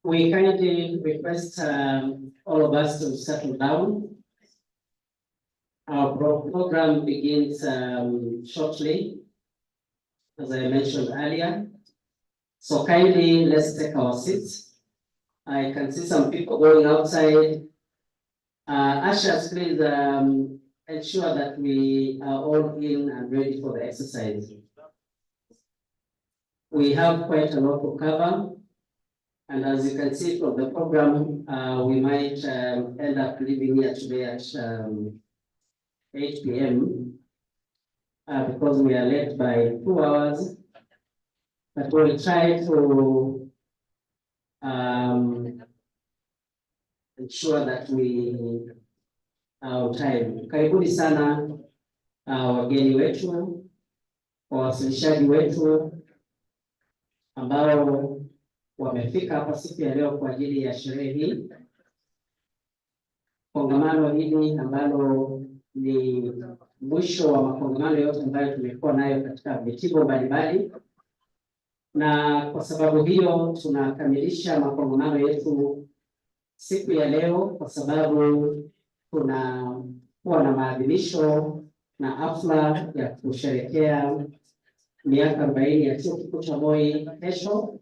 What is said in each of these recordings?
We kindly request all of us to settle down. Our program begins shortly, as I mentioned earlier. So kindly, let's take our seats. I can see some people going outside. Ushers, please ensure that we are all in and ready for the exercise. We have quite a lot to cover. And as you can see from the program, we might end up leaving here today at 8 p.m. Because we are late by 2 hours. But we'll try to ensure that we are on time. Karibuni sana wageni wetu, wawasilishaji wetu ambao wamefika hapa siku ya leo kwa ajili ya sherehe hii. Kongamano hili ambalo ni mwisho wa makongamano yote ambayo tumekuwa nayo katika vitivo mbalimbali, na kwa sababu hiyo tunakamilisha makongamano yetu siku ya leo, kwa sababu tunakuwa na maadhimisho na hafla ya kusherehekea miaka 40 ya Chuo Kikuu cha Moi kesho.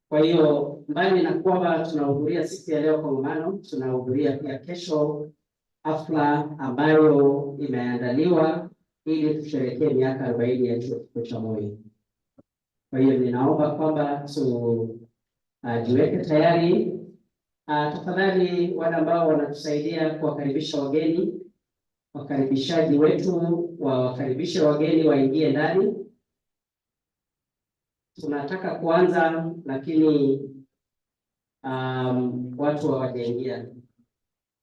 Kwa hiyo mbali na kwamba tunahudhuria siku ya leo kongamano, tunahudhuria pia kesho hafla ambayo imeandaliwa ili tusherehekee miaka 40 ya Chuo Kikuu cha Moi. Kwa hiyo ninaomba kwamba tujiweke tayari. Tafadhali wale ambao wanatusaidia kuwakaribisha wageni, wakaribishaji wetu wawakaribishe wageni waingie ndani. Tunataka kuanza lakini watu hawajaingia.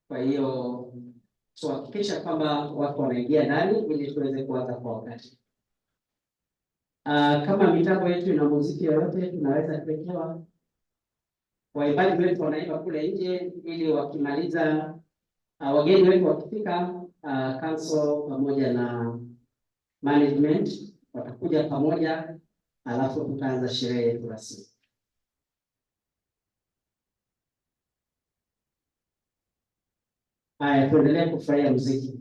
Kwa hiyo tuhakikisha kwamba watu wanaingia ndani ili tuweze kuanza kwa wakati. Kama mitambo yetu ina muziki yoyote, tunaweza kuwekewa. Waimbaji wetu wanaimba kule nje, ili wakimaliza wageni wetu wakifika, council pamoja na management watakuja pamoja, alafu tutaanza sherehe yetu rasmi. Haya, tuendelee kufurahia muziki.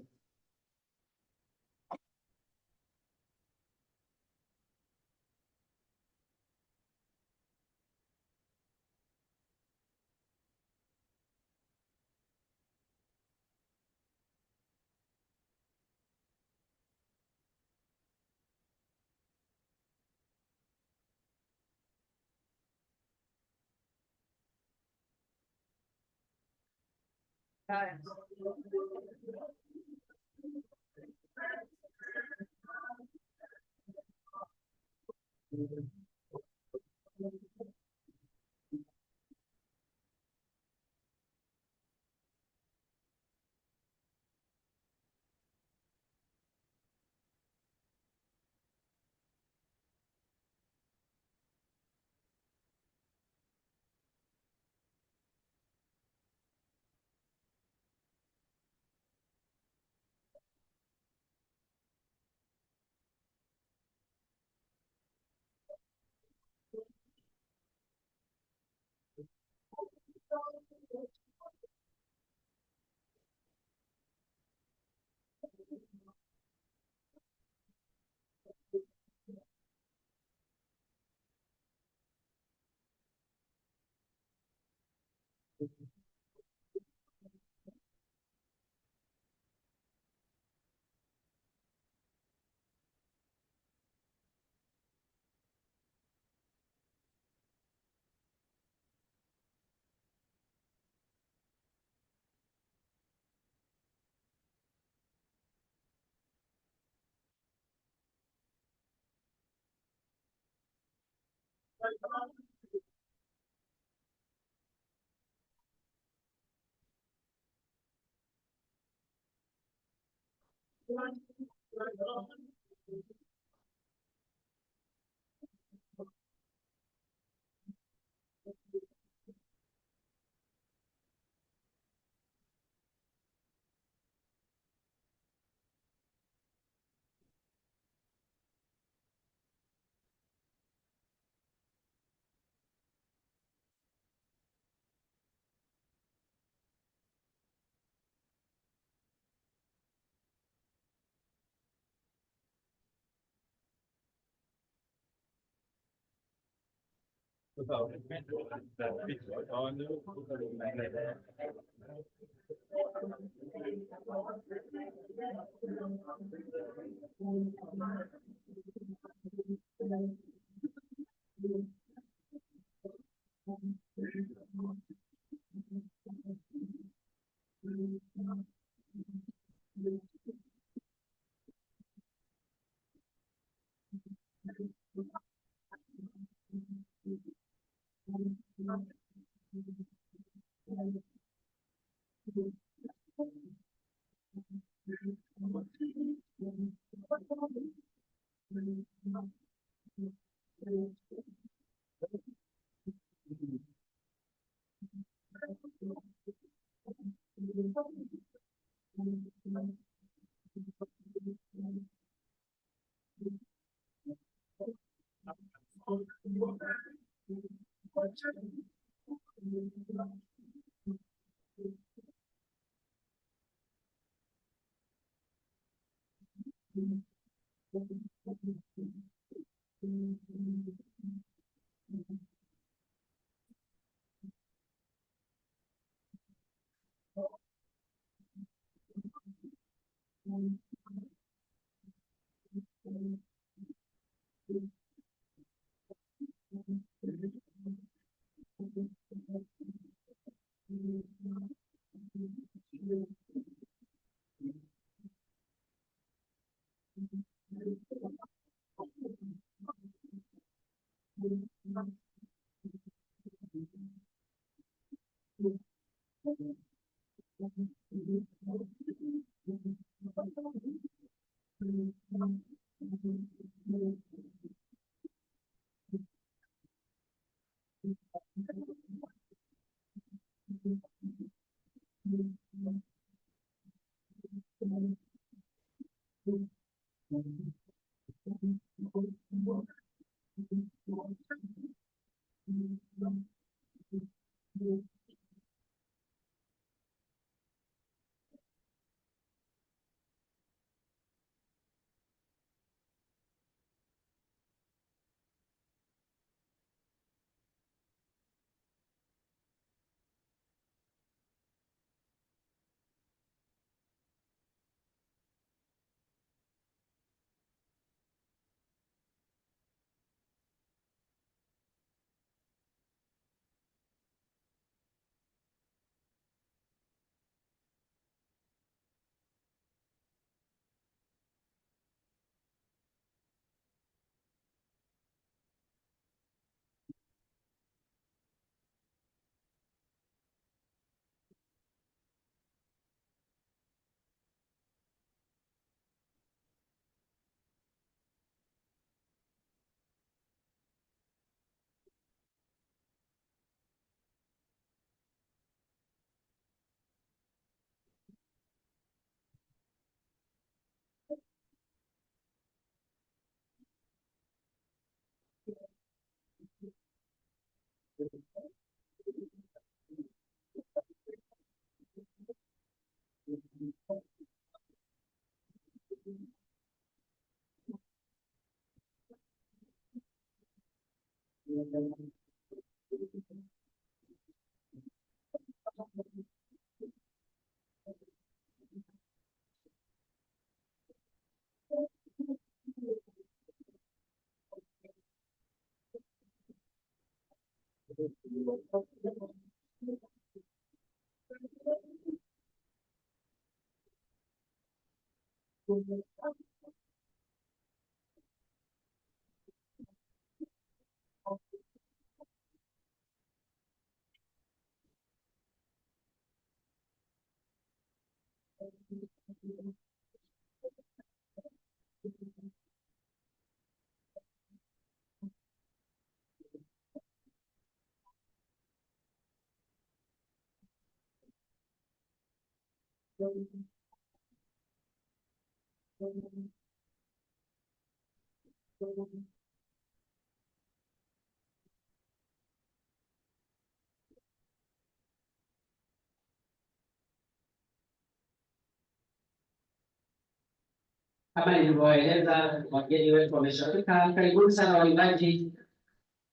Kama nilivyoeleza, wageni wetu wameshafika. Karibuni sana waimbaji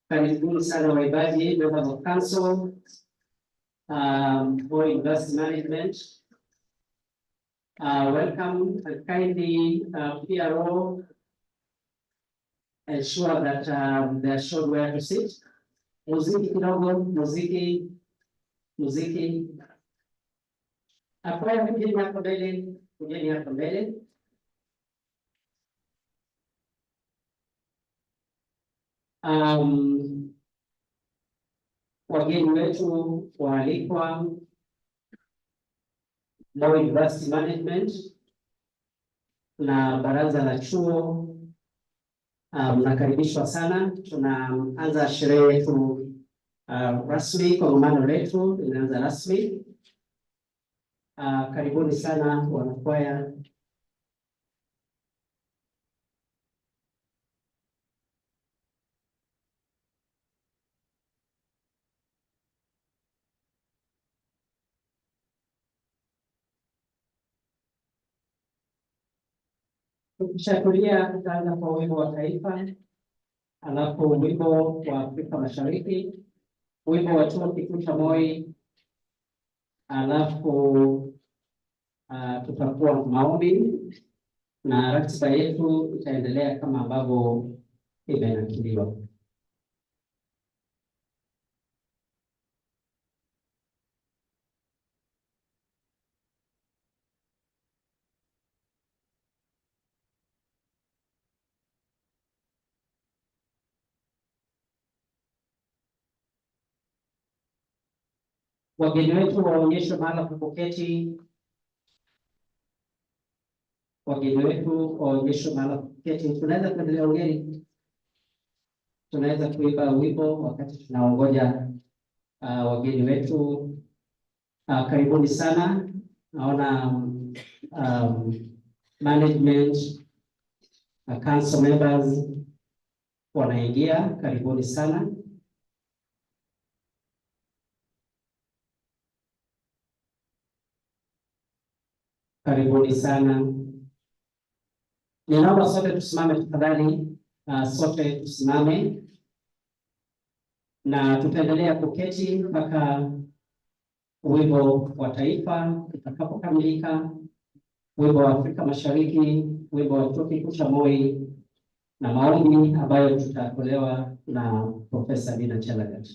Karibuni sana waibaji, members of council, Moi University management. Welcome and kindly PRO ensure that they are shown where to sit. Muziki kidogo, muziki. Akwaya kujeni hapa mbele. Wageni wetu waalikwa, Moi University management na baraza la chuo, mnakaribishwa sana. Tunaanza sherehe yetu rasmi, kongamano letu linaanza rasmi. Karibuni sana wanakwaya. Tukishakulia tutaanza kwa wimbo wa taifa, alafu wimbo wa Afrika Mashariki, wimbo wa chuo kikuu cha Moi, alafu tutakuwa maombi na ratiba yetu itaendelea kama ambavyo imenakiliwa. Wageni wetu waonyeshwe mahali pa kuketi. Wageni wetu waonyeshwe mahali pa kuketi. Tunaweza kuendelea ugeni. Tunaweza kuimba wimbo wakati tunaongoja wageni wetu. Karibuni sana. Naona management, council members wanaingia. Karibuni sana. Karibuni sana. Ninaomba sote tusimame tafadhali, sote tusimame na tutaendelea kuketi mpaka wimbo wa taifa utakapokamilika, wimbo wa Afrika Mashariki, wimbo wa chuo kikuu cha Moi na maombi ambayo tutatolewa na Profesa Dina Chelagat.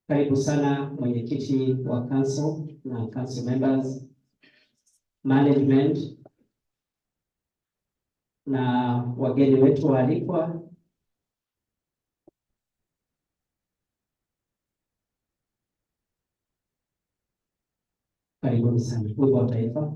Karibu sana mwenyekiti wa council na council members, management na wageni wetu waalikwa. Karibuni sana. Wimbo wa taifa.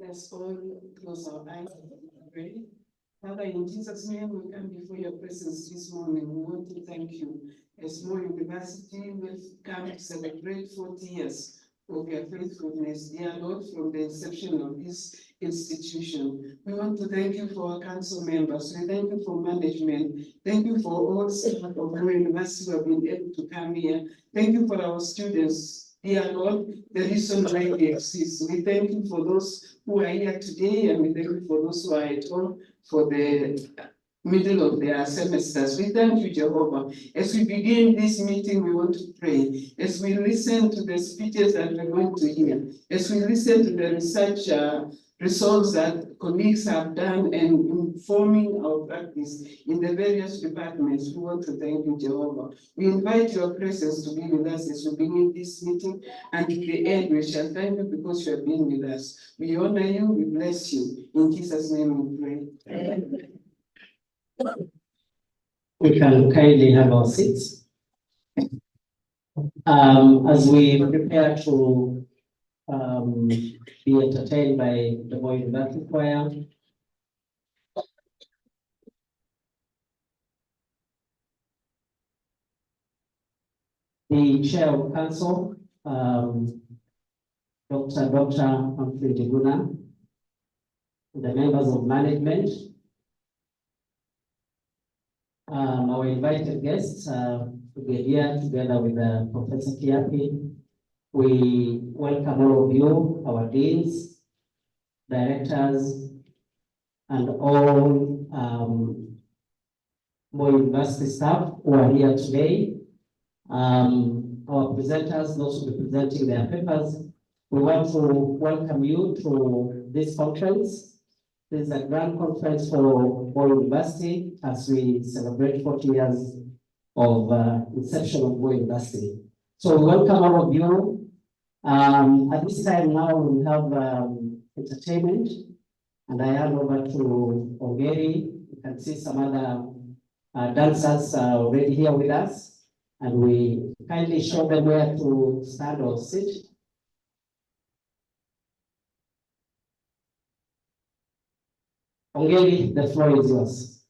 Let's all close our eyes and pray. Father, in Jesus' name, we come before your presence this morning. We want to thank you. As Moi University, we've come to celebrate 40 years of your faithfulness, dear Lord, from the inception of this institution. We want to thank you for our council members. We thank you for management. Thank you for all staff of Moi University who have been able to come here. Thank you for our students. Dear Lord, the reason why we exist. We thank you for those who are here today, and we thank you for those who are at home for the middle of their semesters. We thank you, Jehovah. As we begin this meeting, we want to pray. As we listen to the speeches that we're going to hear, as we listen to the research results that colleagues have done and informing our practice in the various departments, we want to thank you, Jehovah. We invite your presence to be with us as we begin this meeting, and in the end, we shall thank you because you have been with us. We honor you, we bless you. In Jesus' name we pray. Amen. We can kindly have our seats. As we prepare to be entertained by the Moi University Choir, the Chair of Council, Dr. Humphrey Diguna, the members of management, our invited guests to be here together with Professor Kiapi. We welcome all of you, our deans, directors, and all Moi University staff who are here today. Our presenters, those who will be presenting their papers, we want to welcome you to this conference. This is a grand conference for Moi University as we celebrate 40 years of inception of Moi University. So we welcome all of you. At this time now we have entertainment, and I hand over to Ongeri. You can see some other dancers already here with us, and we kindly show them where to stand or sit. Ongeri, the floor is yours.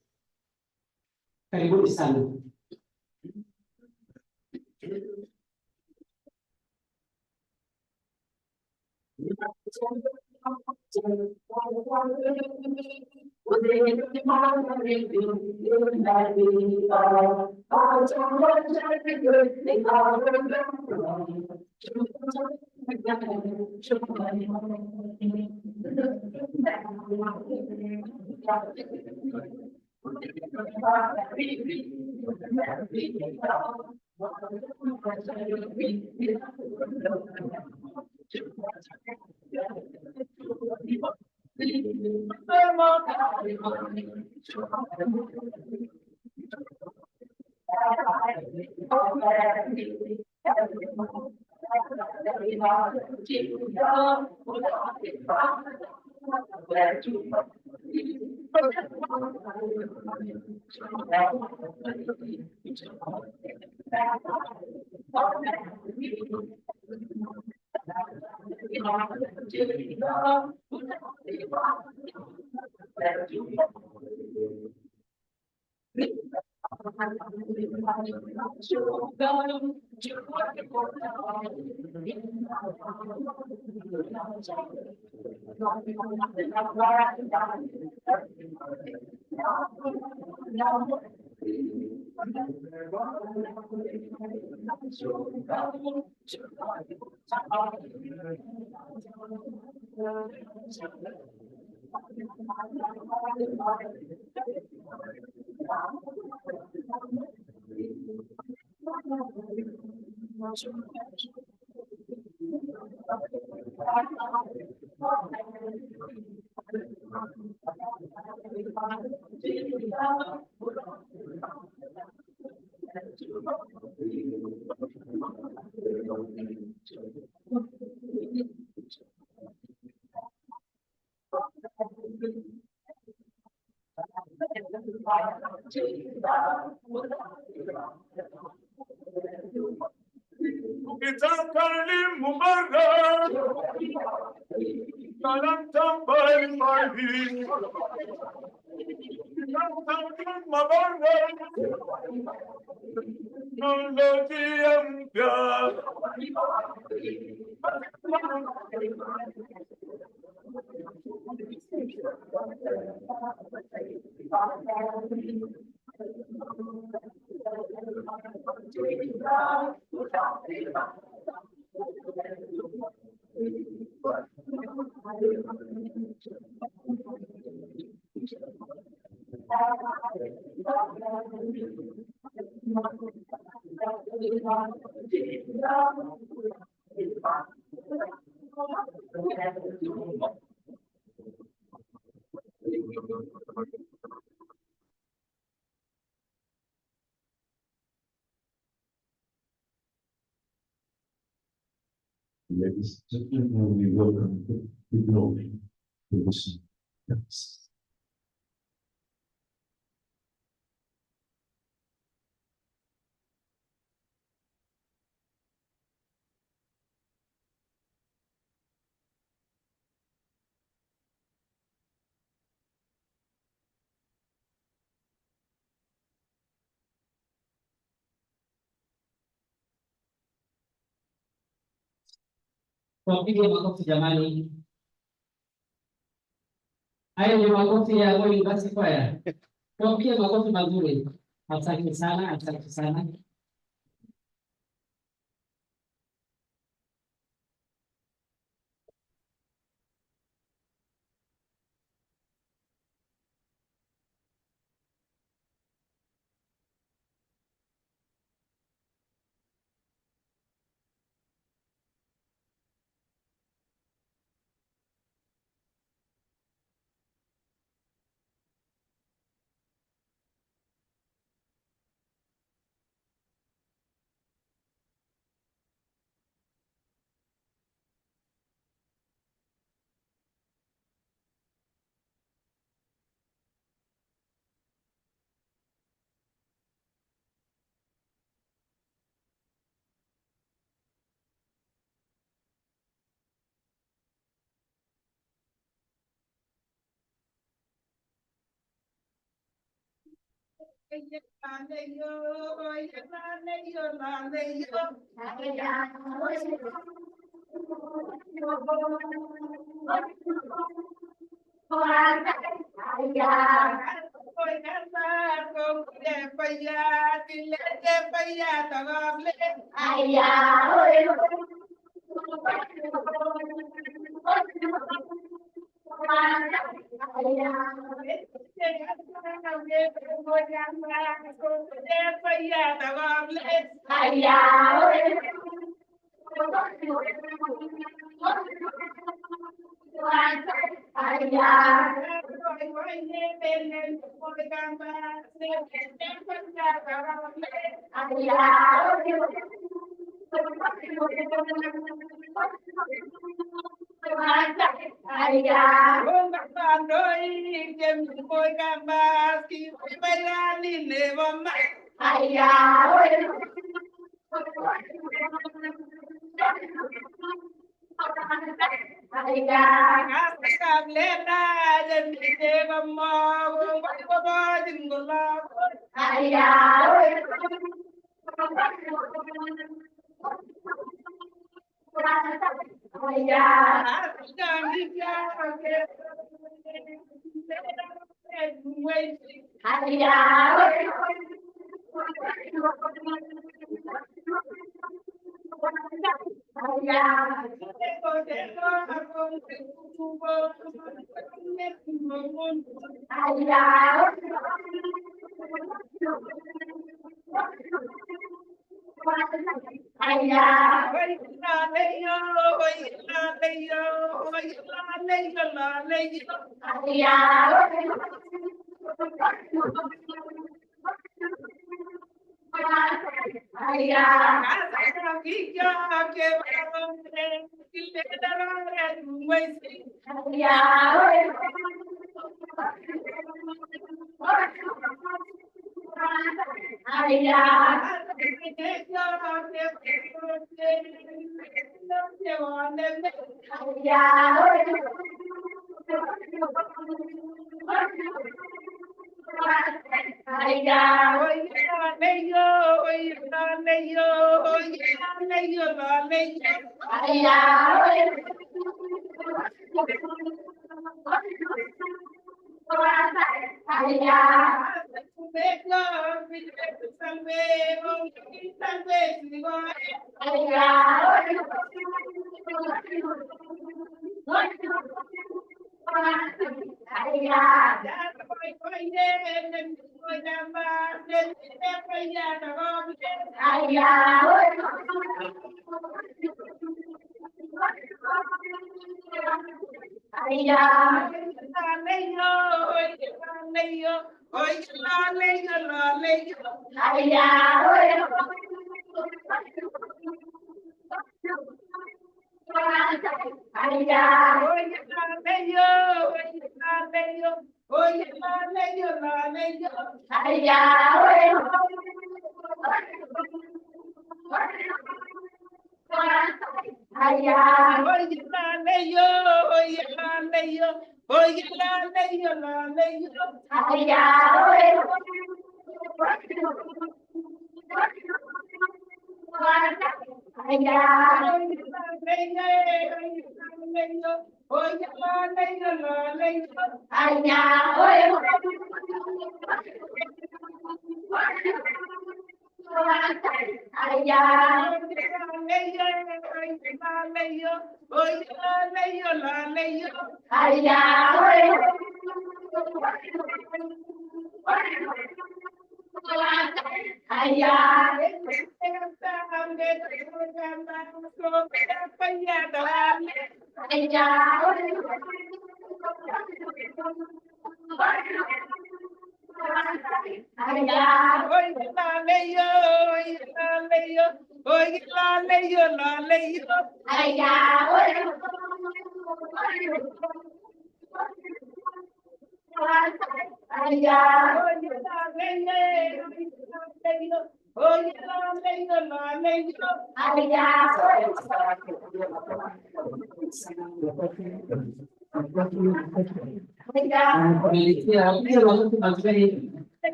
Karibuni sana. Ladies and gentlemen, we welcome the glory to this. Tupige makofi jamani. Hayo ni makofi ya Moi University kwaya. Tupige makofi mazuri. Asante sana, asante sana.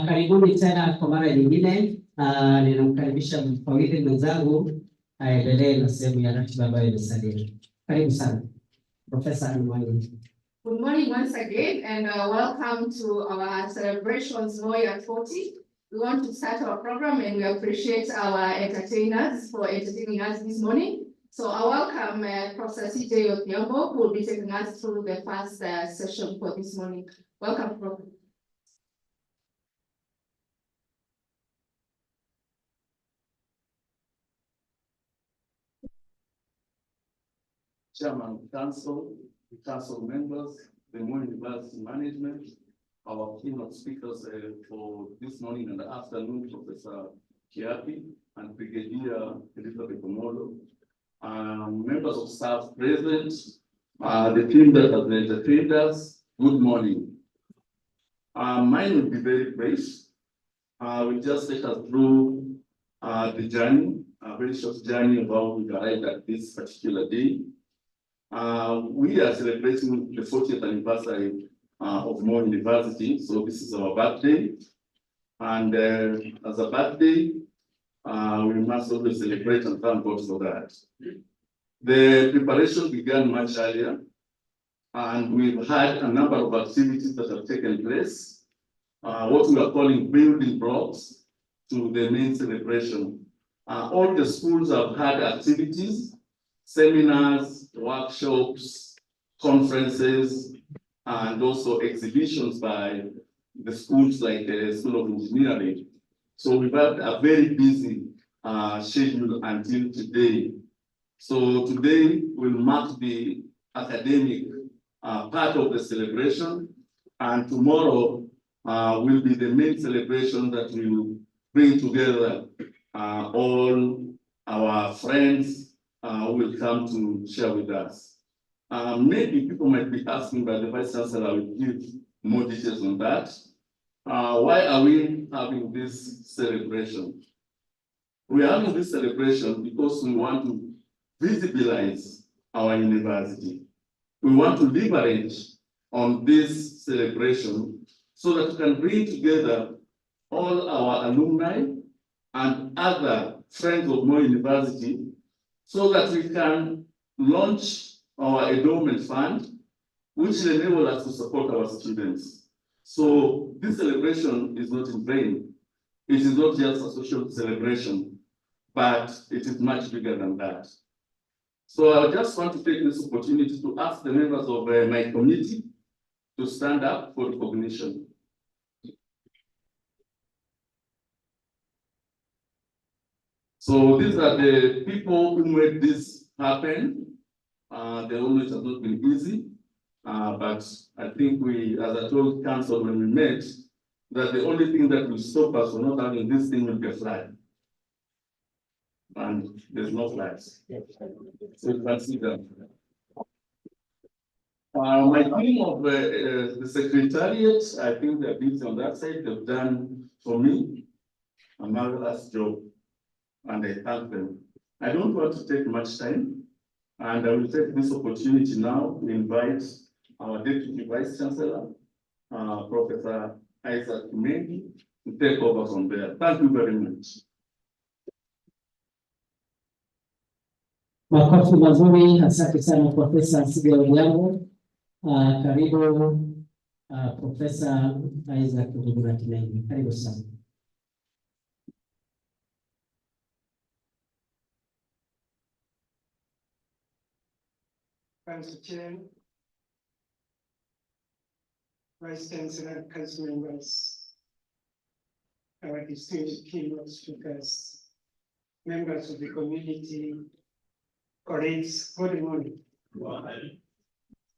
Karibuni tena kwa mara nyingine. Ninamkaribisha mfawidhi mwenzangu aendelee na sehemu ya ratiba ambayo imesalia. Karibu sana Profesa Moi. Good morning once again, and welcome to our celebrations Moi at 40. We want to start our program, and we appreciate our entertainers for entertaining us this morning. So I welcome Professor CJ Odhiambo, who will be taking us through the first session for this morning. Welcome, Prof. Chairman Council, the Council members, the Moi University management, our keynote speakers for this morning and the afternoon, Professor Kiapi and Brigadier Elizabeth Omolo, members of staff present, the team that has entertained us, good morning. Mine will be very brief. We'll just take us through the journey, a very short journey about we arrived at this particular day. We are celebrating the 40th anniversary of Moi University, so this is our birthday. And as a birthday, we must always celebrate and thank God for that. The preparation began much earlier, and we've had a number of activities that have taken place, what we are calling building blocks to the main celebration. All the schools have had activities, seminars, workshops, conferences, and also exhibitions by the schools like the School of Engineering. So we've had a very busy schedule until today. So today will mark the academic part of the celebration, and tomorrow will be the main celebration that will bring together all our friends who will come to share with us. Maybe people might be asking, but the Vice Chancellor will give more details on that. Why are we having this celebration? We are having this celebration because we want to visibilize our university. We want to leverage on this celebration so that we can bring together all our alumni and other friends of Moi University so that we can launch our endowment fund, which will enable us to support our students. So this celebration is not in vain. It is not just a social celebration, but it is much bigger than that. So I just want to take this opportunity to ask the members of my committee to stand up for recognition. So these are the people who made this happen. The always has not been easy, but I think we, as I told council when we met, that the only thing that will stop us from not having this thing will be a flag. And there's no flags. So you can see them. My team of the secretariat, I think they're busy on that side. They've done for me a marvelous job, and I thank them. I don't want to take much time, and I will take this opportunity now to invite our Deputy Vice Chancellor, Professor Isaac Mengi, to take over from there. Thank you very much. Makofi mazuri, asante sana Profesa Sigela Odhiambo. Karibu Profesa Isaac Mengi. Karibu sana. Thanks, Chair, Vice Chancellor, Council members, our distinguished keynote speakers, members of the community, colleagues, good morning.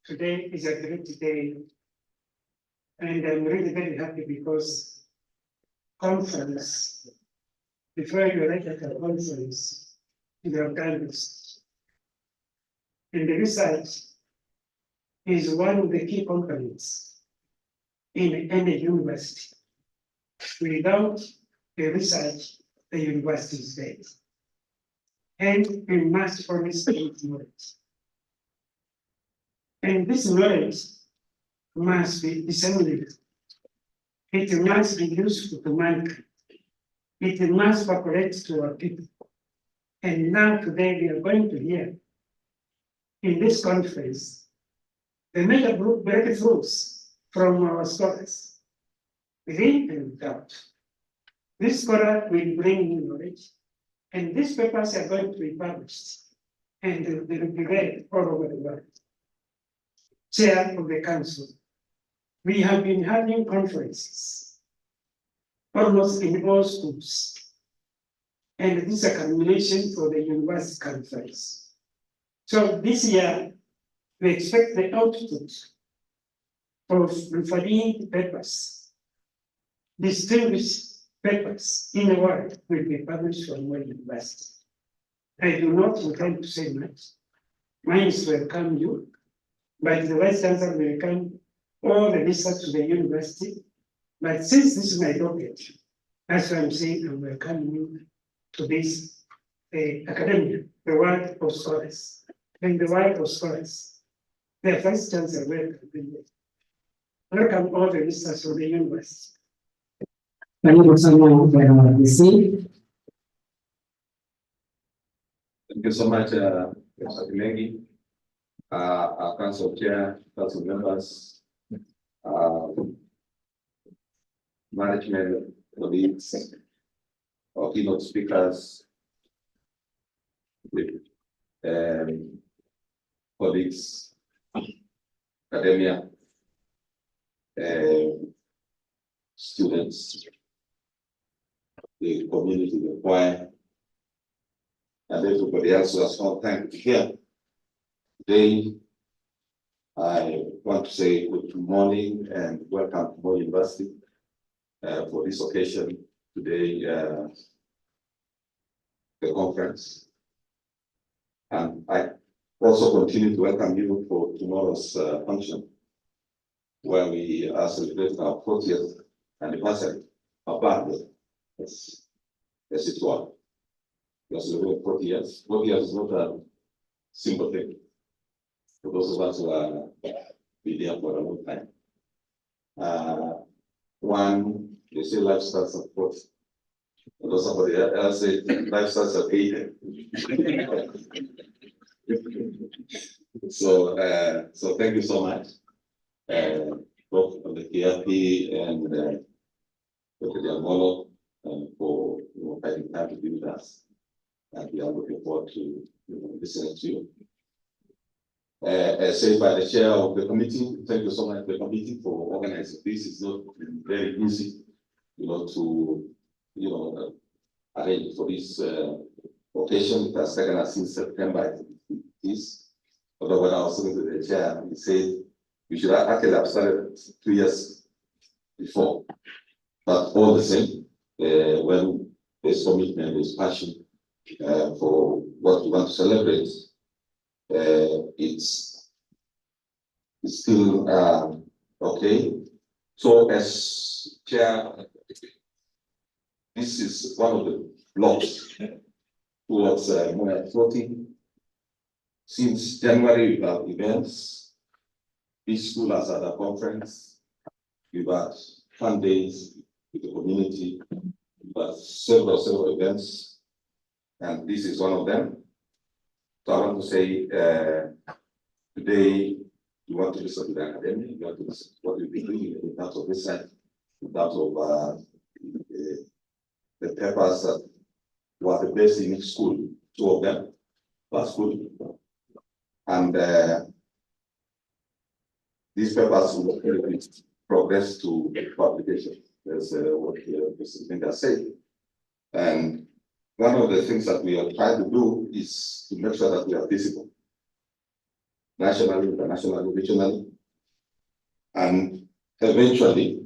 Today is a great day, and I'm really very happy because conference, before you arrive at a conference, you have done this. And the research is one of the key components in any university. Without the research, the university is dead. And we must always create knowledge. And this knowledge must be disseminated. It must be useful to mankind. It must percolate to our people. And now today we are going to hear in this conference the major breakthroughs from our scholars, within and without. This scholar will bring new knowledge, and these papers are going to be published, and they will be read all over the world. Chair of the Council, we have been having conferences almost in all schools, and this is a culmination for the university conference. So this year, we expect the output of referring papers, distinguished papers in the world will be published from Moi University. I do not intend to say much. Mine is to welcome you, but the Vice Chancellor will welcome all the visitors to the university. But since this is my docket, that's why I'm saying I'm welcoming you to this academia, the world of scholars. and the wife of scholars. The Vice Chancellor, welcome. Welcome all the visitors from the university. Karibu sana Bwana DC. Thank you so much, Mr. Kilengi, our council chair, council members, management, colleagues, our keynote speakers, colleagues, academia, students, the community, the choir, and everybody else who has found time to hear. Today, I want to say good morning and welcome to Moi University for this occasion today, the conference. And I also continue to welcome you for tomorrow's function, where we are celebrating our 40th anniversary of birthday. Yes, it was. We are celebrating 40 years. 40 years is not a simple thing. For those of us who are been there for a long time. One, they say life starts at 40. Although somebody else said life starts at 80. So thank you so much, both from the KRP and Dr. Diamolo, for finding time to be with us. And we are looking forward to listening to you. As said by the chair of the committee, thank you so much to the committee for organizing this. It's not very easy, to arrange for this occasion. It has taken us since September. Although when I was talking to the chair, he said we should actually have started 2 years before. But all the same, when there's commitment, there's passion for what we want to celebrate, it's still okay. So as chair, this is one of the blocks towards Moi 40. Since January, we have events. Each school has had a conference. We've had fun days with the community. We've had several events, and this is one of them. So I want to say today we want to listen to the academy. We want to listen to what we've been doing in terms of research, in terms of the papers that were the best in each school. 2 of them last school. And these papers will progress to publication. That's what Mr. Linda said. And one of the things that we are trying to do is to make sure that we are visible, nationally, internationally, regionally, and eventually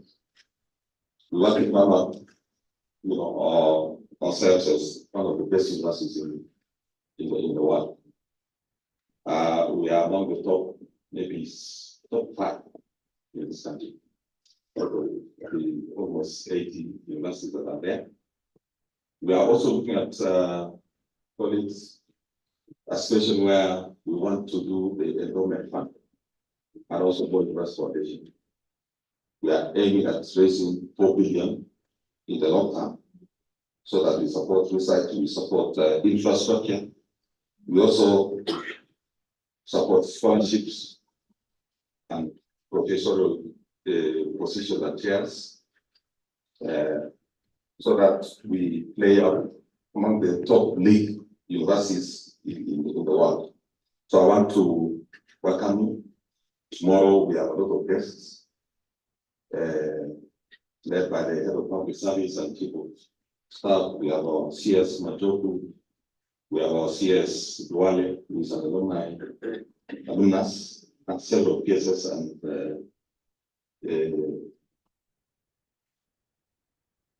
we want to come up, ourselves as one of the best universities in the world. We are among the top, maybe top 5 in this country. Almost 80 universities that are there. We are also looking at a situation where we want to do the Endowment Fund and also Moi University Foundation. We are aiming at raising 4 billion in the long term, so that we support research, we support infrastructure. We also support scholarships and professorial positions and chairs, so that we play out among the top league universities in the world. So I want to welcome you. Tomorrow we have a lot of guests, led by the head of public service and chief of staff. We have our CS Majoku, we have our CS Duale, who is an alumnus, and several PSS and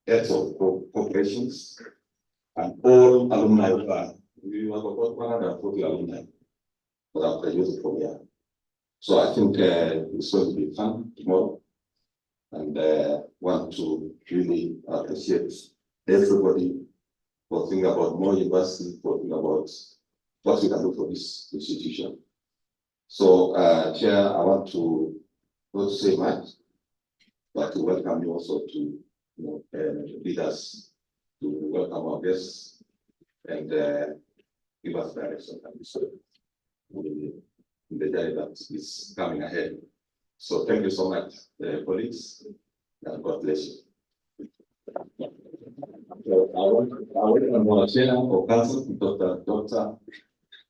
heads of corporations, and all alumni. We have about 140 alumni that are graduated from here. So I think it's going to be fun tomorrow, and want to really appreciate everybody for thinking about Moi University, for thinking about what we can do for this institution. So, Chair, I want to not say much, but to welcome you also to lead us to welcome our guests and give us direction in the day that is coming ahead. So thank you so much, colleagues, and God bless you. So I want to share for council Dr.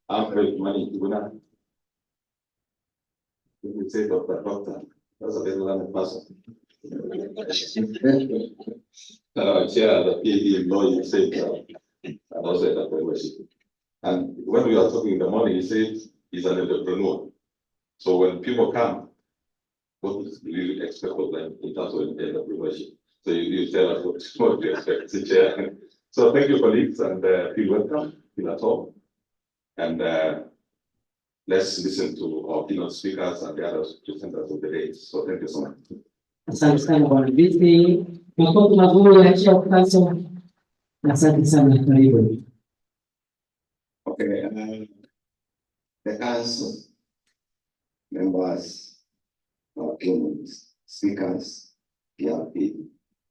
Alfred Mani Kibuna. We say Doctor, that's a very learned person. Chair the PhD in law, you said, and also at entrepreneurship. And when we are talking in the morning, he said he's an entrepreneur. So when people come, what do you expect of them in terms of entrepreneurship? So you tell us what to expect, Chair. So thank you, colleagues, and feel welcome, feel at home. And let's listen to our keynote speakers and the other presenters of the day. So thank you so much. Asante sana Bwana Visi, makofi mazuri ya Chair of Council. Asante sana, karibu. Okay, the council members, our keynote speakers, PRP,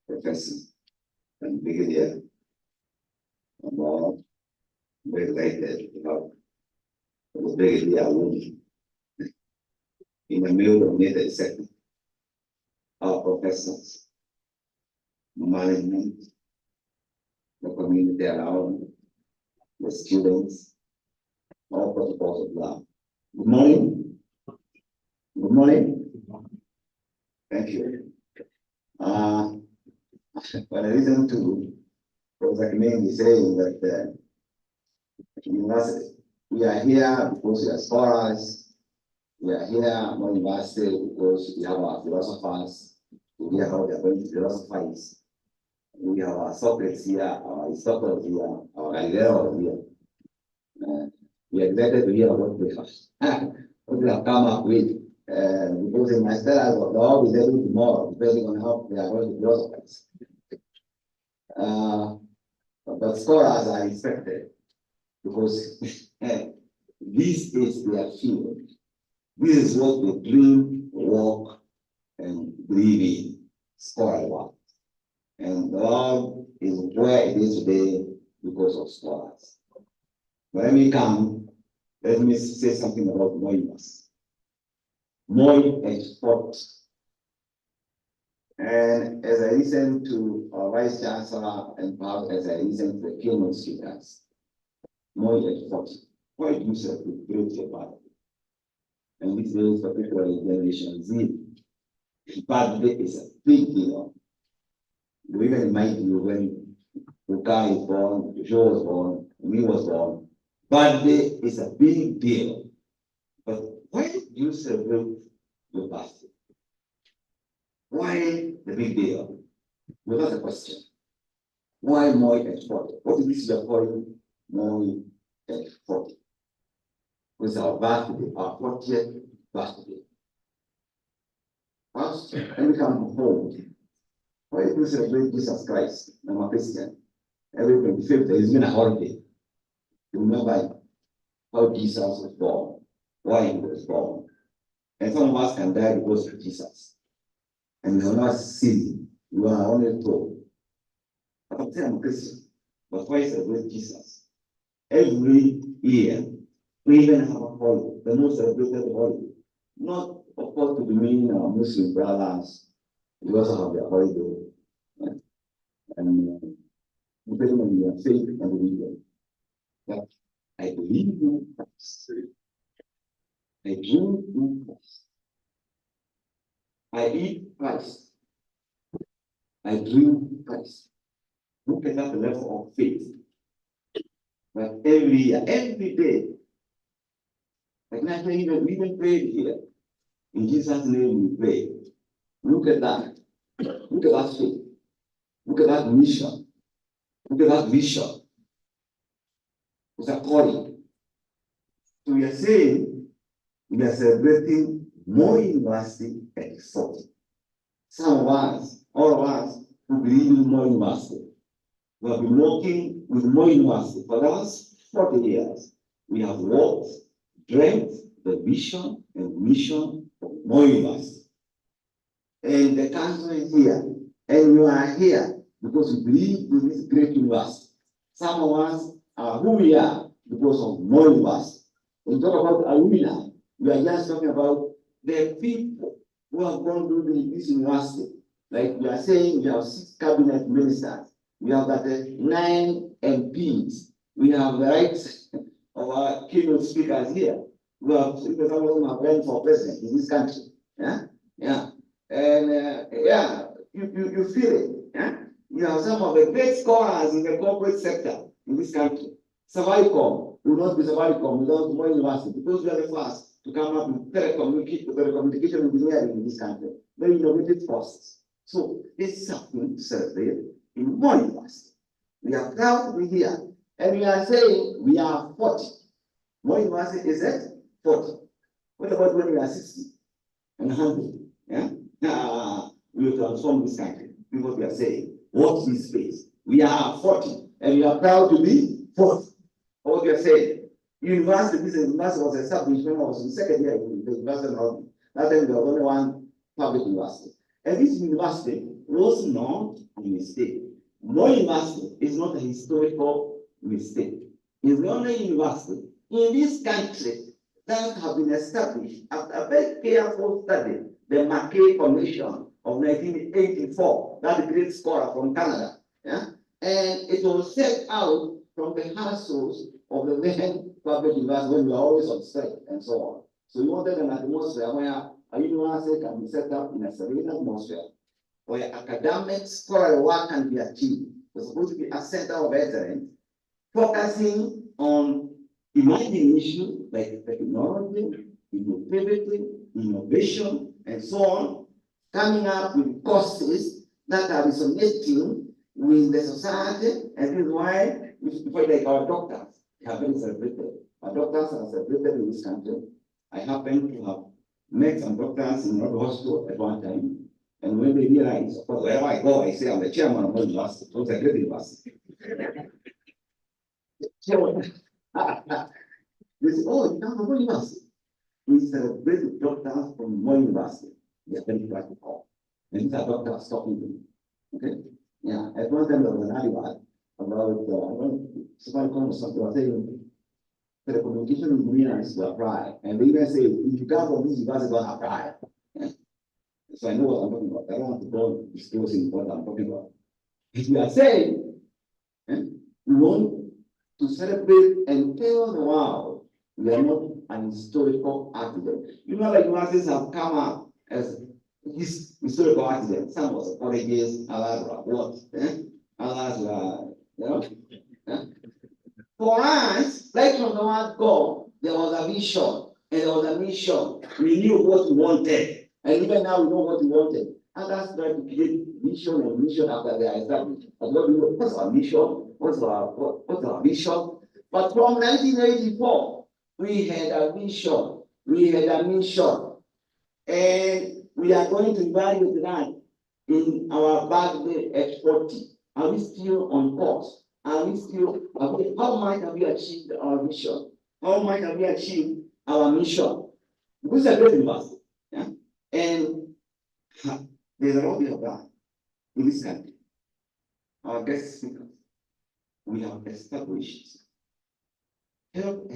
professors, and brigadier, I'm all very delighted to have the brigadier woman in the male-dominated sector. Our professors, management, the community around, the students, all protocols of love. Good morning. Good morning. Thank you. When I listen to Professor Kimeng saying that university, we are here because we are scholars, we are here at Moi University because we have our philosophers, we hear how they are going to philosophize. We have our Socrates here, our Aristotle here, our Galileo here. We are excited to hear what they have come up with. Because in my study, they'll all be there tomorrow, depending on how they are going to philosophize. But scholars are respected because this is their field. This is what they dream, work, and believe in, scholar work. And the world is where it is today because of scholars. When we come, let me say something about Moi University. Moi export. And as I listen to our Vice Chancellor and perhaps as I listen to the keynote speakers, Moi export. Why do you celebrate about it? And this is particularly Generation Z. Birthday is a big deal. We even remind you when Luca is born, Joe was born, me was born. Birthday is a big deal. But why do you celebrate your birthday? Why the big deal? Well, that's a question. Why Moi export? What is this you're calling Moi export? It's our birthday, our 40th birthday. First, when we come home, why do you celebrate Jesus Christ? I'm a Christian. Every 25th, there is been a holiday. You remember how Jesus was born, why he was born. And some of us can die because of Jesus. And we are not silly. We are only told. I can say I'm a Christian, but why celebrate Jesus? Every year, we even have a holiday, the most celebrated holiday. Not, of course, to demean our Muslim brothers. We also have their holiday. And depending on your faith and religion. But I believe in Christ. I drink in Christ. I eat Christ. I drink Christ. Look at that level of faith. But every year, every day, like we even prayed here. In Jesus' name we pray. Look at that. Look at that faith. Look at that mission. Look at that vision. It's a calling. So we are saying we are celebrating Moi University at 40. Some of us, all of us who believe in Moi University, we have been working with Moi University for the last 40 years. we have worked, dreamt the vision and mission of Moi University. And the council is here, and you are here because we believe in this great university. Some of us are who we are because of Moi University. When we talk about alumni, we are just talking about the people who have gone through this university. Like we are saying, we have 6 cabinet ministers, we have got 9 MPs, we have the rights of our keynote speakers here. We have some of them have run for president in this country. Yeah. And you feel it. Yeah? You have some of the great scholars in the corporate sector in this country. Safaricom will not be Safaricom without Moi University, because we are the first to come up with telecommunication engineering in this country. Very innovative courses. So this is something to celebrate in Moi University. We are proud to be here, and we are saying we are 40. Moi University is at 40. What about when we are 60 and 100? Yeah? We will transform this country. Because we are saying, watch this space. We are 40, and we are proud to be 40. What we are saying, university, this university was established when I was in second year in the University of Northern. That time there was only one public university. And this university was not a mistake. Moi University is not a historical mistake. It's the only university in this country that have been established after a very careful study, the Mackay Commission of 1984, that great scholar from Canada. Yeah? And it was set out from the hassles of the then public university when we were always on strike and so on. So we wanted an atmosphere where a university can be set up in a serene atmosphere, where academic scholarly work can be achieved. It's supposed to be a center of excellence, focusing on emerging issues like technology, innovation, and so on, coming up with courses that are resonating with the society, and this is why we feel like our doctors have been celebrated. Our doctors are celebrated in this country. I happen to have met some doctors in our hospital at one time, and when they realize, of course, wherever I go, I say I'm the chairman of the university, so it's a great university. They say, oh, you come from Moi University. We celebrate doctors from Moi University. They are very practical. And these are doctors talking to me. Okay? Yeah, at one time there was an article about Safaricom or something, was saying telecommunication engineers to apply. And they even say, if you come from this university, don't apply. Yeah? So I know what I'm talking about. I don't want to go disclosing what I'm talking about. If we are saying, we want to celebrate and tell the world we are not an historical accident. You know, like universities have come up as this historical accident. Some was colleges, others were what? Others were, you know. For us, like from the word go, there was a vision and there was a mission. We knew what we wanted, and even now we know what we wanted. Others try to create vision and mission after they are established. But what do we know? What's our mission? What's our vision? But from 1984, we had a vision, we had a mission, and we are going to evaluate that in our birthday at 40. Are we still on course? Are we still, how much have we achieved our mission? How much have we achieved our mission? This is a great university. Yeah? And there's a lot we have done in this country. Our guest speakers, we have established, help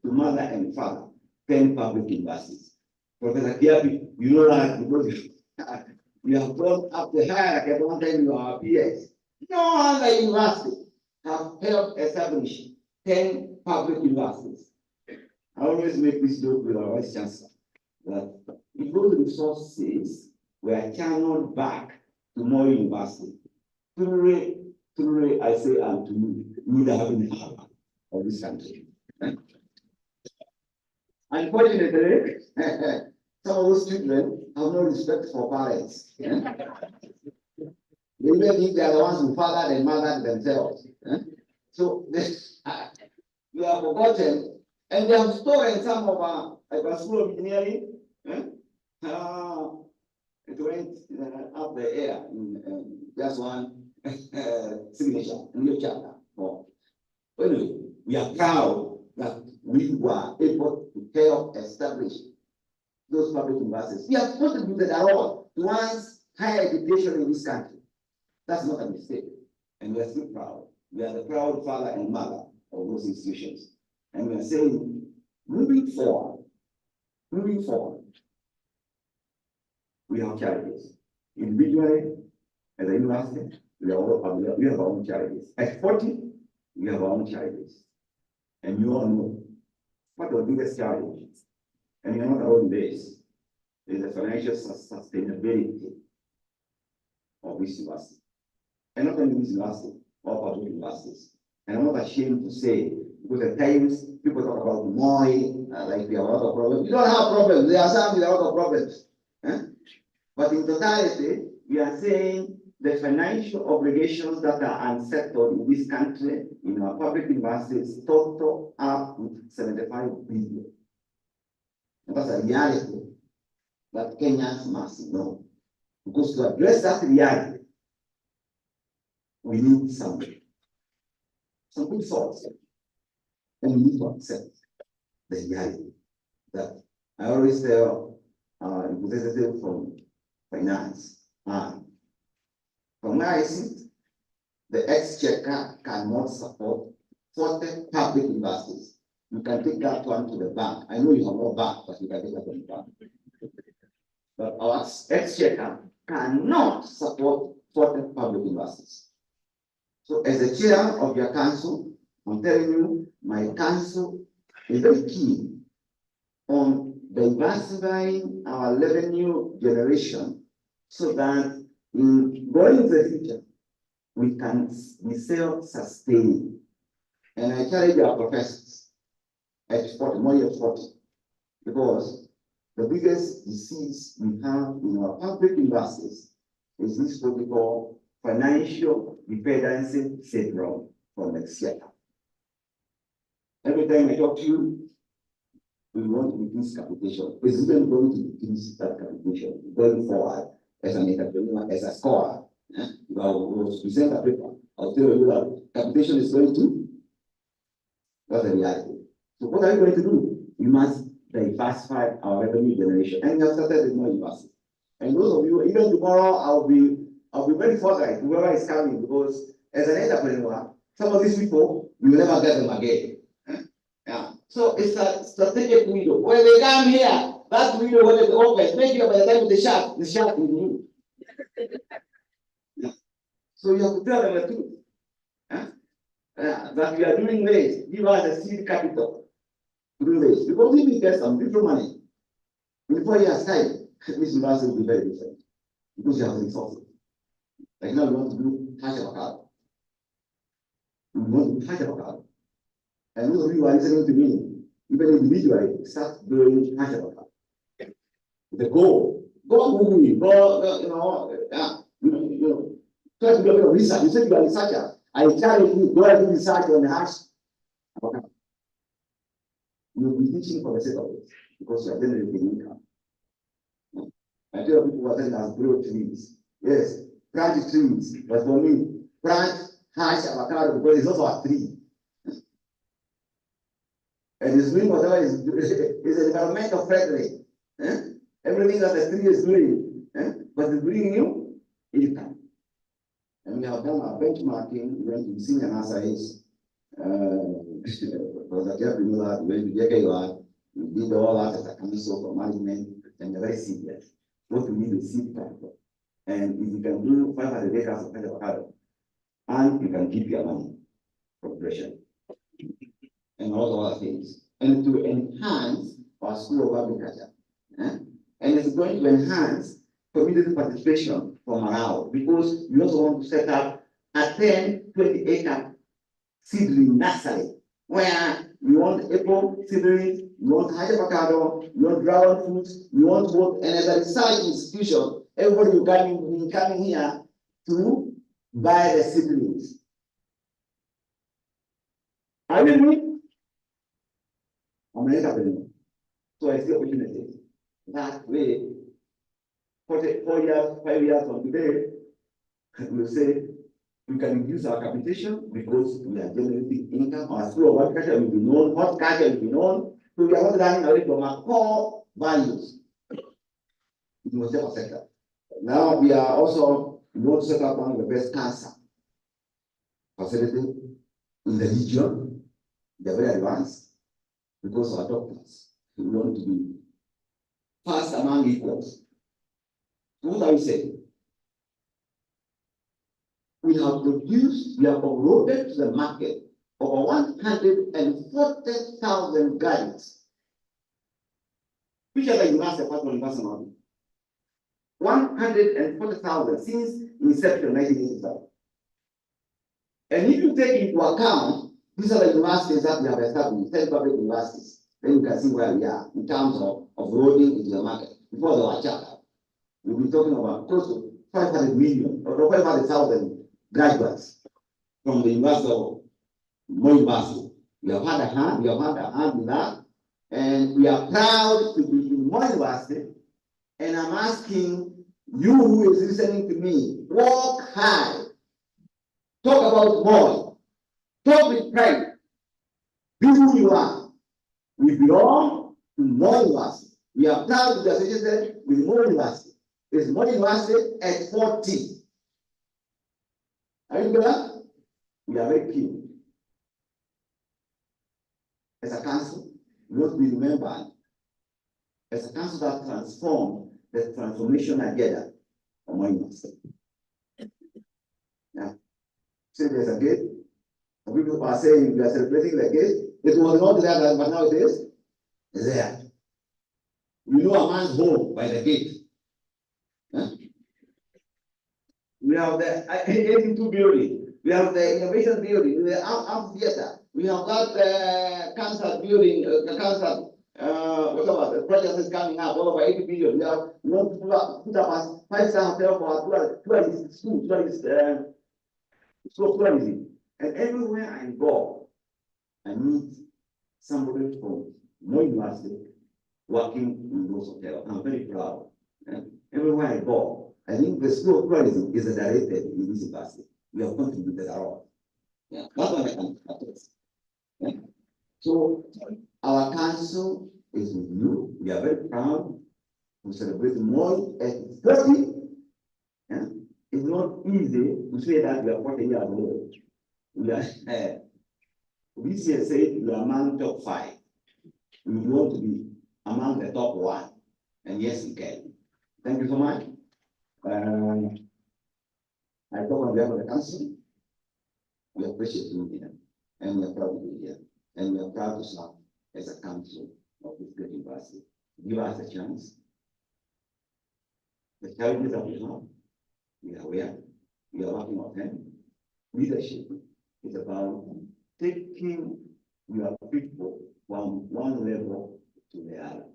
to mother and father 10 public universities. Professor Kiapi, you know that because you have gone up the hierarchy at one time you are PS. No other university have helped establish 10 public universities. I always make this joke with our vice chancellor that if those resources were channeled back to Moi University, truly I say unto you, you would have been half of this country. Unfortunately, some of those children have no respect for parents. They even think they are the ones who fathered and mothered themselves. So we have forgotten, and they have stolen some of our school of engineering. It went up the air in just one signature, new chapter. Anyway, we are proud we were able to help establish those public universities. We have contributed a lot towards higher education in this country. That's not a mistake. And we are still proud. We are the proud father and mother of those institutions. And we are saying, moving forward, we have charities. Individually, as a university, we have our own charities. At 40, we have our own charities. And you all know what the biggest challenge, and you're not alone in this, is the financial sustainability of this university. And not only this university, all public universities. And I'm not ashamed to say, because at times people talk about Moi, like we have a lot of problems. We don't have problems. There are some with a lot of problems. But in totality, we are saying the financial obligations that are unsettled in this country, in our public universities, total up to 75 billion. And that's a reality that Kenyans must know. Because to address that reality, we need some good thoughts. And we need to accept the reality that I always tell representatives from finance, from where I sit, the exchequer cannot support 40 public universities. You can take that one to the bank. I know you have no bank, but you can take that to the bank. But our exchequer cannot support 40 public universities. So as the chair of your council, I'm telling you, my council is very keen on diversifying our revenue generation so that in going into the future, we can be self-sustaining. And I challenge our professors at 40, Moi University, because the biggest disease we have in our public universities is this what we call financial dependency syndrome from next year. Every time I talk to you, we want to reduce capitation. It's even going to reduce that capitation going forward as an entrepreneur, as a scholar. If I will present a paper, I'll tell you that capitation is going to, that's the reality. So what are we going to do? We must diversify our revenue generation. And we have started with Moi University. And those of you, even tomorrow, I'll be very forthright, whoever is coming, because as an entrepreneur, some of these people, you will never get them again. Yeah. So it's a strategic window. When they come here, that window when it opens, make sure by the time the shark is you. Yeah. So you have to tell them the truth. That we are doing this, give us a seed capital to do this. Because if we get some little money, in 4 years' time, this university will be very different. Because you have resources. Like now we want to do hash avocado. We want to do hash avocado. And those of you who are listening to me, even individually, start doing hash avocado. The goal. Go Google me. Go, try to do a bit of research. You said you are a researcher. I challenge you, go and do research on the hash avocado. You will be teaching for the sake of it, because you are generating income. I tell people who are telling us grow trees. Yes, plant trees. But for me, plant hash avocado because it's also a tree. And it's doing whatever is an environmental friendly. Everything that the tree is doing, but it's bringing you income. And we have done our benchmarking, we went to senior NASA's, because I can't remember that, we went to JKUR, we did all that as a council for management, and they're very serious. What we need is seed capital. And if you can do 500 acres of avocado, and you can keep your money from pressure. And all other things, and to enhance our School of Agriculture. And it's going to enhance community participation from around, because we also want to set up a 10-20 acre seedling nursery, where we want apple seedlings, we want hash avocado, we want dragon fruits, we want both, and as a research institution, everybody will be coming here to buy the seedlings. I mean, I'm an entrepreneur, so I see opportunities. That way, 4 years, 5 years from today, we'll say, We can reduce our capitation because we are generating income. Our school of agriculture will be known, horticulture will be known. So we are not running away from our core values in whatever sector. Now we are also going to set up one of the best cancer facility in the region. They are very advanced because our doctors we want to be first among equals. So what are we saying? We have produced, we have uploaded to the market over 140,000 guides. Which other university apart from university? 140,000 since inception 1985. And if you take into account these are the universities that we have established, 10 public universities, then you can see where we are in terms of loading into the market. Before the chapter, we'll be talking about close to 500 million or 500,000 graduates from the University of Moi University. We have had a hand in that, and we are proud to be in Moi University. And I'm asking you who is listening to me, walk high, talk about Moi, talk with pride, be who you are. We belong to Moi University. We are proud to be associated with Moi University. It's Moi University at 40. Are you glad? We are very keen. As a council, we want to be remembered as a council that transformed the transformation agenda of Moi University. Yeah. So there's a gate. Some people are saying we are celebrating the gate. It was not there, but now it is there. We know a man's home by the gate. Huh? We have the 82 building. We have the innovation building, the amphitheater. We have that cancer building, the cancer, whatever, the project is coming up, all over 80 billion. We have put up a 5-star hotel for our tourist school, tourism. And everywhere I go, I meet somebody from Moi University working in those hotels. I'm very proud. And everywhere I go, I think the school of tourism is directed in this university. We have contributed a lot. Yeah, that's what I can attest. Yeah. So our council is with you. We are very proud to celebrate Moi at 40. Yeah. It's not easy to say that we are 40 years old. We are this year said we are among top 5. We want to be among the top 1. And yes, we can. Thank you so much. I talk on behalf of the council. We appreciate you here, and we are proud to be here, and we are proud to serve as a council of this great university. Give us a chance. The challenges that we have, we are aware, we are working on them. Leadership is about taking your people from one level to the other.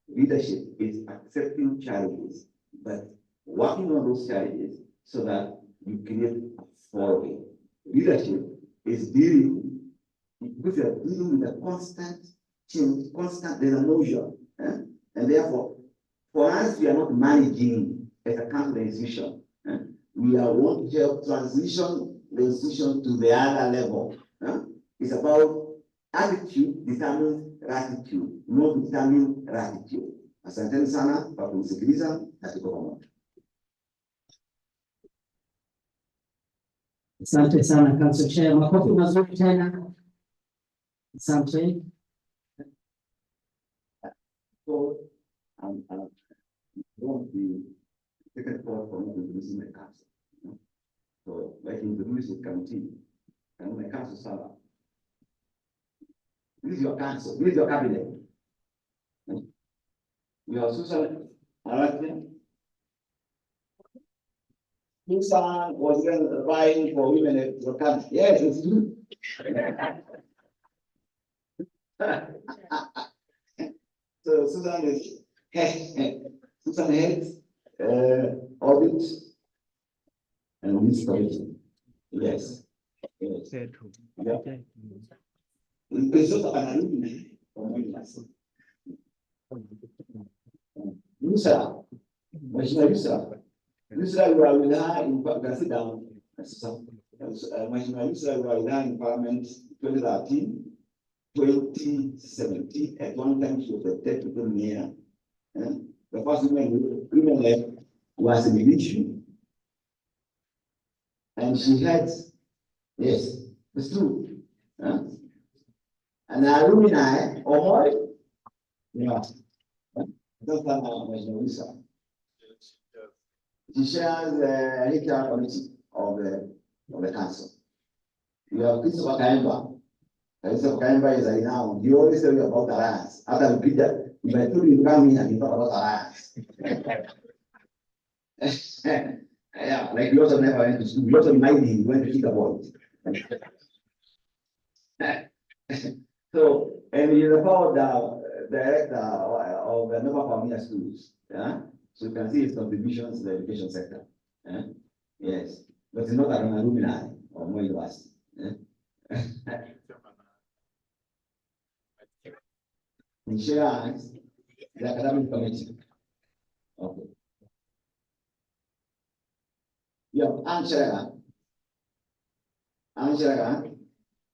Leadership is accepting challenges, but working on those challenges so that you create a following. Leadership is dealing, because you are dealing with a constant change, constant, there's an illusion. And therefore, for us, we are not managing as a council institution. We are want to help transition the institution to the other level. It's about attitude determines attitude, not determine attitude. Asanteni sana kwa kunisikiliza na tuko pamoja. Asante sana Council Chair. Makofi mazuri tena. Asante. So, won't be taken forward for me to introduce my council. So, like introduce the committee, and my council server. This is your council, this is your cabinet. We have Susan Malaria. Susan was then vying for women at the cabinet. Yes, it's true. So Susan is Susan heads audit and this committee. Yes. Yes. Yeah. It's just an alumni from my class. Yusra, Mheshimiwa Yusra, you are with her in sit down. Moi University was in Parliament 2013, 2017. At one time, she was the deputy mayor. The first women left was an issue. And she had, yes, it's true. And alumni, or more, yeah. That's not Moi University. She shares the HR committee of the council. You have Christopher Kaimba. Christopher Kaimba is now, he always tell you about alliance. After we did that, if I told you to come in and you talk about alliance. Yeah, like you also never went to school. You also reminded him, you went to kick a ball. So, and he's about the director of the Nova Familia Schools. Yeah? So you can see his contributions to the education sector. Yes, but it's not an alumni of Moi University. Insurance, the academic committee. Okay. Yeah, Angela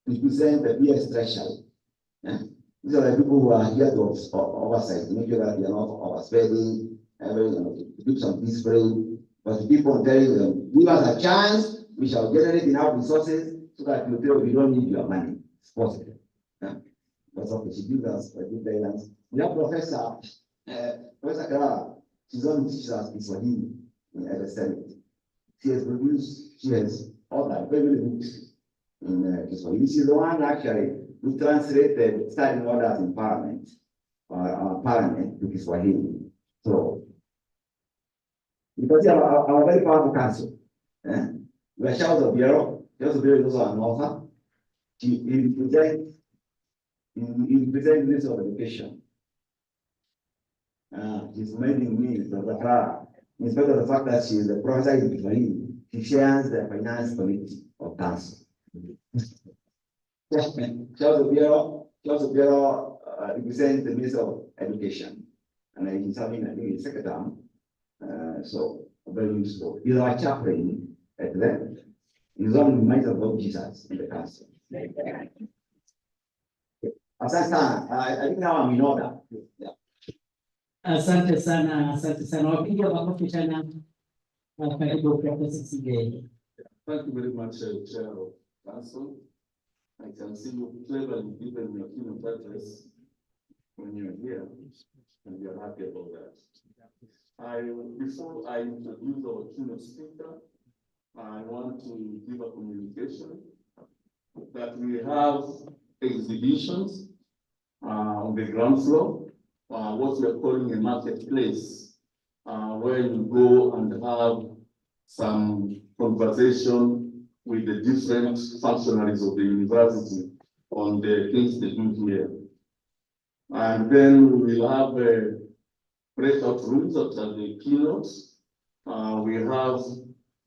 represent the PS threshold. These are the people who are here to oversight, make sure that they are not overspending. Do some peaceful, but keep on telling them, give us a chance, we shall generate enough resources so that you tell we don't need your money. It's possible. That's okay. She gives us a good guidance. We have Professor Clara, she's on teaches us in Swahili at the Senate. She has authored very books in Swahili. She's the one actually who translated standing orders in Parliament, Parliament to Kiswahili. So, because we have a very powerful council. We are Charles Obiero. Charles Obiero is also an author. He represents Minister of Education. He's reminding me, Dr. Clara, in spite of the fact that she is a professor in Kiswahili, she shares the finance committee of council. Charles Obiero represents the Minister of Education. And he's having, I think, his second term. So very useful. He's our chaplain at that. He's on might about Jesus in the council. I think now I'm in order. Yeah. Asante sana. Wapiga makofi tena. Karibu Professor Sigei. Thank you very much, Chair of Council. I can see you cleverly given your keynote address when you're here, and you're happy about that. Before I introduce our keynote speaker, I want to give a communication that we have exhibitions on the ground floor, what we are calling a marketplace, where you go and have some conversation with the different functionaries of the university on the things they do here. And then we will have breakout rooms after the keynotes. We have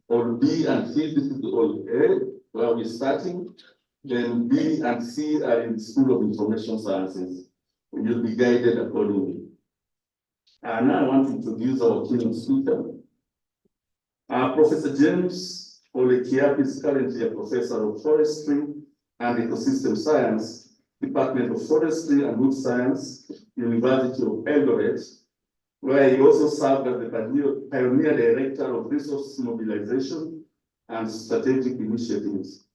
all B and C, this is all A, where we're starting. Then B and C are in the School of Information Sciences. You'll be guided accordingly. And now I want to introduce our keynote speaker. Professor James Olekiap is currently a professor of forestry and ecosystem science, Department of Forestry and Wood Science, University of Eldoret, where he also served as the pioneer director of resource mobilization and strategic initiatives.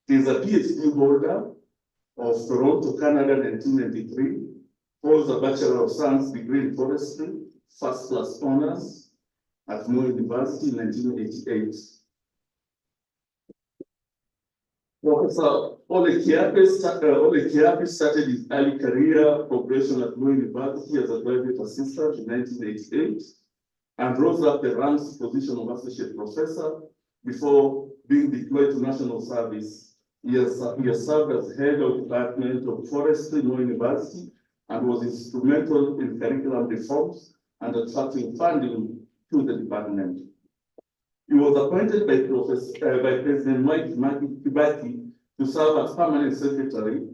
He is a PhD holder of Toronto, Canada, 1993, holds a Bachelor of Science degree in forestry, first class honors at Moi University in 1988. Professor Olekiap started his early career progression at Moi University as a graduate assistant in 1988 and rose up the ranks position of associate professor before being deployed to national service. He has served as head of Department of Forestry, Moi University, and was instrumental in curriculum reforms and attracting funding to the department. He was appointed by President Kibaki to serve as permanent secretary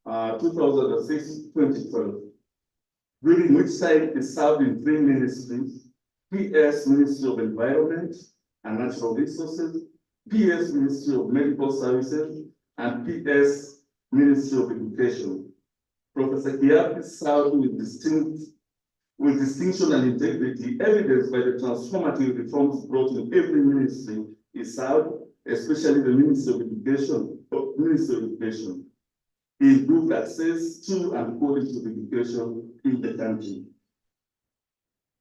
2006-2012, during which time he served in 3 ministries: PS, Ministry of Environment and Natural Resources, PS Ministry of Medical Services, and PS Ministry of Education. Professor Kiapi served with distinction and integrity, evidenced by the transformative reforms brought in every ministry he served, especially the Ministry of Education. He improved access to and quality of education in the country.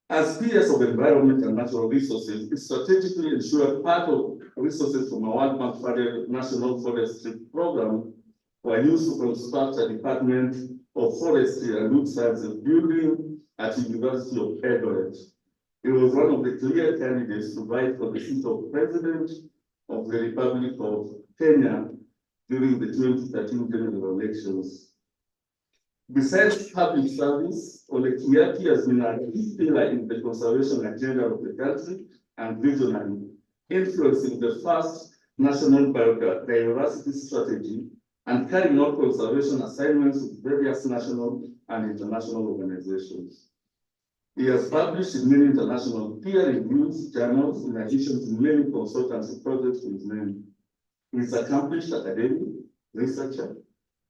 As PS of Environment and Natural Resources, it strategically ensured part of resources from our World Bank funded National Forestry Program were used to construct a Department of Forestry and Wood Sciences building at the University of Endowment. He was one of the clear candidates to vie for the seat of President of the Republic of Kenya during the 2013 general elections. Besides public service, Ole Kiapi has been a key pillar in the conservation agenda of the country and regionally, influencing the first national biodiversity strategy and carrying out conservation assignments with various national and international organizations. He has published in many international peer-reviewed journals in addition to many consultancy projects with his name. He is an accomplished academic, researcher,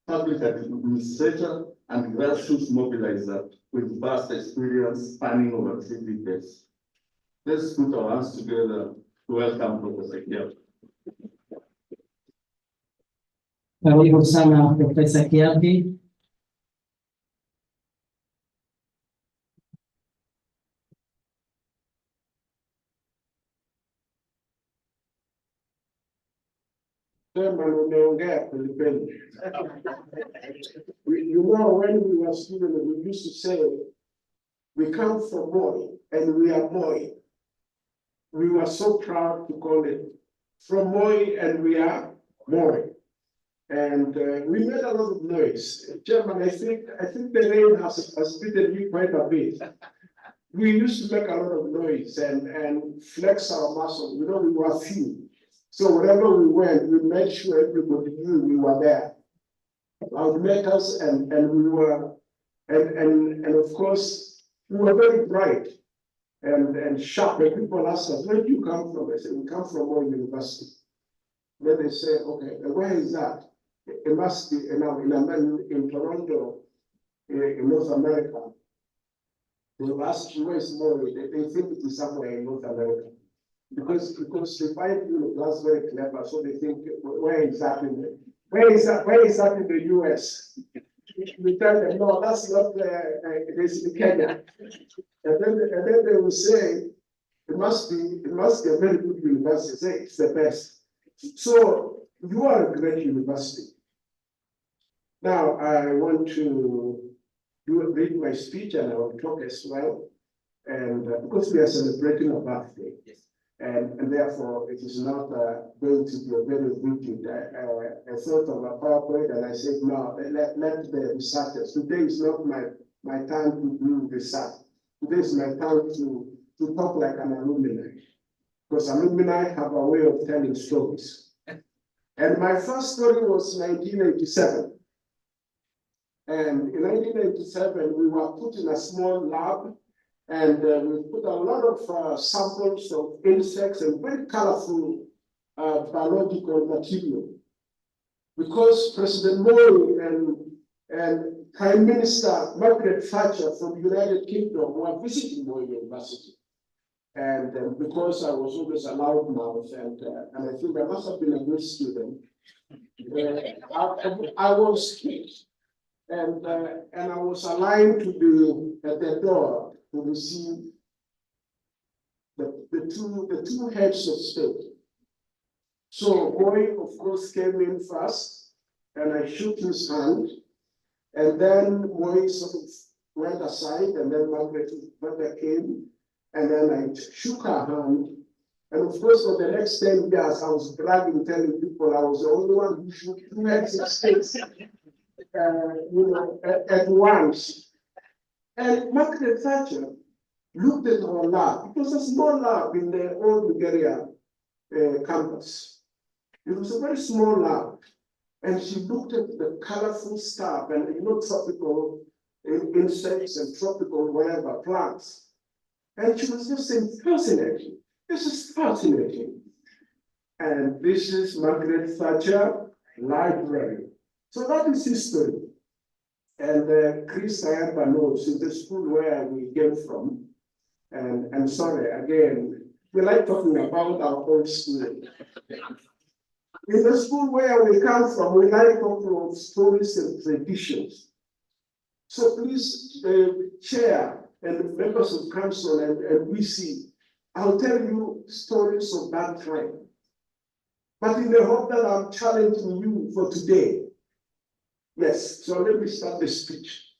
public administrator, and grassroots mobilizer with vast experience spanning over 3 decades. Let's put our hands together to welcome Professor Kiapi. Karibu sana Profesa Kiapi. Umeongea kwelikweli. You know, when we were students, we used to say, we come from Moi and we are Moi. We were so proud to call it from Moi and we are Moi. And we made a lot of noise. Chairman, I think the rain has beaten you quite a bit. We used to make a lot of noise and flex our muscle. You know, we were few. So wherever we went, we made sure everybody knew we were there. Our makers and we were, and of course, we were very bright and sharp. And people ask us, where do you come from? I said, we come from Moi University. Then they say, okay, where is that? It must be in Toronto, in North America. They will ask you, where is Moi? They think it is somewhere in North America. Because they find you that's very clever, so they think, where is that in the US? We tell them, no, that's not it is in Kenya. And then they will say, it must be a very good university. Say it's the best. So you are a great university. Now I want to read my speech and I will talk as well. And because we are celebrating a birthday. Yes. And therefore, it is not going to be a very rigid. I thought of a PowerPoint and I said, no, let the researchers. Today is not my time to do research. Today is my time to talk like an alumni. Because alumni have a way of telling stories. And my first story was 1987. And in 1987, we were put in a small lab. And we put a lot of samples of insects and very colorful biological material. Because President Moi and Prime Minister Margaret Thatcher from the United Kingdom were visiting Moi University. And because I was always a loudmouth and I think I must have been a good student, I was strict. And I was aligned to at the door to receive the two heads of state. So Moi, of course, came in first, and I shook his hand, and then Moi sort of went aside, and then Margaret came, and then I shook her hand. And of course, for the next 10 years, I was bragging, telling people I was the only one who shook two heads of state, at once. And Margaret Thatcher looked at our lab. It was a small lab in the old Bulgaria campus. It was a very small lab. And she looked at the colorful stuff and tropical insects and tropical whatever plants. And she was just saying, fascinating. This is fascinating. And this is Margaret Thatcher Library. So that is history. And Chris Ayamba knows in the school where we came from. And I'm sorry, again, we like talking about our old school. In the school where we come from, we like talking of stories and traditions. So please, Chair and members of council and we see, I'll tell you stories of that time. But in the hope that I'm challenging you for today. Yes, so let me start the speech.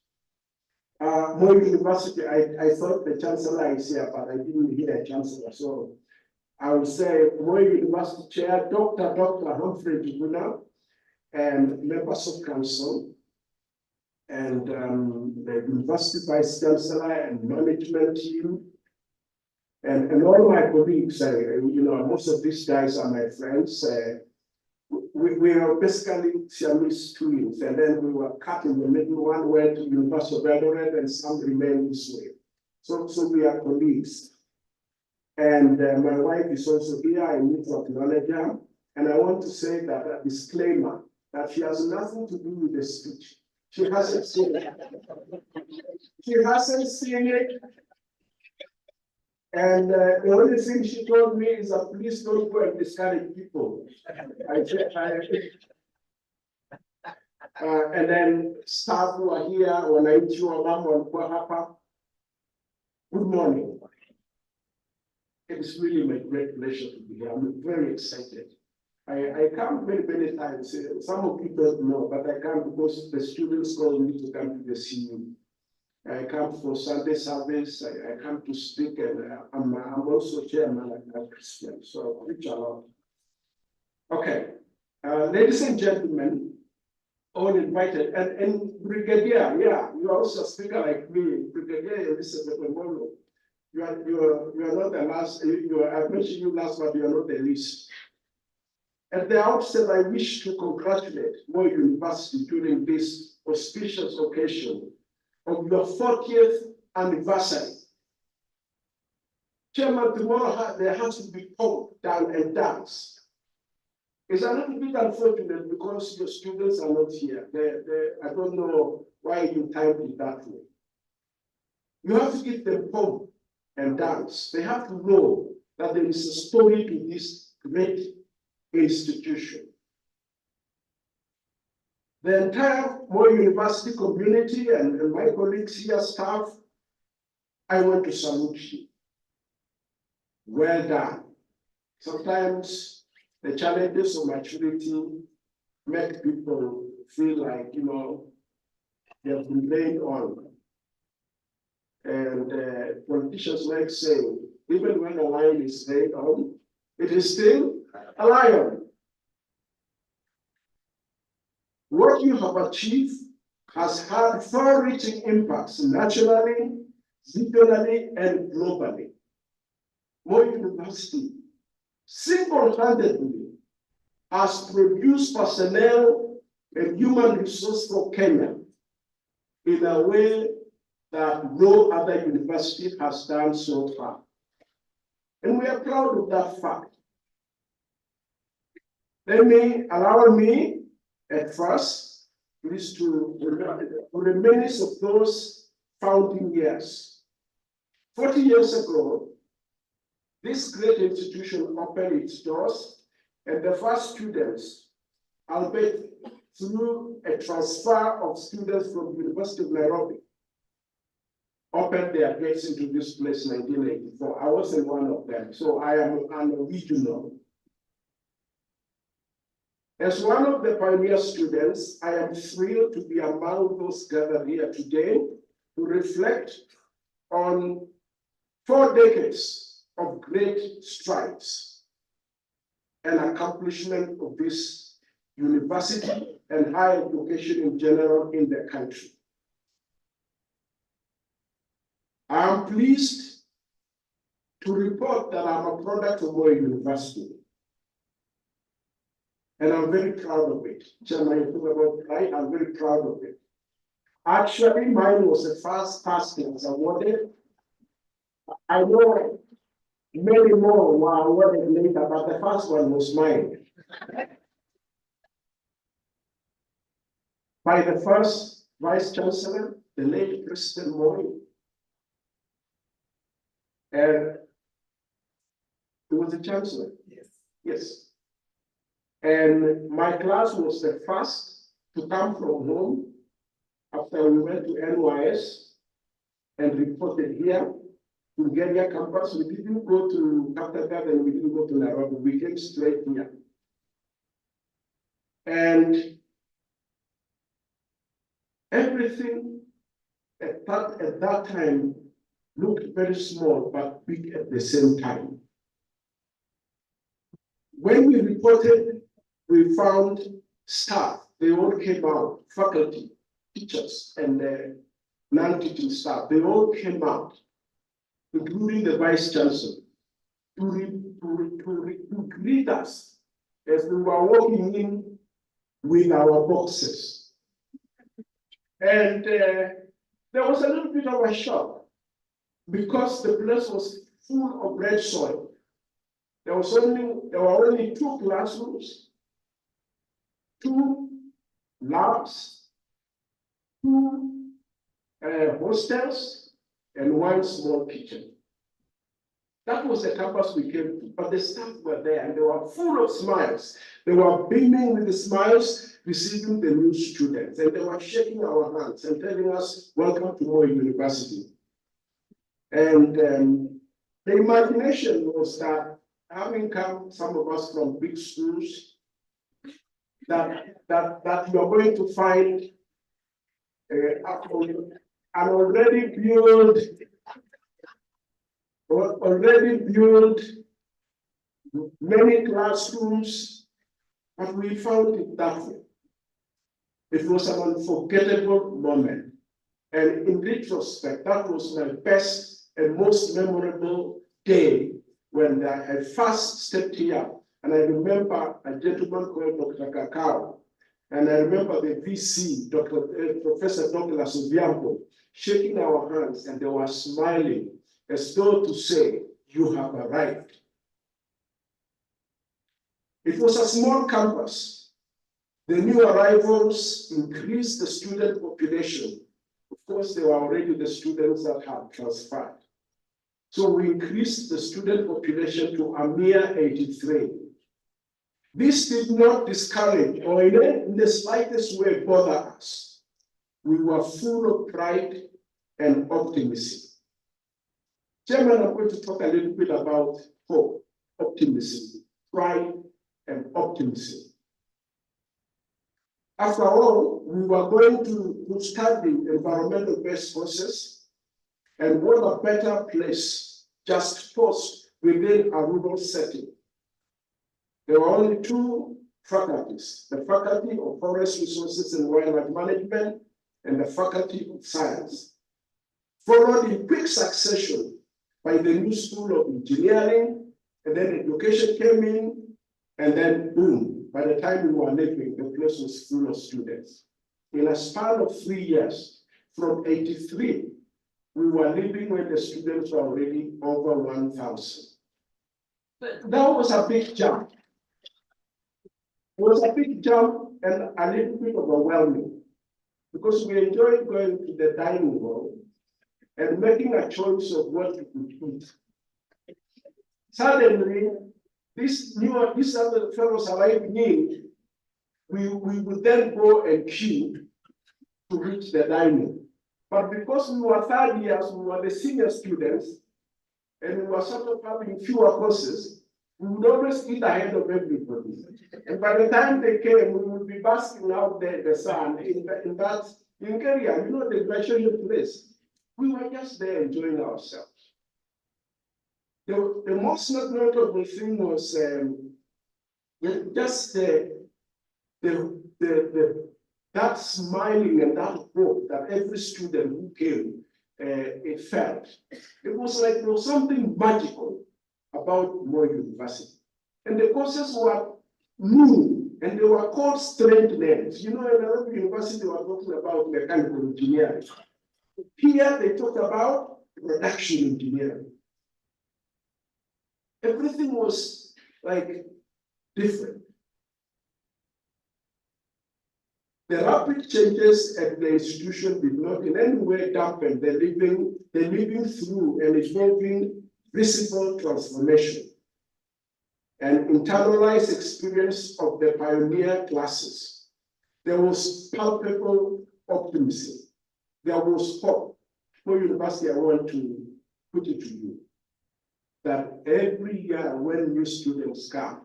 Moi University, I thought the Chancellor is here, but I didn't hear a Chancellor. So I will say Moi University Chair, Dr. Humphrey Juguna, and members of council, and the University Vice Chancellor and management team, and all my colleagues. Most of these guys are my friends. We are basically Siamese twins, and then we were cut in the middle. One went to University of Eldoret, and some remain this way. So we are colleagues. And my wife is also here. I need to acknowledge her. And I want to say that a disclaimer that she has nothing to do with the speech. She hasn't seen it. She hasn't seen it. And the only thing she told me is that please don't go and discourage people. And then staff who are here, when I meet you, good morning. It is really my great pleasure to be here. I'm very excited. I come many times. Some of you don't know, but I come because the students call me to come to the CU. I come for Sunday service. I come to speak, and I'm also chairman at Christian, so I preach a lot. Okay, ladies and gentlemen, all invited, and Brigadier, yeah, you are also a speaker like me, Brigadier Elizabeth Omolo. You are not the last. I mentioned you last, but you are not the least. At the outset, I wish to congratulate Moi University during this auspicious occasion of your 40th anniversary. Chairman, tomorrow there has to be pump, down, and dance. It's a little bit unfortunate because your students are not here. I don't know why you timed it that way. You have to give them pump and dance. They have to know that there is a story to this great institution. The entire Moi University community and my colleagues here, staff, I want to salute you. Well done. Sometimes the challenges of maturity make people feel like, they have been laid on. And politicians like saying, even when a lion is laid on, it is still a lion. What you have achieved has had far-reaching impacts nationally, regionally, and globally. Moi University single-handedly has produced personnel and human resource for Kenya in a way that no other university has done so far. And we are proud of that fact. Allow me at first, please, to reminisce of those founding years. 40 years ago, this great institution opened its doors, and the first students, albeit through a transfer of students from the University of Nairobi, opened their gates into this place in 1984. I wasn't one of them, so I am an original. As one of the pioneer students, I am thrilled to be among those gathered here today to reflect on 4 decades of great strides and accomplishment of this university and higher education in general in the country. I am pleased to report that I'm a product of Moi University. And I'm very proud of it. Chairman, you talk about pride, I'm very proud of it. Actually, mine was the first task that was awarded. I know Many more were awarded later, but the first one was mine. By the first Vice Chancellor, the late President Moi, and he was the Chancellor. Yes. Yes. And my class was the first to come from home after we went to NYS and reported here to Geria campus. We didn't go to Kaptagat and we didn't go to Nairobi. We came straight here. And everything at that time looked very small but big at the same time. When we reported, we found staff. They all came out, faculty, teachers, and non-teaching staff. They all came out, including the Vice Chancellor, to greet us as we were walking in with our boxes. And there was a little bit of a shock because the place was full of red soil. There were only 2 classrooms, 2 labs, 2 hostels, and 1 small kitchen. That was the campus we came to, but the staff were there and they were full of smiles. They were beaming with the smiles, receiving the new students, and they were shaking our hands and telling us, welcome to Moi University. And the imagination was that having come, some of us from big schools, that you are going to find an already built many classrooms, but we found it that way. It was an unforgettable moment. And in retrospect, that was my best and most memorable day when I first stepped here. And I remember a gentleman called Dr. Kakao, and I remember the VC, Professor Douglas Obiambo, shaking our hands, and they were smiling as though to say, you have arrived. It was a small campus. The new arrivals increased the student population. Of course, they were already the students that had transferred. So we increased the student population to a mere 83. This did not discourage or in the slightest way bother us. We were full of pride and optimism. Chairman, I'm going to talk a little bit about hope, optimism, pride, and optimism. After all, we were going to study environmental-based courses, and what a better place just post within a rural setting. There were only 2 faculties, the Faculty of Forest Resources and Wildlife Management and the Faculty of Science, followed in quick succession by the new School of Engineering, and then education came in, and then boom, by the time we were leaving, the place was full of students. In a span of 3 years, from 83, we were leaving when the students were already over 1,000. That was a big jump. It was a big jump and a little bit overwhelming because we enjoyed going to the dining hall and making a choice of what we could eat. Suddenly, these other fellows arriving in, we would then go and queue to reach the dining. But because we were 3rd years, we were the senior students, and we were sort of having fewer courses, we would always eat ahead of everybody. And by the time they came, we would be basking out there in the sun in Kenya, the graduation place. We were just there enjoying ourselves. The most notable thing was just that smiling and that hope that every student who came it felt. It was like there was something magical about Moi University. And the courses were new, and they were called strange names. In another university, they were talking about mechanical engineering. Here, they talked about production engineering. everything was like different. The rapid changes at the institution did not in any way dampen the living through and evolving visible transformation and internalized experience of the pioneer classes. There was palpable optimism. There was hope. Moi University, I want to put it to you that every year when new students come,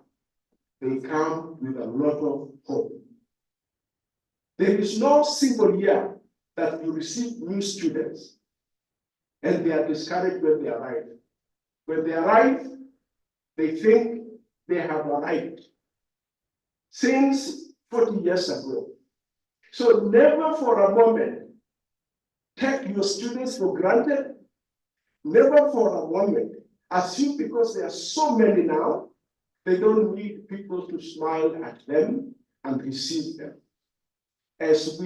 they come with a lot of hope. There is no single year that you receive new students and they are discouraged when they arrive. When they arrive, they think they have arrived since 40 years ago. So never for a moment take your students for granted. Never for a moment assume because there are so many now, they don't need people to smile at them and receive them. As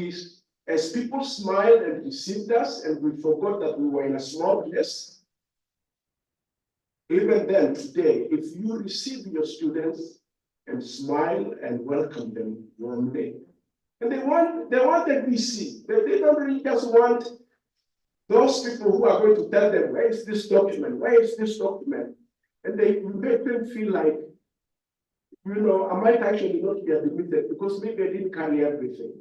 people smiled and received us and we forgot that we were in a small place, even then today, if you receive your students and smile and welcome them warmly, and they want the VC, they don't really just want those people who are going to tell them, where is this document? Where is this document? And they make them feel like, you know, I might actually not be admitted because maybe I didn't carry everything.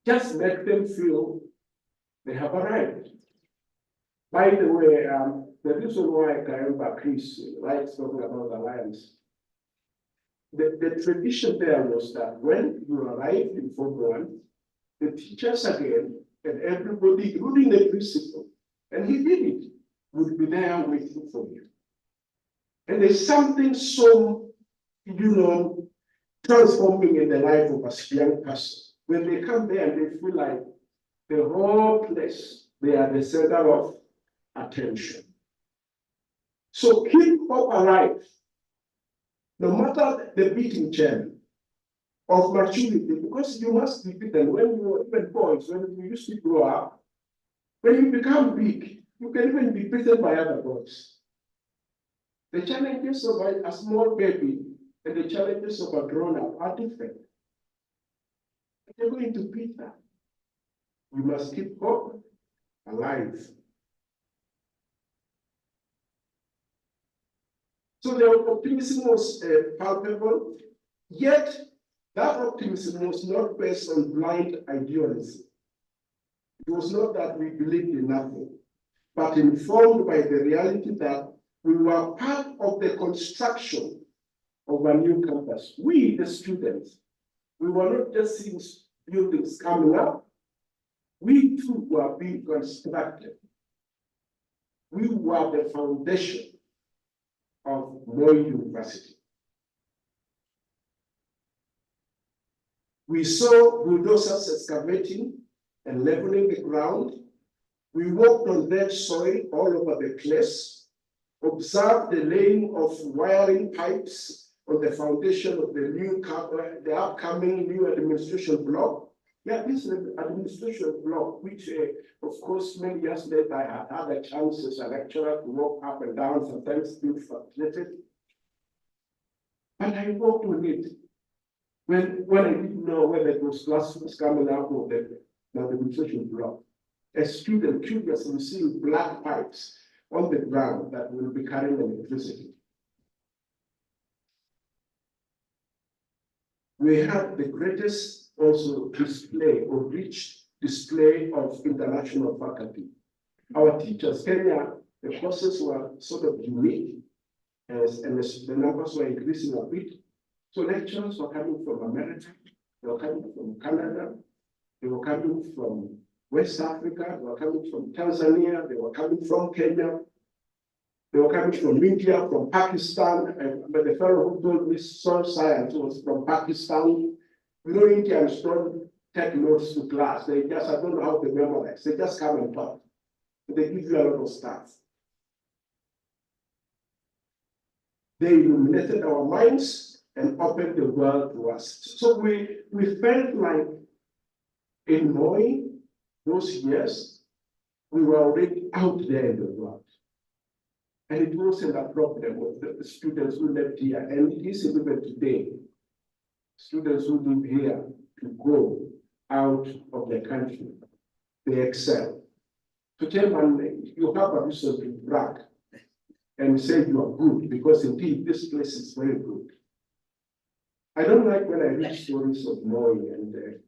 Just make them feel they have arrived. By the way, the reason why I remember Chris likes talking about alliance, the tradition there was that when you arrived in Form 1, the teachers again, and everybody, including the principal, and he did it, would be there waiting for you. And there's something so, you know, transforming in the life of a young person. When they come there and they feel like the whole place, they are the center of attention. So keep hope alive, no matter the beating chain of maturity, because you must be beaten when you were even boys, when you used to grow up. When you become big, you can even be beaten by other boys. The challenges of a small baby and the challenges of a grown-up are different. You're going to beat that. We must keep hope alive. So the optimism was palpable, yet that optimism was not based on blind idealism. It was not that we believed in nothing, but informed by the reality that we were part of the construction of a new campus. We, the students, we were not just seeing buildings coming up. We too were being constructed. We were the foundation of Moi University. We saw bulldozers excavating and leveling the ground. We walked on that soil all over the place, observed the laying of wiring pipes on the foundation of the upcoming new administration block. Yeah, this administration block, which of course many years later I had had a chance as a lecturer to walk up and down, sometimes being frustrated. And I walked on it when I didn't know whether it was classrooms coming out of the administration block. A student curiously seeing black pipes on the ground that will be carrying electricity. We had the greatest also display or rich display of international faculty. Our teachers, Kenya, the courses were sort of unique and the numbers were increasing a bit. So lecturers were coming from America, they were coming from Canada, they were coming from West Africa, they were coming from Tanzania, they were coming from Kenya, they were coming from India, from Pakistan, but the fellow who told me soil science was from Pakistan. You know, Indians don't take notes to class. They just, I don't know how to memorize. They just come and talk. They give you a lot of stuff. They illuminated our minds and opened the world to us. So we felt like in Moi, those years, we were already out there in the world. And it wasn't a problem with the students who left here, and it is even today. Students who live here to go out of the country, they excel. To tell them you have a reason to brag and say you are good, because indeed this place is very good. I don't like when I read stories of Moi and there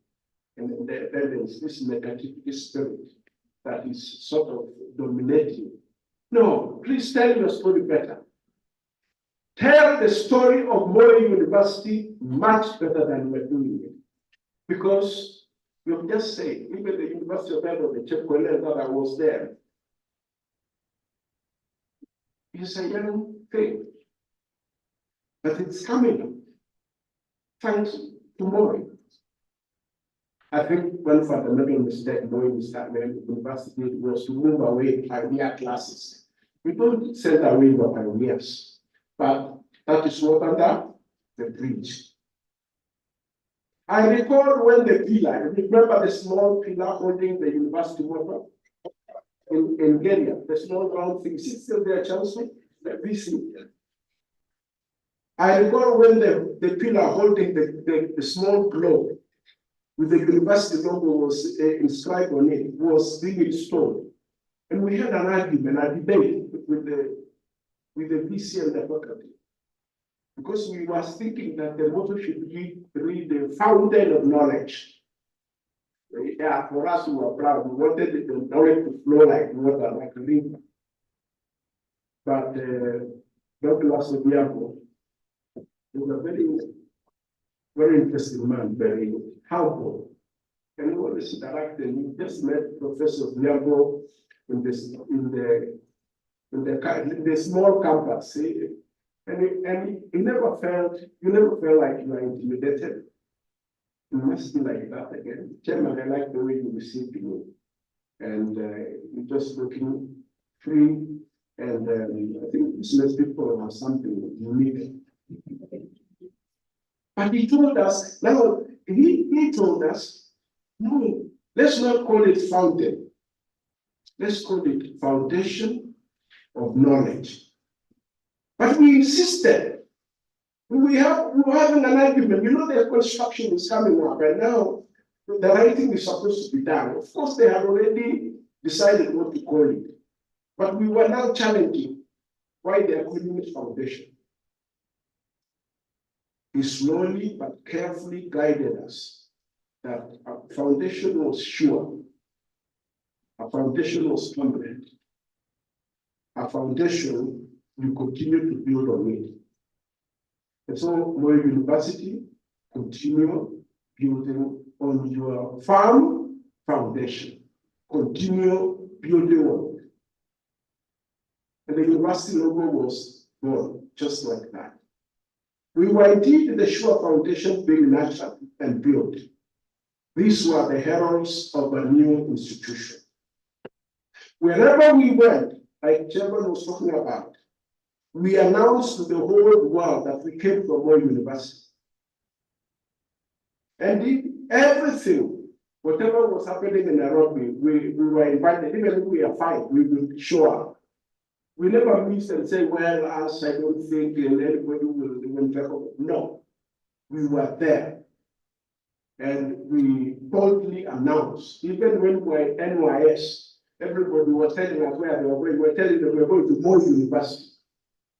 is this negative spirit that is sort of dominating. No, please tell your story better. Tell the story of Moi University much better than we're doing it. Because you've just said, even the University of Edinburgh, the Chekwele that I was there, it's a young thing. But it's coming. Thanks to Moi. I think one fundamental mistake Moi University was to move away pioneer classes. We don't send away the pioneers, but that is not under the bridge. I recall when the pillar, remember the small pillar holding the university water in Kenya, the small round thing, is it still there, Chelsea? The VC. I recall when the pillar holding the small globe with the university logo was inscribed on it, was being installed. And we had an argument, a debate with the VC and the faculty. Because we were thinking that the motto should be the fountain of knowledge. Yeah, for us, we were proud. We wanted the knowledge to flow like water, like a river. But Dr. Lasso was a very, very interesting man, very humble. And he always interacted. We just met Professor Viago in the small campus. See? And you never felt like you were intimidated. You must be like that again. Chairman, I like the way you received me. And you're just looking free. And I think business people have something unique. But he told us, now, he told us, no, let's not call it fountain. Let's call it foundation of knowledge. But we insisted. We were having an argument. You know, the construction is coming up, and now the writing is supposed to be done. Of course, they had already decided what to call it. But we were now challenging why they are calling it foundation. He slowly but carefully guided us that our foundation was sure. Our foundation was permanent. Our foundation, you continue to build on it. And so, Moi University, continue building on your firm foundation. Continue building on it. And the university logo was born just like that. We were indeed the sure foundation being nurtured and built. These were the heralds of a new institution. Wherever we went, like Chairman was talking about, we announced to the whole world that we came from Moi University. And everything, whatever was happening in Nairobi, we were invited. Even if we are fine, we will show up. We never miss and say, well, us, I don't think anybody will even talk about. No, we were there. And we boldly announced, even when we were at NYS, everybody was telling us where they were going. We were telling them we were going to Moi University.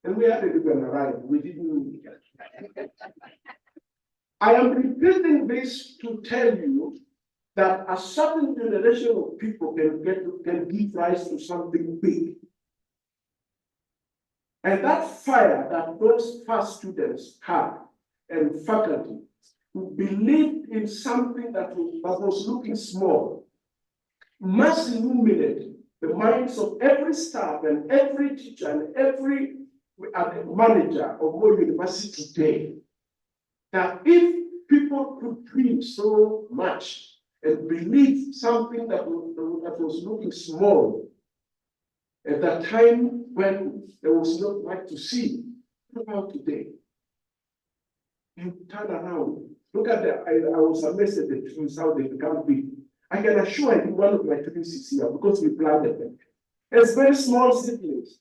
And we hadn't even arrived. We didn't. I am repeating this to tell you that a certain generation of people can give rise to something big. And that fire that those first students had and faculty who believed in something that was looking small must illuminate the minds of every staff and every teacher and every manager of Moi University today. That if people could dream so much and believe something that was looking small at that time when there was not much to see, look out today. You turn around. Look at I was amazed at the trees, how they become big. I can assure you one of my trees is here because we planted them. It's very small seedlings.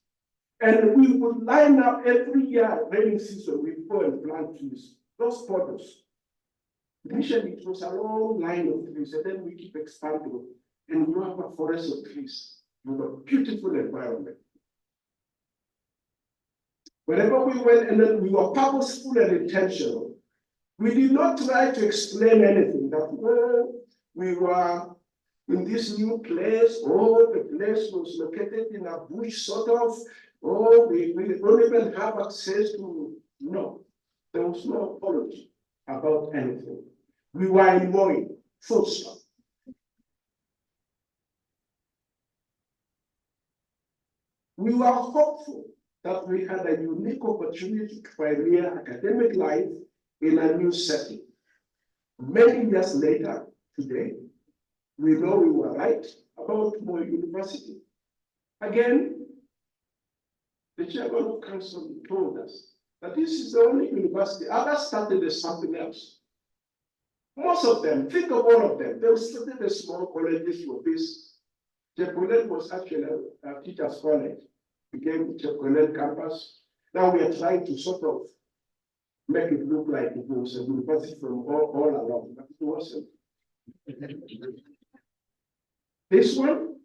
And we would line up every year, rainy season, we go and plant trees, those photos. Initially, it was a long line of trees, and then we keep expanding, and you have a forest of trees with a beautiful environment. Wherever we went, and then we were purposeful and intentional. We did not try to explain anything that, well, we were in this new place, oh, the place was located in a bush sort of, oh, we don't even have access to, no. There was no apology about anything. We were in Moi, full stop. We were hopeful that we had a unique opportunity to pioneer academic life in a new setting. Many years later, today, we know we were right about Moi University. Again, the chairman of council told us that this is the only university. Others started as something else. Most of them, think of all of them, they started as small colleges for this. Jeponet was actually a teacher's college, became Jeponet campus. Now we are trying to sort of make it look like it was a university from all along, but it wasn't. This one,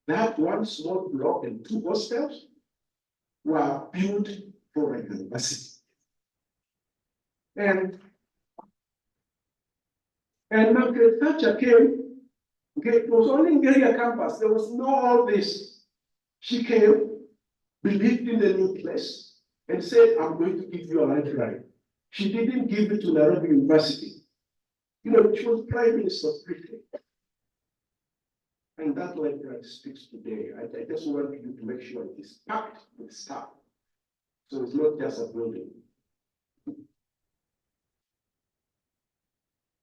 that one small block and 2 hostels were built for a university. And Margaret Thatcher came, it was only in Geria campus, there was no all this. She came, believed in the new place, and said, I'm going to give you a library. She didn't give it to Nairobi University. You know, she was Prime Minister briefly. And that library speaks today. I just want you to make sure it is packed with staff. So it's not just a building.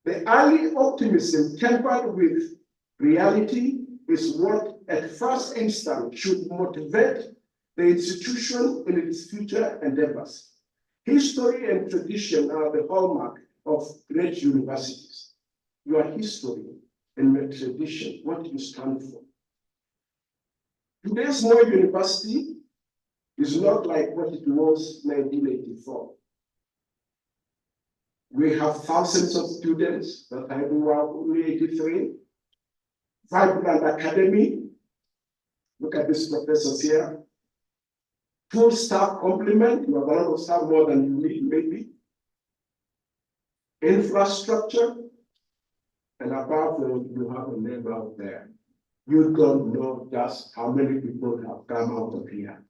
The early optimism tempered with reality is what at first instance should motivate the institution in its future endeavors. History and tradition are the hallmark of great universities. Your history and your tradition, what you stand for. Today's Moi University is not like what it was in 1984. We have thousands of students that I grew up only 83. Vibrant academy. Look at these professors here. Full staff complement. You have a lot of staff, more than you need, maybe. Infrastructure. And above all, you have a name out there. You don't know just how many people have come out of here.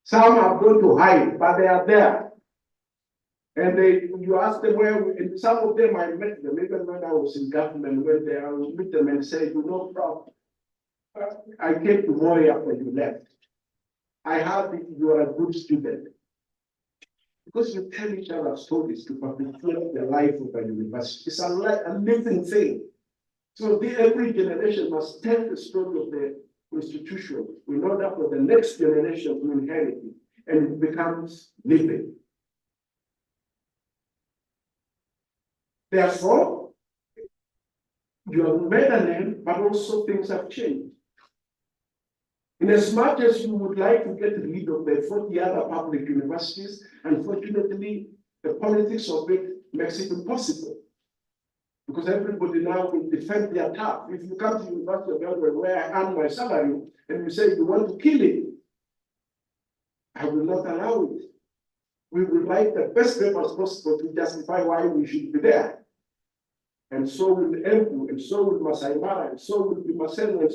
Some are going to hide, but they are there. And you ask them where, and some of them I met them, even when I was in government, when they I would meet them and say, you know, Prof, I came to Moi after you left. I heard that you are a good student. Because you tell each other stories to perpetuate the life of a university. It's a living thing. So every generation must tell the story of the institution in order for the next generation to inherit it, and it becomes living. Therefore, you have made a name, but also things have changed. In as much as you would like to get rid of the 40 other public universities, unfortunately, the politics of it makes it impossible. Because everybody now will defend their turf. If you come to University of Melbourne where I earn my salary, and you say you want to kill it, I will not allow it. We will write the best papers possible to justify why we should be there. And so will Embu, and so will Masai Mara, and so will be Marcel.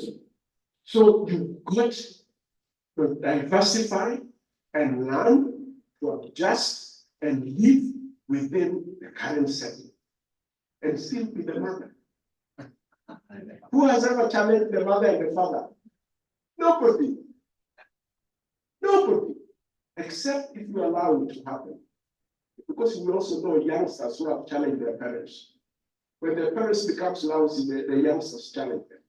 So you've got to diversify and learn to adjust and live within the current setting and still be the mother. Who has ever challenged the mother and the father? Nobody. Nobody. Except if you allow it to happen. Because we also know youngsters who have challenged their parents. When their parents become lousy, the youngsters challenge them.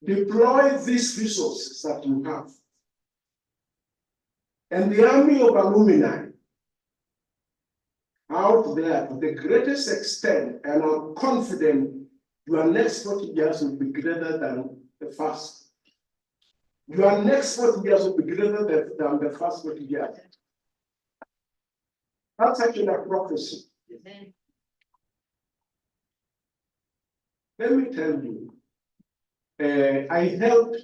Deploy these resources that you have. And the army of alumni out there to the greatest extent, and I'm confident your next 40 years will be greater than the first. your next 40 years will be greater than the first 40 years. That's actually a prophecy. Let me tell you, I helped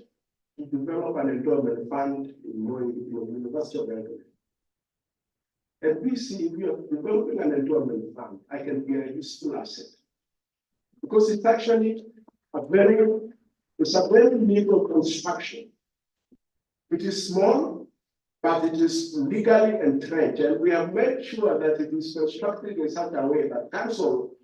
to develop an endowment fund in Moi University of Endowment. At BC, we are developing an endowment fund. I can be a useful asset because it's actually a very legal construction. It is small, but it is legally entrenched, and we have made sure that it is constructed in such a way that council,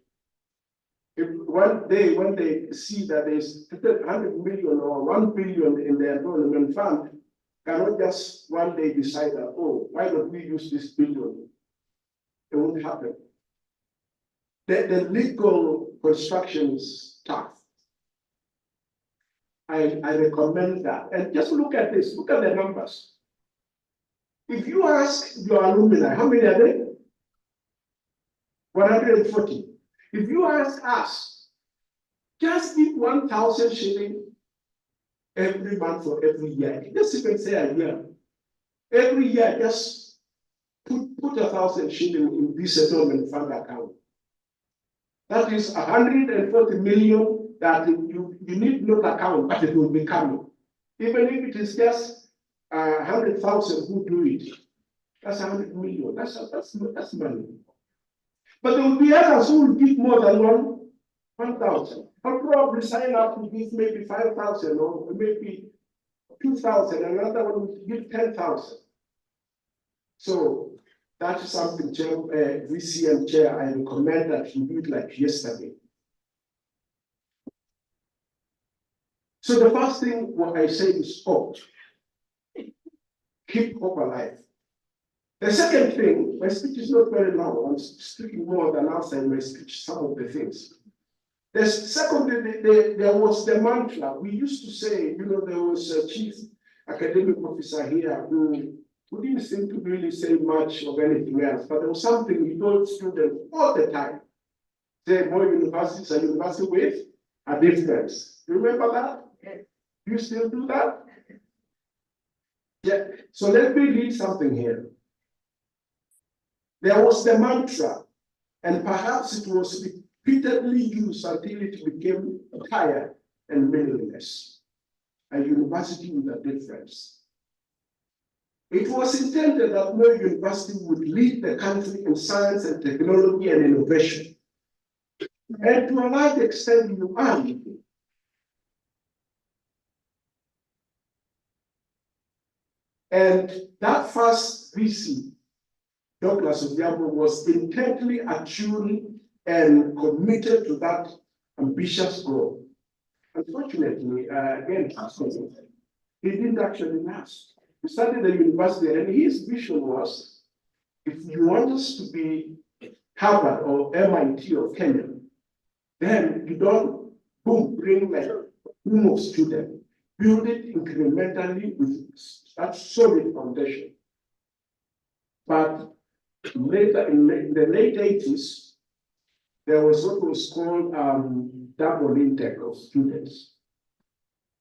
if one day when they see that there's 100 million or 1 billion in their development fund, cannot just one day decide that, oh, why don't we use this billion? It won't happen. The legal construction is tough. I recommend that. And just look at this, look at the numbers. If you ask your alumni, how many are there? 140. If you ask us, just give 1,000 shillings every month or every year. Just even say a year. Every year, just put 1,000 shillings in this settlement fund account. That is 140 million that you need no account, but it will be coming. Even if it is just 100,000 who do it, that's 100 million. That's money. But there will be others who will give more than 1,000. I'll probably sign up to give maybe 5,000 or maybe 2,000, and another one will give 10,000. So that is something, Chair, VC and Chair, I recommend that you do it like yesterday. So the first thing what I say is hope. Keep hope alive. The second thing, my speech is not very long. I'm speaking more than outside my speech, some of the things. The second, there was the mantra. We used to say, you know, there was a chief academic officer here who didn't seem to really say much of anything else, but there was something he told students all the time. Say, Moi University is a university with a difference. Remember that? Yes. You still do that? Yeah. So let me read something here. There was the mantra, and perhaps it was repeatedly used until it became tired and meaningless. A university with a difference. It was intended that Moi University would lead the country in science and technology and innovation. And to a large extent, you are leading. And that first VC, Douglas Obiabo, was intently attuned and committed to that ambitious goal. Unfortunately, again, he didn't actually last. He started the university, and his vision was, if you want us to be Harvard or MIT of Kenya, then you don't, boom, bring like a boom of students. Build it incrementally with that solid foundation. But later, in the late 80s, there was what was called double intake of students.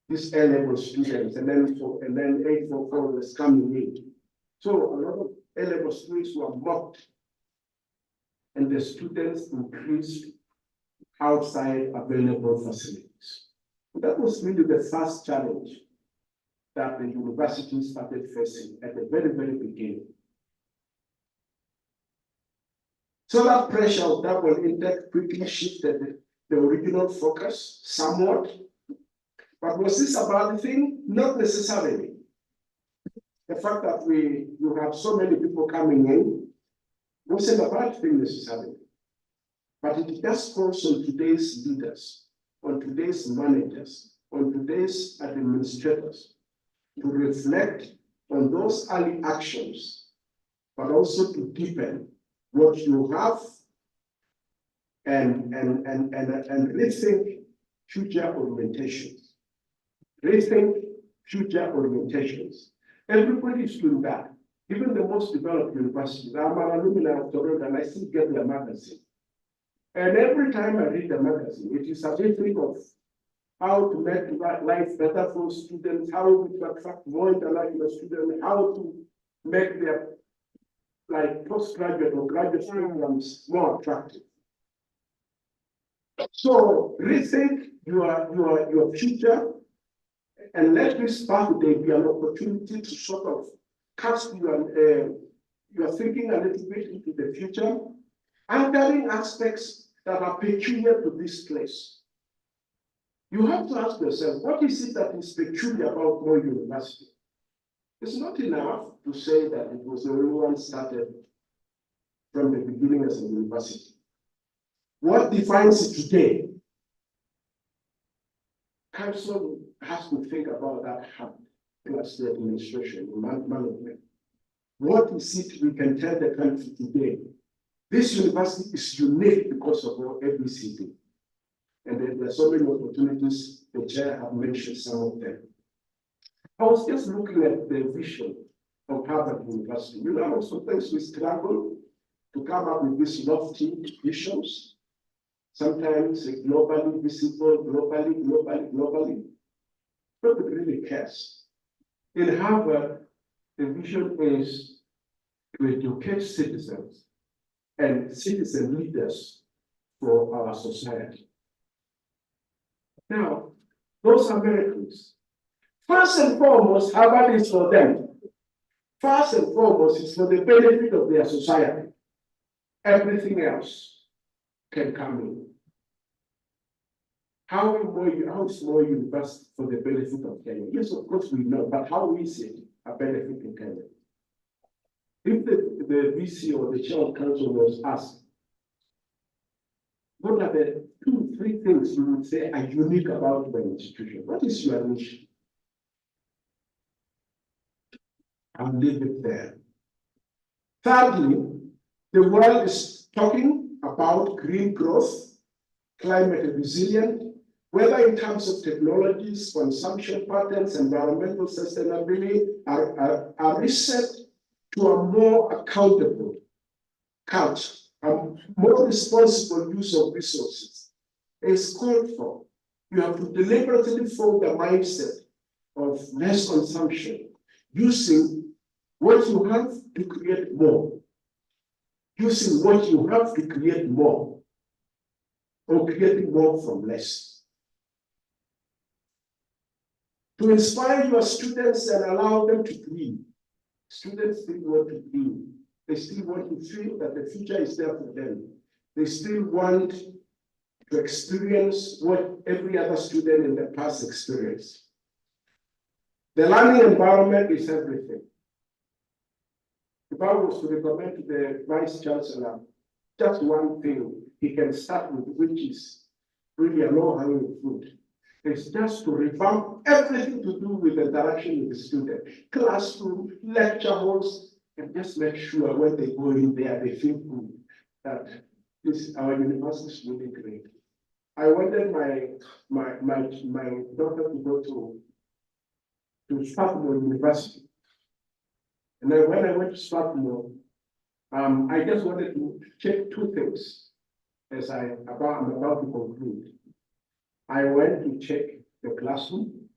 These A-level students, and then 844 was coming in. So a lot of A-level students were mocked, and the students increased outside available facilities. That was really the first challenge that the university started facing at the very, very beginning. So that pressure of double intake quickly shifted the original focus somewhat. But was this a bad thing? Not necessarily. The fact that you have so many people coming in wasn't a bad thing necessarily. But it just calls on today's leaders, on today's managers, on today's administrators to reflect on those early actions, but also to deepen what you have and rethink future orientations. Rethink future orientations. Everybody is doing that. Even the most developed universities. I'm an alumni of Toronto, and I still get their magazine. And every time I read the magazine, it is a rethink of how to make life better for students, how to attract more international students, how to make their postgraduate or graduate programs more attractive. So rethink your future and let this birthday be an opportunity to sort of cast your thinking a little bit into the future, anchoring aspects that are peculiar to this place. You have to ask yourself, what is it that is peculiar about Moi University? It's not enough to say that it was the only one started from the beginning as a university. What defines it today? Council has to think about that plus the administration, management. What is it we can tell the country today? This university is unique because of our ABCD. And there are so many opportunities, the chair have mentioned some of them. I was just looking at the vision of Harvard University. You know, sometimes we struggle to come up with these lofty visions. Sometimes globally visible, globally. Nobody really cares. In Harvard, the vision is to educate citizens and citizen leaders for our society. Now, those Americans, first and foremost, Harvard is for them. First and foremost, it's for the benefit of their society. Everything else can come in. How is Moi University for the benefit of Kenya? Yes, of course we know, but how is it a benefit in Kenya? If the VC or the chair of council was asked, what are the 2-3 things you would say are unique about the institution? What is your niche? I'll leave it there. Thirdly, the world is talking about green growth, climate resilient, whether in terms of technologies, consumption patterns, environmental sustainability, are reset to a more accountable culture, a more responsible use of resources. It's called for. You have to deliberately form the mindset of less consumption, using what you have to create more. Using what you have to create more, or creating more from less. To inspire your students and allow them to dream. Students still want to dream. They still want to feel that the future is there for them. They still want to experience what every other student in the past experienced. The learning environment is everything. If I was to recommend to the Vice Chancellor just one thing he can start with, which is really a low-hanging fruit, is just to revamp everything to do with interaction with the student, classroom, lecture halls, and just make sure when they go in there, they feel good that our university is really great. I wanted my daughter to go to Strathmore University. And then when I went to Strathmore, I just wanted to check 2 things as I'm about to conclude. I went to check the classroom.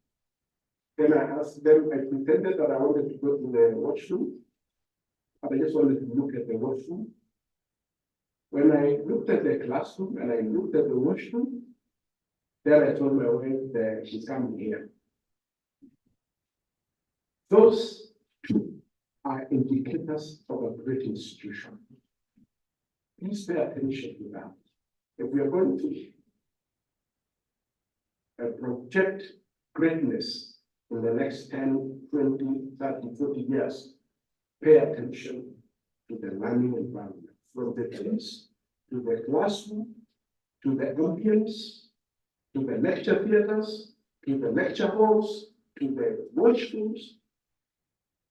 Then I asked them, I pretended that I wanted to go to the washroom, but I just wanted to look at the washroom. When I looked at the classroom and I looked at the washroom, then I told my wife that she's coming here. Those 2 are indicators of a great institution. Please pay attention to that. If we are going to project greatness in the next 10, 20, 30, 40 years, pay attention to the learning environment, from the class to the classroom, to the ambience, to the lecture theaters, to the lecture halls, to the washrooms.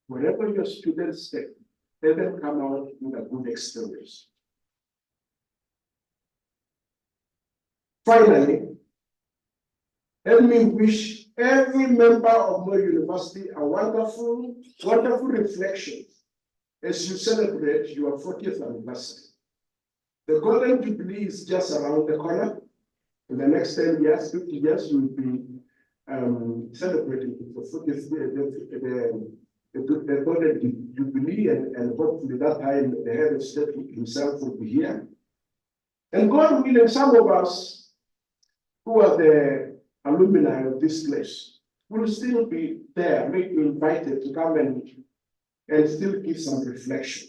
Wherever your students stay, let them come out with a good experience. Finally, let me wish every member of Moi University a wonderful reflection as you celebrate your 40th anniversary. The Golden Jubilee is just around the corner. In the next 10 years, 50 years, you will be celebrating the golden jubilee, and hopefully that time the head of state himself will be here. And God willing, some of us who are the alumni of this place will still be there, maybe invited to come and still give some reflection.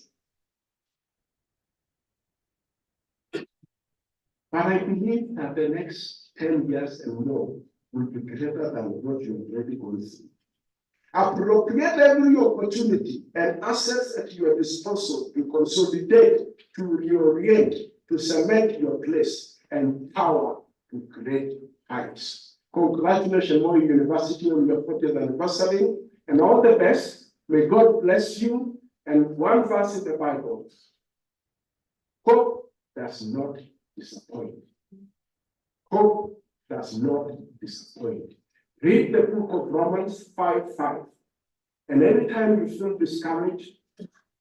But I believe that the next 10 years and more will be greater than what you already gone through. Appropriate every opportunity and assets at your disposal to consolidate, to reorient, to cement your place and power to great heights. Congratulations, Moi University, on your 40th anniversary, and all the best. May God bless you. And one verse in the Bible: hope does not disappoint. Hope does not disappoint. Read the book of Romans 5:5. And anytime you feel discouraged,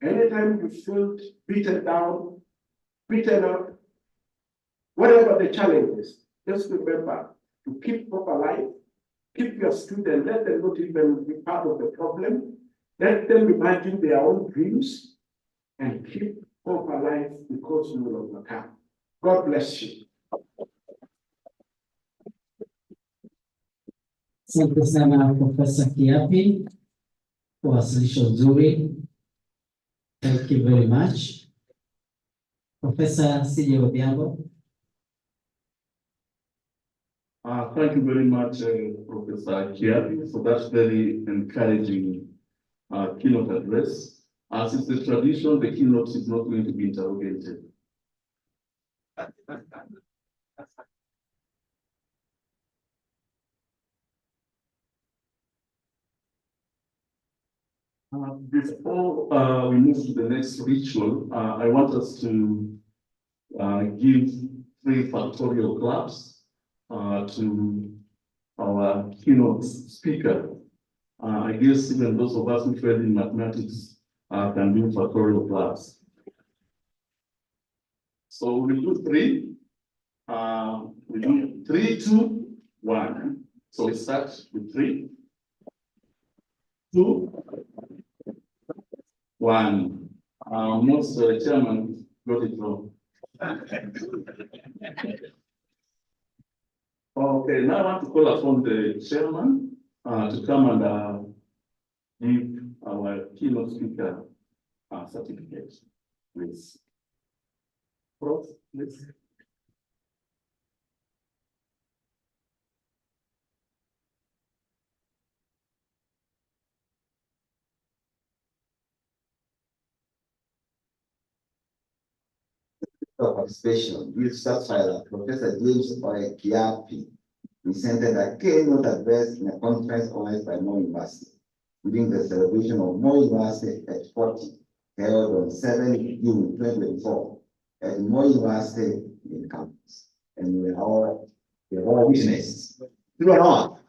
anytime you feel beaten down, beaten up, whatever the challenge is, just remember to keep hope alive, keep your students, let them not even be part of the problem, let them imagine their own dreams, and keep hope alive because you will overcome. God bless you. Asante sana Profesa Kiapi kwa wasilisho nzuri. Thank you very much. Profesa CJ Obiango. Thank you very much, Professor Kiapi, for that very encouraging keynote address. As is the tradition, the keynote is not going to be interrogated. Before we move to the next ritual, I want us to give 3 factorial claps to our keynote speaker. I guess even those of us who failed in mathematics can do factorial claps. So we do 3. We do 3, 2, 1. So we start with 3, 2, 1. Most chairman got it wrong. Okay, now I want to call upon the chairman to come and give our keynote speaker certificate, please. Prof, please. Participation, youth subfiler, Professor James Kiapi, presented a keynote address in a conference organized by Moi University during the celebration of Moi University at 40, held on 7 June 2024 at Moi University in campus. And we are all witnesses. You are not.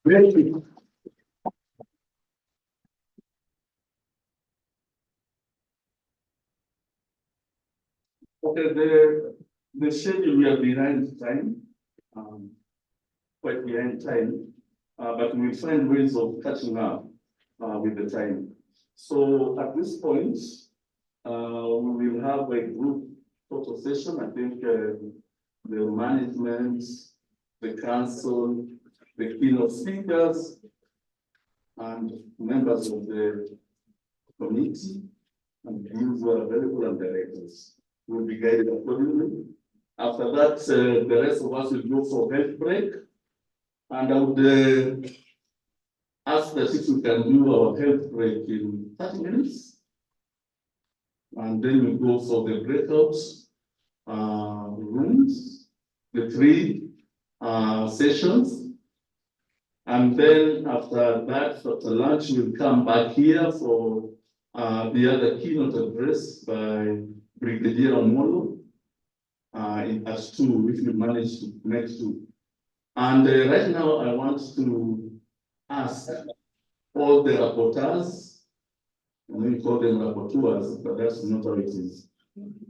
Great people. Okay, the schedule, we are behind time, quite behind time, but we'll find ways of catching up with the time. So at this point, we will have a group photo session. I think the management, the council, the keynote speakers, and members of the committee, and those who are available, and directors will be guided accordingly. After that, the rest of us will go for health break. And I would ask that if we can do our health break in 30 minutes. And then we go for the breakout rooms, the 3 sessions. And then after that, after lunch, we'll come back here for the other keynote address by Brigadier Omolo at 2, if we manage to make 2. And right now, I want to ask all the rapporteurs, we call them rapporteurs, but that's not how it is.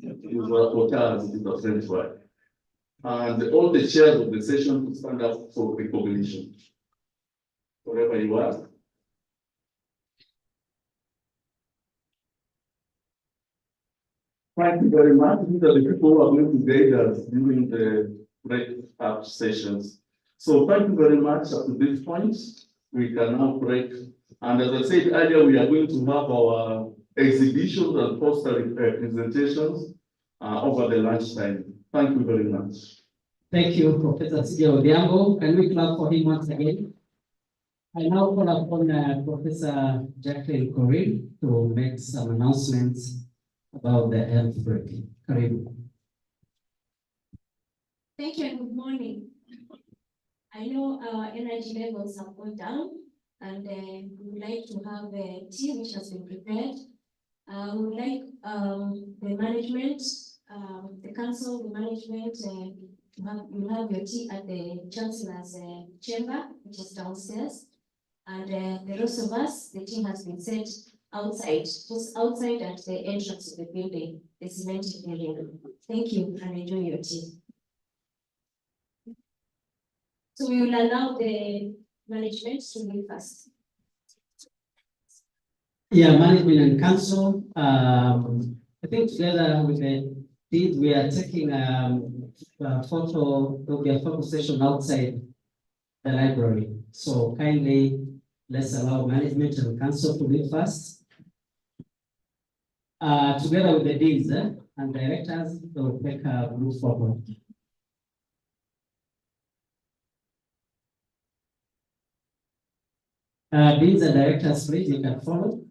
It is rapporteurs, it is a French word. And all the chairs of the session to stand up for recognition. Wherever you are. Thank you very much. These are the people who are going to guide us during the break-up sessions. So thank you very much. Up to this point, we can now break. And as I said earlier, we are going to have our exhibitions and poster presentations over the lunchtime. Thank you very much. Thank you, Professor C.J. Odhiambo. Can we clap for him once again? I now call upon Professor Jacqueline Corinne to make some announcements about the health break. Karibu. Thank you and good morning. I know our energy levels have gone down, and we would like to have a tea which has been prepared. We would like the management, the council, the management, you have your tea at the Chancellor's chamber, which is downstairs. And the rest of us, the tea has been set outside, just outside at the entrance of the building, the cemented building. Thank you and enjoy your tea. So we will allow the management to leave first. Yeah, management and council. I think together with the deed, we are taking a photo. There will be a photo session outside the library. So kindly let's allow management and council to leave first. Together with the deans and directors, they will take a group photo. Deans and directors, please, you can follow.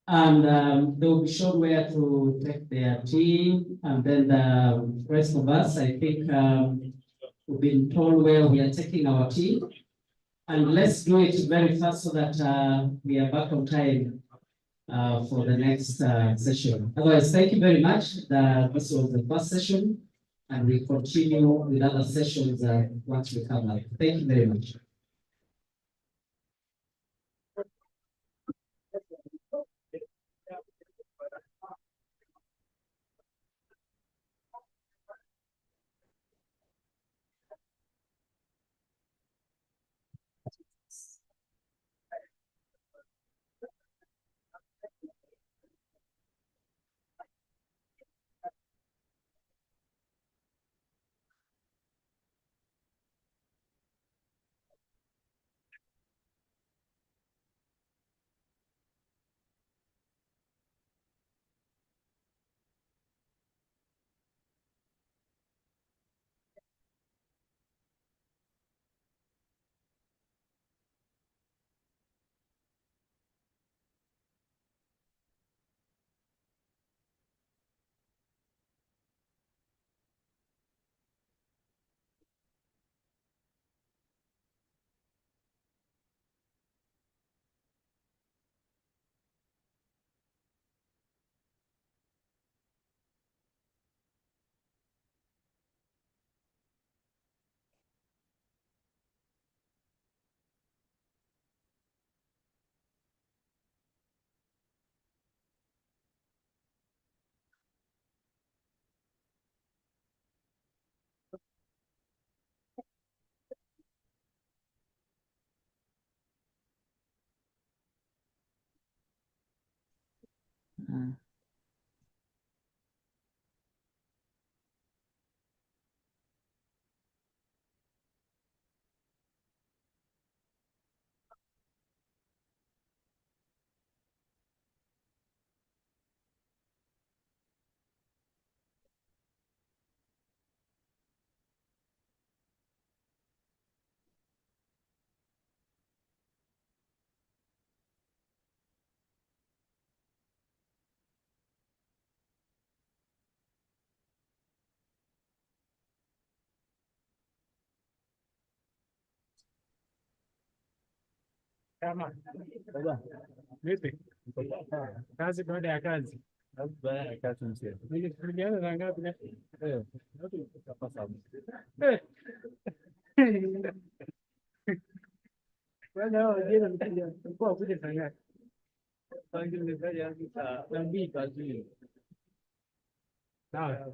And they will be shown where to take their tea, and then the rest of us, I think we've been told where we are taking our tea. And let's do it very fast so that we are back on time for the next session. Otherwise, thank you very much. This was the first session, and we continue with other sessions once we come up. Thank you very much. Kazi baada ya kazi. Baada ya kazi mzee. Nilifikiana na ngapi na watu tutapasa. Bwana wao jana mkija kwa kuja sana. Tangu nimefanya na mbii kazi. Sawa.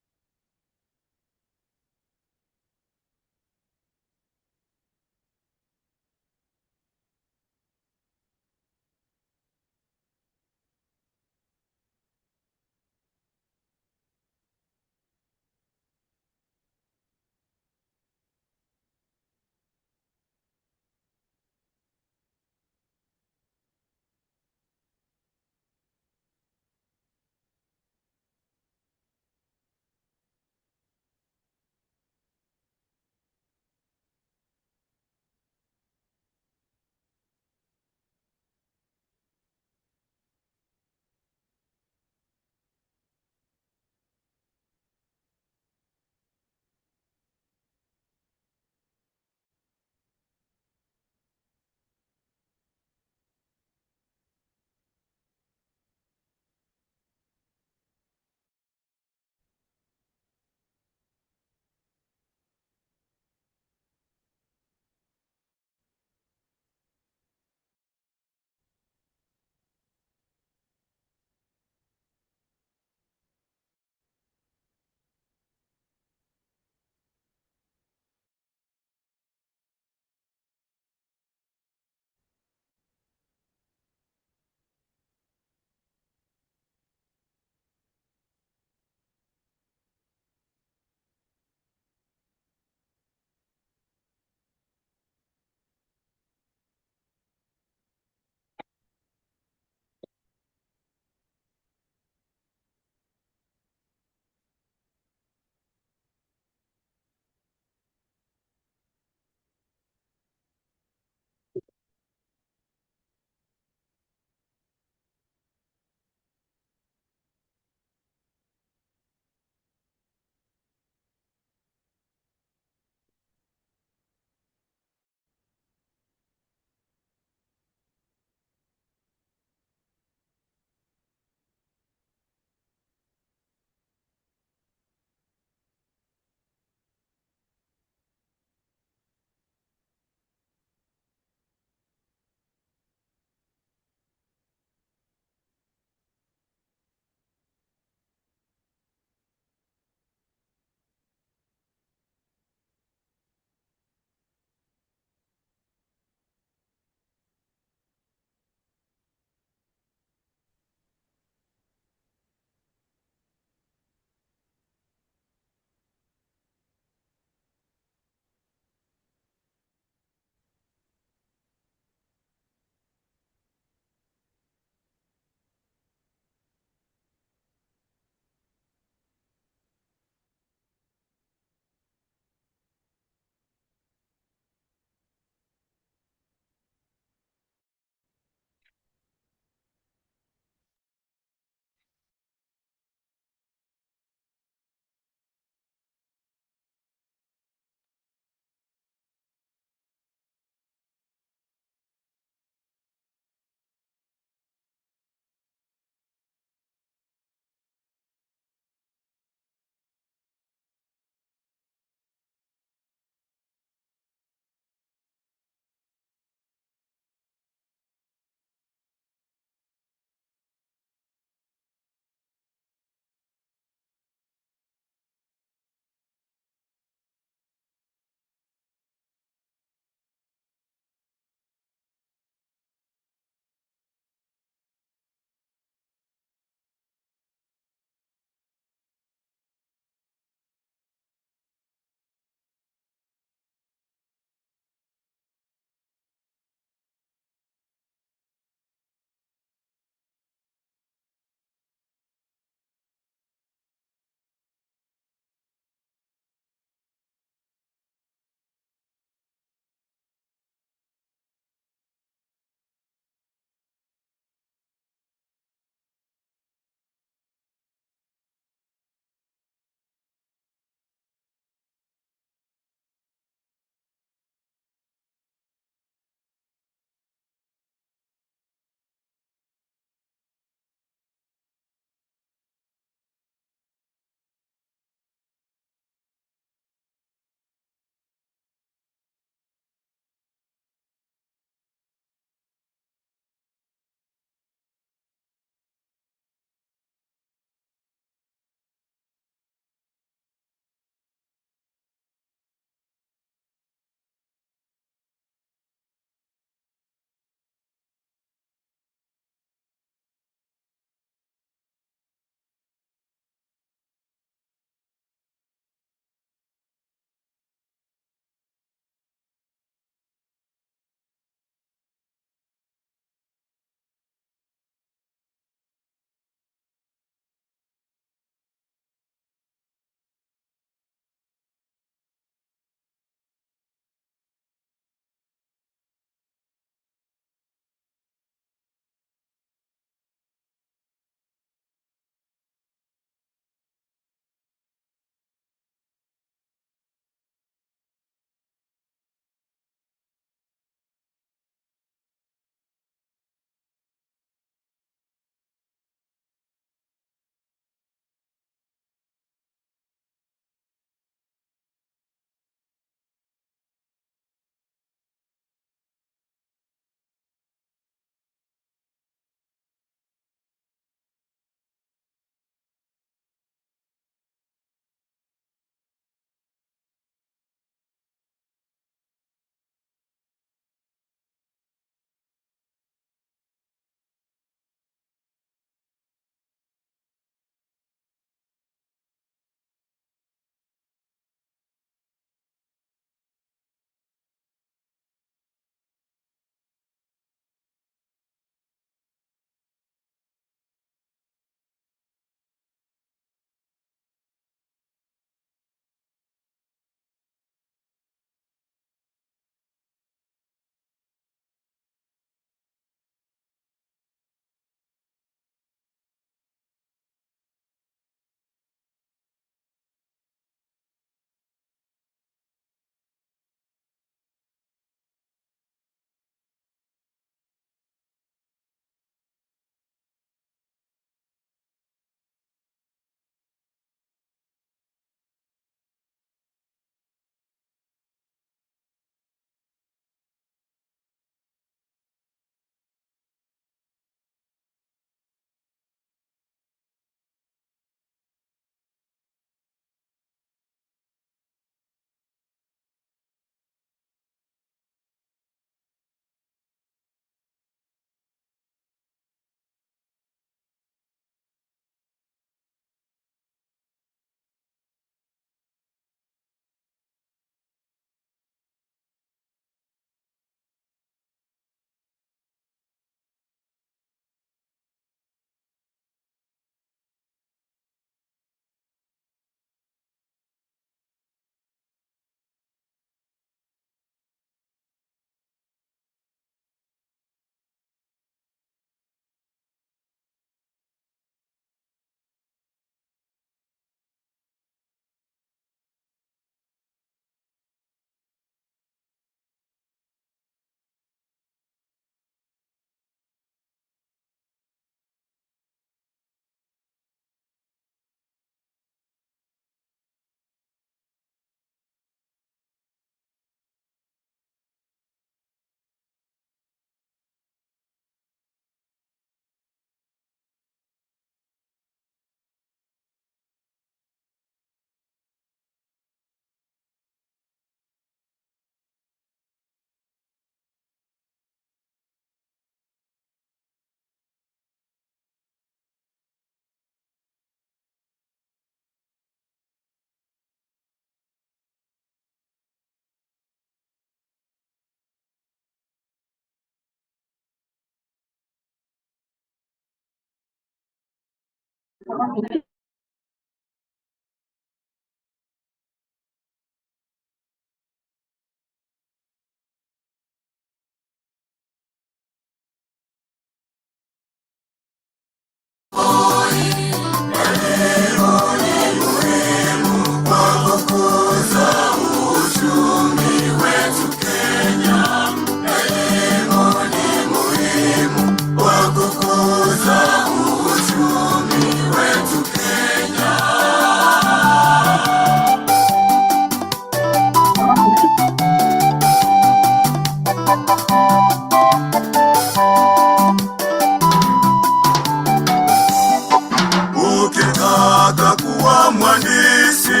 Ukitaka kuwa mhandisi,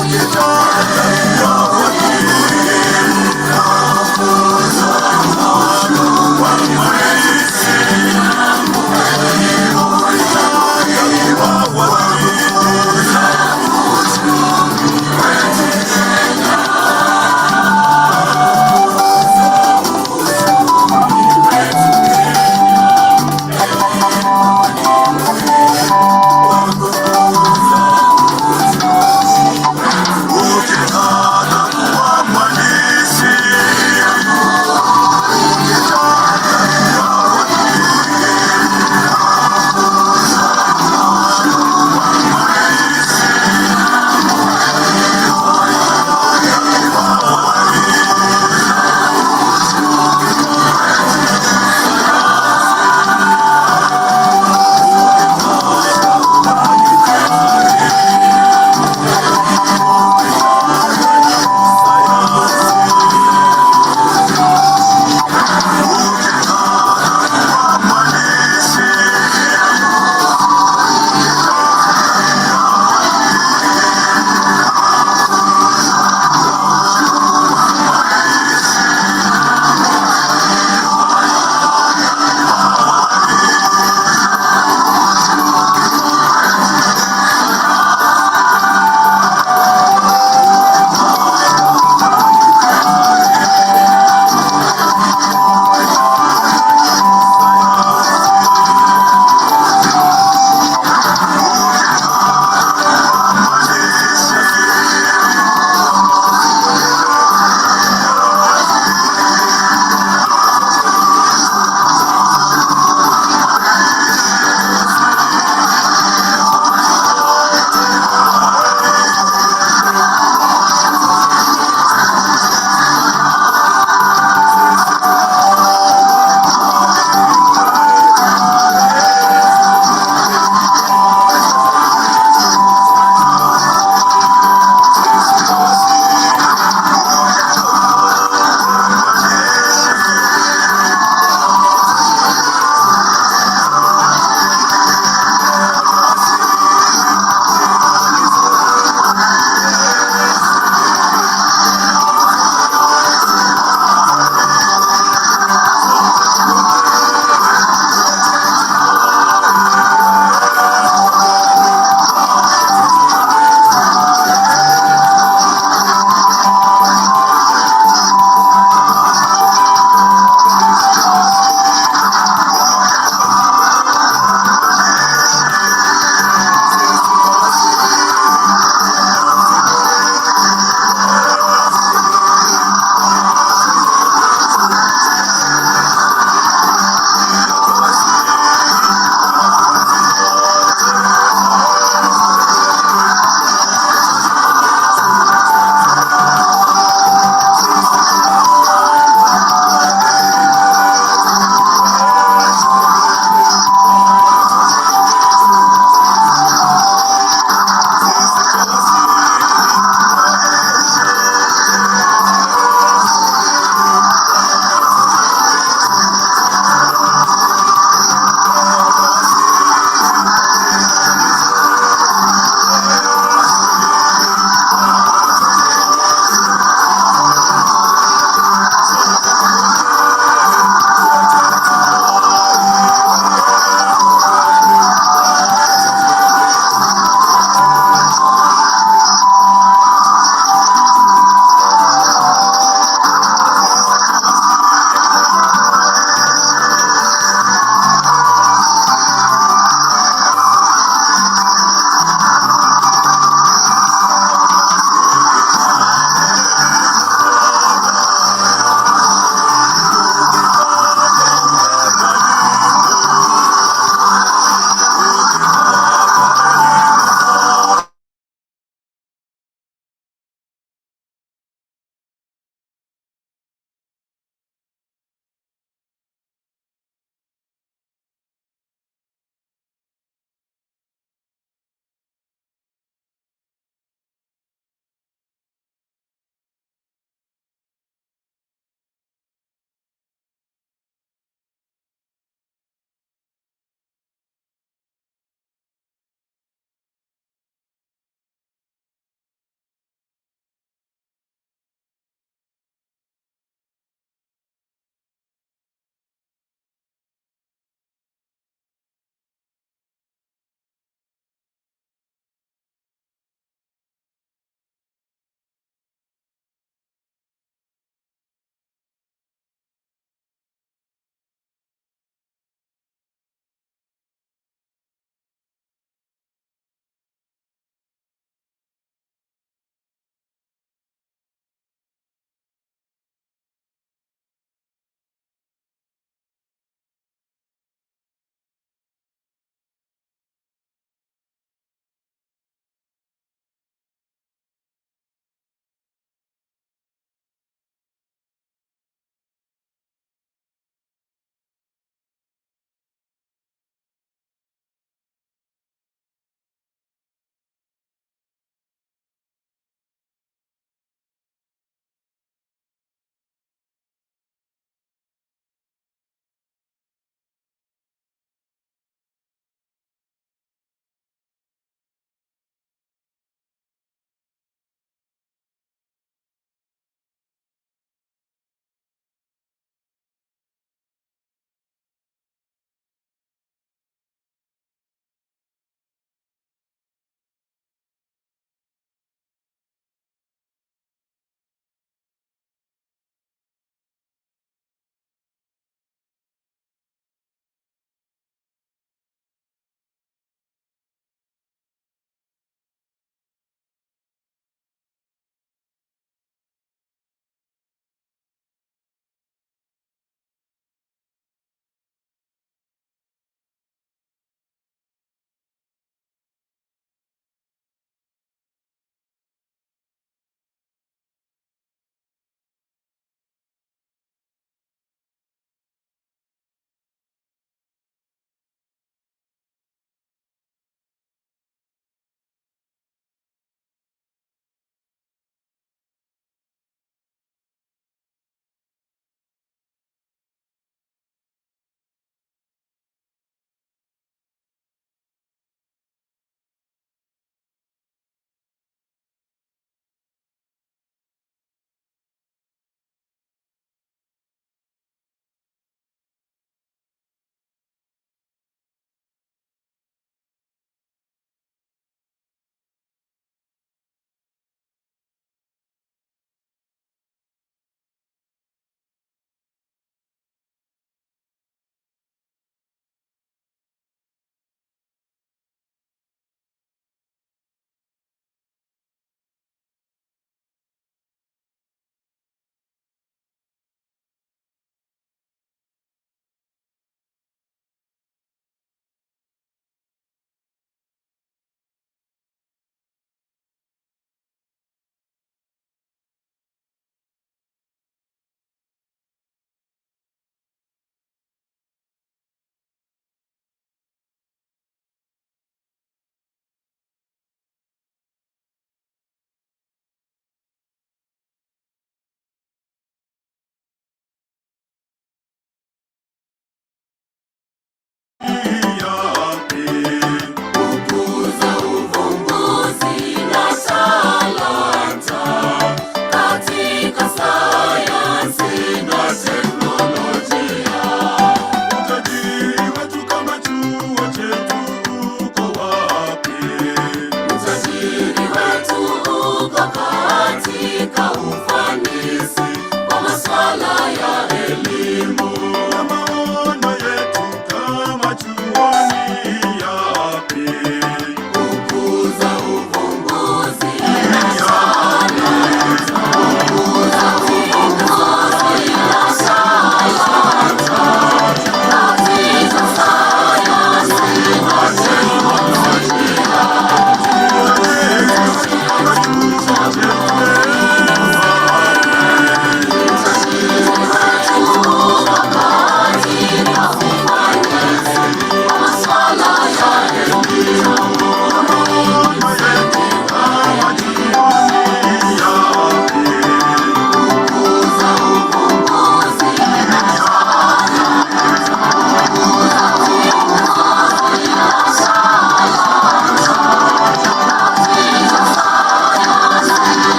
ukitaka kuwa wakili,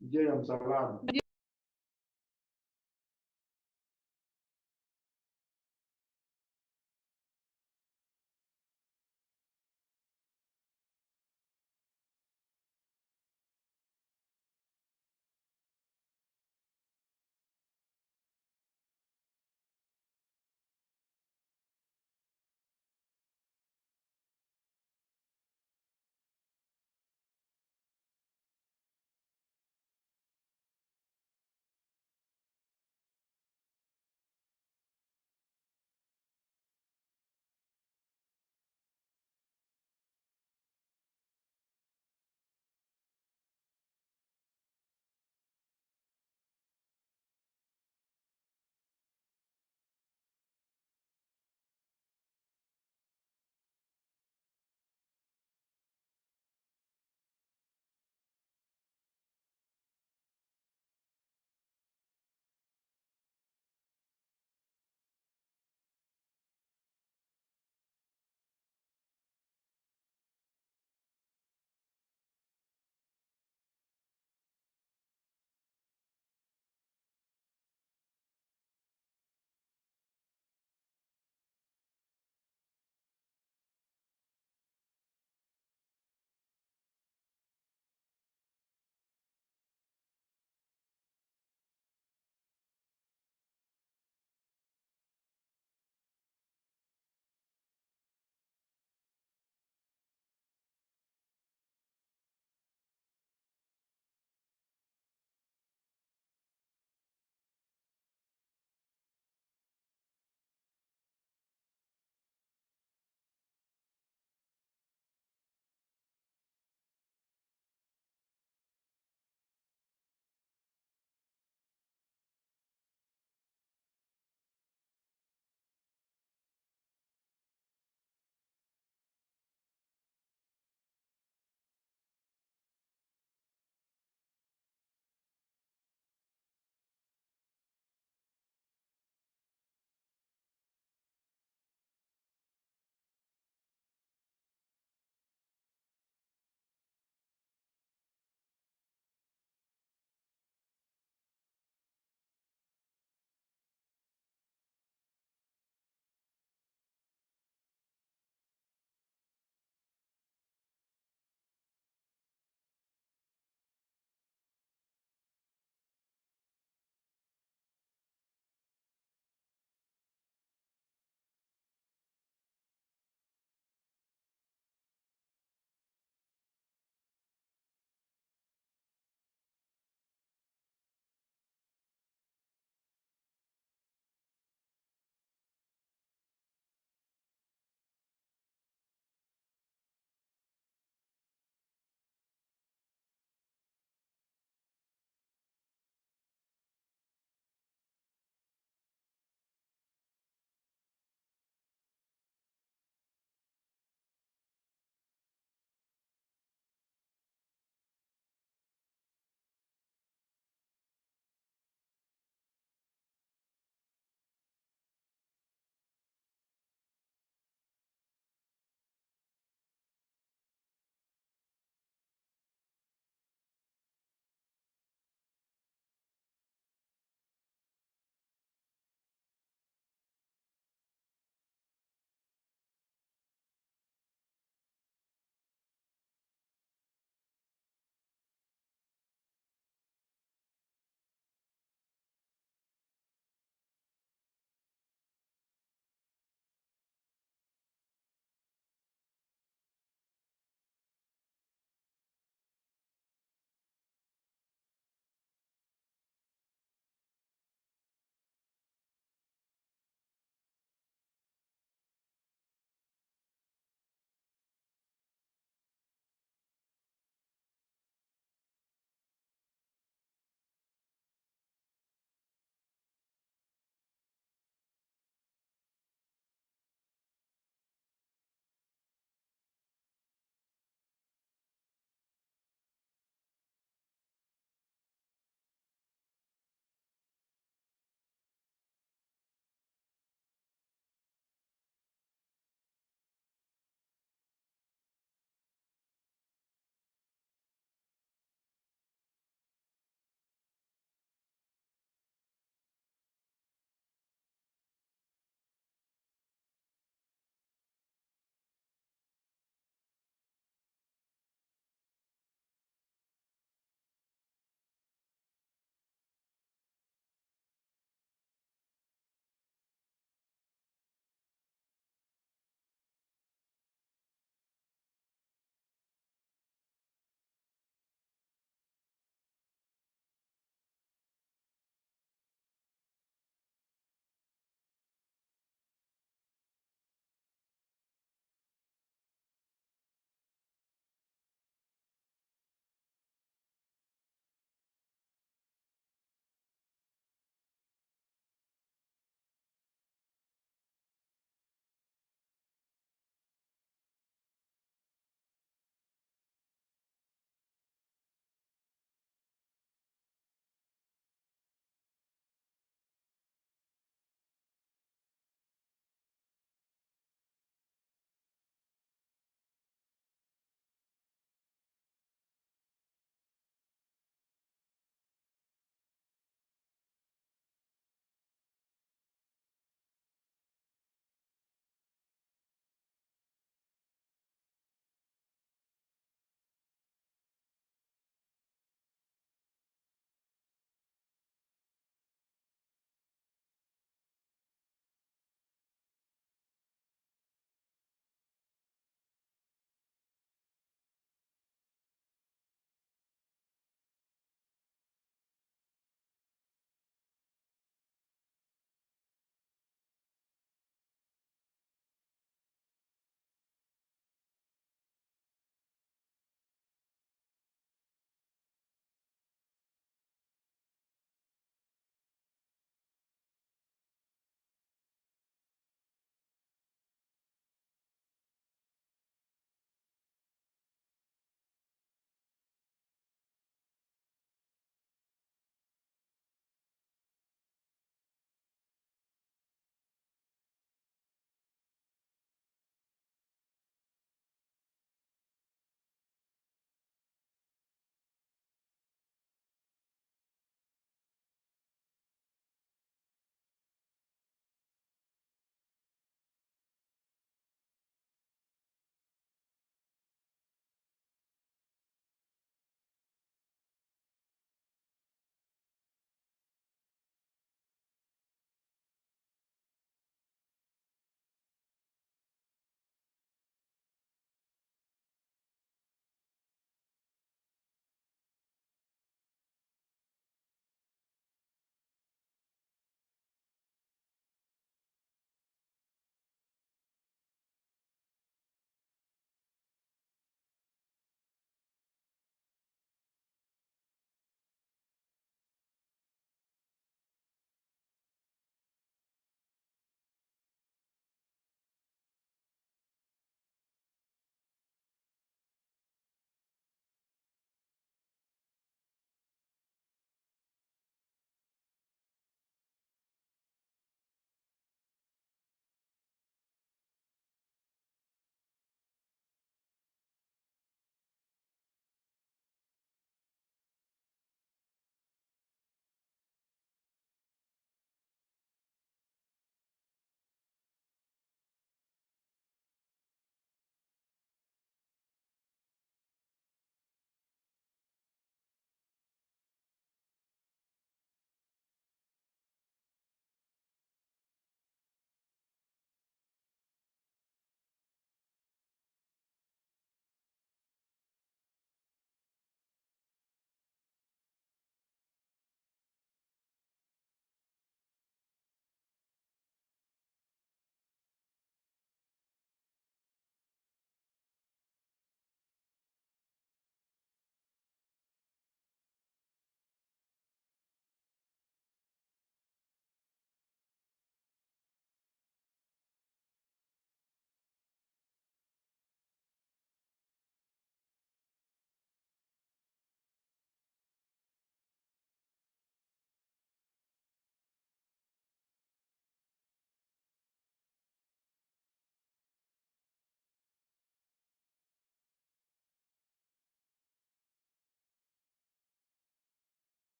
njia ya msalaba.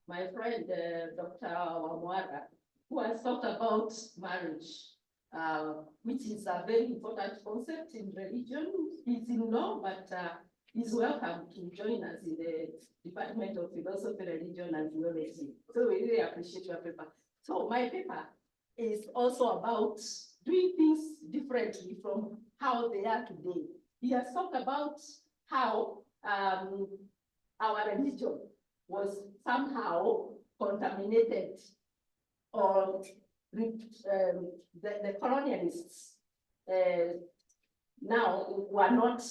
my friend, Dr. Wamwara, who has talked about marriage, which is a very important concept in religion. He's in law, but he's welcome to join us in the Department of Philosophy, Religion, and Theology. So we really appreciate your paper. So my paper is also about doing things differently from how they are today. He has talked about how our religion was somehow contaminated, or the colonialists now were not,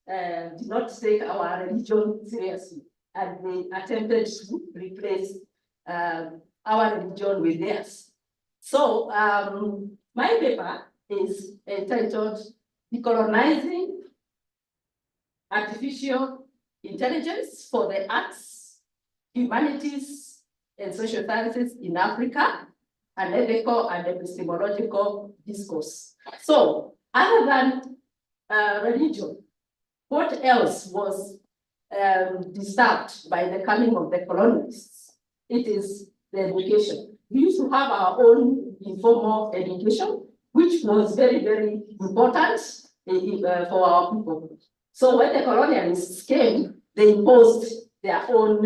did not take our religion seriously, and they attempted to replace our religion with theirs. So my paper is entitled Decolonizing Artificial Intelligence for the Arts, Humanities, and Social Sciences in Africa, an ethical and epistemological discourse. So, other than religion, what else was disturbed by the coming of the colonialists? It is the education. We used to have our own informal education, which was very, very important for our people. So when the colonialists came, they imposed their own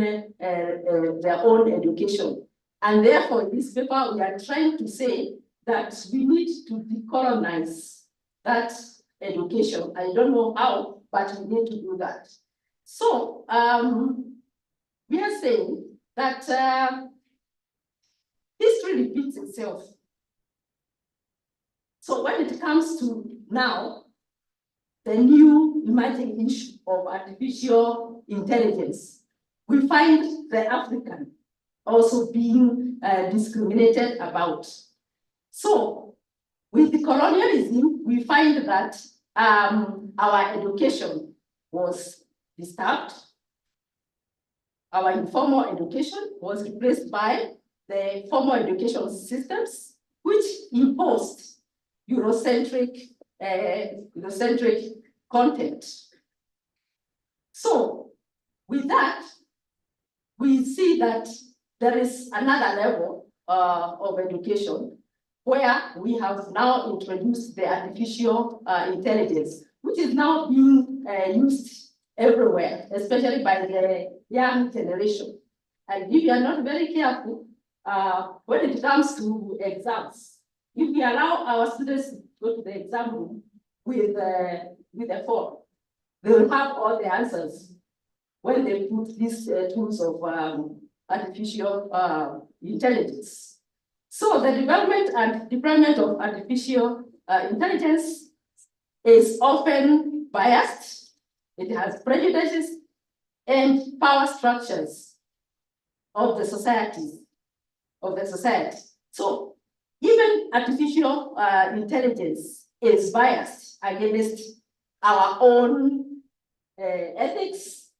education. And therefore, in this paper, we are trying to say that we need to decolonize that education. I don't know how, but we need to do that. So we are saying that history repeats itself. So when it comes to now, the new emerging issue of artificial intelligence, we find the African also being discriminated about. So with the colonialism, we find that our education was disturbed. Our informal education was replaced by the formal education systems, which imposed Eurocentric content. So with that, we see that there is another level of education where we have now introduced the artificial intelligence, which is now being used everywhere, especially by the young generation. And if you are not very careful, when it comes to exams, if we allow our students to go to the exam room with a phone, they will have all the answers when they put these tools of artificial intelligence. So the development and deployment of artificial intelligence is often biased. It has prejudices and power structures of the society. So even artificial intelligence is biased against our own ethics,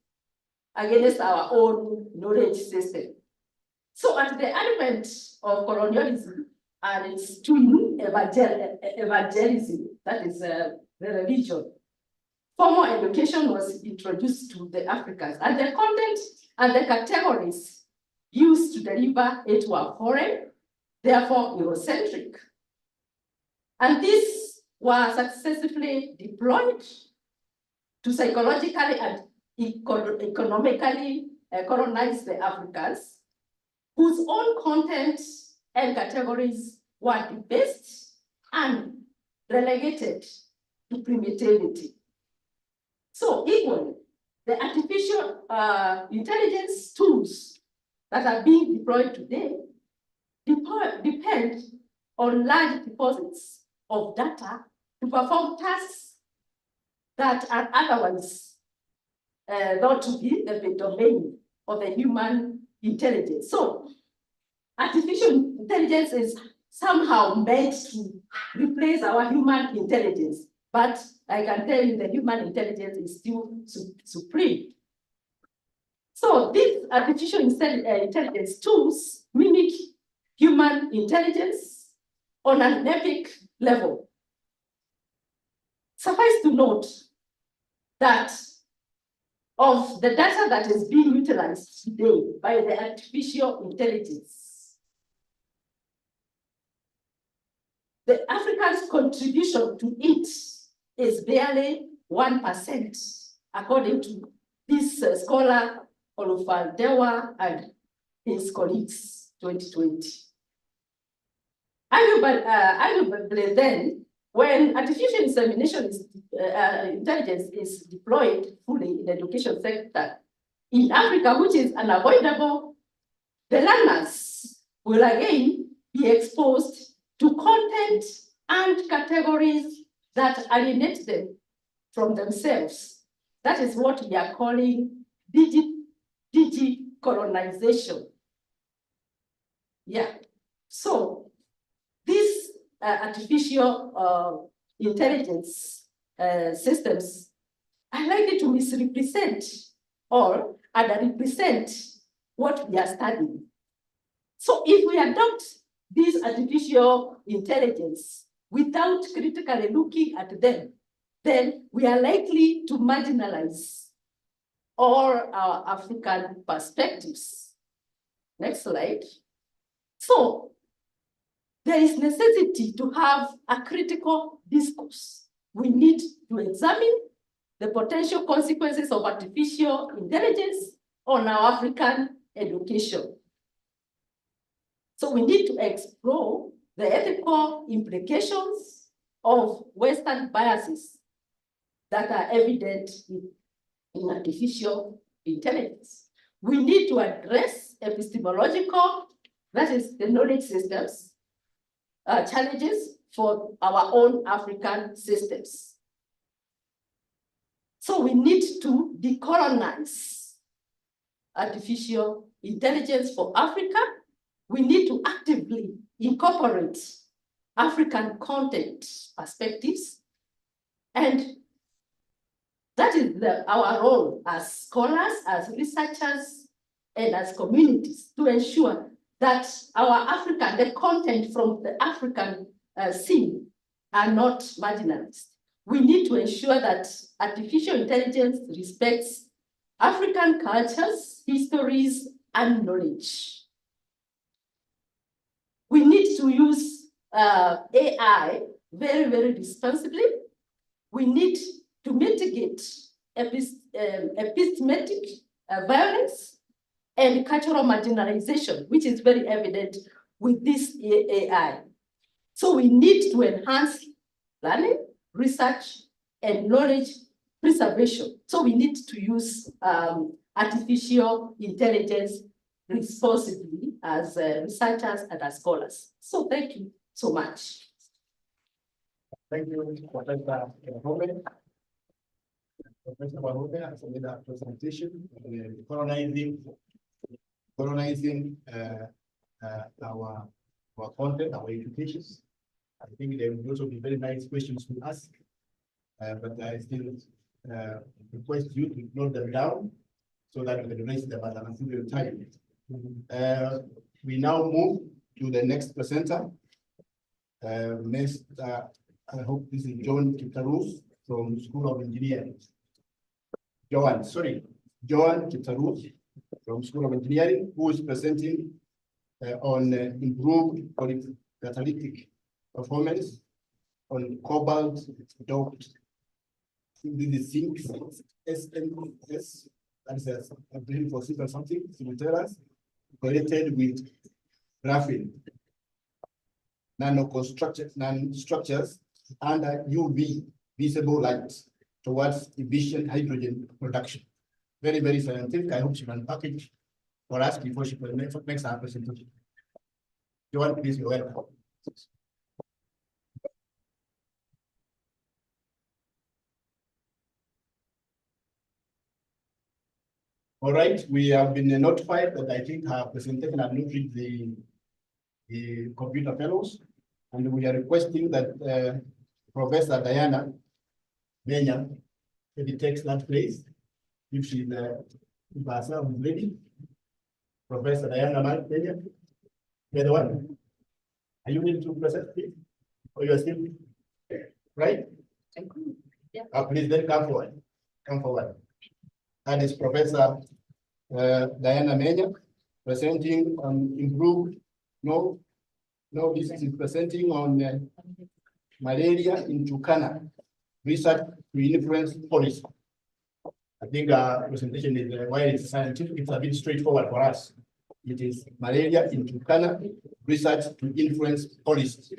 against our own knowledge system. So at the advent of colonialism and its twin evangelism, that is the religion, formal education was introduced to the Africans, and the content and the categories used to deliver it were foreign, therefore Eurocentric. And these were successfully deployed to psychologically and economically colonize the Africans, whose own content and categories were debased and relegated to primitivity. So equally, the artificial intelligence tools that are being deployed today depend on large deposits of data to perform tasks that are otherwise thought to be the domain of the human intelligence. So artificial intelligence is somehow meant to replace our human intelligence, but I can tell you the human intelligence is still supreme. So these artificial intelligence tools mimic human intelligence on an epic level. Suffice to note that of the data that is being utilized today by the artificial intelligence, the African's contribution to it is barely 1%, according to this scholar Olufadewa and his colleagues, 2020. Arguably then, when artificial intelligence is deployed fully in the education sector in Africa, which is unavoidable, the learners will again be exposed to content and categories that alienate them from themselves. That is what we are calling digi-colonization. Yeah, so these artificial intelligence systems are likely to misrepresent or underrepresent what we are studying. So if we adopt this artificial intelligence without critically looking at them, then we are likely to marginalize all our African perspectives. Next slide. So there is necessity to have a critical discourse. We need to examine the potential consequences of artificial intelligence on our African education. So we need to explore the ethical implications of Western biases that are evident in artificial intelligence. We need to address epistemological, that is the knowledge systems, challenges for our own African systems. So we need to decolonize artificial intelligence for Africa. We need to actively incorporate African content perspectives. And that is our role as scholars, as researchers, and as communities to ensure that the content from the African scene are not marginalized. We need to ensure that artificial intelligence respects African cultures, histories, and knowledge. We need to use AI very, very responsibly. We need to mitigate epistemic violence and cultural marginalization, which is very evident with this AI. So we need to enhance learning, research, and knowledge preservation. So we need to use artificial intelligence responsibly as researchers and as scholars. So thank you so much. Thank you, Professor Wahome. Professor Wahome has made a presentation colonizing our content, our education. I think there will also be very nice questions to ask, but I still request you to note them down so that we can raise them at an appropriate time. We now move to the next presenter. I hope this is John Kitarus from School of Engineering. Joan Kitarus from School of Engineering, who is presenting on improved catalytic performance on cobalt doped zinc SMS, that is a brain for simple something, simultaneous, correlated with graphene, nanostructures under UV visible light towards efficient hydrogen production. Very, very scientific. I hope she can package for us before she makes our presentation. Joan, please, you're welcome. All right, we have been notified that I think her presentation has not reached the computer fellows, and we are requesting that Professor Diana Benya maybe takes that place if she's if herself is ready. Professor Diana Benya, you're the one. Are you ready to present, please? Or you are still right? Yeah. Please then come forward. Come forward. that is Professor Diana Menya, presenting on improved, this is presenting on malaria in Turkana, research to influence policy. I think our presentation is, while it's scientific, it's a bit straightforward for us. It is malaria in Turkana, research to influence policy.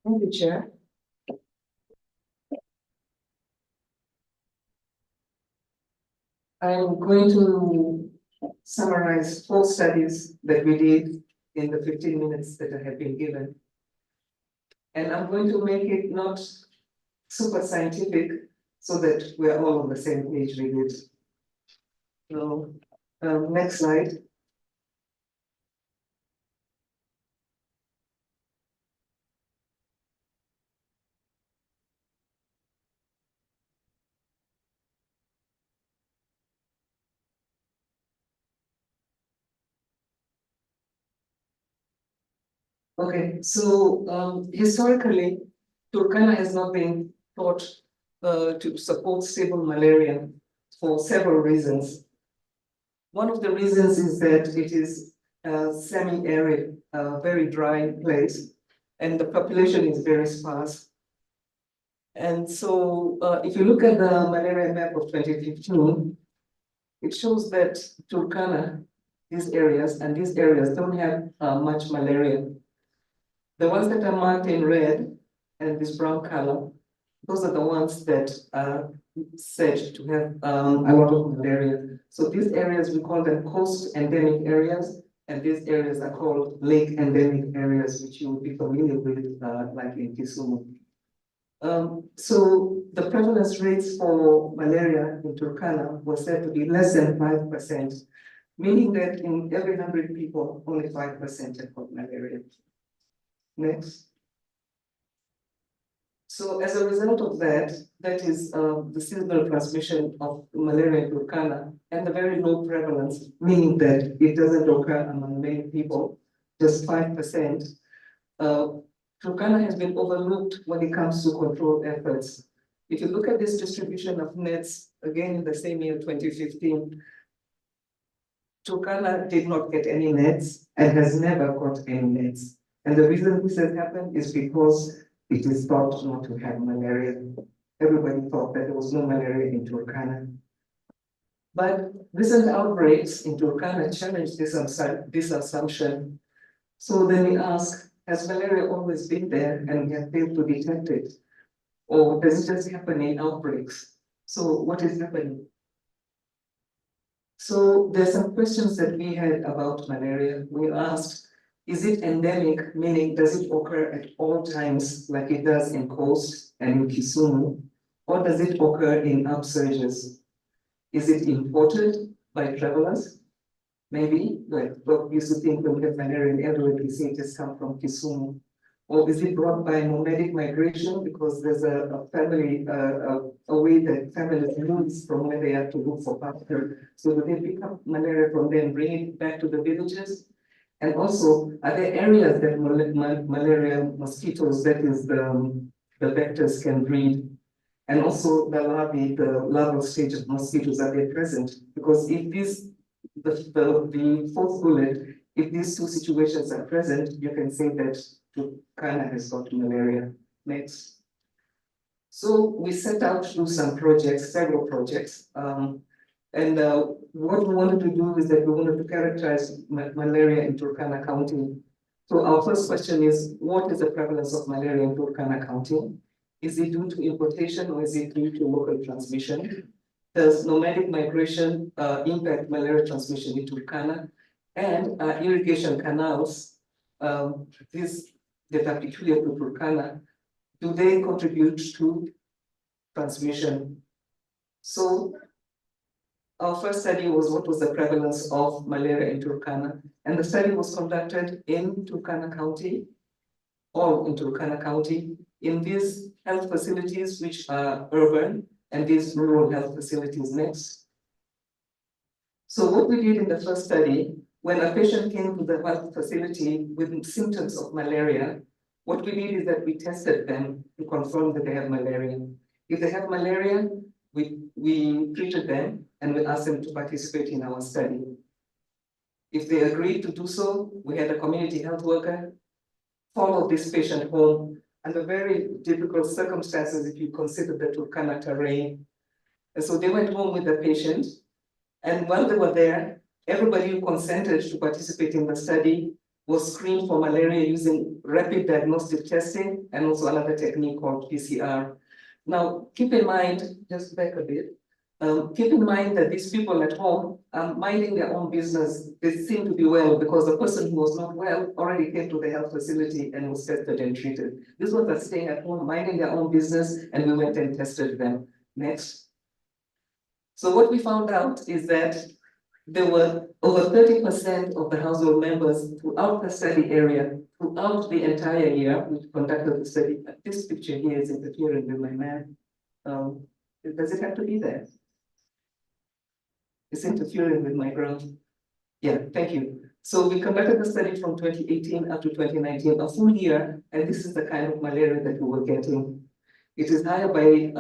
Thank you, Chair. I'm going to summarize 4 studies that we did in the 15 minutes that I have been given. And I'm going to make it not super scientific so that we're all on the same page with it. So, next slide. Okay, so historically, Turkana has not been thought to support stable malaria for several reasons. One of the reasons is that it is a semi-arid, very dry place, and the population is very sparse. And so if you look at the malaria map of 2015, it shows that Turkana, these areas don't have much malaria. The ones that are marked in red and this brown color, those are the ones that are said to have a lot of malaria. So these areas, we call them coast endemic areas, and these areas are called lake endemic areas, which you will be familiar with, like in Kisumu. So the prevalence rates for malaria in Turkana was said to be less than 5%, meaning that in every 100 people, only 5% have got malaria. Next. So as a result of that, that is the seasonal transmission of malaria in Turkana and the very low prevalence, meaning that it doesn't occur among many people, just 5%. Turkana has been overlooked when it comes to control efforts. If you look at this distribution of nets, again in the same year, 2015, Turkana did not get any nets and has never got any nets. And the reason this has happened is because it is thought not to have malaria. Everybody thought that there was no malaria in Turkana. But recent outbreaks in Turkana challenged this assumption. So then we ask, has malaria always been there and we have failed to detect it? Or does it just happen in outbreaks? So what is happening? So there's some questions that we had about malaria. We asked, is it endemic, meaning does it occur at all times like it does in coast and in Kisumu? Or does it occur in upsurges? Is it imported by travelers? Maybe, like what used to think when we have malaria in Eldoret, we see it has come from Kisumu. Or is it brought by nomadic migration because there's a family, a way that families move from where they are to look for pasture. So do they pick up malaria from there and bring it back to the villages? And also, are there areas that malaria mosquitoes, that is the vectors, can breed? And also the larvae, the larval stage of mosquitoes, are they present? Because if this, the fourth bullet, if these two situations are present, you can say that Turkana has got malaria. Next. So we set out to do some projects, several projects. What we wanted to do is that we wanted to characterize malaria in Turkana County. So our first question is, what is the prevalence of malaria in Turkana County? Is it due to importation or is it due to local transmission? Does nomadic migration impact malaria transmission in Turkana? And irrigation canals, these that are peculiar to Turkana, do they contribute to transmission? So our first study was what was the prevalence of malaria in Turkana, and the study was conducted in Turkana County, all in Turkana County, in these health facilities which are urban and these rural health facilities. Next. So what we did in the first study, when a patient came to the health facility with symptoms of malaria, what we did is that we tested them to confirm that they have malaria. If they have malaria, we treated them and we asked them to participate in our study. If they agreed to do so, we had a community health worker follow this patient home under very difficult circumstances if you consider the Turkana terrain. And so they went home with the patient, and while they were there, everybody who consented to participate in the study was screened for malaria using rapid diagnostic testing and also another technique called PCR. Now, keep in mind, just back a bit, keep in mind that these people at home are minding their own business. They seem to be well because the person who was not well already came to the health facility and was tested and treated. These ones are staying at home, minding their own business, and we went and tested them. Next. So what we found out is that there were over 30% of the household members throughout the study area, throughout the entire year, we conducted the study. This picture here is interfering with my man. Does it have to be there? It's interfering with my ground. Yeah, thank you. So we conducted the study from 2018 up to 2019, a full year, and this is the kind of malaria that we were getting. It is higher by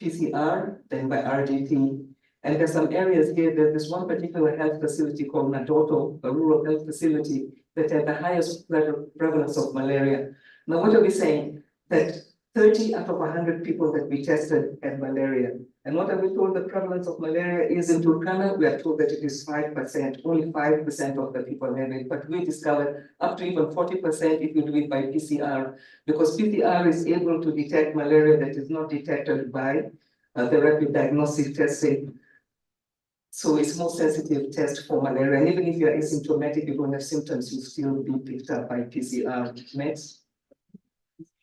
PCR than by RDT. And there's some areas here, there's one particular health facility called Nadoto, a rural health facility that had the highest prevalence of malaria. Now, what are we saying? That 30 out of 100 people that we tested had malaria. And what are we told the prevalence of malaria is in Turkana? We are told that it is 5%, only 5% of the people have it. But we discovered up to even 40% if you do it by PCR, because PCR is able to detect malaria that is not detected by the rapid diagnostic testing. So it's more sensitive test for malaria. And even if you're asymptomatic, you don't have symptoms, you still be picked up by PCR. Next.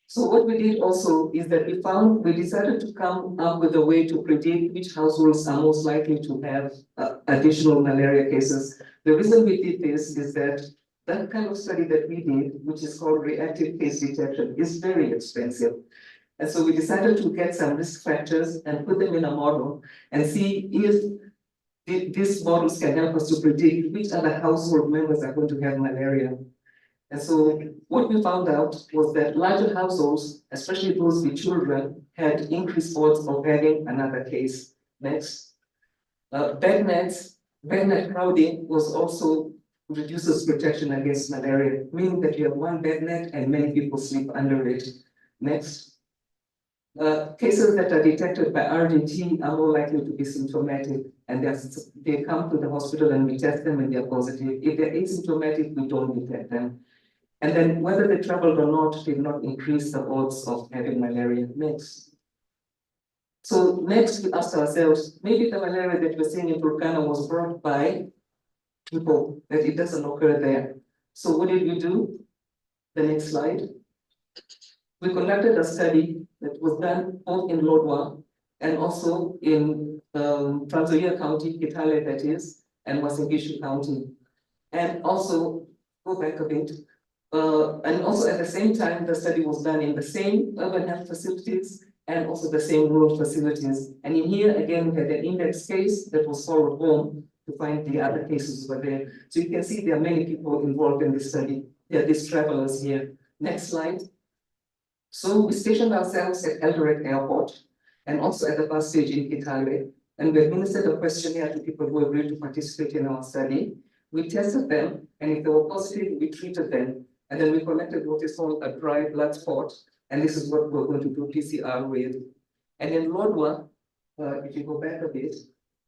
So what we did also is that we decided to come up with a way to predict which households are most likely to have additional malaria cases. The reason we did this is that that kind of study that we did, which is called reactive case detection, is very expensive. And so we decided to get some risk factors and put them in a model and see if these models can help us to predict which other household members are going to have malaria. And so what we found out was that larger households, especially those with children, had increased odds of having another case. Next. Bed net crowding was also reduces protection against malaria, meaning that you have one bed net and many people sleep under it. Next. Cases that are detected by RDT are more likely to be symptomatic, and they come to the hospital and we test them and they're positive. If they're asymptomatic, we don't detect them. And then whether they traveled or not did not increase the odds of having malaria. Next. So next we asked ourselves, maybe the malaria that we're seeing in Turkana was brought by people, that it doesn't occur there. So what did we do? The next slide. We conducted a study that was done both in Lodwar and also in Trans Nzoia County, Kitale that is, and Uasin Gishu County. And also, go back a bit, and also at the same time, the study was done in the same urban health facilities and also the same rural facilities. And in here, again, we had an index case that was followed home to find the other cases over there. So you can see there are many people involved in this study. There are these travelers here. Next slide. So we stationed ourselves at Eldoret Airport and also at the bus stage in Kitale, and we administered a questionnaire to people who agreed to participate in our study. We tested them, and if they were positive, we treated them, and then we collected what is called a dry blood spot, and this is what we're going to do PCR with. And in Lodwar, if you go back a bit,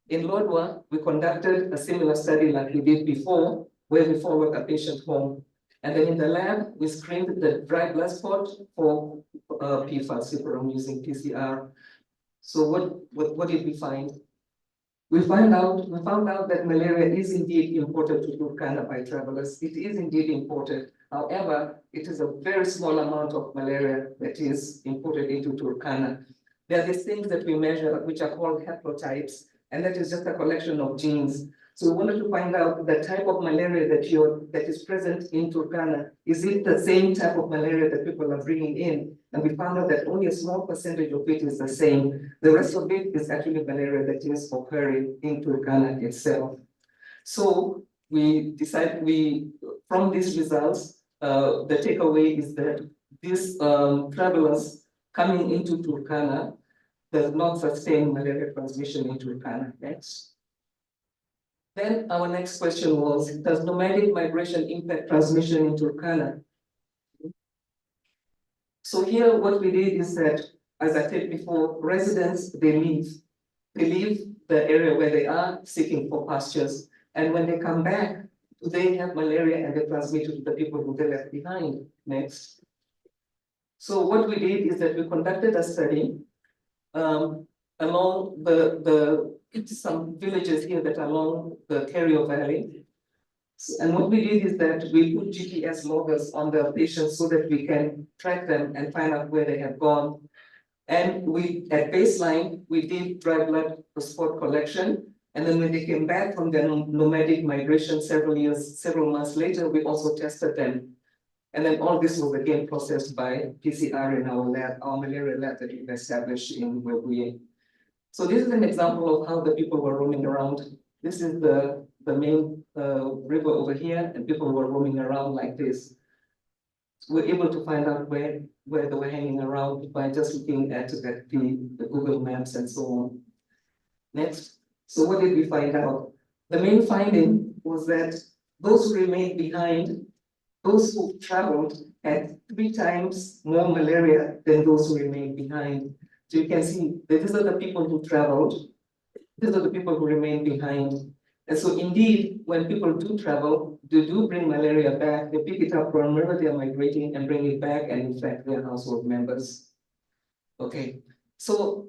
in Lodwar, we conducted a similar study like we did before, where we followed a patient home. And then in the lab, we screened the dry blood spot for PFAS, if I'm using PCR. So what did we find? We found out that malaria is indeed imported to Turkana by travelers. It is indeed imported. However, it is a very small amount of malaria that is imported into Turkana. There are these things that we measure, which are called haplotypes, and that is just a collection of genes. So we wanted to find out the type of malaria that is present in Turkana. Is it the same type of malaria that people are bringing in? And we found out that only a small percentage of it is the same. The rest of it is actually malaria that is occurring in Turkana itself. So we decided, from these results, the takeaway is that these travelers coming into Turkana does not sustain malaria transmission in Turkana. Next. Then our next question was, does nomadic migration impact transmission in Turkana? So here what we did is that, as I said before, residents, they leave the area where they are seeking for pastures. And when they come back, they have malaria and they transmit it to the people who they left behind. Next. So what we did is that we conducted a study along some villages here that are along the Kerio Valley. And what we did is that we put GPS loggers on the patients so that we can track them and find out where they have gone. And at baseline, we did dry blood spot collection. And then when they came back from their nomadic migration several months later, we also tested them. And then all this was again processed by PCR in our lab, our malaria lab that we've established in Webuye. So this is an example of how the people were roaming around. This is the main river over here, and people were roaming around like this. We're able to find out where they were hanging around by just looking at the Google Maps and so on. Next. So what did we find out? The main finding was that those who remained behind, those who traveled, had 3 times more malaria than those who remained behind. So you can see that these are the people who traveled, these are the people who remained behind. And so indeed, when people do travel, they do bring malaria back, they pick it up from wherever they are migrating and bring it back and infect their household members. Okay, so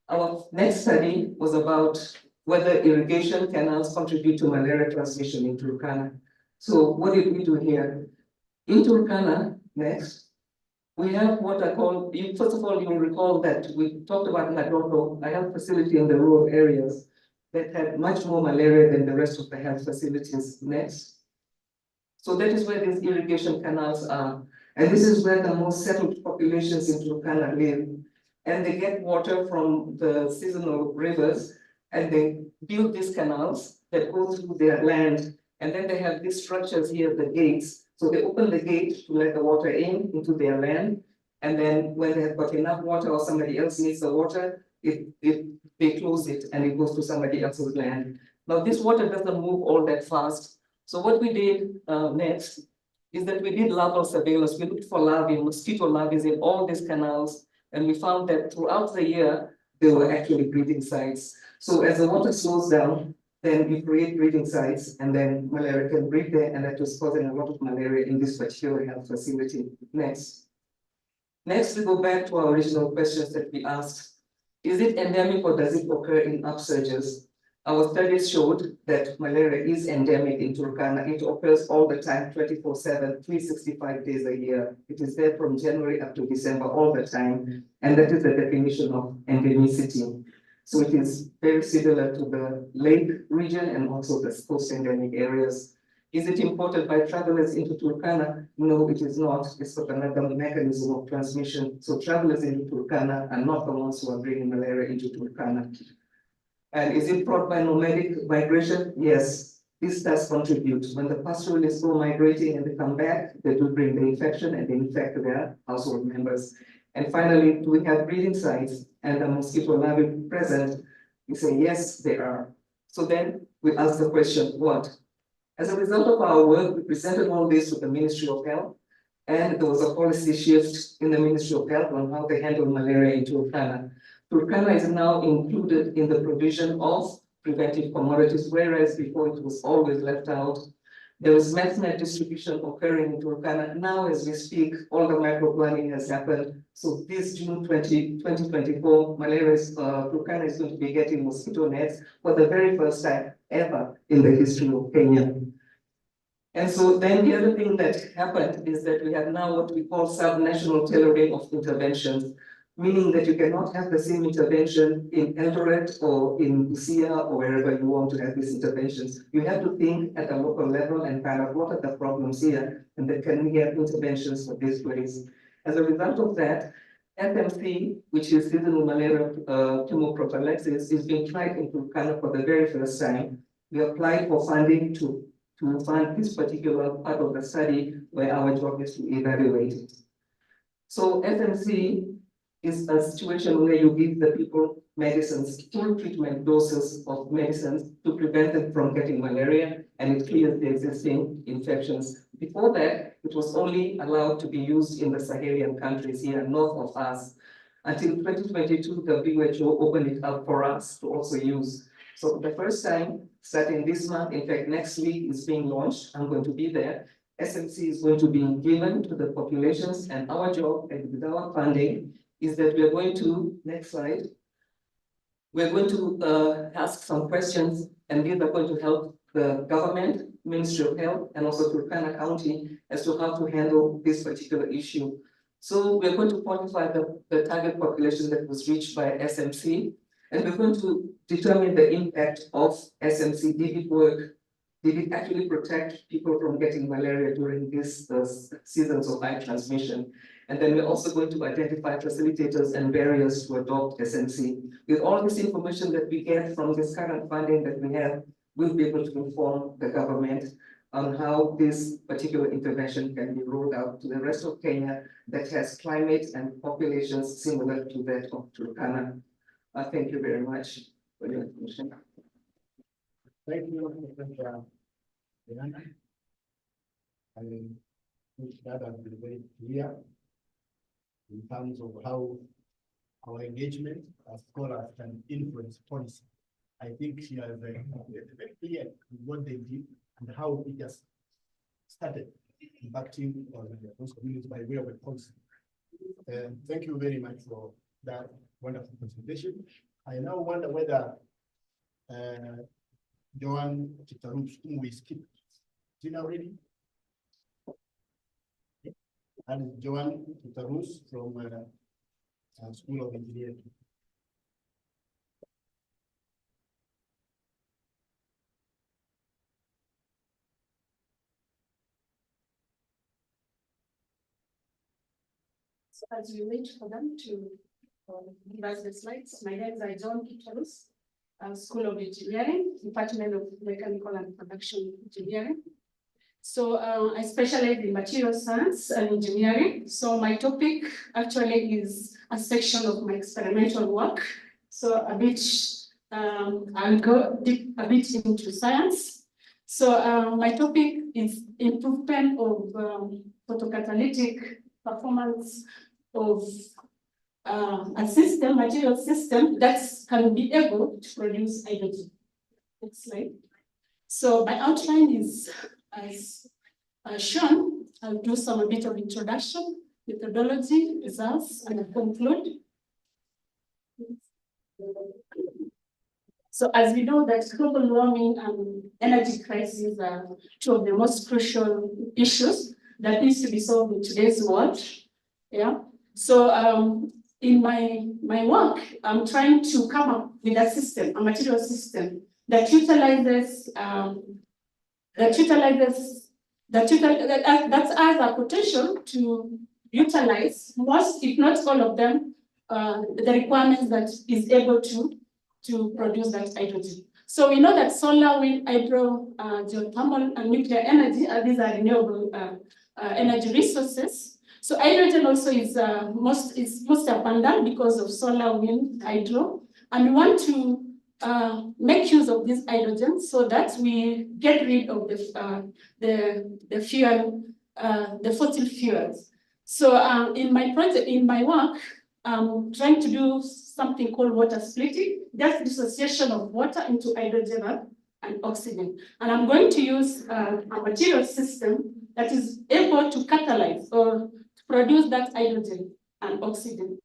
our next study was about whether irrigation canals contribute to malaria transmission in Turkana. So what did we do here? In Turkana, next, we have what I call, first of all, you will recall that we talked about Nagogo, a health facility in the rural areas that had much more malaria than the rest of the health facilities. Next. So that is where these irrigation canals are. And this is where the most settled populations in Turkana live. And they get water from the seasonal rivers, and they build these canals that go through their land. And then they have these structures here, the gates. So they open the gate to let the water into their land. And then when they have got enough water or somebody else needs the water, they close it and it goes to somebody else's land. Now this water doesn't move all that fast. So what we did next is that we did larval surveillance. We looked for larvae, mosquito larvae in all these canals. And we found that throughout the year, there were actually breeding sites. So as the water slows down, then you create breeding sites, and then malaria can breed there, and that was causing a lot of malaria in this particular health facility. Next. Next, we go back to our original questions that we asked. Is it endemic or does it occur in upsurges? Our studies showed that malaria is endemic in Turkana. It occurs all the time, 24/7, 365 days a year. It is there from January up to December all the time. And that is the definition of endemicity. So it is very similar to the lake region and also the post-endemic areas. Is it imported by travelers into Turkana? No, it is not. It's got another mechanism of transmission. So travelers into Turkana are not the ones who are bringing malaria into Turkana. And is it brought by nomadic migration? Yes, this does contribute. When the pastoralists go migrating and they come back, they do bring the infection and they infect their household members. And finally, do we have breeding sites and the mosquito larvae present? We say, yes, they are. So then we ask the question, what? As a result of our work, we presented all this to the Ministry of Health, and there was a policy shift in the Ministry of Health on how they handle malaria in Turkana. Turkana is now included in the provision of preventive commodities, whereas before it was always left out. There is medicine distribution occurring in Turkana. Now, as we speak, all the micro planning has happened. So this June 2024, Turkana is going to be getting mosquito nets for the very first time ever in the history of Kenya. And so then the other thing that happened is that we have now what we call sub-national tailoring of interventions. meaning that you cannot have the same intervention in Eldoret or in Busia or wherever you want to have these interventions. You have to think at a local level and kind of what are the problems here, and then can we have interventions for these ways. As a result of that, FMC, which is seasonal malaria chemoprophylaxis, is being tried in Turkana for the very first time. We applied for funding to fund this particular part of the study where our job is to evaluate it. So FMC is a situation where you give the people medicines, full treatment doses of medicines to prevent them from getting malaria, and it clears the existing infections. Before that, it was only allowed to be used in the Sahelian countries here north of us. Until 2022, the WHO opened it up for us to also use. So the first time, starting this month, in fact, next week is being launched. I'm going to be there. SMC is going to be given to the populations, and our job, and with our funding, is that we are going to, next slide, we're going to ask some questions, and these are going to help the government, Ministry of Health, and also Turkana County as to how to handle this particular issue. So we're going to quantify the target population that was reached by SMC, and we're going to determine the impact of SMC. Did it work? Did it actually protect people from getting malaria during these seasons of high transmission? And then we're also going to identify facilitators and barriers to adopt SMC. With all this information that we get from this current funding that we have, we'll be able to inform the government on how this particular intervention can be rolled out to the rest of Kenya that has climate and populations similar to that of Turkana. Thank you very much for your attention. Thank you, Professor Diana. I think that has been very clear in terms of how our engagement as scholars can influence policy. I think she has very clear what they did and how it has started impacting on those communities by way of a policy. Thank you very much for that wonderful presentation. I now wonder whether Joan Chitarus, whom we skipped, is he now ready? And Joan Chitarus from School of Engineering. So as we wait for them to give us the slides, my name is John Chitarus, School of Engineering, Department of Mechanical and Production Engineering. So I specialize in material science and engineering. So my topic actually is a section of my experimental work. So I'll go deep a bit into science. So my topic is improvement of photocatalytic performance of a system, material system that can be able to produce hydrogen. Next slide. So my outline is as shown. I'll do a bit of introduction, methodology, results, and I'll conclude. So as we know that global warming and energy crises are two of the most crucial issues that needs to be solved in today's world. Yeah. So in my work, I'm trying to come up with a system, a material system that utilizes that has a potential to utilize most, if not all of them, the requirements that is able to produce that hydrogen. So we know that solar, wind, hydro, geothermal, and nuclear energy, these are renewable energy resources. So hydrogen also is most abundant because of solar, wind, hydro, and we want to make use of this hydrogen so that we get rid of the fuel, the fossil fuels. So in my project, in my work, I'm trying to do something called water splitting. That's dissociation of water into hydrogen and oxygen. And I'm going to use a material system that is able to catalyze or produce that hydrogen and oxygen.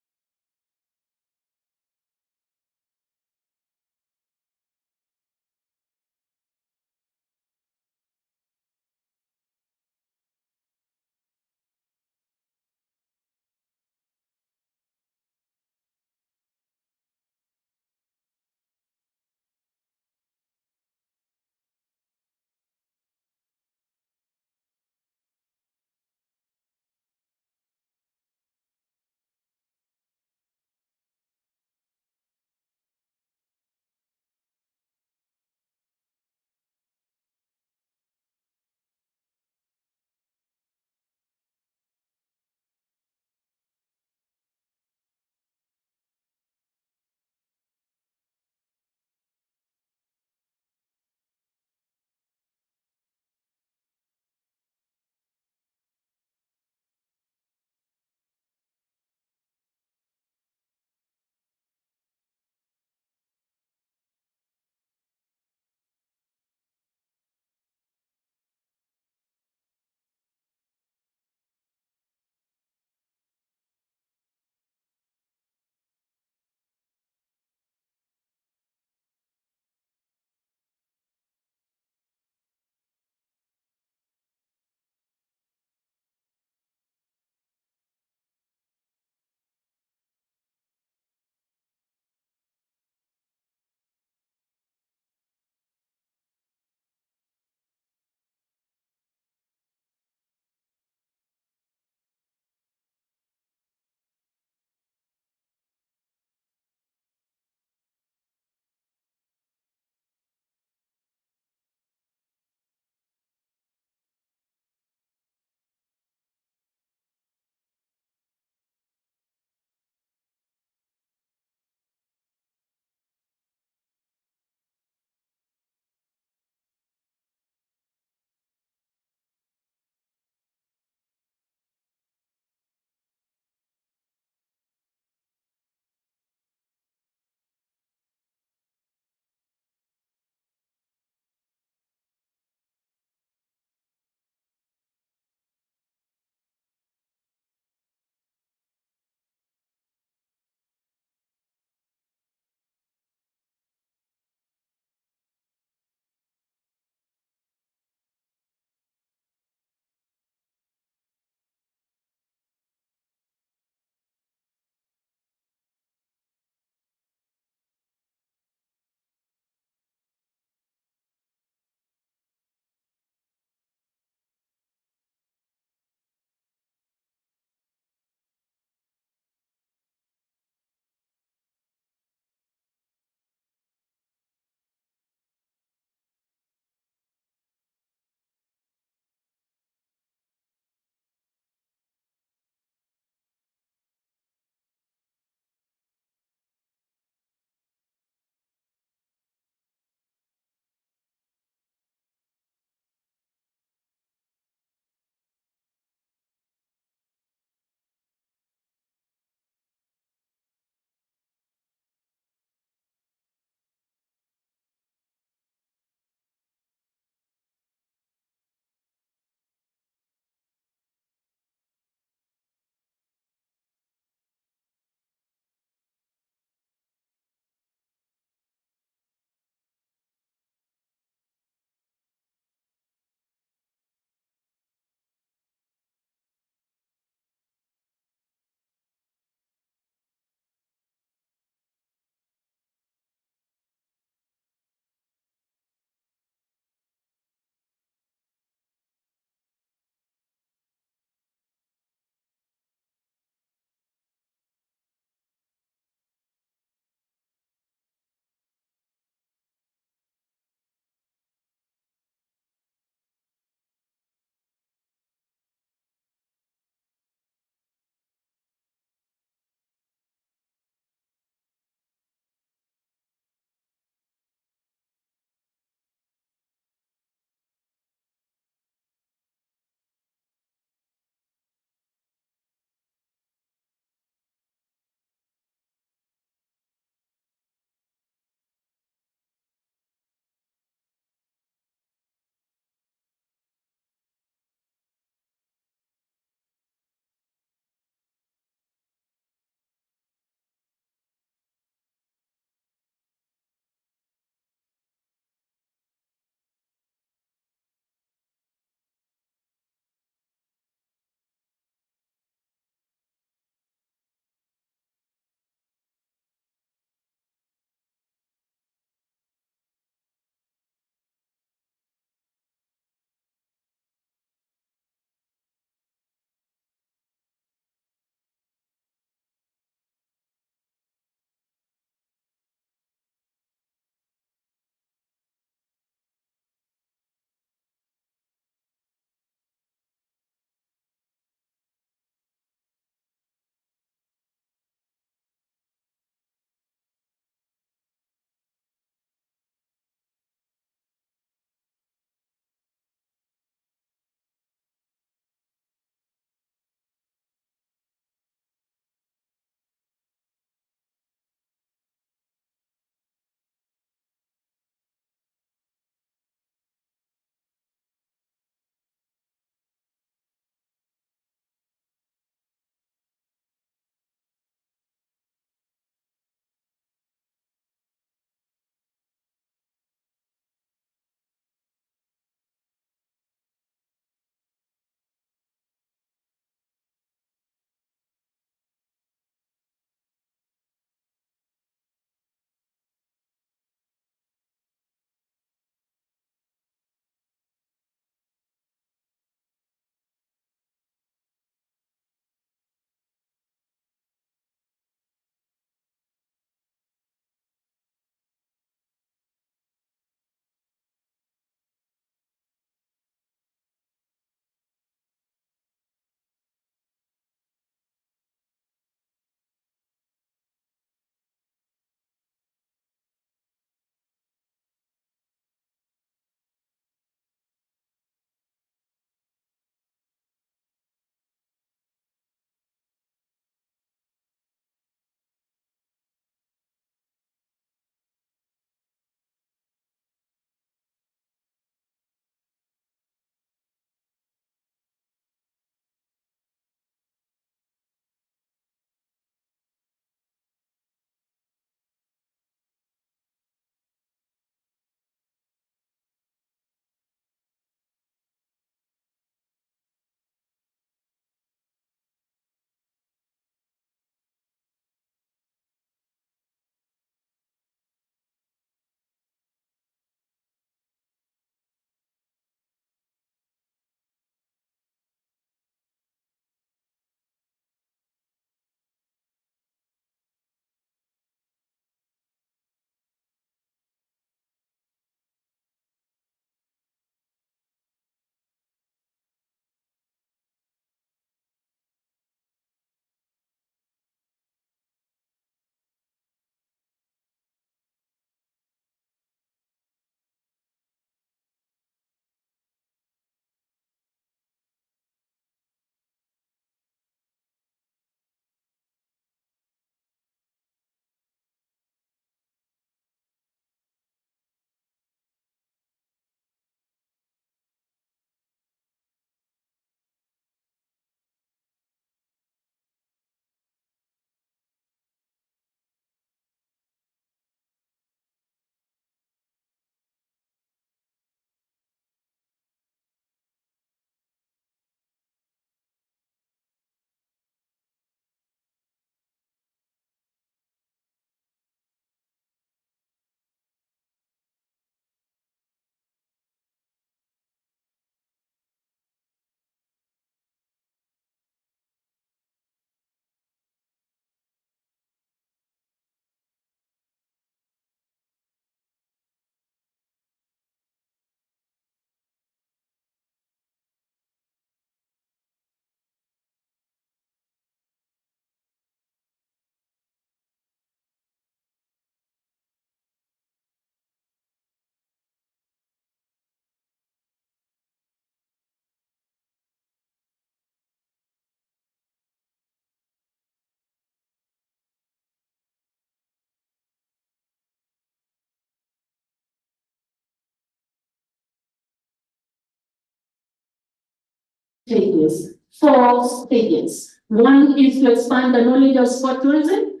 stages, 4 stages. One is to expand the knowledge of sport tourism.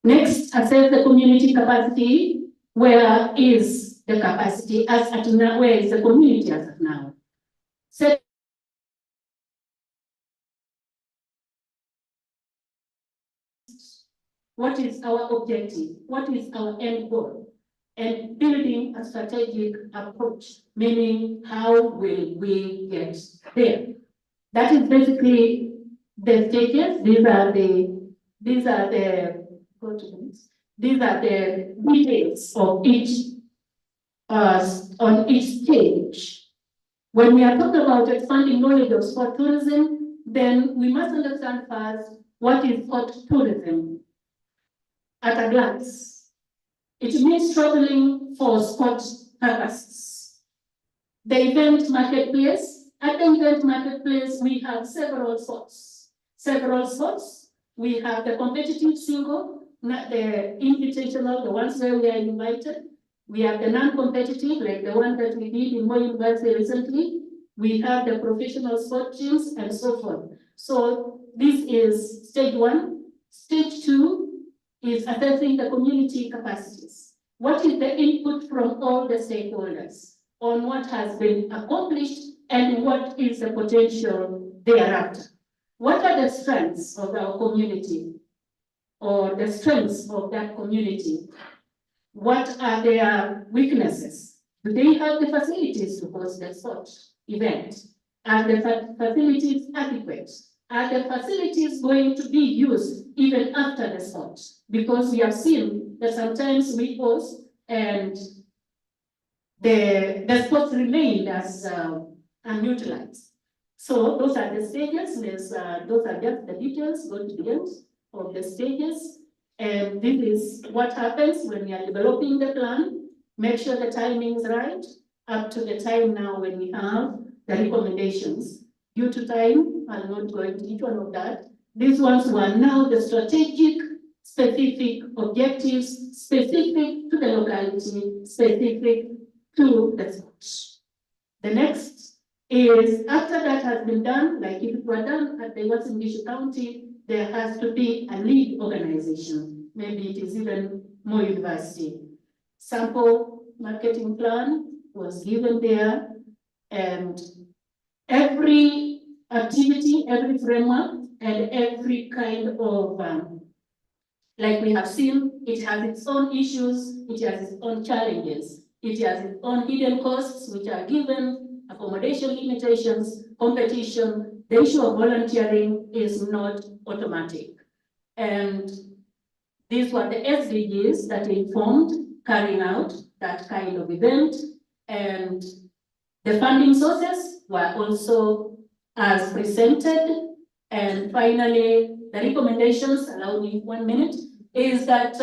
Next, assess the community capacity. Where is the capacity as at now? Where is the community as of now? Second, what is our objective? What is our end goal? And building a strategic approach, meaning how will we get there? That is basically the stages. These are the details of each on each stage. When we are talking about expanding knowledge of sport tourism, then we must understand first what is sport tourism at a glance. It means traveling for sport purposes. The event marketplace. At the event marketplace, we have several sports. We have the competitive single, not the invitational, the ones where we are invited. We have the non-competitive, like the one that we did in Moi University recently. We have the professional sport teams and so forth. So this is stage 1. Stage 2 is assessing the community capacities. What is the input from all the stakeholders on what has been accomplished and what is the potential thereafter? What are the strengths of our community or the strengths of that community? What are their weaknesses? Do they have the facilities to host the sport event? Are the facilities adequate? Are the facilities going to be used even after the sport? Because we have seen that sometimes we host and the sports remain as unutilized. So those are the stages. Those are just the details. Go to the end of the stages. And this is what happens when we are developing the plan. Make sure the timing is right up to the time now when we have the recommendations. Due to time, I'll not go into each one of that. These ones were now the strategic, specific objectives, specific to the locality, specific to the sport. The next is, after that has been done, like if it were done at the Western County, there has to be a lead organization. Maybe it is even Moi University. Sample marketing plan was given there, and every activity, every framework, and every kind of, like we have seen, it has its own issues, it has its own challenges, it has its own hidden costs, which are given, accommodation limitations, competition. The issue of volunteering is not automatic. And these were the SDGs that informed carrying out that kind of event. And the funding sources were also as presented. And finally, the recommendations, allow me 1 minute, is that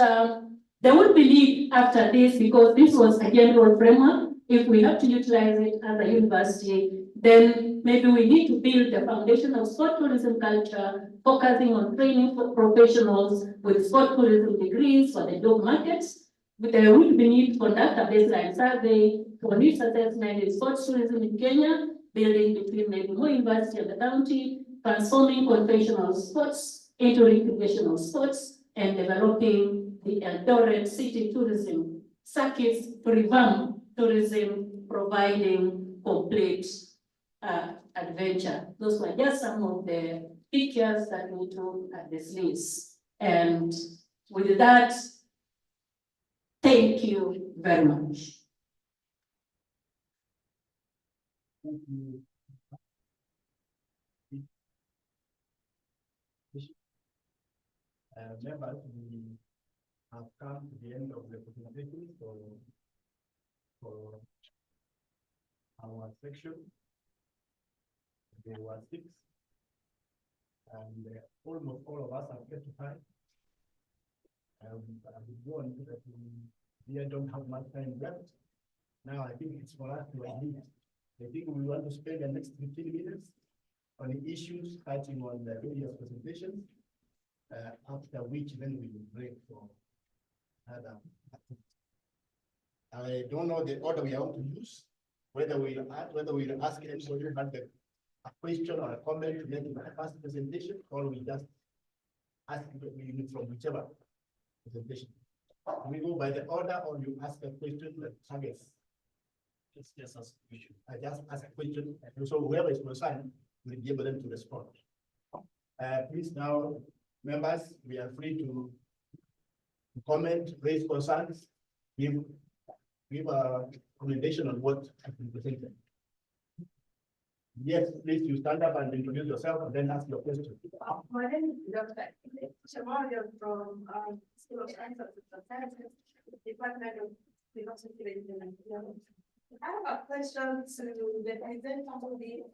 there would be need after this, because this was a general framework. If we have to utilize it as a university, then maybe we need to build the foundation of sport tourism culture, focusing on training for professionals with sport tourism degrees for the job markets. But there would be need to conduct a baseline survey for needs assessment in sports tourism in Kenya, building between maybe Moi University and the county, transforming conventional sports into recreational sports, and developing the Endowment city tourism circuits to revamp tourism, providing complete adventure. Those were just some of the pictures that we took at this list. And with that, thank you very much. Thank you. Members, we have come to the end of the presentation for our section. There were 6, and almost all of us have testified. I'm warned that we don't have much time left. Now I think it's for us to admit. I think we want to spend the next 15 minutes on the issues touching on the various presentations, after which then we will break for other activities. I don't know the order we are going to use, whether we'll ask anybody who had the a question or a comment to make in the first presentation, or we just ask you from whichever presentation? We go by the order, or you ask a question that targets? Just ask a question. I just ask a question, and so whoever is concerned will be able to respond. Please now, members, we are free to comment, raise concerns, give a recommendation on what has been presented. Yes, please, you stand up and introduce yourself and then ask your question. My name is Dr. Chamaria from School of Science and Sciences, Department of Philosophy and Engineering. I have a question to the presenter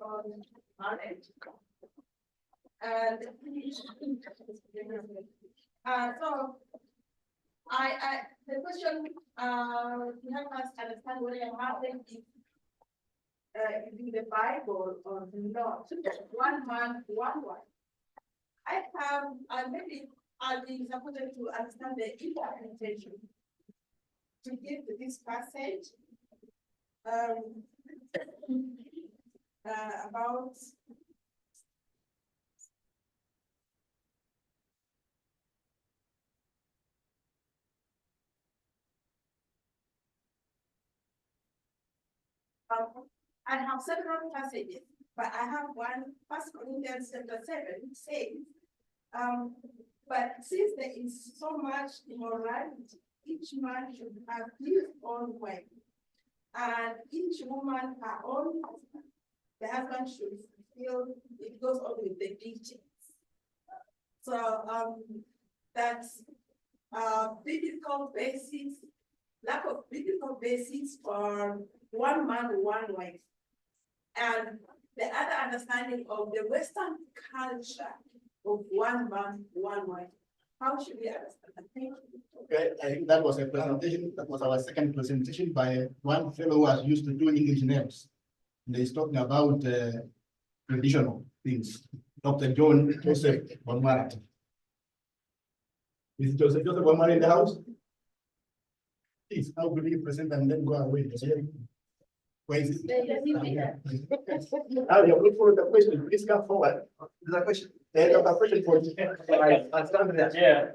on knowledge. And so the question to help us understand whether knowledge is in the Bible or not. One man, one wife. I have maybe I'll be supported to understand the interpretation to give to this passage about I have several passages, but I have one. 1 Corinthians chapter 7 says, but since there is so much immorality, each man should have his own wife, and each woman her own husband. The husband should fulfill, it goes on with the details. So that's biblical basis, lack of biblical basis for one man, one wife. And the other understanding of the Western culture of one man, one wife. How should we understand that? Thank you. Okay, I think that was a presentation, that was our second presentation by one fellow who was used to do English names. And he's talking about traditional things. Dr. John Joseph Bonmara. Is Joseph Bonmara in the house? Please, how could you present and then go away? Where is it? Now you look for the question. Please come forward. There's a question. There's a question for you. I stand there. Yeah.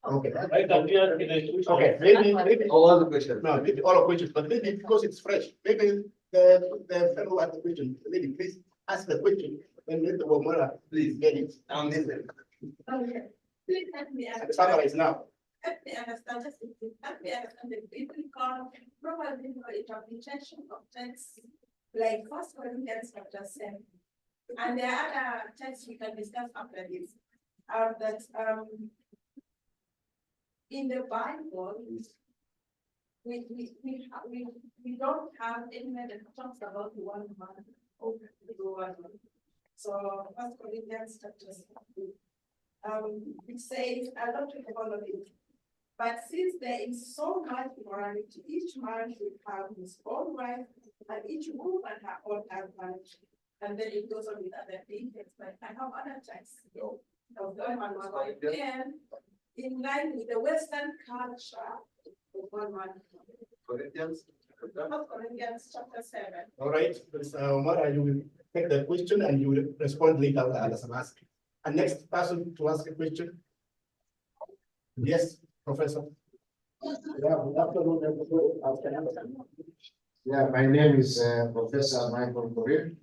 Okay. Okay. Maybe all the questions. No, maybe all the questions, but maybe because it's fresh, maybe the fellow at the question. Maybe please ask the question and let the woman please get it. Okay. Please help me Summarize now. Help me understand the biblical proper biblical interpretation of texts like 1 Corinthians chapter 7. And there are other texts we can discuss after this. In the Bible, we don't have anyone that talks about one man over the one man. So 1 Corinthians chapter 7. It says, I don't talk about it. But since there is so much immorality, each man should have his own wife, and each woman her own husband. And then it goes on with other details. But I have other texts of one man, one wife. And in line with the Western culture of one man. Corinthians. Corinthians chapter 7. All right, Omar, you will take the question and you will respond later as I'm asking. And next person to ask a question. Yes, Professor. Yeah, good afternoon, everyone. Yeah, my name is Professor Michael Korir,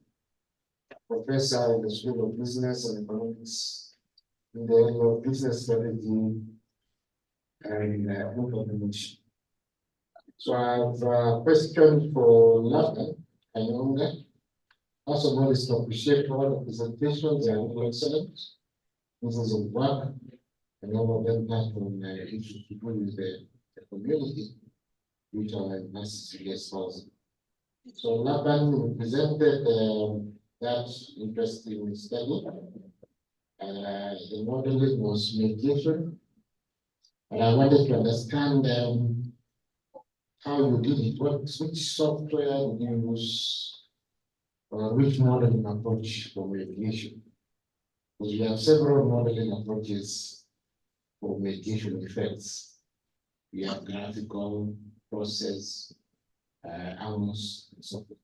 professor in the School of Business and Economics in the area of business strategy and implementation. So I have a question for Lafton and Yonga. First of all, is to appreciate all the presentations, they are all excellent. This is a work, and all of them have from issues to do with the community, which are necessarily espoused. So Laban presented that interesting study. The modeling was mediation, and I wanted to understand how you did it. Which software did you use, or which modeling approach for mediation? Because we have several modeling approaches for mediation effects. We have graphical, process, AMOS, and so forth.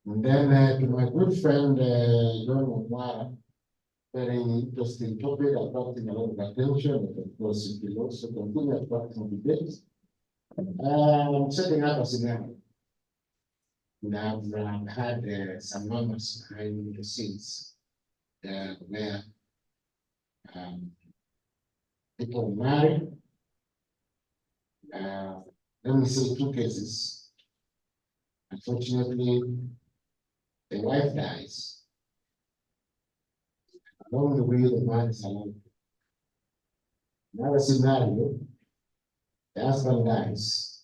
And then to my good friend, John Omara, very interesting topic, attracting a lot of attention, and of course, it will also continue attracting debate. Setting up a scenario. We have had some numbers behind the scenes where people marry. Let me say 2 cases. Unfortunately, the wife dies. Along the way, the man is alive. Another scenario, the husband dies.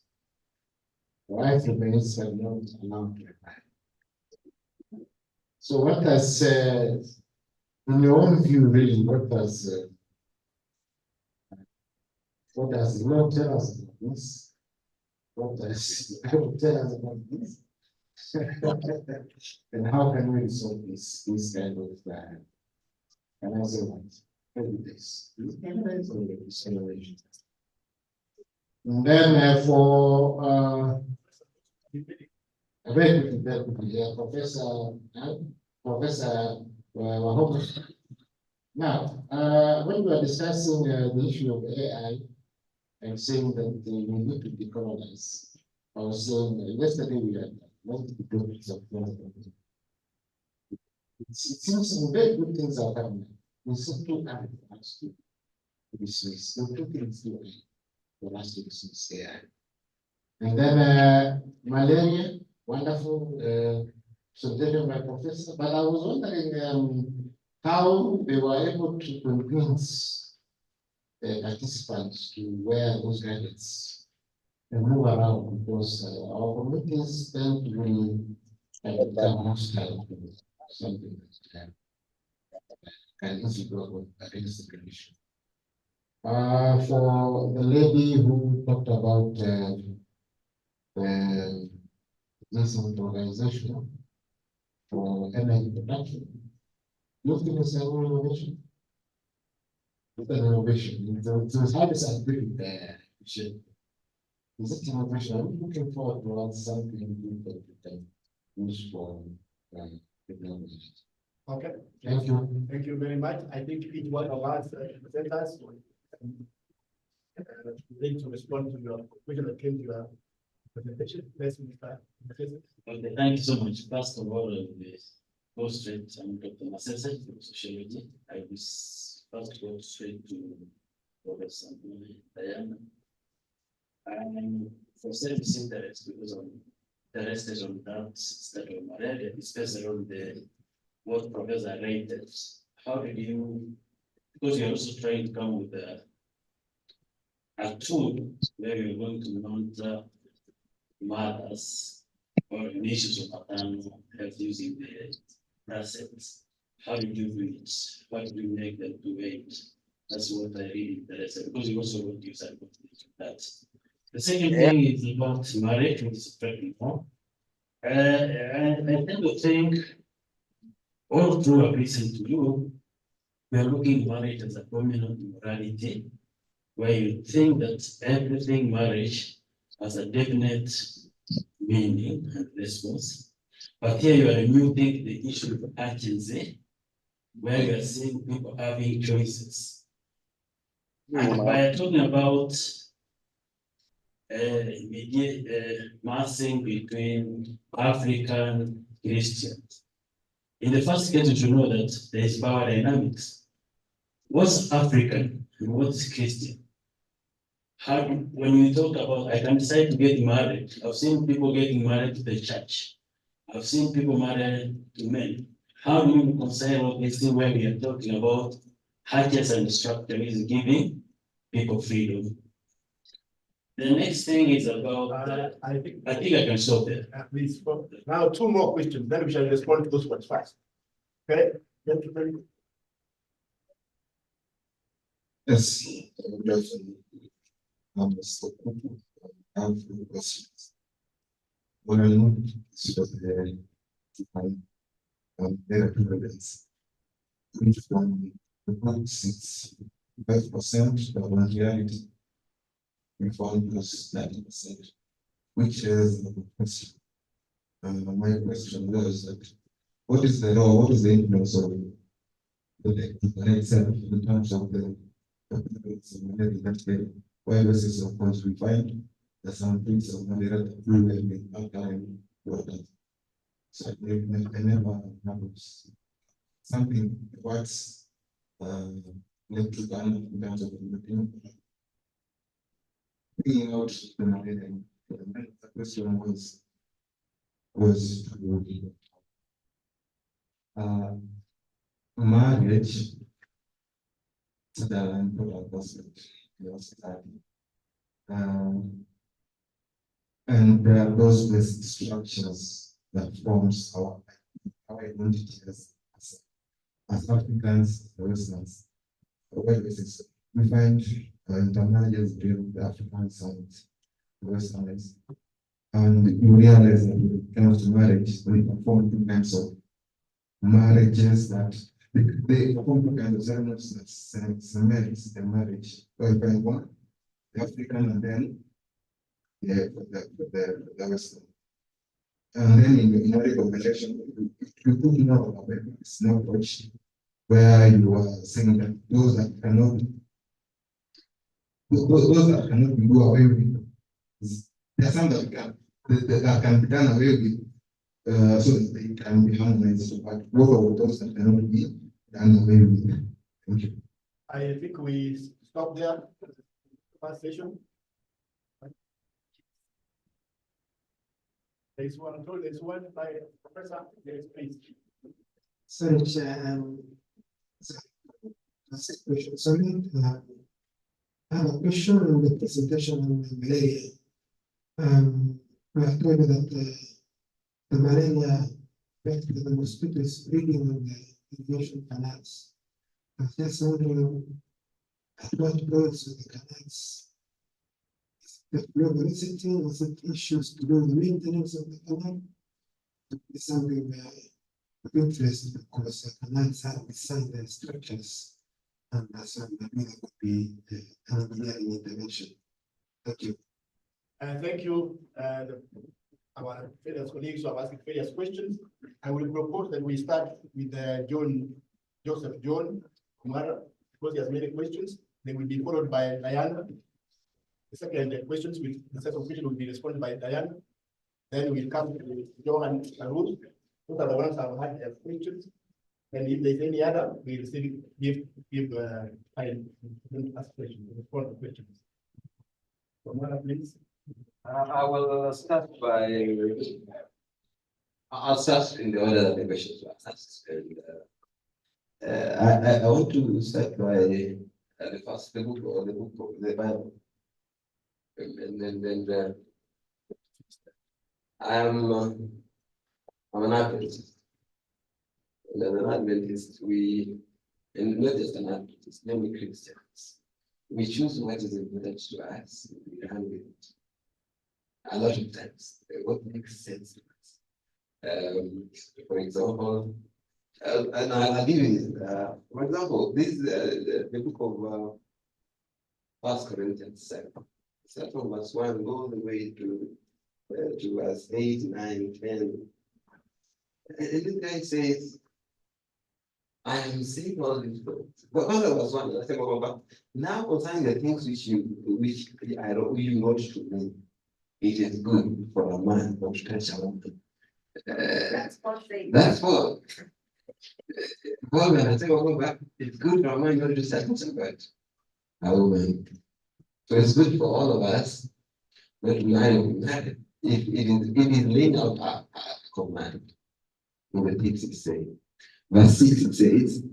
The wife remains but not allowed to remarry. So what does, in your own view, really, what does the law tell us about this? What does the Bible tell us about this? And how can we resolve this kind of can I say what? Evidence. Evidence or acceleration. And then for very quickly, Professor Wahoma. Now, when we are discussing the issue of AI and saying that we need to decolonize, I was saying yesterday we had multiple topics of it seems some very good things are happening. We simply have to dismiss. The 2 things for us to dismiss AI. And then malaria, wonderful presentation by Professor. But I was wondering how they were able to convince participants to wear those gadgets and move around, because our communities tend to be become hostile to something that can easily go against the condition. For the lady who talked about this organization for energy production, do you think it's an innovation? It's an innovation. It's highly scientific shit. Is it innovation? I'm looking forward to something good that we can use for technology. Okay. Thank you. Thank you very much. I think each one of us presenters need to respond to your question that came to your presentation. Let's start. Okay, thank you so much. First of all, go straight. I'm Dr. Masese from Sociology. I will first go straight to Professor Diana. For service interest, because I'm interested on that study of malaria, especially on what Professor rated. How did you, because you're also trying to come with a tool where you're going to monitor mothers or issues of maternal health using the assets. How did you do it? What did you make them do it? That's what I really interested, because you also want to use that. The second thing is about marriage, which is very important. And I tend to think, all through I've listened to you, we are looking at marriage as a dominant morality, where you think that everything marriage has a definite meaning and response. But here you are removing the issue of urgency, where you are seeing people having choices. And by talking about massing between African Christians, in the first case, you should know that there is power dynamics. What's African and what's Christian? When we talk about, I can decide to get married. I've seen people getting married to the church. I've seen people married to men. How do you reconcile all these things where we are talking about hedges and structure is giving people freedom? The next thing is about, I think I can stop there. Please, now 2 more questions, then we shall respond to those ones first. Okay? Yes, I have questions. When I look at their evidence, which from the 5% of reality, we found plus 90%, which is the question. my question was that what is the role, what is the influence of the itself in terms of the why basis of course we find that some things of malaria that we will be outlined water. So I never happens something what's led to ban in terms of bringing out the malaria. The question was marriage to the important aspect of your society. And there are those basic structures that forms our identity as Africans, Westerners. We find intermarriages between the Africans and the Westerners. And you realize that when it comes to marriage, we perform two kinds of marriages that they perform two kinds of ceremonies that cements the marriage. So you find one, the African, and then the Western. And then in marriage conversation, you put more of a small approach where you are saying that those that cannot be do away with, there are some that can be done away with, so that they can be harmonized. But what of those that cannot be done away with? Thank you. I think we stop there. First session. There's one by Professor. Yes, please. Sorry, Chair. Sorry, I have a question on the presentation on malaria. We are told that the malaria affected the mosquitoes breeding on the irrigation canals. I was just wondering at what points of the canals the flow velocity, was it issues to do with the maintenance of the canal? It's something of interest because the canals have designed their structures, and that's why maybe there could be an engineering intervention. Thank you. Thank you. Our various colleagues who have asked various questions. I will propose that we start with Joseph John Kumara, because he has many questions. They will be followed by Diana. The second questions will, the second question will be responded by Diana. Then we'll come to Johan Arun. Those are the ones who have had their questions. And if there's any other, we'll still give time to ask questions, respond to questions. Kumara, please. I will start by. I'll start in the order that the questions were asked. And, I want to start by the first, the book of the Bible. And I'm an Adventist. And as an Adventist, and not just an Adventist, many Christians, we choose what is important to us, we run with it. A lot of times, what makes sense to us. For example, and I'll give you this. For example, this is the book of 1 Corinthians 7. 7 verse 1 all the way to verse 8, 9, 10. And this guy says, I am saying all these things. But verse 1, I say, now concerning the things which I wrote you not to me, it is good for a man not to touch a woman. That's Paul saying. That's Paul. Paul, when I say, it's good for a man not to touch a woman. So it's good for all of us not to lie on marriage. It is laying out a command. In the text it says, verse 6 it says,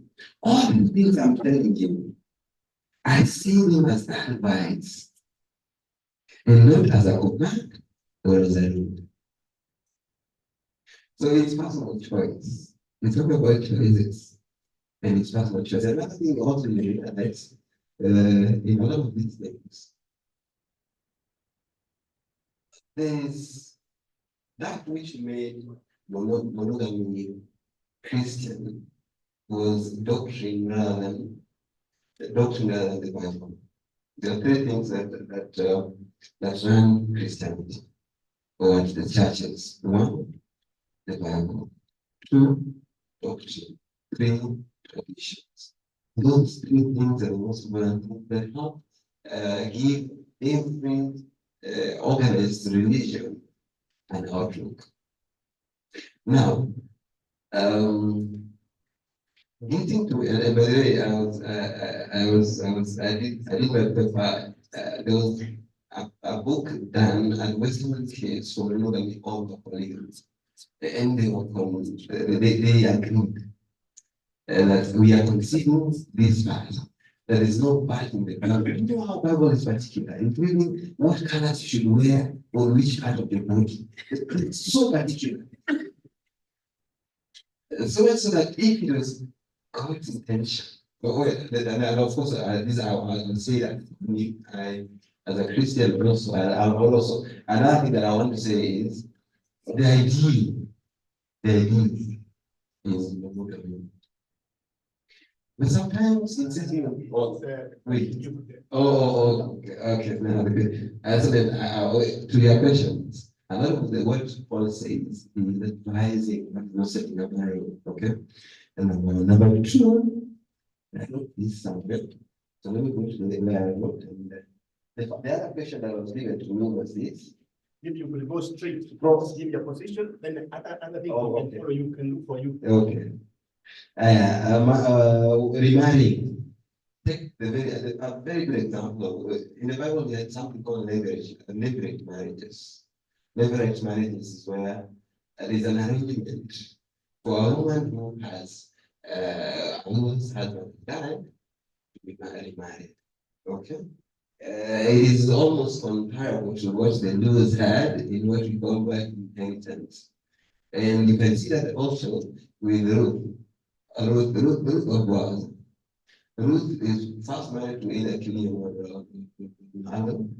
all the things I'm telling you, I see them as advice, and not as a command or as a rule. So it's personal choice. It's not about choices, and it's personal choice. Another thing also you realize in a lot of these things, there's that which made monogamy Christian was doctrine rather than the Bible. There are three things that run Christianity or the churches. One, the Bible. 2, doctrine. 3, traditions. Those 3 things are the most important that help give every organized religion an outlook. Now, getting to, and by the way, I did my paper. There was a book done at Western States for monogamy of the polygons, and they were they agreed that we are considering this fact. There is no part in the Bible. You know how Bible is particular, including what colors you should wear on which part of the body. It's so particular. So that if it was God's intention, and of course, this I will say that me, as a Christian also, I'll also another thing that I want to say is the ideal is monogamy. But sometimes it's wait. Okay. So then, to your questions, a lot of what Paul says is advising, but not setting up marriage. Okay. And number 2, I know this is something. So let me go to the where I wrote. And the other question that was given to me was this. If you will go straight to cross, give your position, then the other thing can follow you, can look for you. Okay. Remarrying. Take a very good example. In the Bible, there is something called leverage marriages. Leverage marriages is where there is an arrangement for a woman who has whose husband died to be remarried. Okay. It is almost comparable to what the Jews had in what we call black inheritance. And you can see that also with Ruth. Ruth of Boaz. Ruth is first married to either Killian or Adam.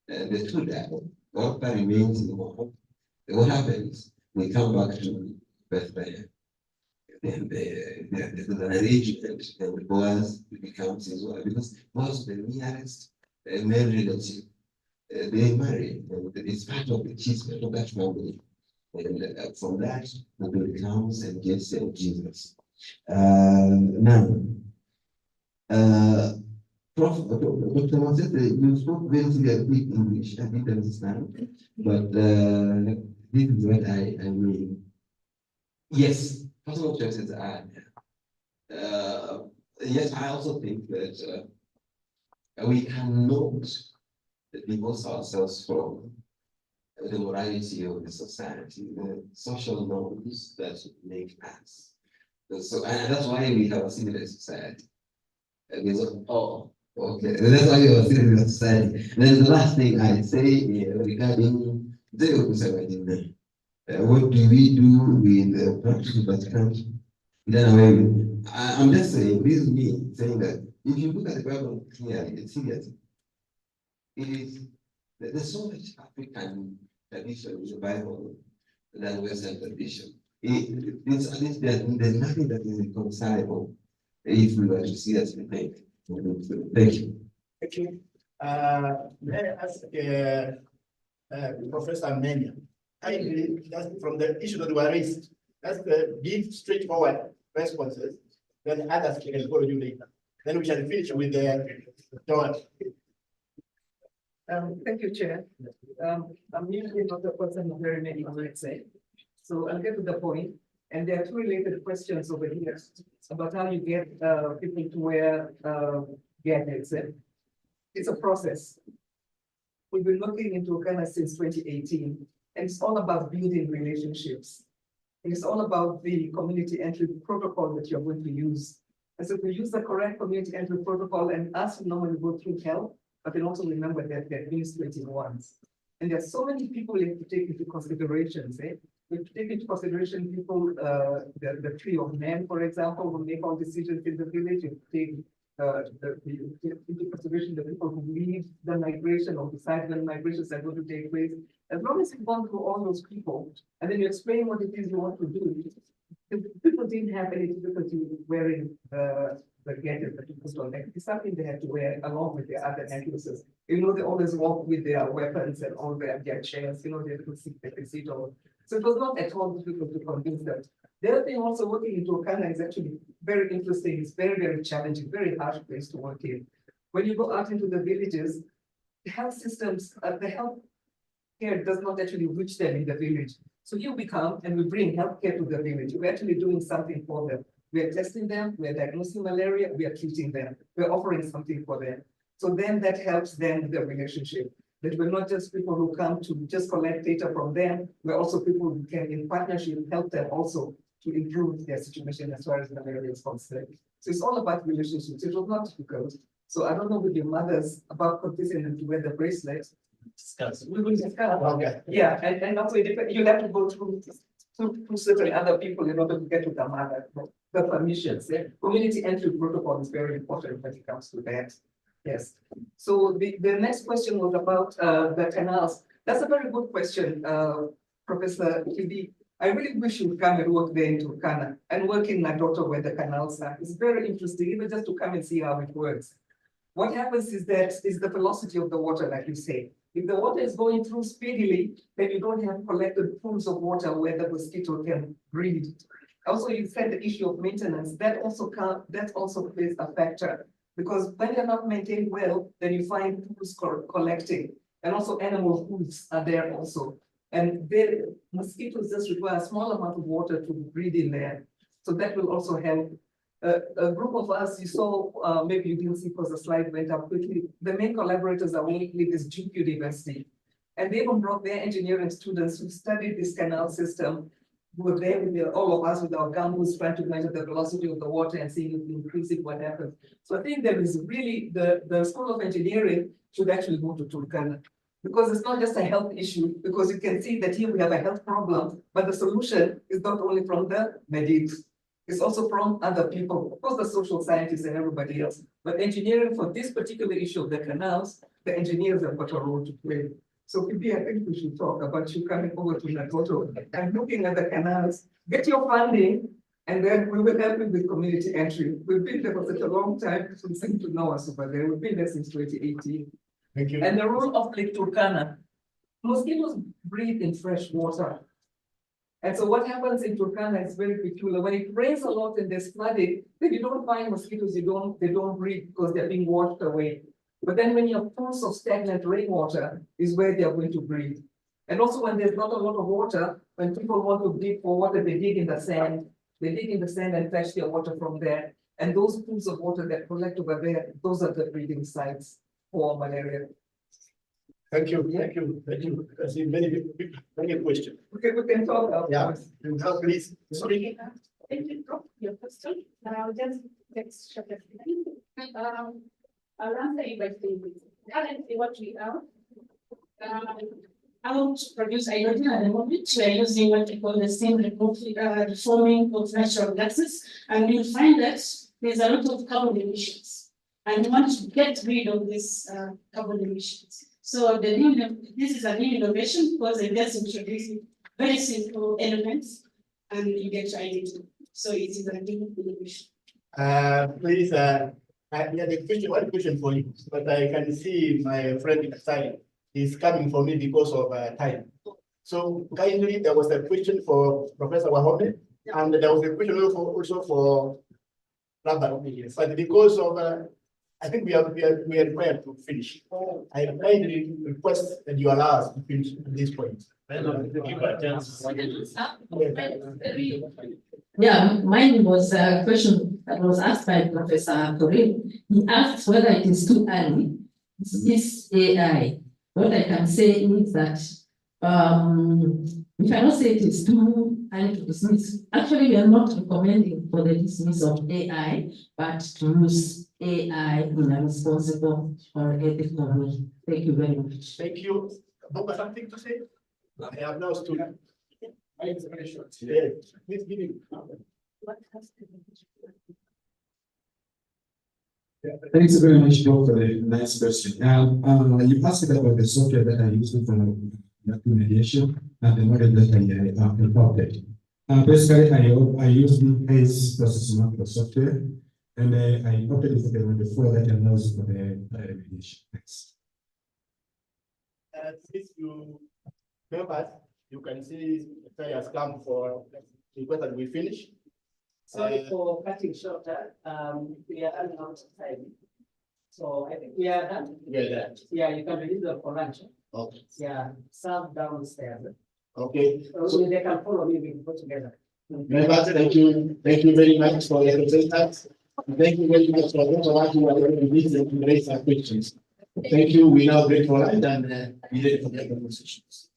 The 2 died. Orpah remains in Moab. What happens? We come back to Bethlehem. And there's an arrangement, and Boaz becomes his wife because Boaz is the nearest male relative. They marry, and it's part of she's part of that family. And from that, the becomes and gets Jesus. Now, Dr. Masete, you spoke very clearly English. I didn't understand, but this is what I mean. Yes, personal choices are. Yes, I also think that we cannot divorce ourselves from the morality of the society, the social norms that make us. So, and that's why we have a civilized society. Okay, that's why we have a civilized society. And then the last thing I say regarding the what do we do with practical Vatican? I'm just saying, this is me saying that if you look at the Bible clearly, it's serious. There's so much African tradition in the Bible than Western tradition. There's nothing that is irreconcilable if we were to see that in faith. Thank you. Thank you. May I ask Professor Menia, just from the issue that were raised, just give straightforward responses, then others can follow you later. Then we shall finish with John. Thank you, Chair. I'm usually not a person of very many words, so I'll get to the point. And there are 2 related questions over here about how you get people to wear gadgets. It's a process. We've been looking into Ghana since 2018, and it's all about building relationships. And it's all about the community entry protocol that you're going to use. And so if we use the correct community entry protocol, and us normally go through help, but then also remember that they're administrative ones. And there are so many people you have to take into considerations. We have to take into consideration people, the tree of men, for example, who make all decisions in the village. You take into consideration the people who lead the migration or decide when migrations are going to take place. As long as you've gone through all those people, and then you explain what it is you want to do, if people didn't have any difficulty wearing the gadget that you put on, it's something they have to wear along with their other necklaces. They always walk with their weapons and all their chairs, they can sit on So it was not at all difficult to convince them. The other thing also working in Turkana is actually very interesting. It's very, very challenging, very harsh place to work in. When you go out into the villages, the health systems, the health care does not actually reach them in the village. So here we come and we bring healthcare to the village. We're actually doing something for them. We're testing them, we're diagnosing malaria, we are treating them, we're offering something for them. So then that helps them with the relationship. That we're not just people who come to just collect data from them, we're also people who can in partnership help them also to improve their situation as far as malaria is concerned. So it's all about relationships. It was not difficult. So I don't know with your mothers about convincing them to wear the bracelet. Discuss. We will discuss. Okay. Yeah, and also you have to go through certain other people in order to get to the mother, the permissions. Yeah? Community entry protocol is very important when it comes to that. Yes. So the next question was about the canals. That's a very good question, Professor Kidi. I really wish you would come and work there in Turkana and work in Nadoto where the canals are. It's very interesting, even just to come and see how it works. What happens is that is the velocity of the water, like you say. If the water is going through speedily, then you don't have collected pools of water where the mosquito can breed. Also, you said the issue of maintenance. That also plays a factor. Because when they're not maintained well, then you find pools collecting. And also animal foods are there also. And the mosquitoes just require a small amount of water to breed in there. So that will also help. A group of us, you saw, maybe you didn't see because the slide went up quickly. The main collaborators are working with this Duke University. And they even brought their engineering students who studied this canal system. We were there with all of us with our gumboots trying to measure the velocity of the water and seeing if increasing what happens. So I think there is really, the School of Engineering should actually go to Turkana. Because it's not just a health issue, because you can see that here we have a health problem, but the solution is not only from the medics, it's also from other people, of course the social scientists and everybody else. But engineering for this particular issue of the canals, the engineers have got a role to play. So maybe I think we should talk about you coming over to Nagoto and looking at the canals, get your funding, and then we will help you with community entry. We've been there for such a long time, so we seem to know us over there. We've been there since 2018. Thank you. And the role of Lake Turkana, mosquitoes breathe in fresh water. And so what happens in Turkana is very peculiar. When it rains a lot and there's flooding, then you don't find mosquitoes, they don't breathe because they're being washed away. But then when you have pools of stagnant rainwater is where they are going to breathe. And also when there's not a lot of water, when people want to dig for water, they dig in the sand. They dig in the sand and fetch their water from there. And those pools of water that collect over there, those are the breeding sites for malaria. Thank you, thank you, thank you. I see many questions. Okay, we can talk about please. Thank you for your question. I'll just get started. I'll answer it by saying this. Currently, what we have, how to produce hydrogen at the moment, we are using what we call the steam reforming of natural gases, and you'll find that there's a lot of carbon emissions, and we want to get rid of this carbon emissions. So this is a new innovation because it gets introducing very simple elements, and you get hydrogen. So it is a new innovation. Please, I have one question for you, but I can see my friend inside is coming for me because of time. So kindly, there was a question for Professor Wahome, and there was a question also for Robert. But because of I think we are required to finish. I kindly request that you allow us to finish at this point. Yeah, mine was a question that was asked by Professor Corey. He asked whether it is too early. This AI. What I can say is that we cannot say it is too early to dismiss. Actually, we are not recommending for the dismissal of AI, but to use AI in a responsible or ethical way. Thank you very much. Thank you. Bob, something to say? I have now stood. Mine is very short. Yeah. Please give me. Thanks very much, Bob, for the nice question. You asked about the software that I use for mediation and the model that I adopted. Basically, I use the PACE processing marker software, and I opted for the modifier that allows for the remediation. Thanks. Since you members, you can see Secretary has come for request that we finish. Sorry for cutting short, we are running out of time. So I think we are done. Yeah. Yeah, you can release them for lunch. Okay. Yeah, serve downstairs. Okay. So they can follow me, we can go together. Members, thank you very much for your presence. Thank you very much for those of us who are going to visit and raise our questions. Thank you. We now break for lunch and be ready for the conversations.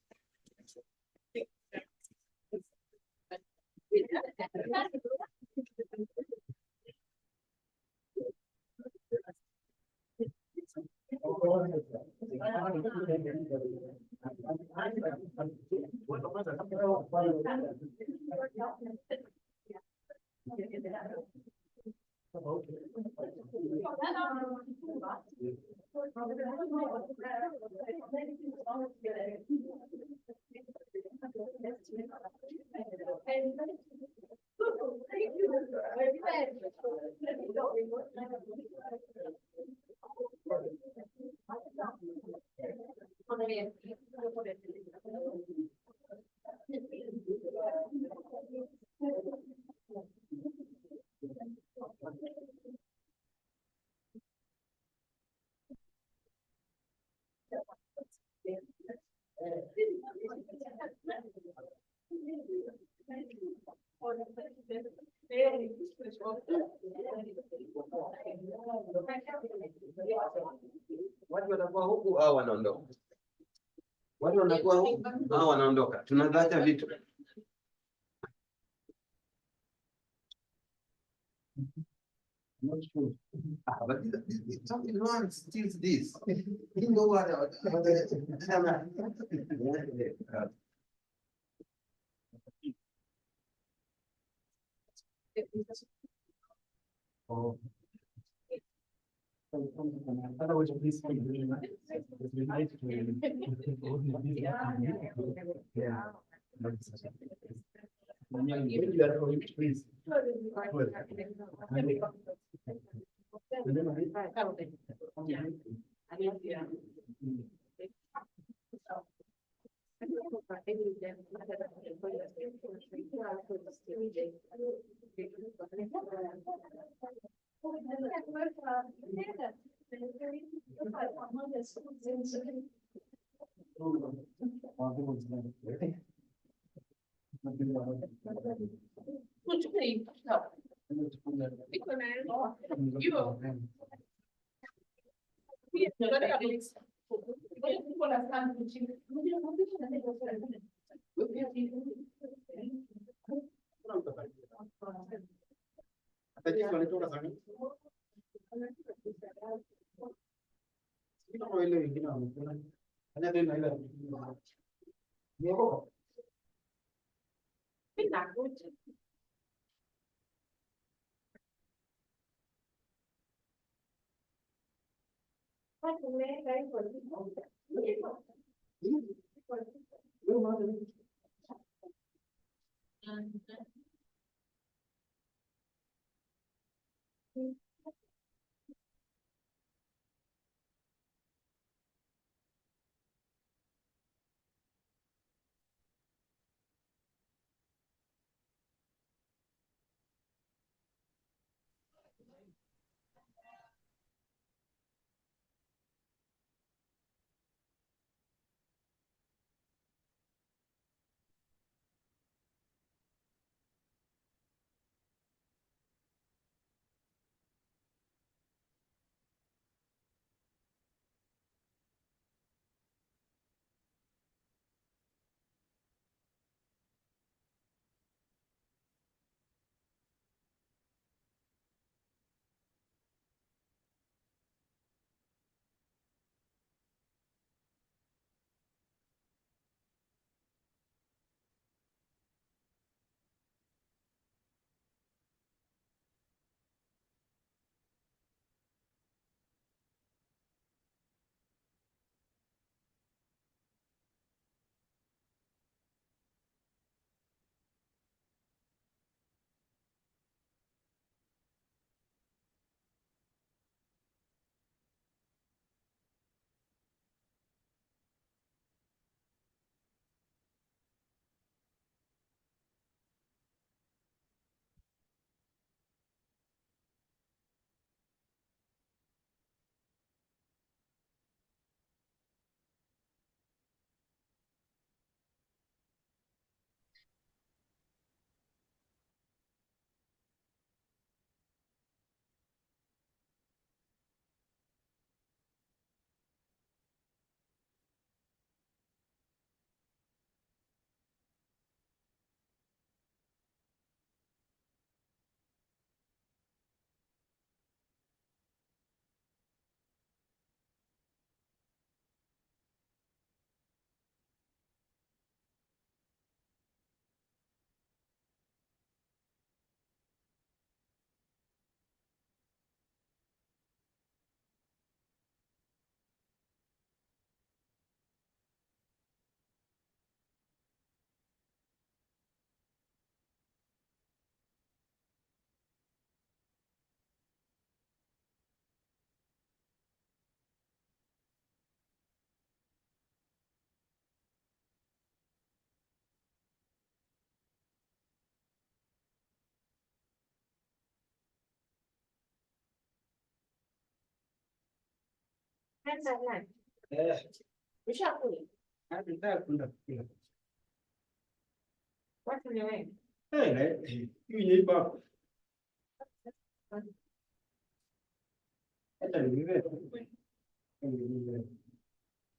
Watu wanakuwa huku au wanaondoka? Watu wanakuwa huku au wanaondoka? Tunaacha vitu. But something wrong steals this. You know what? Oh. Otherwise, please be really nice. It's been nice to yeah. Please.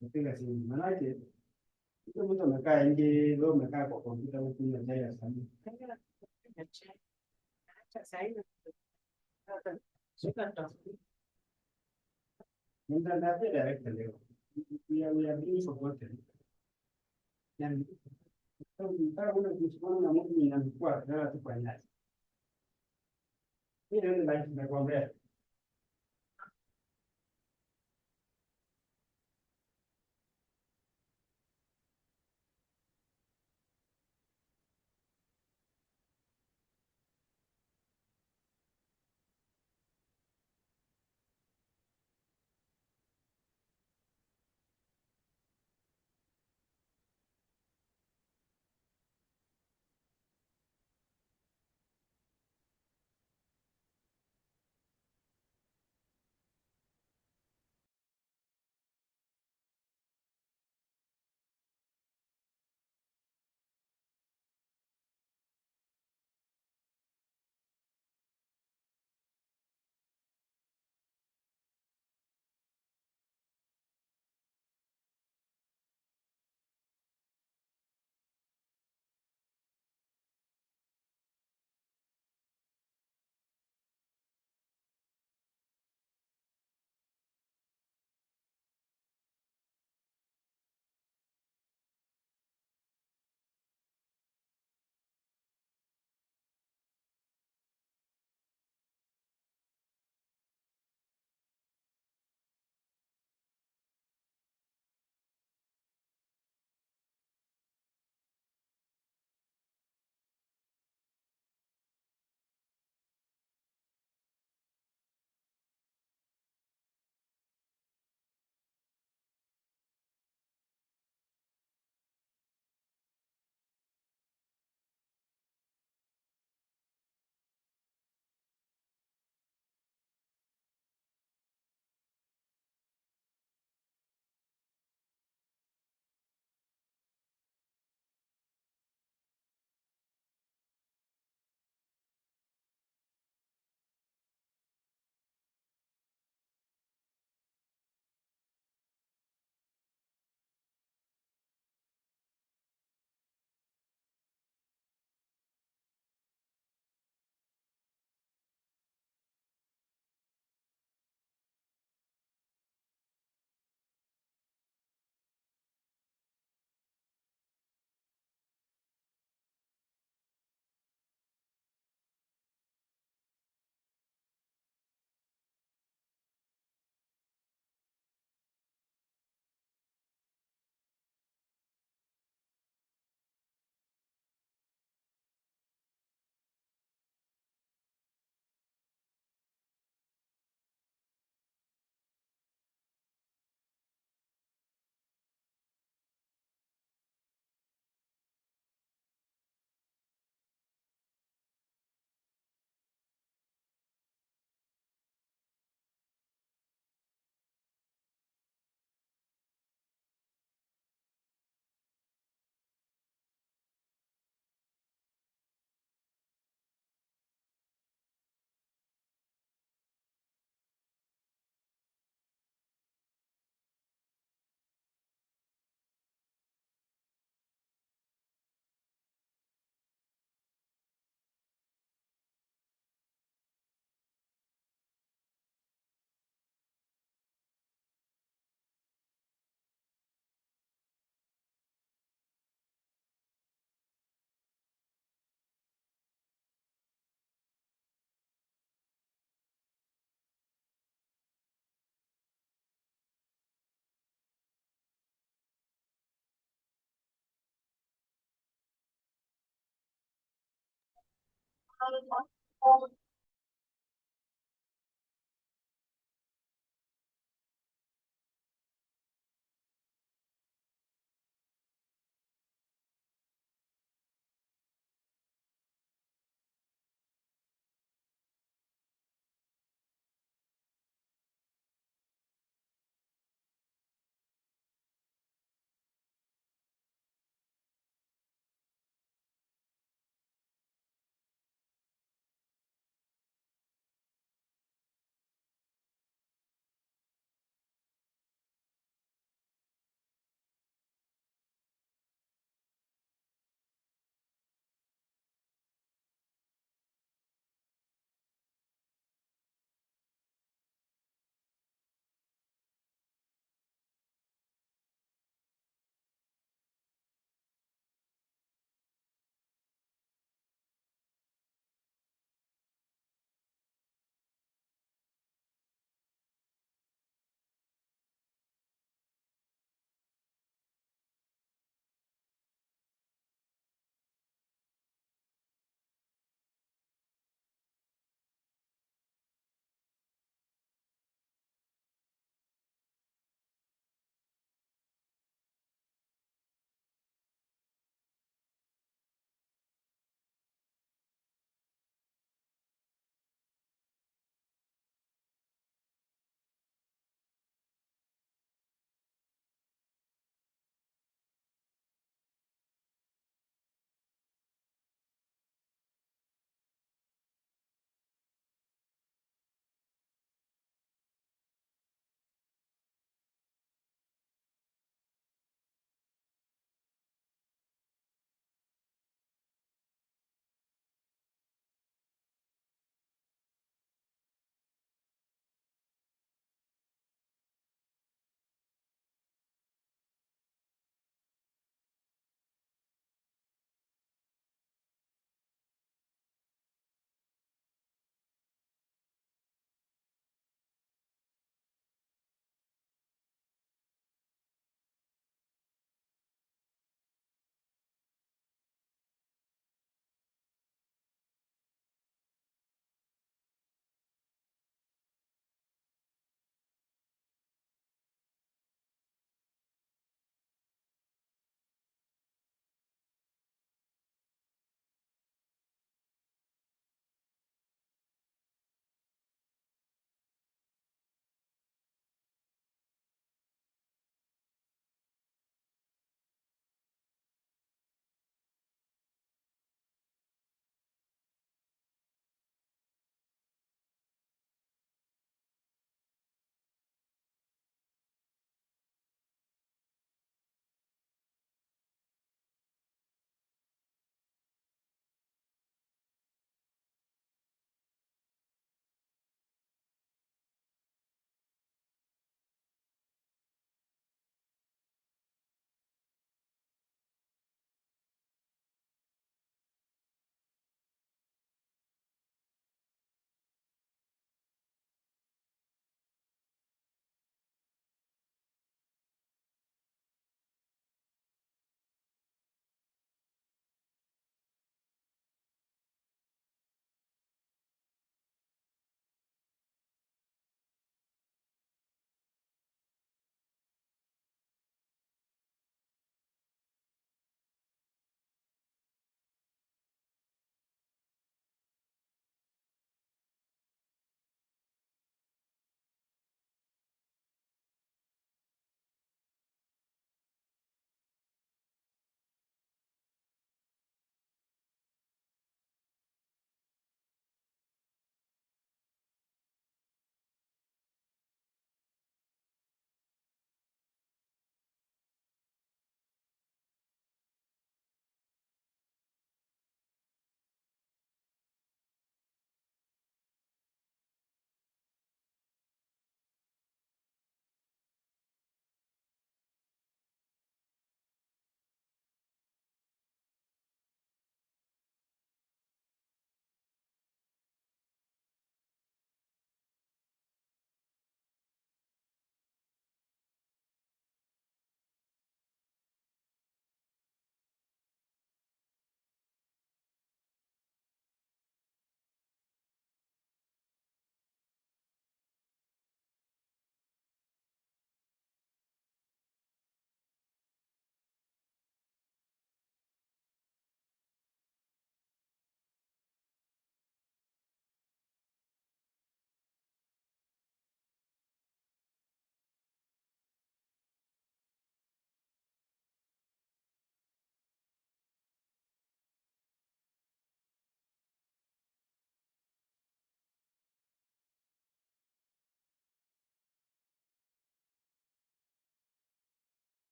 Napiga simu manake mtu amekaa nje, leo amekaa kwa kompyuta huku na chai ya sana. Nitaambia director leo. We are being forgotten. Yani ndio ule kusimama na mtu inachukua dala tu kwa nyasi. Hii ndio life nakwambia.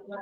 Yeah.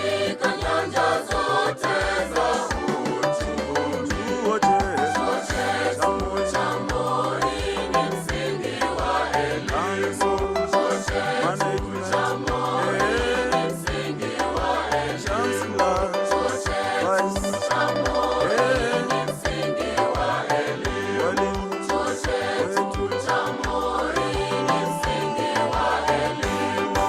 katika nyanja zote za utu wote. Chamori ni msingi wa elimu. Chamori ni msingi wa elimu. Chamori ni msingi wa elimu. Chamori ni msingi wa elimu.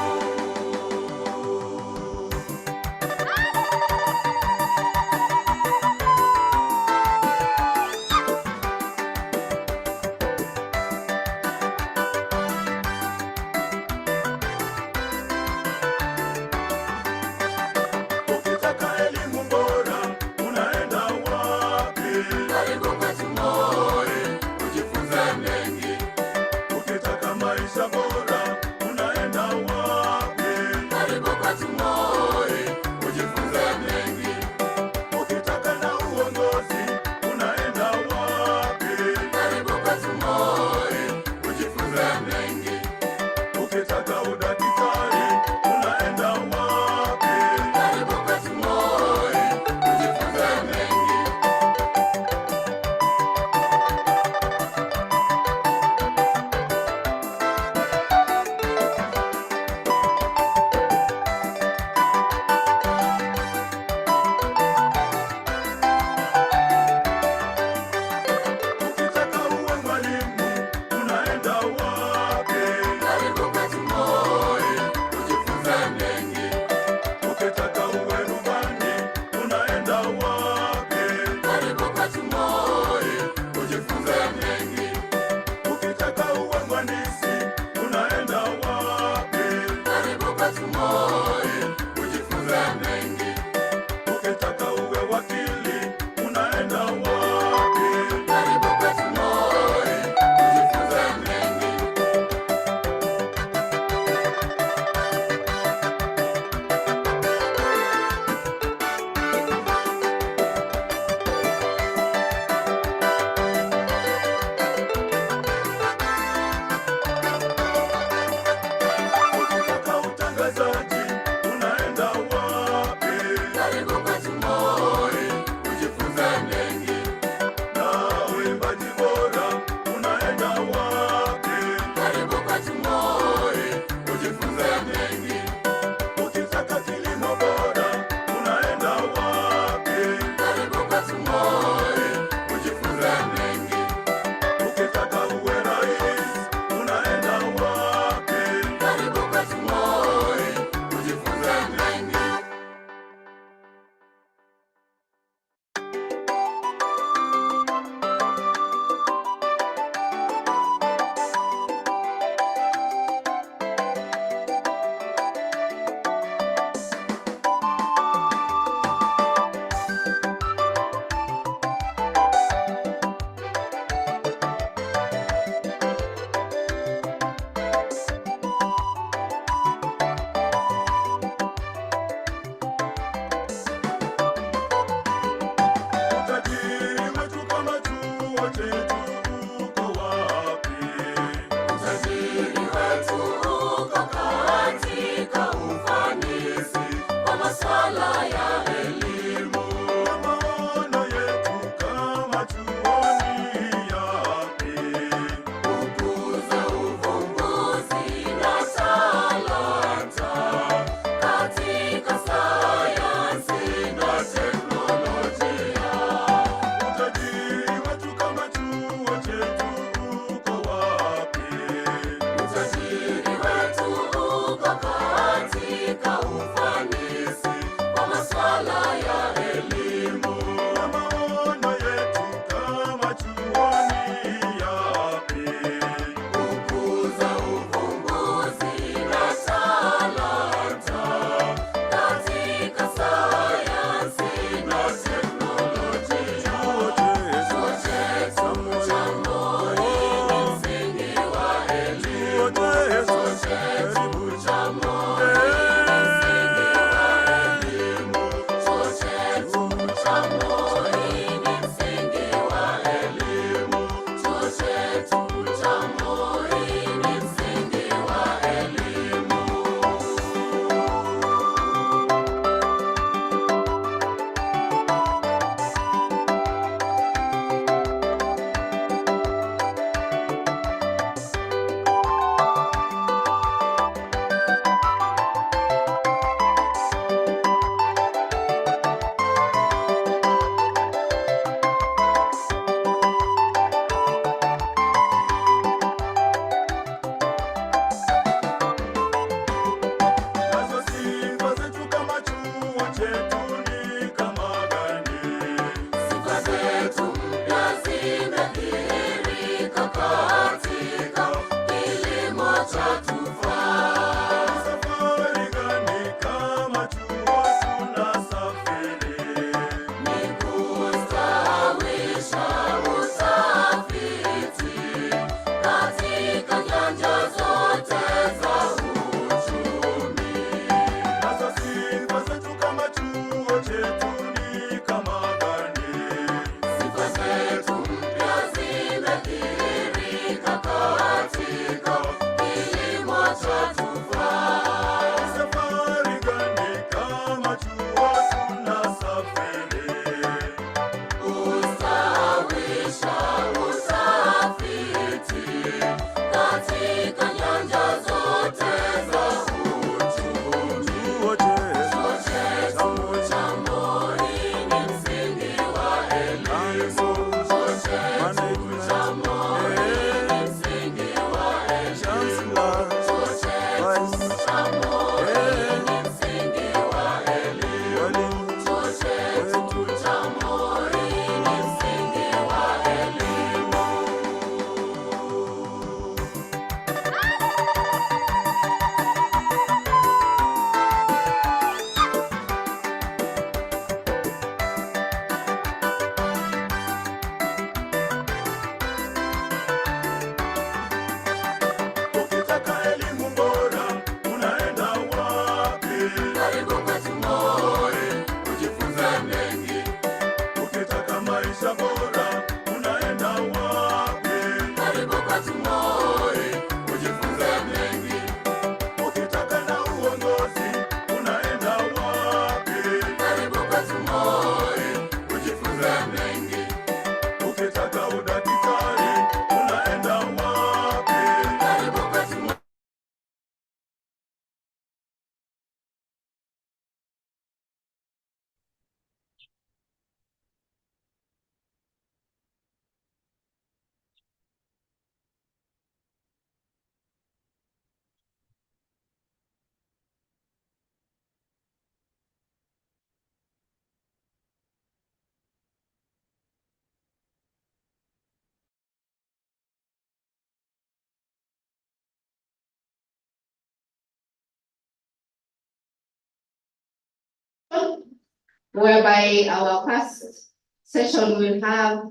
whereby our first session will have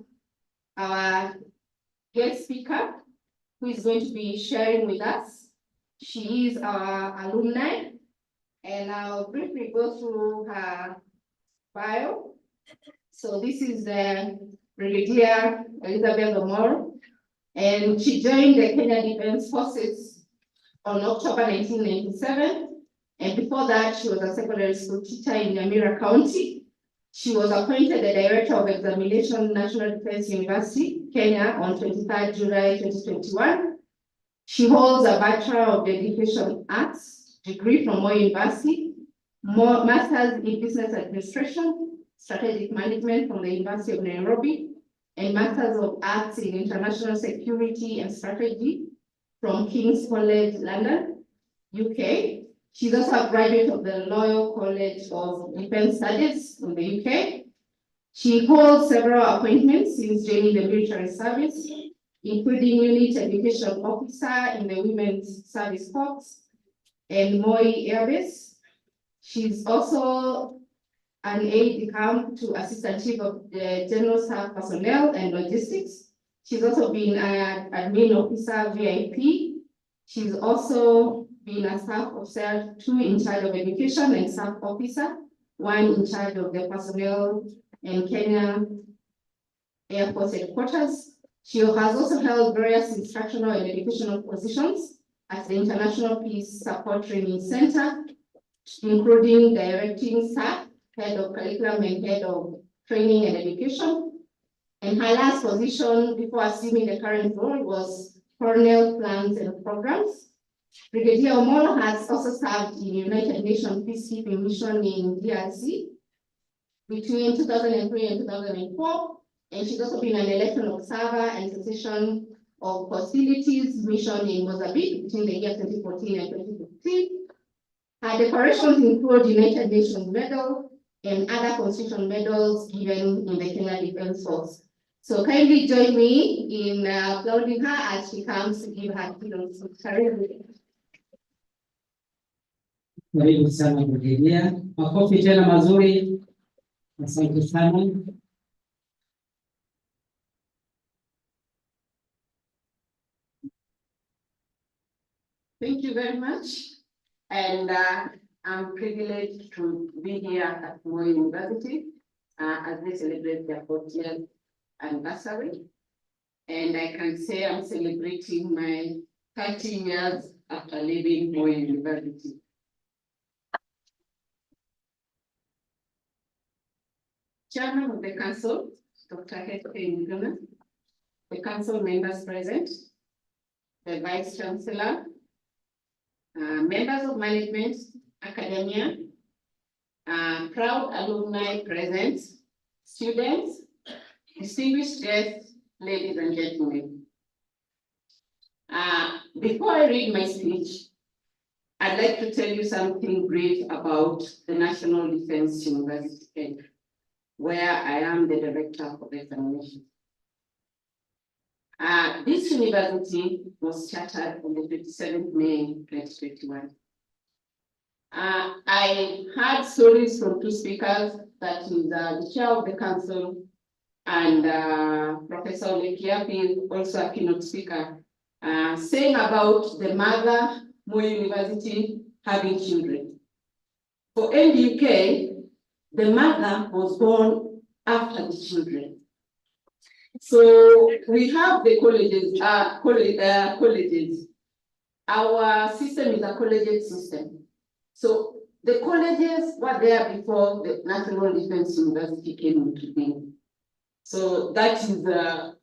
our guest speaker, who is going to be sharing with us. She is our alumni, and I'll briefly go through her bio. So this is the Brigadier Elizabeth Omoro, and she joined the Kenya Defense Forces on October 1997. And before that, she was a secondary school teacher in Nyamira County. She was appointed the Director of Examination, National Defense University, Kenya on 23rd July 2021. She holds a Bachelor of Education Arts degree from Moi University, Masters in Business Administration, Strategic Management from the University of Nairobi, and Masters of Arts in International Security and Strategy from King's College London, UK. She's also a graduate of the Royal College of Defense Studies in the UK. She holds several appointments since joining the military service, including Unit Education Officer in the Women's Service Corps and Moi Air Base. She's also an aide-de-camp to Assistant Chief of the General Staff Personnel and Logistics. She's also been an Admin Officer VIP. She's also been a staff officer, 2 in charge of education and staff officer, 1 in charge of the personnel in Kenya Air Force Headquarters. She has also held various instructional and educational positions at the International Peace Support Training Center, including directing staff, head of curriculum and head of training and education. And her last position before assuming the current role was Colonel Plans and Programs. Brigadier Omoro has also served in United Nations Peacekeeping Mission in DRC between 2003 and 2004, and she's also been an election observer and cessation of hostilities mission in Mozambique between the year 2014 and 2015. Her decorations include United Nations Medal and other constitutional medals given in the Kenya Defense Force. So kindly join me in applauding her as she comes to give her keynote speech. Karibu sana Brigadier. Makofi tena mazuri. Asante sana. Thank you very much. And I'm privileged to be here at Moi University as they celebrate their 40th anniversary. And I can say I'm celebrating my 30 years after leaving Moi University. Chairman of the Council, Dr. H.K. Njuguna, the Council members present, the Vice Chancellor, members of management, academia, proud alumni present, students, distinguished guests, ladies and gentlemen. Before I read my speech, I'd like to tell you something brief about the National Defense University, Kenya, where I am the director of examination. This university was chartered on the 27th May 2021. I heard stories from 2 speakers, that is the chair of the council and Professor Olekiapi, also a keynote speaker, saying about the mother, Moi University, having children. For NDUK, the mother was born after the children. So we have the colleges, colleges. Our system is a collegiate system. So the colleges were there before the National Defense University came into being. So that is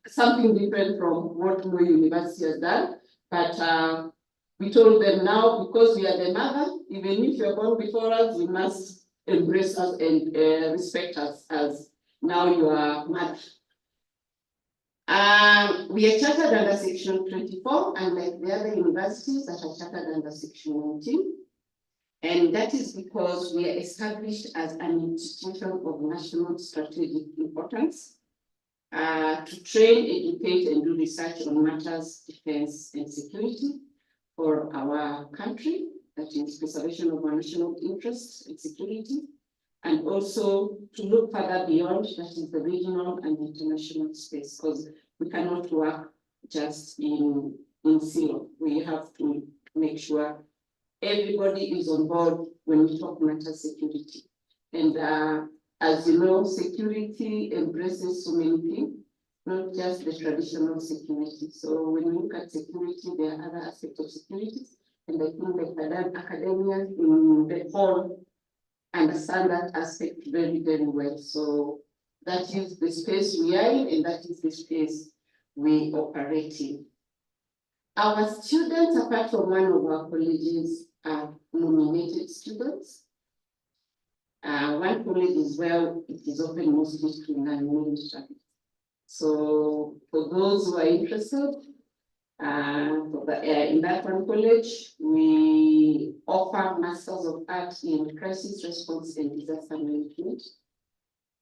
something different from what Moi University has done. But we told them now, because we are the mother, even if you're born before us, you must embrace us and respect us as now you are mother. We are chartered under Section 24, unlike the other universities that are chartered under Section 19. And that is because we are established as an institution of national strategic importance to train, educate, and do research on matters, defense, and security for our country, that is preservation of our national interests and security, and also to look further beyond, that is the regional and international space, because we cannot work just in silo. We have to make sure everybody is on board when we talk matter security. And as you know, security embraces so many things, not just the traditional security. So when we look at security, there are other aspects of security. And I think the academia in the whole understand that aspect very, very well. So that is the space we are in, and that is the space we operate in. Our students, apart from one of our colleges, are nominated students. One college is where it is open mostly to non-military. So for those who are interested, in that one college, we offer Masters of Arts in Crisis Response and Disaster Management.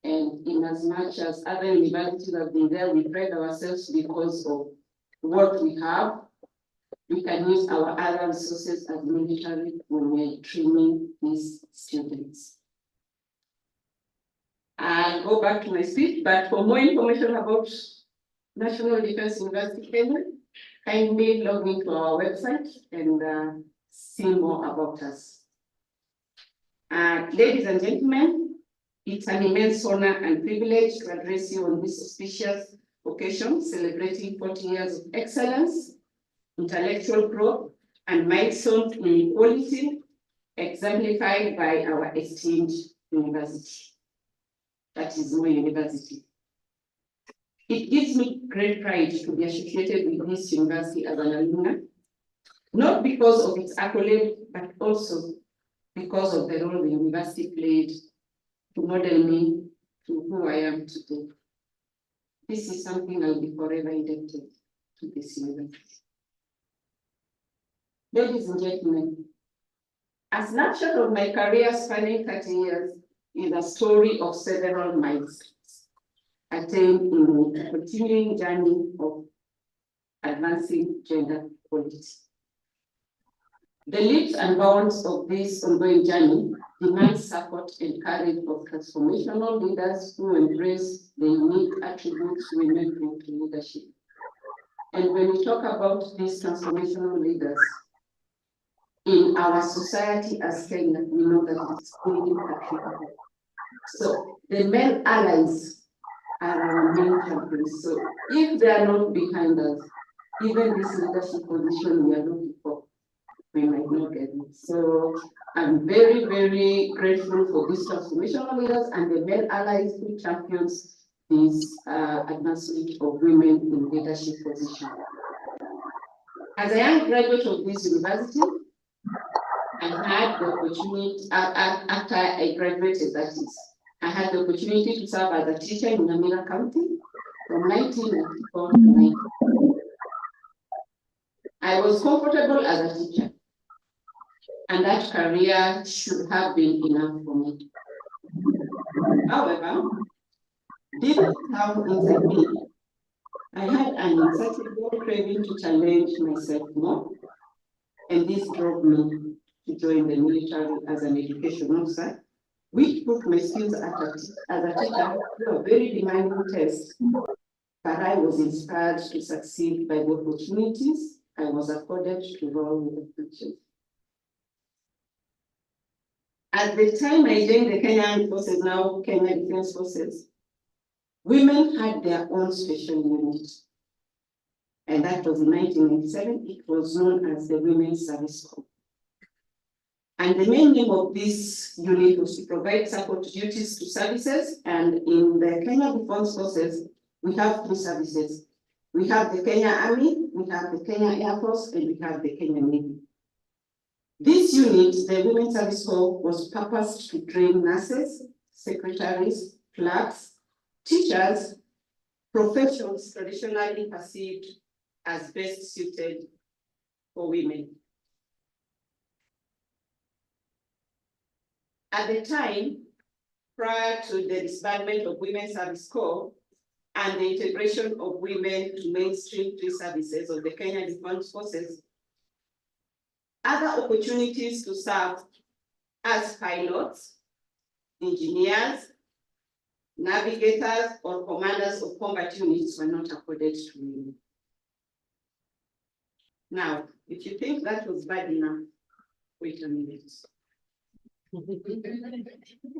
And in as much as other universities have been there, we pride ourselves because of what we have. We can use our other resources as military when we're training these students. I'll go back to my speech, but for more information about National Defense University Kenya, kindly log into our website and see more about us. Ladies and gentlemen, it's an immense honor and privilege to address you on this auspicious occasion, celebrating 40 years of excellence, intellectual growth, and milestones in equality, exemplified by our esteemed university. That is Moi University. It gives me great pride to be associated with this university as an alumna, not because of its accolade, but also because of the role the university played to model me to who I am today. This is something I'll be forever indebted to this university. Ladies and gentlemen, a snapshot of my career spanning 30 years is a story of several milestones attained in the continuing journey of advancing gender equality. The leaps and bounds of this ongoing journey demand support and courage of transformational leaders who embrace the unique attributes women bring to leadership. And when we talk about these transformational leaders, in our society as Kenya, we know that it's really patriarchal. So the male allies are our main champions. So if they are not behind us, even this leadership position we are looking for, we might not get it. So I'm very, very grateful for these transformational leaders and the male allies who champions this advancement of women in leadership positions. As a young graduate of this university, I had the opportunity, after I graduated, that is, I had the opportunity to serve as a teacher in Malaria County from 1994 to 1995. I was comfortable as a teacher, and that career should have been enough for me. However, deep down inside me, I had an insatiable craving to challenge myself more, and this drove me to join the military as an education officer, which put my skills as a teacher through a very demanding test. But I was inspired to succeed by the opportunities I was accorded to roll with the future. At the time I joined the Kenya Armed Forces, now Kenya Defense Forces, women had their own special unit. And that was in 1997. It was known as the Women's Service Corps. And the main aim of this unit was to provide support duties to services. And in the Kenya Defense Forces, we have three services. We have the Kenya Army, we have the Kenya Air Force, and we have the Kenya Navy. This unit, the Women's Service Corps, was purposed to train nurses, secretaries, clerks, teachers, professions traditionally perceived as best suited for women. At the time, prior to the disbandment of Women's Service Corps and the integration of women to mainstream three services of the Kenya Defense Forces, other opportunities to serve as pilots, engineers, navigators, or commanders of combat units were not accorded to women. Now, if you think that was bad enough, wait a minute.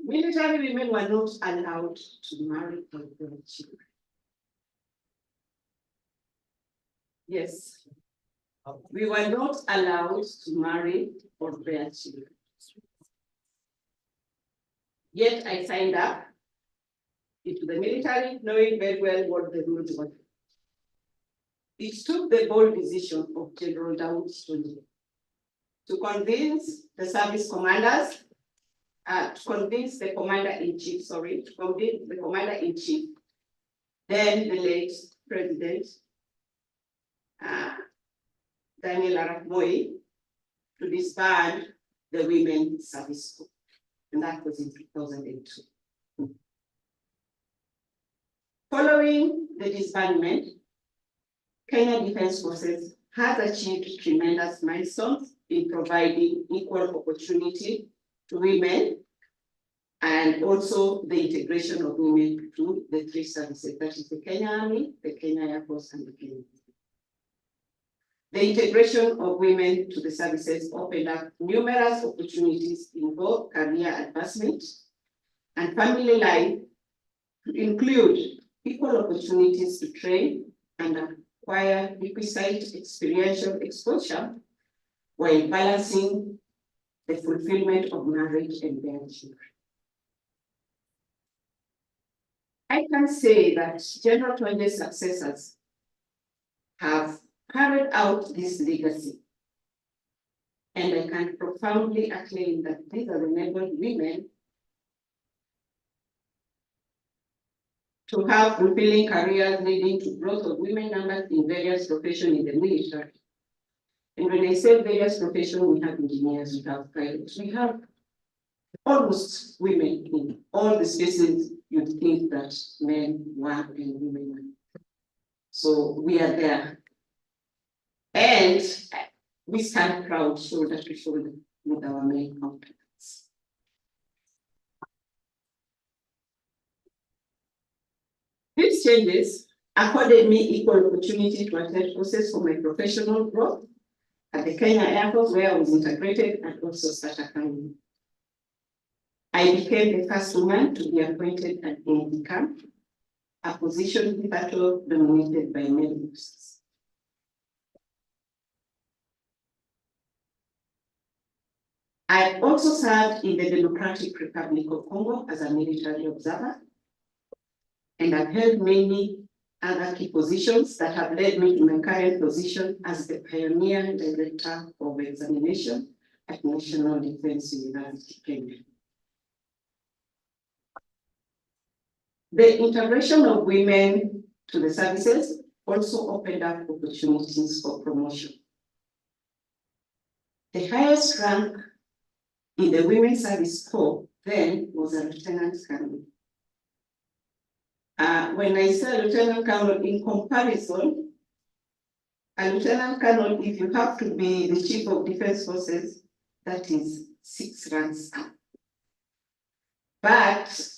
Military women were not allowed to marry or bear children. Yes, we were not allowed to marry or bear children. Yet I signed up into the military, knowing very well what the rules were. It took the bold decision of General Dawood to convince the service commanders, to convince the commander-in-chief, then the late President Daniel Arap Moi, to disband the Women's Service Corps, and that was in 2002. Following the disbandment, Kenya Defense Forces has achieved tremendous milestones in providing equal opportunity to women and also the integration of women to the three services, that is the Kenya Army, the Kenya Air Force, and the Kenya Navy. The integration of women to the services opened up numerous opportunities in both career advancement and family life, to include equal opportunities to train and acquire requisite experiential exposure while balancing the fulfillment of marriage and bearing children. I can say that General Twanje's successors have carried out this legacy, and I can profoundly acclaim that these are enabled women to have fulfilling careers leading to growth of women numbers in various professions in the military. And when I say various professions, we have engineers, we have pilots, we have almost women in all the spaces you'd think that men were and women were. So we are there. And we stand proud shoulder to shoulder with our male counterparts. These changes accorded me equal opportunity to attend courses for my professional growth at the Kenya Air Force, where I was integrated and also start academy. I became the first woman to be appointed at the camp, a position hitherto dominated by male officers. I also served in the Democratic Republic of Congo as a military observer, and I've held many other key positions that have led me to my current position as the Pioneer Director of Examination at National Defense University, Kenya. The integration of women to the services also opened up opportunities for promotion. The highest rank in the Women's Service Corps then was a Lieutenant Colonel. When I say Lieutenant Colonel, in comparison, a Lieutenant Colonel, if you have to be the Chief of Defense Forces, that is 6 ranks up. But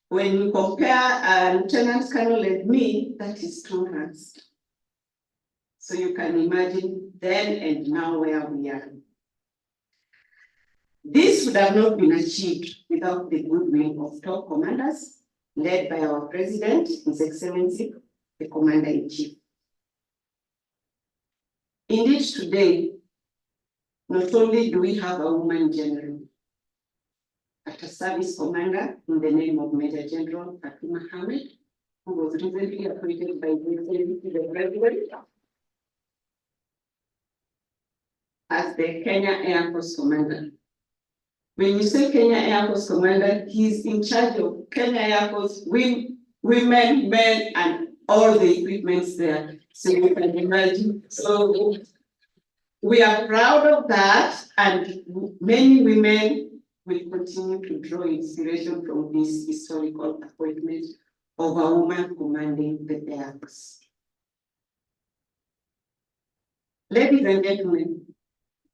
when you compare a Lieutenant Colonel and me, that is 2 ranks. So you can imagine then and now where we are. This would have not been achieved without the goodwill of top commanders, led by our President, His Excellency, the Commander-in-Chief. Indeed, today, not only do we have a woman general, but a service commander in the name of Major General Fatima Ahmed, who was recently appointed by the President as the Kenya Air Force Commander. When you say Kenya Air Force Commander, he's in charge of Kenya Air Force, women, men, and all the equipments there. So you can imagine. So we are proud of that, and many women will continue to draw inspiration from this historical appointment of a woman commanding the Air Force. Ladies and gentlemen,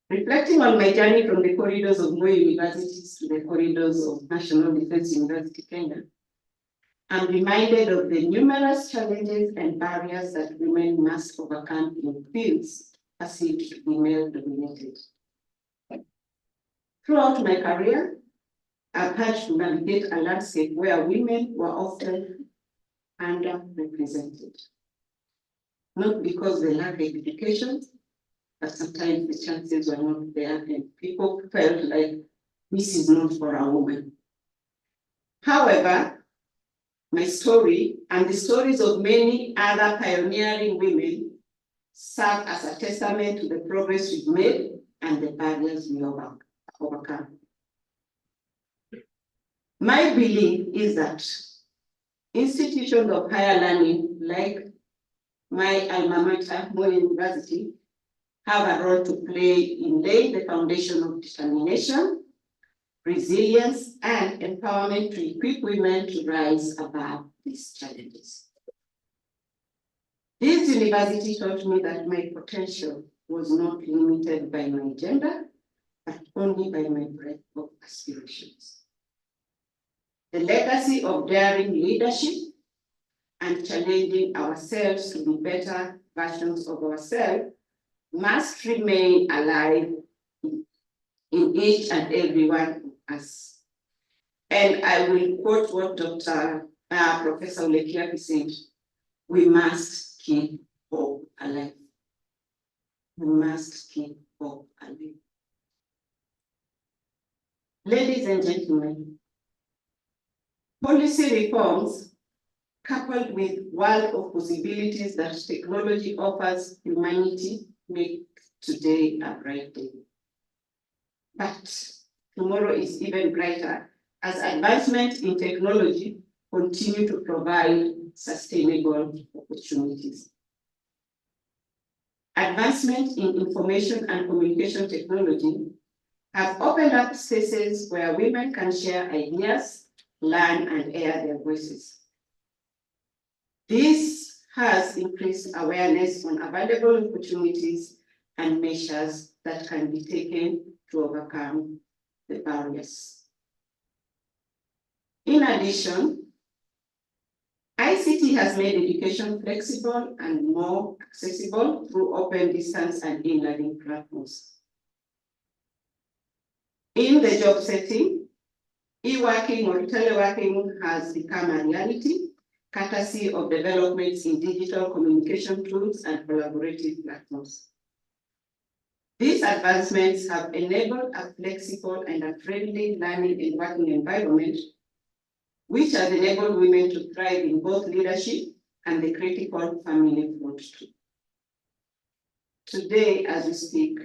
Reflecting on my journey from the corridors of Moi University to the corridors of National Defense University, Kenya, I'm reminded of the numerous challenges and barriers that women must overcome in fields perceived to be male-dominated. Throughout my career, I've had to navigate a landscape where women were often underrepresented. Not because they lacked education, but sometimes the chances were not there and people felt like this is not for a woman. However, my story and the stories of many other pioneering women serve as a testament to the progress we've made and the barriers we overcome. My belief is that institutions of higher learning like my alma mater, Moi University, have a role to play in laying the foundation of determination, resilience, and empowerment to equip women to rise above these challenges. This university taught me that my potential was not limited by my gender, but only by my breadth of aspirations. The legacy of daring leadership and challenging ourselves to be better versions of ourselves must remain alive in each and every one of us. And I will quote what Professor Olekiapi said, we must keep hope alive. We must keep hope alive. Ladies and gentlemen, policy reforms coupled with world of possibilities that technology offers humanity make today a bright day. But tomorrow is even brighter as advancement in technology continue to provide sustainable opportunities. Advancement in information and communication technology have opened up spaces where women can share ideas, learn, and air their voices. This has increased awareness on available opportunities and measures that can be taken to overcome the barriers. In addition, ICT has made education flexible and more accessible through open distance and e-learning platforms. In the job setting, e-working or teleworking has become a reality, courtesy of developments in digital communication tools and collaborative platforms. These advancements have enabled a flexible and a friendly learning and working environment, which has enabled women to thrive in both leadership and the critical family front too. Today, as we speak,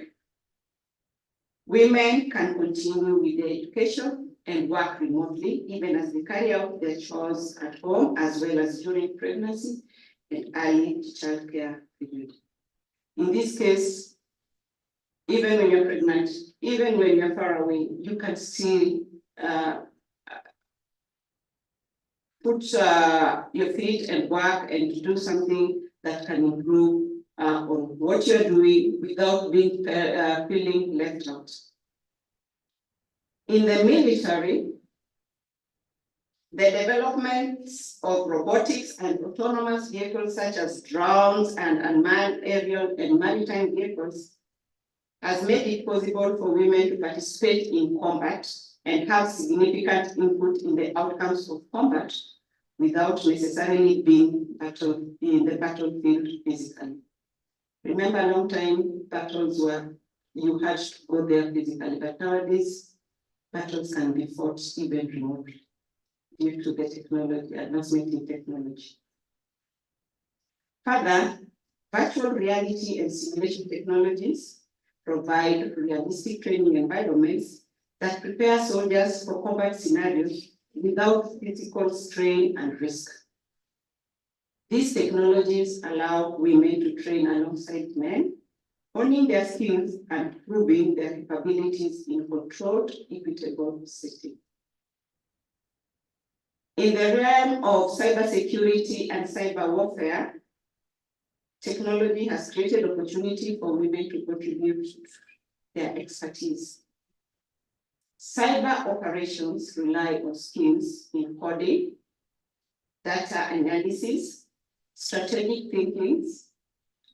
women can continue with their education and work remotely, even as they carry out their chores at home, as well as during pregnancy and early childcare period. In this case, even when you're pregnant, even when you're far away, you can still put your feet and work and do something that can improve on what you're doing without being feeling left out. In the military, the development of robotics and autonomous vehicles such as drones and unmanned aerial and maritime vehicles has made it possible for women to participate in combat and have significant input in the outcomes of combat without necessarily being in the battlefield physically. Remember, a long time battles were, you had to go there physically, but nowadays battles can be fought even remotely due to the technology, advancement in technology. Further, virtual reality and simulation technologies provide realistic training environments that prepare soldiers for combat scenarios without physical strain and risk. These technologies allow women to train alongside men, honing their skills and proving their capabilities in controlled, equitable setting. In the realm of cybersecurity and cyber warfare, technology has created opportunity for women to contribute their expertise. Cyber operations rely on skills in coding, data analysis, strategic thinking,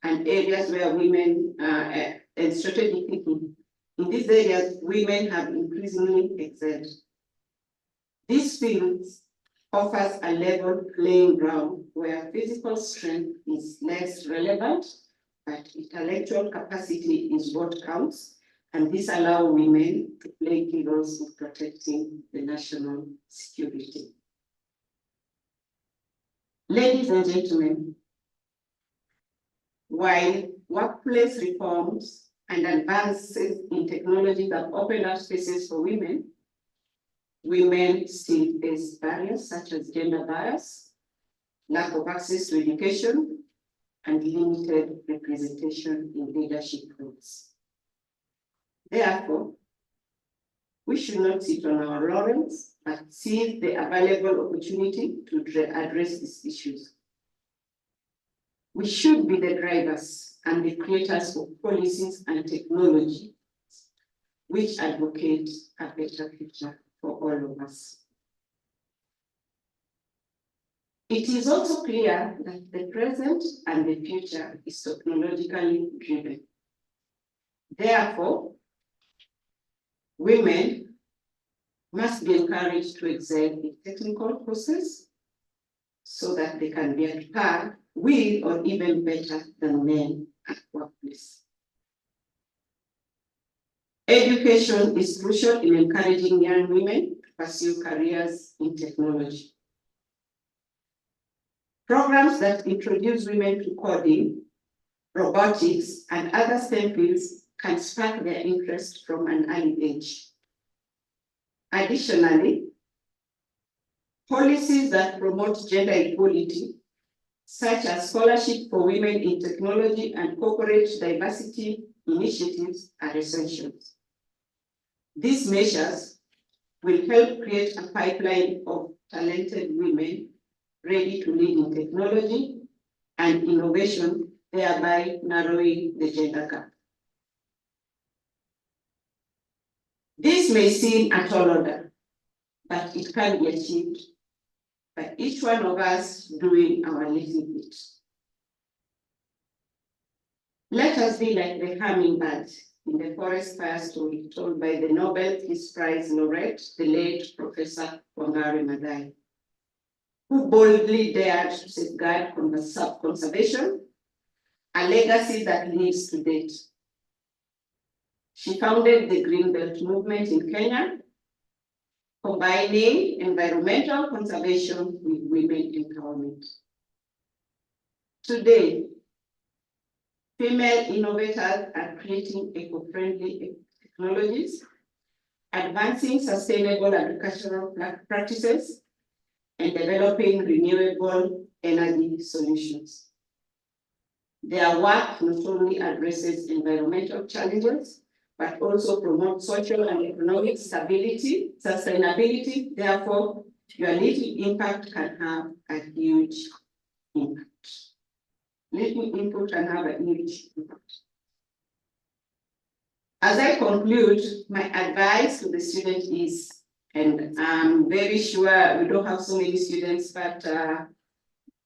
and areas where women and strategic thinking. In these areas, women have increasingly excelled. These fields offers a level playing ground where physical strength is less relevant, but intellectual capacity is what counts, and this allows women to play key roles in protecting the national security. Ladies and gentlemen, while workplace reforms and advances in technology have opened up spaces for women, women still face barriers such as gender bias, lack of access to education, and limited representation in leadership roles. Therefore, we should not sit on our laurels, but seize the available opportunity to address these issues. We should be the drivers and the creators of policies and technology which advocate a better future for all of us. It is also clear that the present and the future is technologically driven. Therefore, women must be encouraged to excel in technical process so that they can be at par with or even better than men at workplace. Education is crucial in encouraging young women to pursue careers in technology. Programs that introduce women to coding, robotics, and other STEM fields can spark their interest from an early age. Additionally, policies that promote gender equality, such as scholarship for women in technology and corporate diversity initiatives, are essential. These measures will help create a pipeline of talented women ready to lead in technology and innovation, thereby narrowing the gender gap. This may seem a tall order, but it can be achieved by each one of us doing our little bit. Let us be like the hummingbird in the forest fire story told by the Nobel Peace Prize laureate, the late Professor Wangari Maathai, who boldly dared to safeguard conservation, a legacy that lives to date. She founded the Green Belt movement in Kenya, combining environmental conservation with women empowerment. Today, female innovators are creating eco-friendly technologies, advancing sustainable agricultural practices, and developing renewable energy solutions. Their work not only addresses environmental challenges, but also promotes social and economic stability, sustainability. Therefore, your little impact can have a huge impact. Little input can have a huge impact. As I conclude, my advice to the student is, and I'm very sure we don't have so many students, but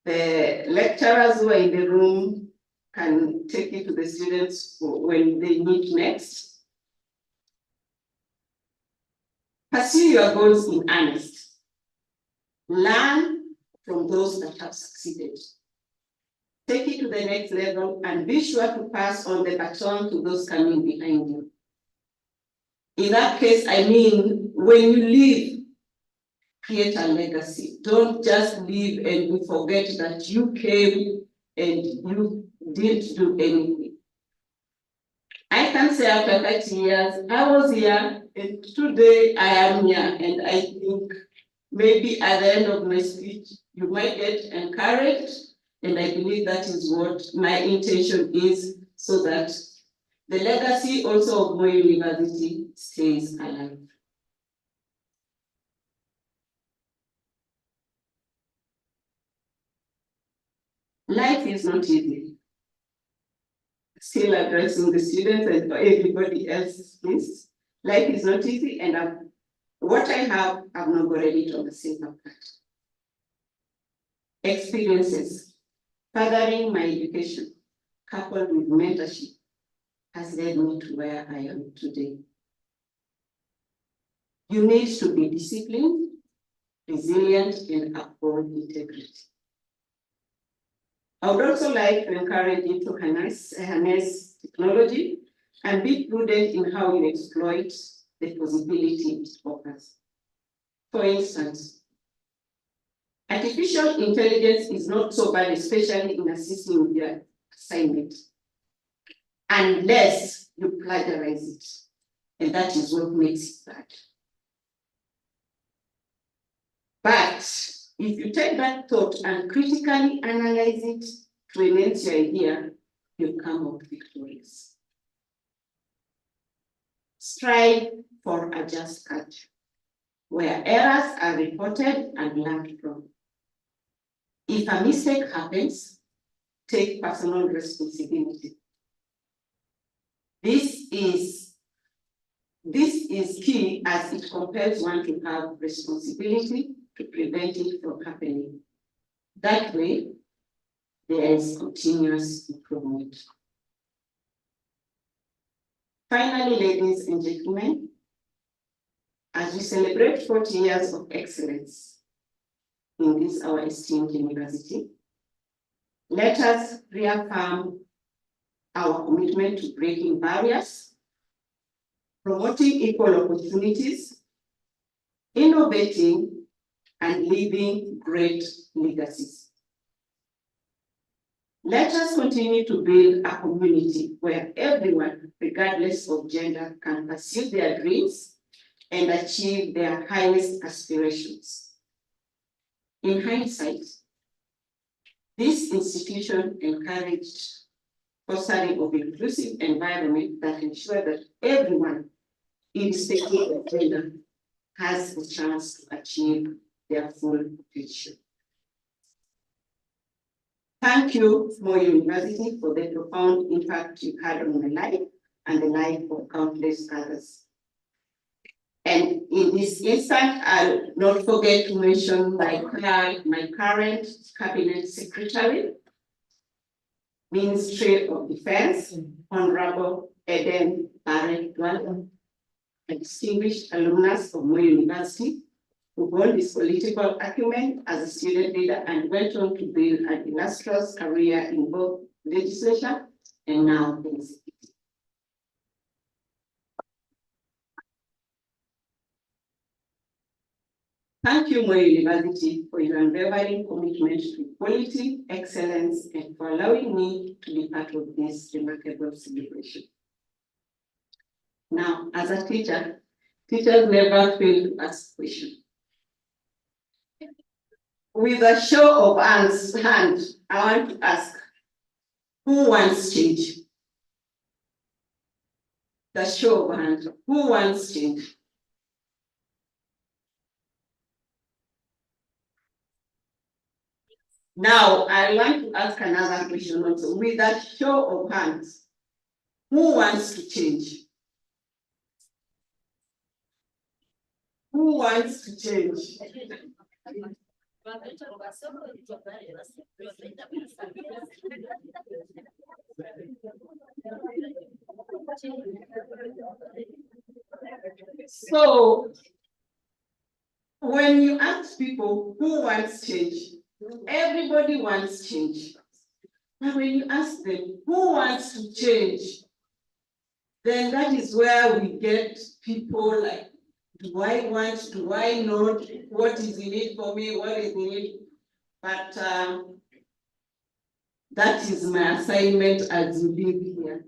the lecturers who are in the room can take it to the students when they meet next. Pursue your goals in earnest. Learn from those that have succeeded. Take it to the next level and be sure to pass on the baton to those coming behind you. In that case, I mean, when you leave, create a legacy. Don't just leave and you forget that you came and you didn't do anything. I can say after 30 years, I was here and today I am here, and I think maybe at the end of my speech, you might get encouraged, and I believe that is what my intention is, so that the legacy also of Moi University stays alive. Life is not easy. still addressing the students and everybody else's needs. Life is not easy, and what I have, I've not got it on the silver platter. Experiences, furthering my education, coupled with mentorship, has led me to where I am today. You need to be disciplined, resilient, and uphold integrity. I would also like to encourage you to harness technology and be prudent in how you exploit the possibility it offers. For instance, artificial intelligence is not so bad, especially in assisting with your assignment, unless you plagiarize it. And that is what makes it bad. But if you take that thought and critically analyze it to enhance your idea, you'll come out victorious. Strive for a just culture, where errors are reported and learned from. If a mistake happens, take personal responsibility. This is key, as it compels one to have responsibility to prevent it from happening. That way, there is continuous improvement. Finally, ladies and gentlemen, as we celebrate 40 years of excellence in this our esteemed university, let us reaffirm our commitment to breaking barriers, promoting equal opportunities, innovating, and leaving great legacies. Let us continue to build a community where everyone, regardless of gender, can pursue their dreams and achieve their highest aspirations. In hindsight, this institution encouraged fostering of inclusive environment that ensure that everyone, irrespective of gender, has a chance to achieve their full potential. Thank you, Moi University, for the profound impact you had on my life and the life of countless others. And in this instant, I'll not forget to mention my current Cabinet Secretary, Ministry of Defense, Honorable Eden Barrett Dwala, a distinguished alumnus of Moi University, who honed his political acumen as a student leader and went on to build an illustrious career in both legislature and now in executive. Thank you, Moi University, for your unwavering commitment to quality, excellence, and for allowing me to be part of this remarkable celebration. Now, as a teacher, teachers never fail to ask questions. With a show of hands, I want to ask, who wants change? The show of hands, who wants change? Now, I want to ask another question also. With a show of hands, who wants to change? Who wants to change? So, when you ask people who wants change, everybody wants change. But when you ask them who wants to change, then that is where we get people like, do I want, do I not, what is in it for me, what is in it? But that is my assignment as you live here.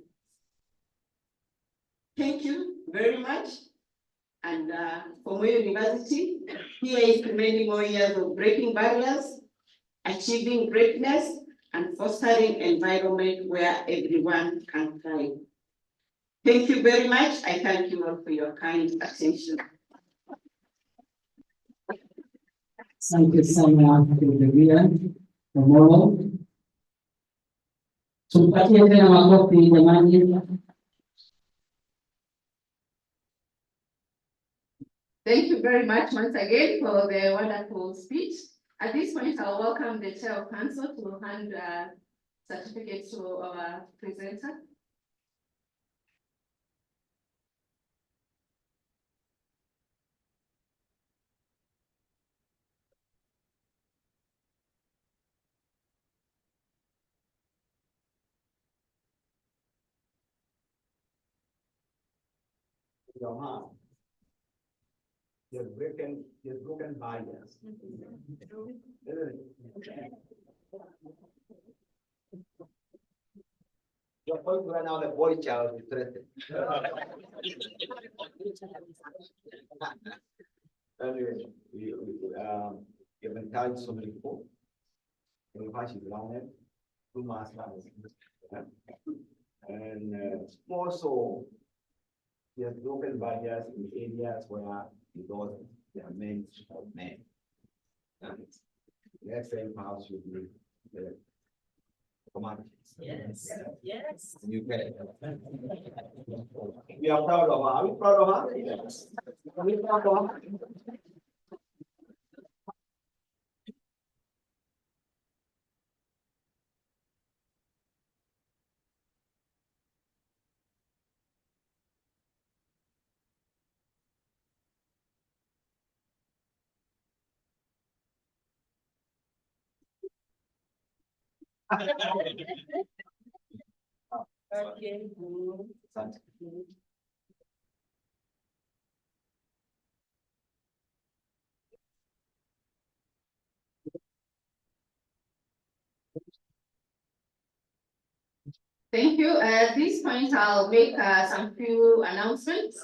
Thank you very much. And for Moi University, here is many more years of breaking barriers, achieving greatness, and fostering environment where everyone can thrive. Thank you very much. I thank you all for your kind attention. Thank you so much, Vivian. Tomorrow, Tumpatie tena makofi jamani. Thank you very much once again for the wonderful speech. At this point, I'll welcome the Chair of Council to hand certificates to our presenter. Your heart. You're broken barriers. You're going to run out of boy child is threatened. Anyway, you've encouraged so many people. You've actually learned through masters. And more so, you have broken barriers in areas where you thought they are meant for men. And the excellent house should be the commandments. Yes, yes. You can. We are proud of her. Are we proud of her? Yes. Are we proud of her? Okay. Thank you. At this point, I'll make some few announcements.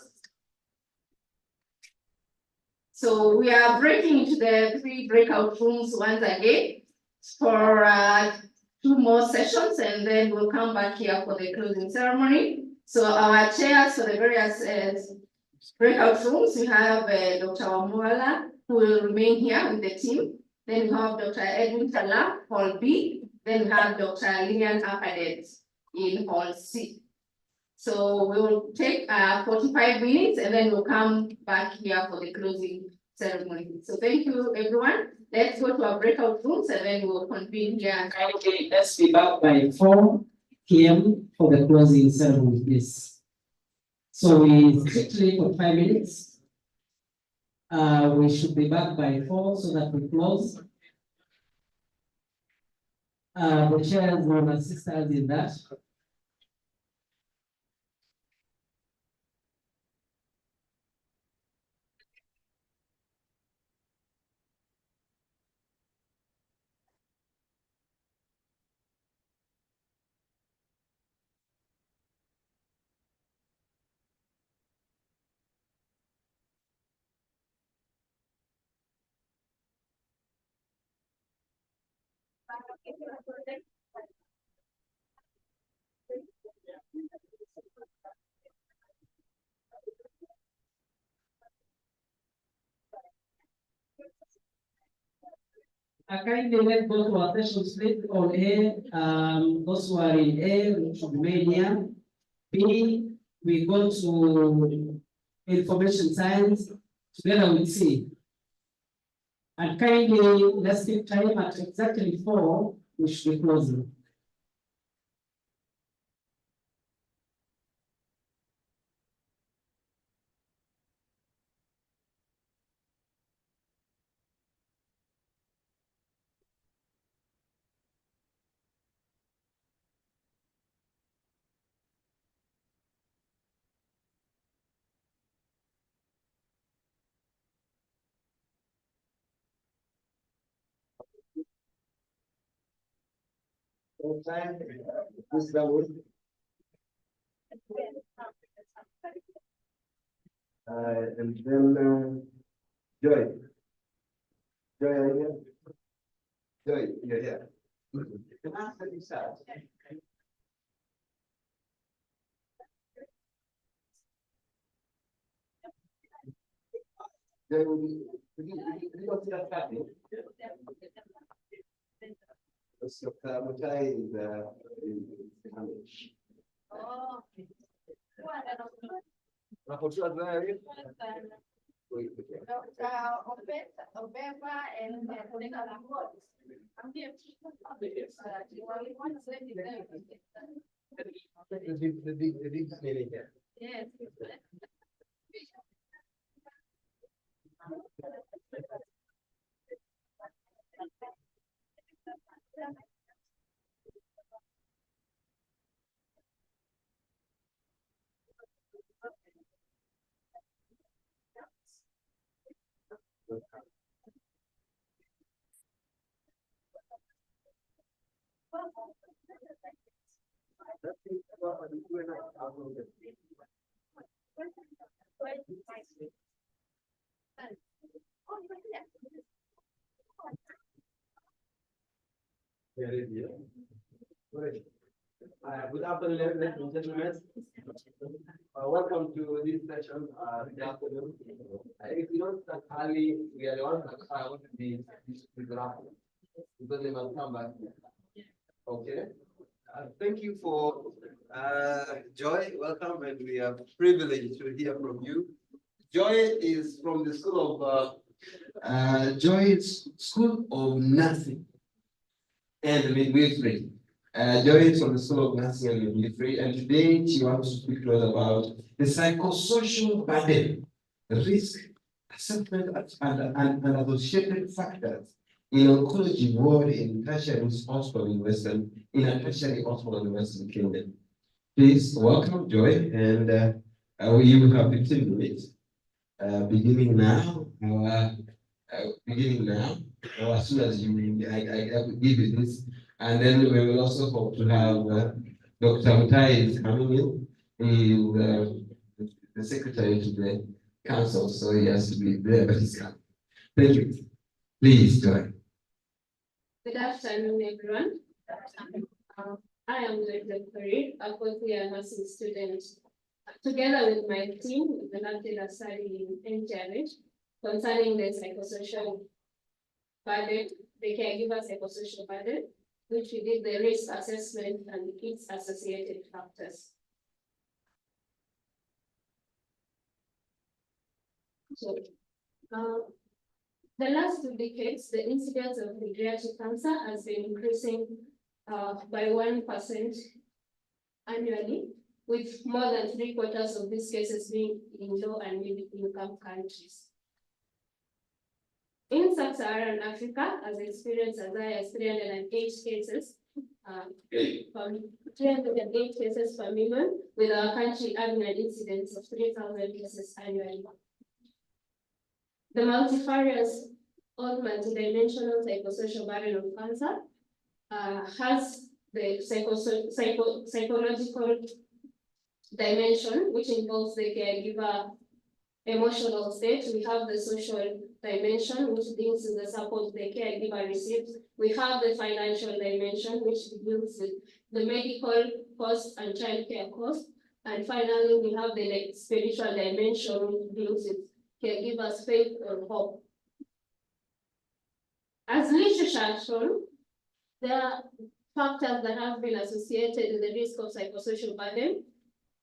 So we are breaking into the 3 breakout rooms once again for 2 more sessions, and then we'll come back here for the closing ceremony. So our chairs for the various breakout rooms, we have Dr. Wamuala, who will remain here with the team. Then we have Dr. Edwin Tala, Hall B. Then we have Dr. Lillian Akadet in Hall C. So we will take 45 minutes and then we'll come back here for the closing ceremony. So thank you, everyone. Let's go to our breakout rooms and then we'll convene here. Okay, let's be back by 4 p.m. for the closing ceremony, please. So we strictly for 5 minutes. We should be back by 4 so that we close. The chairs will assist us in that. Kindly let's go to our session split on A. Those who are in A, we should remain here. B, we go to information science together with C. And kindly let's keep time at exactly 4, we should be closing. And then Joy. Joy, are you here? Joy, you're here. Can I ask you start? Joy, would you go to that family? Dr. Mutai is Yes. Good afternoon, ladies and gentlemen. Welcome to this session this afternoon. If you don't start early, we are the ones that I want to be interrupted because they must come back. Okay. Thank you for Joy. Welcome, and we are privileged to hear from you. Joy is from the School of Joy's School of Nursing and Midwifery. Joy is from the School of Nursing and Midwifery, and today she wants to speak to us about the psychosocial burden, risk assessment, and associated factors in oncology ward in tertiary hospital in a tertiary hospital in Western Kingdom. Please welcome Joy, and we will have 15 minutes. Beginning now, as soon as I will give you this, and then we will also hope to have Dr. Mutai is coming in. He is the secretary to the council, so he has to be there, but he's coming. Thank you. Please, Joy. Good afternoon, everyone. I am Dr. Farid, a fourth-year nursing student. Together with my team, we conducted a study in NGRH concerning the psychosocial burden, the caregiver psychosocial burden, which we did the risk assessment and its associated factors. So, the last 2 decades, the incidence of pediatric cancer has been increasing by 1% annually, with more than 3/4 of these cases being in low and middle-income countries. In sub-Saharan Africa, has experienced as high as 308 cases, 308 cases per million, with our country having an incidence of 3,000 cases annually. The multifarious or multidimensional psychosocial burden of cancer has the psychological dimension, which involves the caregiver emotional state. We have the social dimension, which deals with the support the caregiver receives. We have the financial dimension, which deals with the medical cost and childcare cost. And finally, we have the spiritual dimension, which deals with caregivers' faith and hope. As literature has shown, there are factors that have been associated with the risk of psychosocial burden.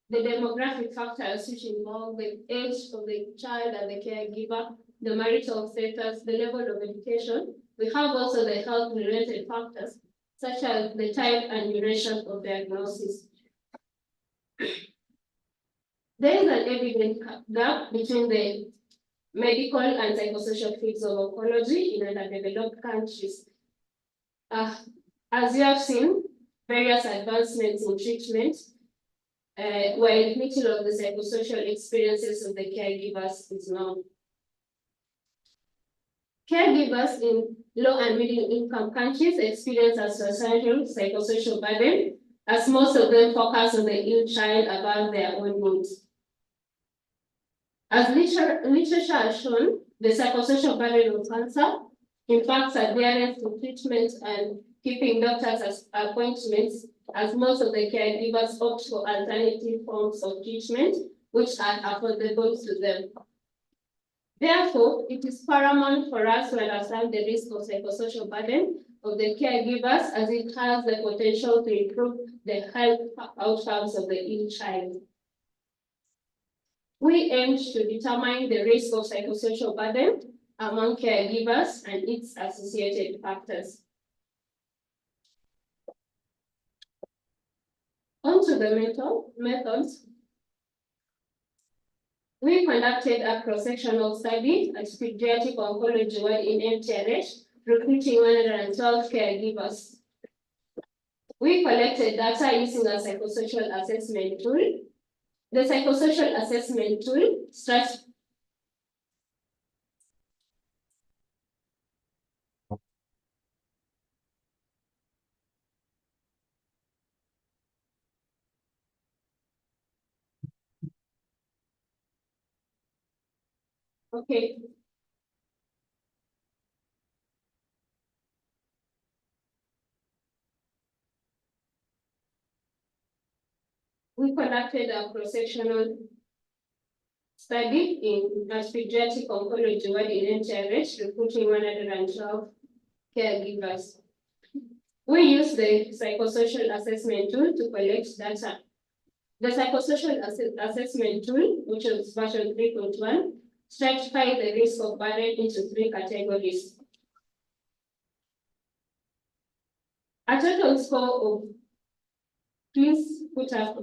The demographic factors, which involve the age of the child and the caregiver, the marital status, the level of education. We have also the health-related factors, such as the type and duration of diagnosis. There is an evident gap between the medical and psychosocial fields of oncology in underdeveloped countries. As you have seen, various advancements in treatment, while little of the psychosocial experiences of the caregivers is known. Caregivers in low and middle income countries experience a substantial psychosocial burden, as most of them focus on the ill child above their own needs. As literature has shown, the psychosocial burden of cancer impacts adherence to treatment and keeping doctors' appointments, as most of the caregivers opt for alternative forms of treatment, which are affordable to them. Therefore, it is paramount for us to understand the risk of psychosocial burden of the caregivers as it has the potential to improve the health outcomes of the ill child. We aimed to determine the risk of psychosocial burden among caregivers and its associated factors. On to the methods. We conducted a cross-sectional study at pediatric oncology ward in MTRH, recruiting 112 caregivers. We collected data using a psychosocial assessment tool. The psychosocial assessment tool starts. Okay. We conducted a cross-sectional study in pediatric oncology ward in NTRH, recruiting 112 caregivers. We used the psychosocial assessment tool to collect data. The psychosocial assessment tool, which was version 3.1, stratified the risk of burden into 3 categories. A total score of, please put up.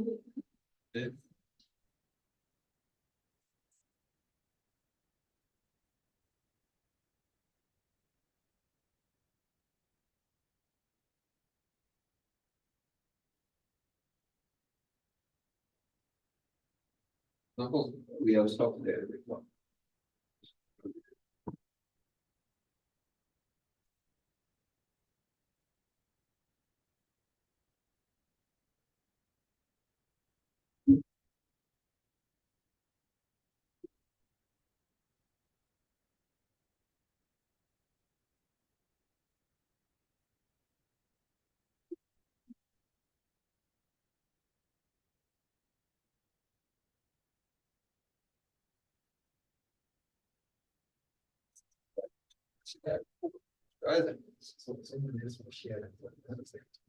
No, we have stopped there.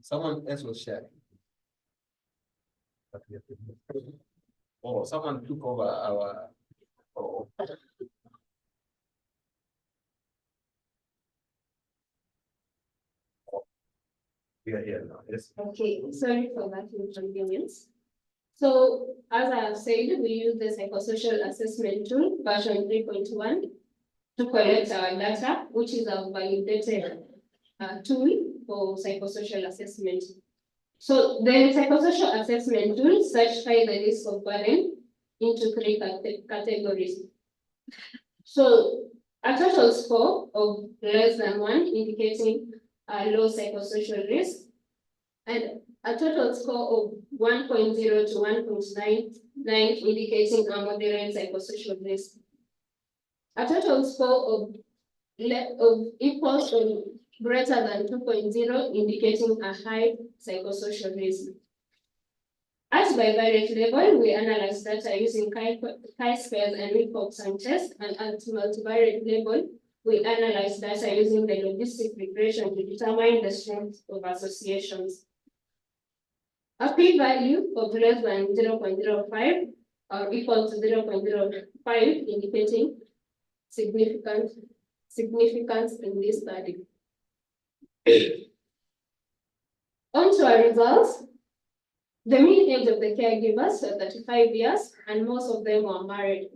Someone else was sharing. Oh, someone took over our. Oh. We are here now. Yes. Okay, sorry for that inconvenience. So, as I have said, we use the psychosocial assessment tool, version 3.1, to collect our data, which is a validated tool for psychosocial assessment. So, the psychosocial assessment tool certifies the risk of burden into 3 categories. So, a total score of less than 1, indicating a low psychosocial risk, and a total score of 1.0 to 1.99, indicating a moderate psychosocial risk. A total score of equals or greater than 2.0, indicating a high psychosocial risk. At bivariate level, we analyze data using chi-squares and Wilcoxon test, and at multivariate level, we analyze data using the logistic regression to determine the strength of associations. A p-value of less than 0.05 or equal to 0.05, indicating significance in this study. On to our results. The mean age of the caregivers was 35 years, and most of them were married.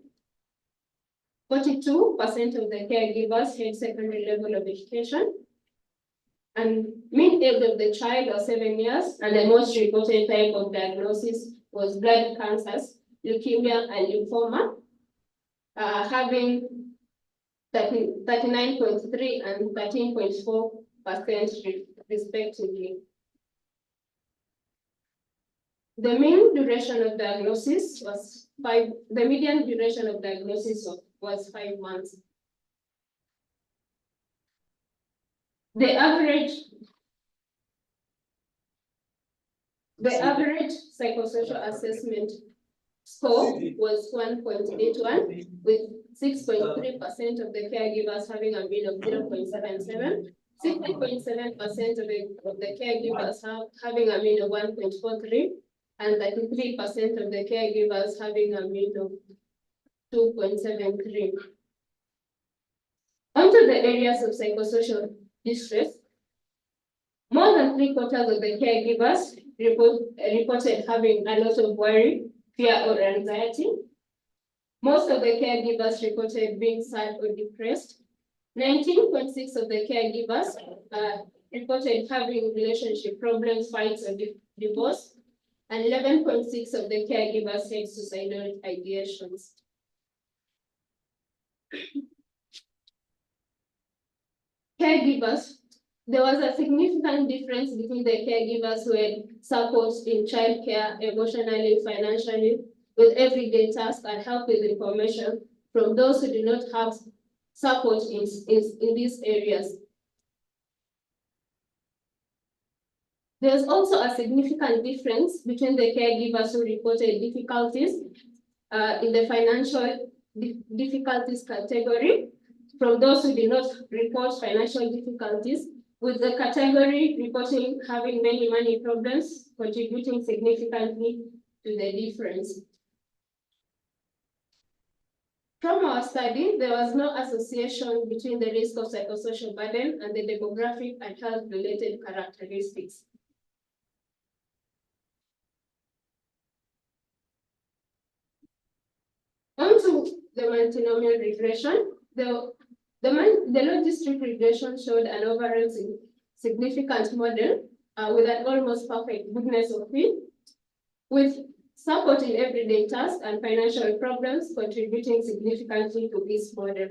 42% of the caregivers had secondary level of education, and mean age of the child was 7 years, and the most reported type of diagnosis was blood cancers, leukemia, and lymphoma, having 39.3 and 13.4% respectively. The mean duration of diagnosis was the median duration of diagnosis was 5 months. The average psychosocial assessment score was 1.81, with 6.3% of the caregivers having a mean of 0.77, 60.7% of the caregivers having a mean of 1.43, and 33% of the caregivers having a mean of 2.73. Onto the areas of psychosocial distress. More than 3/4 of the caregivers reported having a lot of worry, fear, or anxiety. Most of the caregivers reported being sad or depressed. 19.6% of the caregivers reported having relationship problems, fights, or divorce. And 11.6% of the caregivers had suicidal ideations. Caregivers, there was a significant difference between the caregivers who had support in childcare, emotionally, financially, with everyday tasks and help with information from those who do not have support in these areas. There's also a significant difference between the caregivers who reported difficulties in the financial difficulties category from those who did not report financial difficulties, with the category reporting having many money problems, contributing significantly to the difference. From our study, there was no association between the risk of psychosocial burden and the demographic and health-related characteristics. Onto the multinomial regression, the log district regression showed an overall significant model with an almost perfect goodness of fit, with support in everyday tasks and financial problems contributing significantly to this model.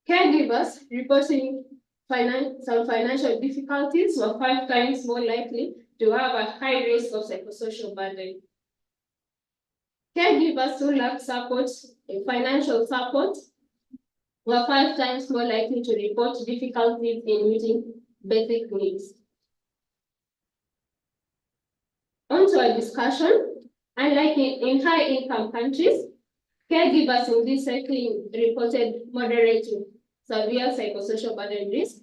Caregivers reporting some financial difficulties were 5 times more likely to have a high risk of psychosocial burden. Caregivers who lacked support, financial support, were 5 times more likely to report difficulties in meeting basic needs. Onto a discussion, unlike in high-income countries, caregivers in this setting reported moderate to severe psychosocial burden risk.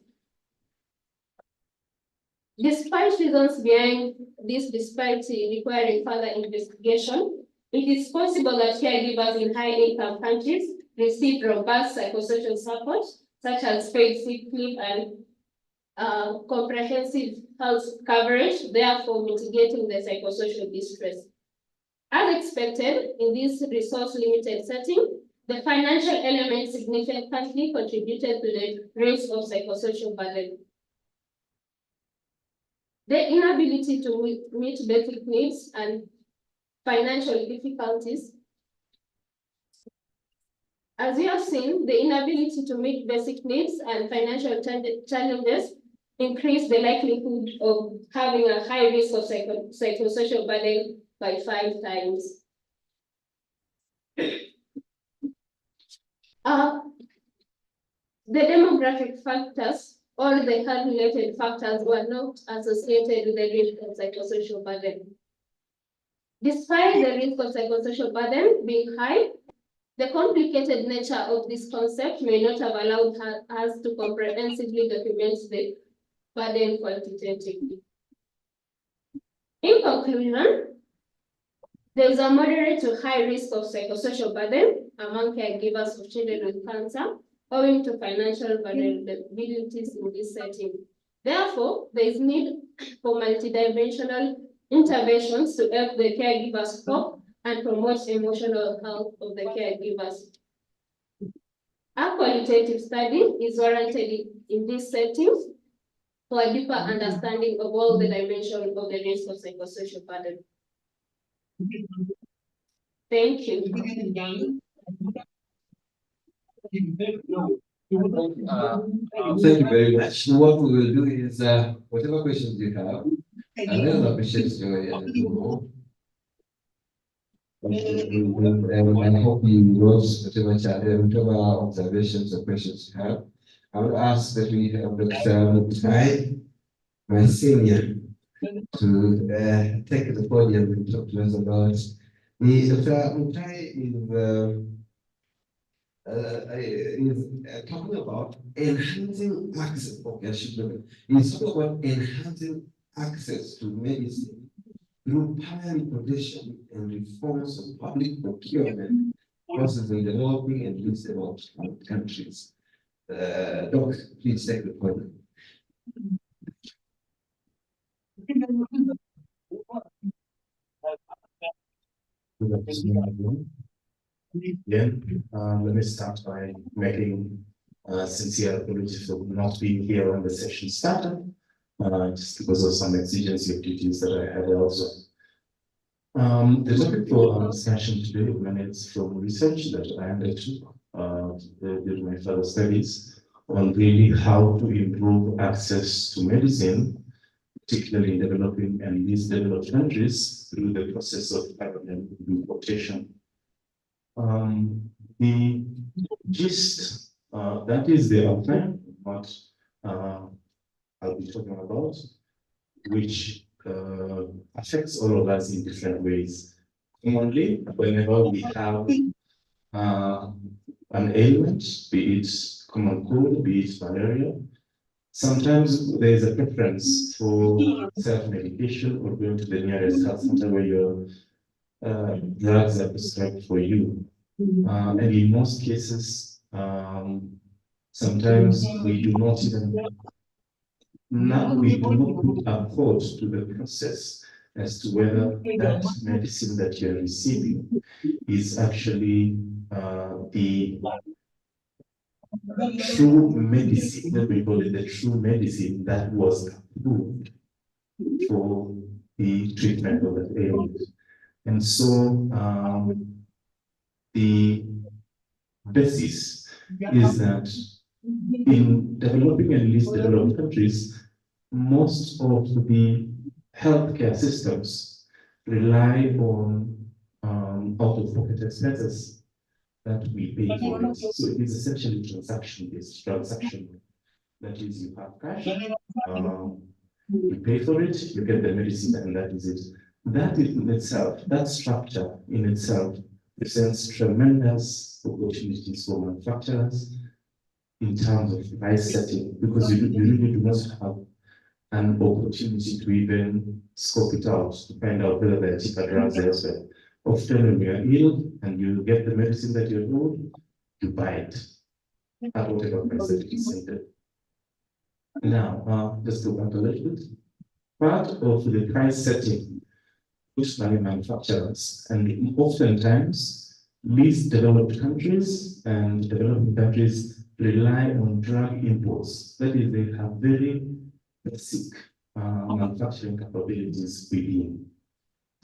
Despite reasons behind this disparity requiring further investigation, it is possible that caregivers in high-income countries receive robust psychosocial support, such as paid sick leave and comprehensive health coverage, therefore mitigating the psychosocial distress. As expected, in this resource-limited setting, the financial element significantly contributed to the risk of psychosocial burden. The inability to meet basic needs and financial difficulties. As we have seen, the inability to meet basic needs and financial challenges increase the likelihood of having a high risk of psychosocial burden by 5 times. The demographic factors or the health-related factors were not associated with the risk of psychosocial burden. Despite the risk of psychosocial burden being high, the complicated nature of this concept may not have allowed us to comprehensively document the burden quantitatively. In conclusion, there is a moderate to high risk of psychosocial burden among caregivers of children with cancer, owing to financial vulnerabilities in this setting. Therefore, there is need for multidimensional interventions to help the caregivers cope and promote emotional health of the caregivers. A qualitative study is warranted in this setting for a deeper understanding of all the dimensions of the risk of psychosocial burden. Thank you. Thank you very much. What we will do is, whatever questions you have, I really appreciate your I hope you wrote whatever observations or questions you have. I would ask that we have Dr. Mutai, my senior, to take the podium and talk to us about Dr. Mutai is is talking about enhancing access. Okay, I should know that. It's talking about enhancing access to medicine through primary protection and reforms of public procurement processes in developing and least developed countries. Doc, please take the point. Good afternoon, everyone. Again, let me start by making sincere apologies for not being here when the session started, just because of some exigency of duties that I had also. The topic for our discussion today emanates from research that I undertook during my further studies on really how to improve access to medicine, particularly in developing and least developed countries, through the process of parallel importation. The gist, that is the outline of what I'll be talking about, which affects all of us in different ways. Commonly, whenever we have an ailment, be it common cold, be it malaria, sometimes there is a preference for self-medication or going to the nearest health center where your drugs are prescribed for you. And in most cases, sometimes we do not put a thought to the process as to whether that medicine that you're receiving is actually the true medicine, let me call it the true medicine that was approved for the treatment of that ailment. And so the basis is that in developing and least developed countries, most of the healthcare systems rely on out-of-pocket expenses that we pay for it. So it is essentially transaction-based, That is, you have cash, you pay for it, you get the medicine, and that is it. That in itself, that structure in itself, presents tremendous opportunities for manufacturers in terms of price setting, because you really do not have an opportunity to even scope it out to find out whether there are cheaper drugs elsewhere. Often when you are ill and you get the medicine that you're told, you buy it at whatever price that it is stated. Now, just go back a little bit. Part of the price setting pushed by manufacturers, and oftentimes least developed countries and developing countries rely on drug imports. That is, they have very basic manufacturing capabilities within.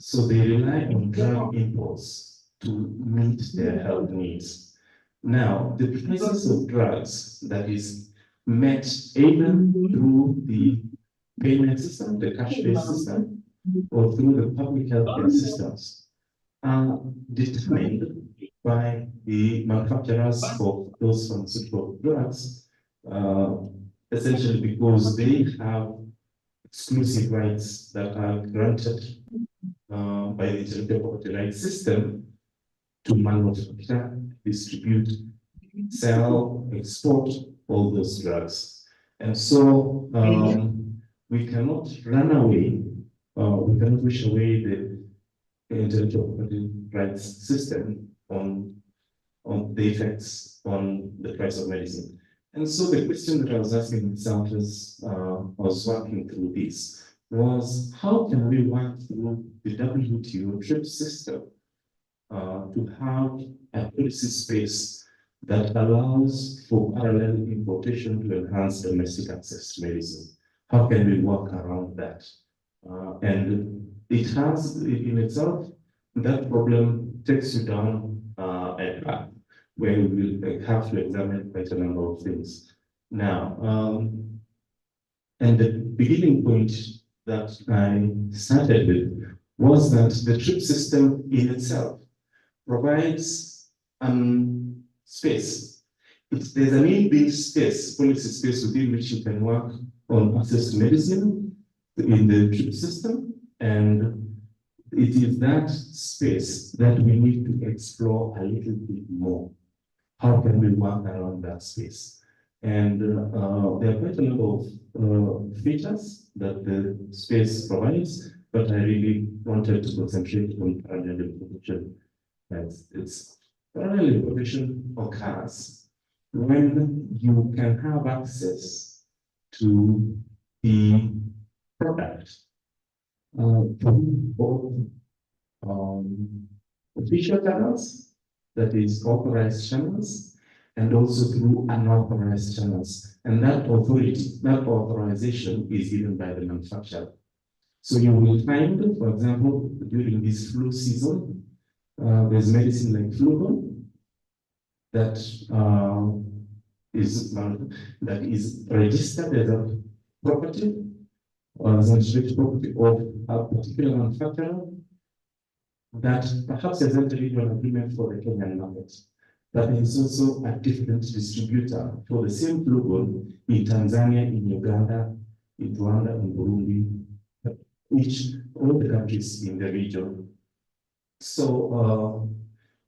So they rely on drug imports to meet their health needs. Now, the prices of drugs that is met either through the payment system, the cash-based system, or through the public healthcare systems are determined by the manufacturers of those pharmaceutical drugs, essentially because they have exclusive rights that are granted by the intellectual property rights system to manufacture, distribute, sell, export all those drugs. And so we cannot run away, we cannot wish away the intellectual property rights system on the effects on the price of medicine. And so the question that I was asking myself as I was working through this was, how can we work through the WTO TRIPS system to have a policy space that allows for parallel importation to enhance domestic access to medicine? How can we work around that? And it has, in itself, that problem takes you down a path where we will have to examine quite a number of things. Now, and the beginning point that I started with was that the TRIPS system in itself provides space. There's an inbuilt space, policy space within which you can work on access to medicine in the TRIPS system, and it is that space that we need to explore a little bit more. how can we work around that space? And there are quite a lot of features that the space provides, but I really wanted to concentrate on parallel importation. It's parallel importation occurs when you can have access to the product through both official channels, that is authorized channels, and also through unauthorized channels. And that authority, that authorization is given by the manufacturer. So you will find, for example, during this flu season, there's medicine like Flugon that is registered as a property or as an intellectual property of a particular manufacturer that perhaps has entered into an agreement for the Kenyan market. But there is also a different distributor for the same Flugon in Tanzania, in Uganda, in Rwanda, in Burundi, all the countries in the region. So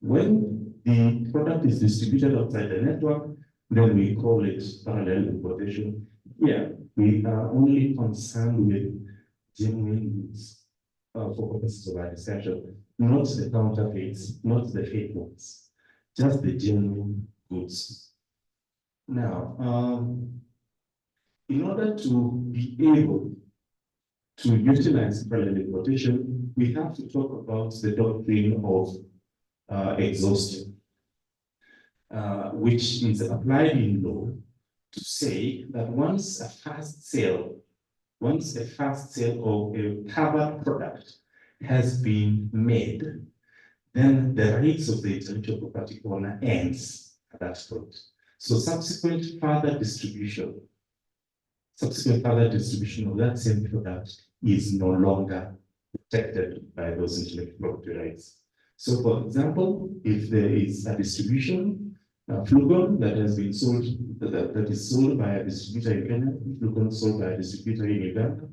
when the product is distributed outside the network, then we call it parallel importation. Here, we are only concerned with genuine goods for purposes of our discussion, not the counterfeits, not the fake ones, just the genuine goods. Now, in order to be able to utilize parallel importation, we have to talk about the doctrine of exhaustion, which is applied in law to say that once a fast sale of a covered product has been made, then the rights of the intellectual property owner ends at that point. So subsequent further distribution of that same product is no longer protected by those intellectual property rights. So for example, if there is a distribution, Flugon that has been sold, that is sold by a distributor in Kenya, Flugon sold by a distributor in Uganda,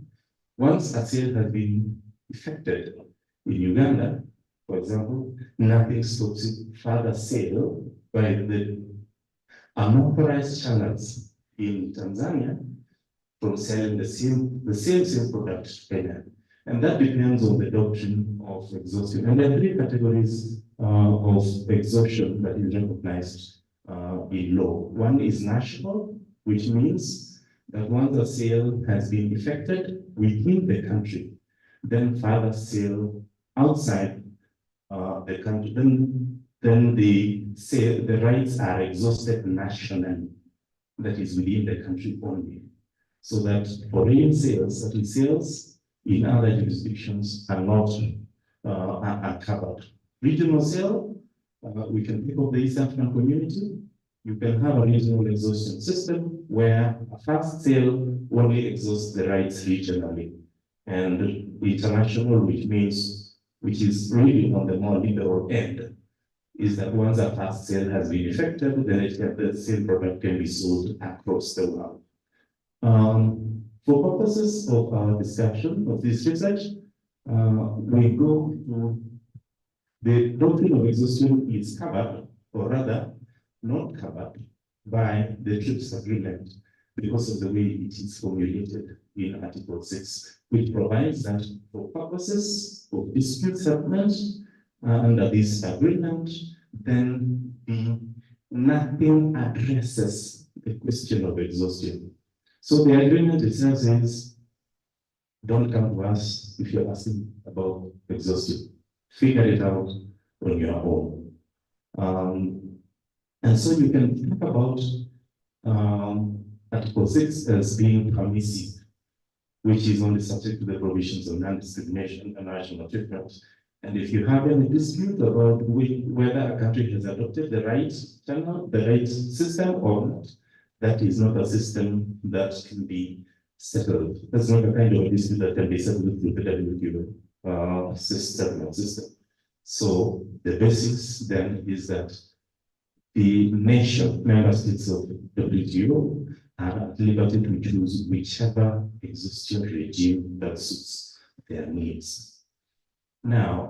once a sale has been effected in Uganda, for example, nothing stops it further sale by the unauthorized channels in Tanzania from selling the same product to Kenya. And that depends on the doctrine of exhaustion. And there are three categories of exhaustion that is recognized in law. One is national, which means that once a sale has been effected within the country, then further sale outside the country, then the rights are exhausted nationally, that is within the country only. So that foreign sales, that is sales in other jurisdictions, are not are covered. Regional sale, we can think of the East African community. You can have a regional exhaustion system where a fast sale only exhausts the rights regionally. And international, which is really on the more liberal end, is that once a fast sale has been effected, then the same product can be sold across the world. For purposes of our discussion of this research, we go to the doctrine of exhaustion is covered, or rather, not covered by the TRIPS agreement because of the way it is formulated in Article 6, which provides that for purposes of dispute settlement under this agreement, then nothing addresses the question of exhaustion. So the agreement itself says, don't come to us if you're asking about exhaustion. Figure it out on your own. And so you can talk about Article 6 as being permissive, which is only subject to the provisions of non-discrimination and national treatment. And if you have any dispute about whether a country has adopted the right channel, the right system or not, that is not a system that can be settled. That's not a kind of dispute that can be settled through the WTO system. So the basics then is that the member states of WTO are at liberty to choose whichever exhaustion regime that suits their needs. Now,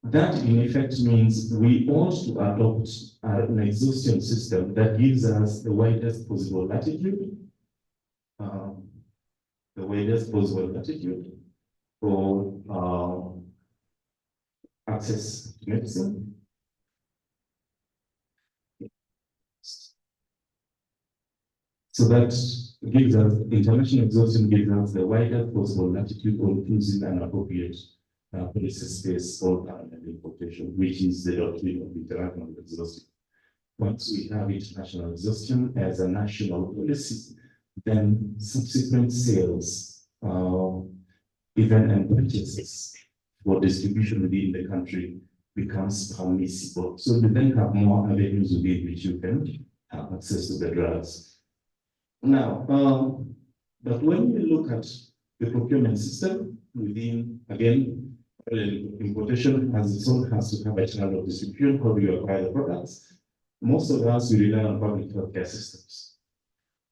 That in effect means we ought to adopt an exhaustion system that gives us the widest possible latitude, for access to medicine. So that gives us, international exhaustion gives us the widest possible latitude on choosing an appropriate policy space for parallel importation, which is the doctrine of international exhaustion. Once we have international exhaustion as a national policy, then subsequent sales, even and purchases for distribution within the country becomes permissible. So you then have more avenues within which you can have access to the drugs. Now, but when you look at the procurement system within, again, importation has its own, has to have a channel of distribution, how do you acquire the products? Most of us, we rely on public healthcare systems,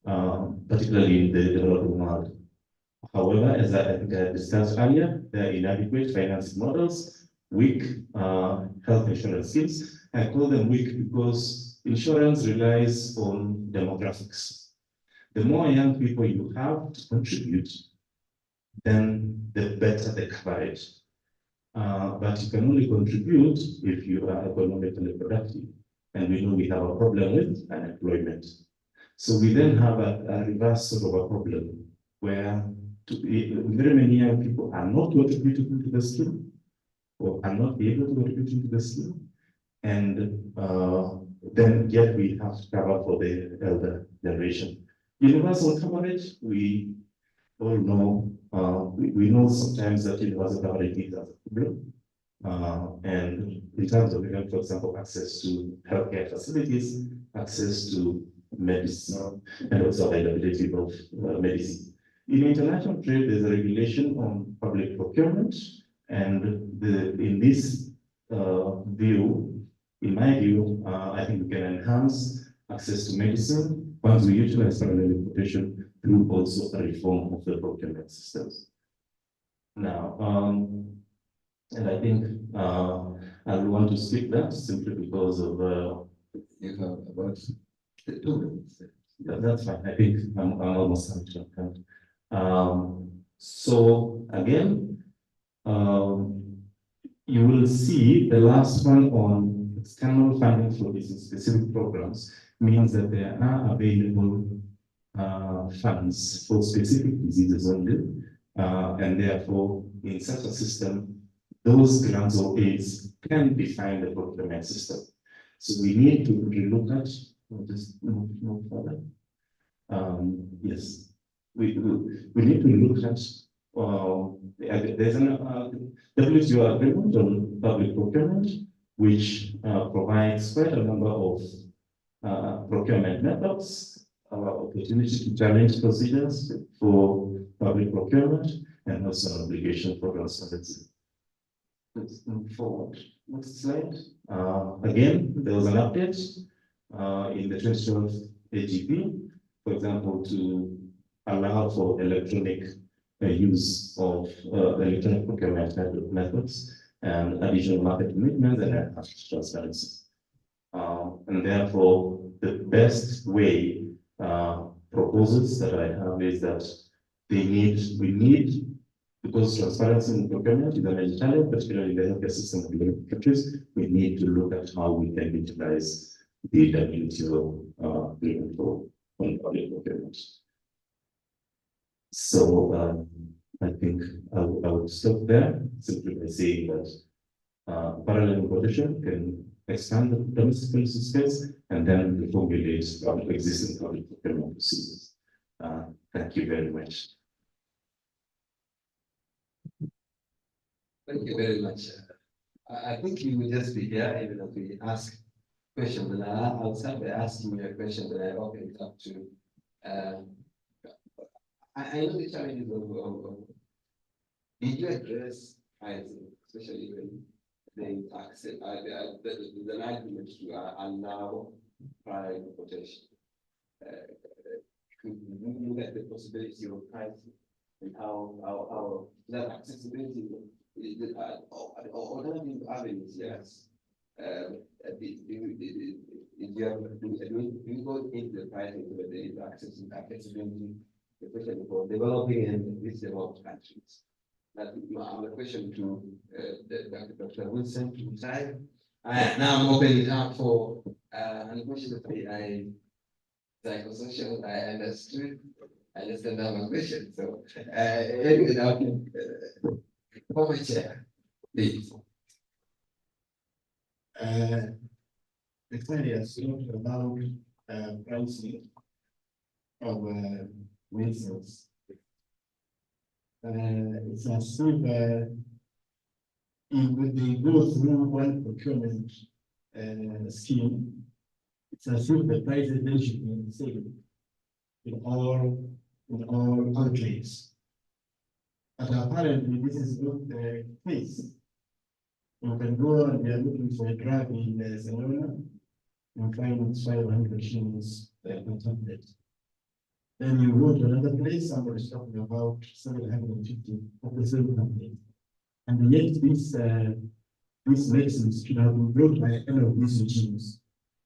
particularly in the developing world. However, as I think I discussed earlier, there are inadequate financing models, weak health insurance schemes. I call them weak because insurance relies on demographics. The more young people you have to contribute, then the better the coverage. But you can only contribute if you are economically productive. And we know we have a problem with unemployment. So we then have a reverse sort of a problem where very many young people are not contributing to the scheme or are not able to contribute to the scheme. And then yet we have to cover for the elder generation. Universal coverage, we all know, we know sometimes that universal coverage is a problem. And in terms of, for example, access to healthcare facilities, access to medicine, and also availability of medicine. In international trade, there's a regulation on public procurement, and in this view, in my view, I think we can enhance access to medicine once we utilize parallel importation through also a reform of the procurement systems. Now, and I think I want to skip that simply because of you have about 2 minutes. That's fine. I think I'm almost out of time. So again, you will see the last one on external funding for these specific programs means that there are available funds for specific diseases only, and therefore, in such a system, those grants or aids can define the procurement system. So we need to relook at, just move further. Yes, we need to look at, there's an WTO agreement on public procurement, which provides quite a number of procurement methods, opportunity to challenge procedures for public procurement, and also an obligation for transparency. Let's move forward. Next slide. Again, there was an update in the 2012 AGP, for example, to allow for electronic use of electronic procurement methods and additional market commitments and enhanced transparency. And therefore, the best way proposals that I have is that we need, because transparency in procurement is a major challenge, particularly in the healthcare system of developing countries, we need to look at how we can utilize the WTO agreement for public procurement. So I think I would stop there simply by saying that parallel importation can expand the domestic policy space and then reformulate existing public procurement procedures. Thank you very much. Thank you very much. I think you will just be here even if we ask questions. And I'll start by asking you a question that I open it up to. I know the challenges of did you address pricing, especially when they accept the argument to allow prior importation? Could you look at the possibility of pricing and how that accessibility alternative avenues, yes. Do you go into the pricing so that there is accessibility, especially for developing and least developed countries? That's my question to Dr. Wilson to decide. Now I'm opening it up for unfortunately psychosocial. I understood. I understand now my question. So anyway, now former chair, please. The study has talked about pricing of medicines. It's as if if they go through one procurement scheme, it's as if the prices then should be the same in all countries. But apparently this is not the case. You can go and we are looking for a drug in Barcelona, you find it's 500 shillings per tablet. Then you go to another place, somebody's talking about 750 of the same company. And yet these medicines should have been brought by any of these regimes.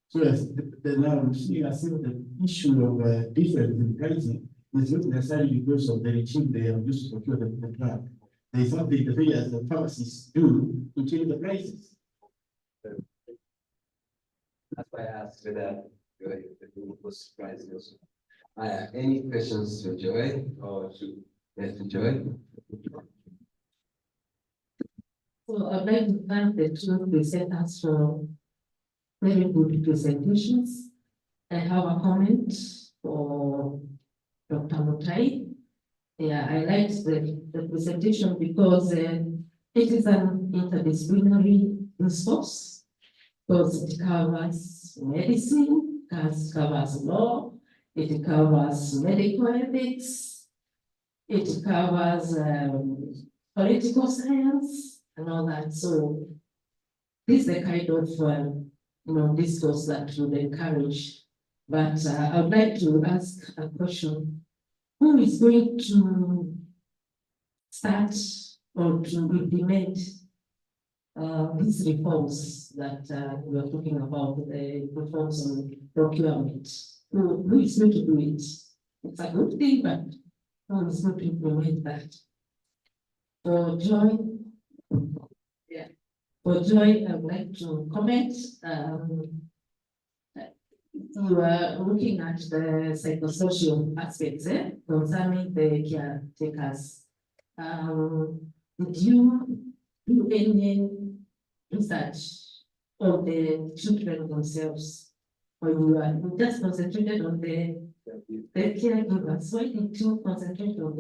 So now we see as if the issue of difference in pricing is not necessarily because of the regime they have used to procure the drug. There is something the way as the pharmacists do to change the prices. That's why I asked whether Joy was surprised also. Any questions to Joy or to Joy? So I'd like to thank the two presenters for very good presentations. I have a comment for Dr. Mutai. Yeah, I liked the presentation because it is an interdisciplinary resource, because it covers medicine, it covers law, it covers medical ethics, it covers political science and all that. So this is the kind of discourse that would encourage. But I would like to ask a question. Who is going to start or to implement these reforms that we are talking about, the reforms on procurement? Who is going to do it? It's a good thing, but who is going to implement that? For Joy, I would like to comment. You are looking at the psychosocial aspects concerning the caretakers. Did you do any research on the children themselves, or you just concentrated on the caregivers? Why did you concentrate on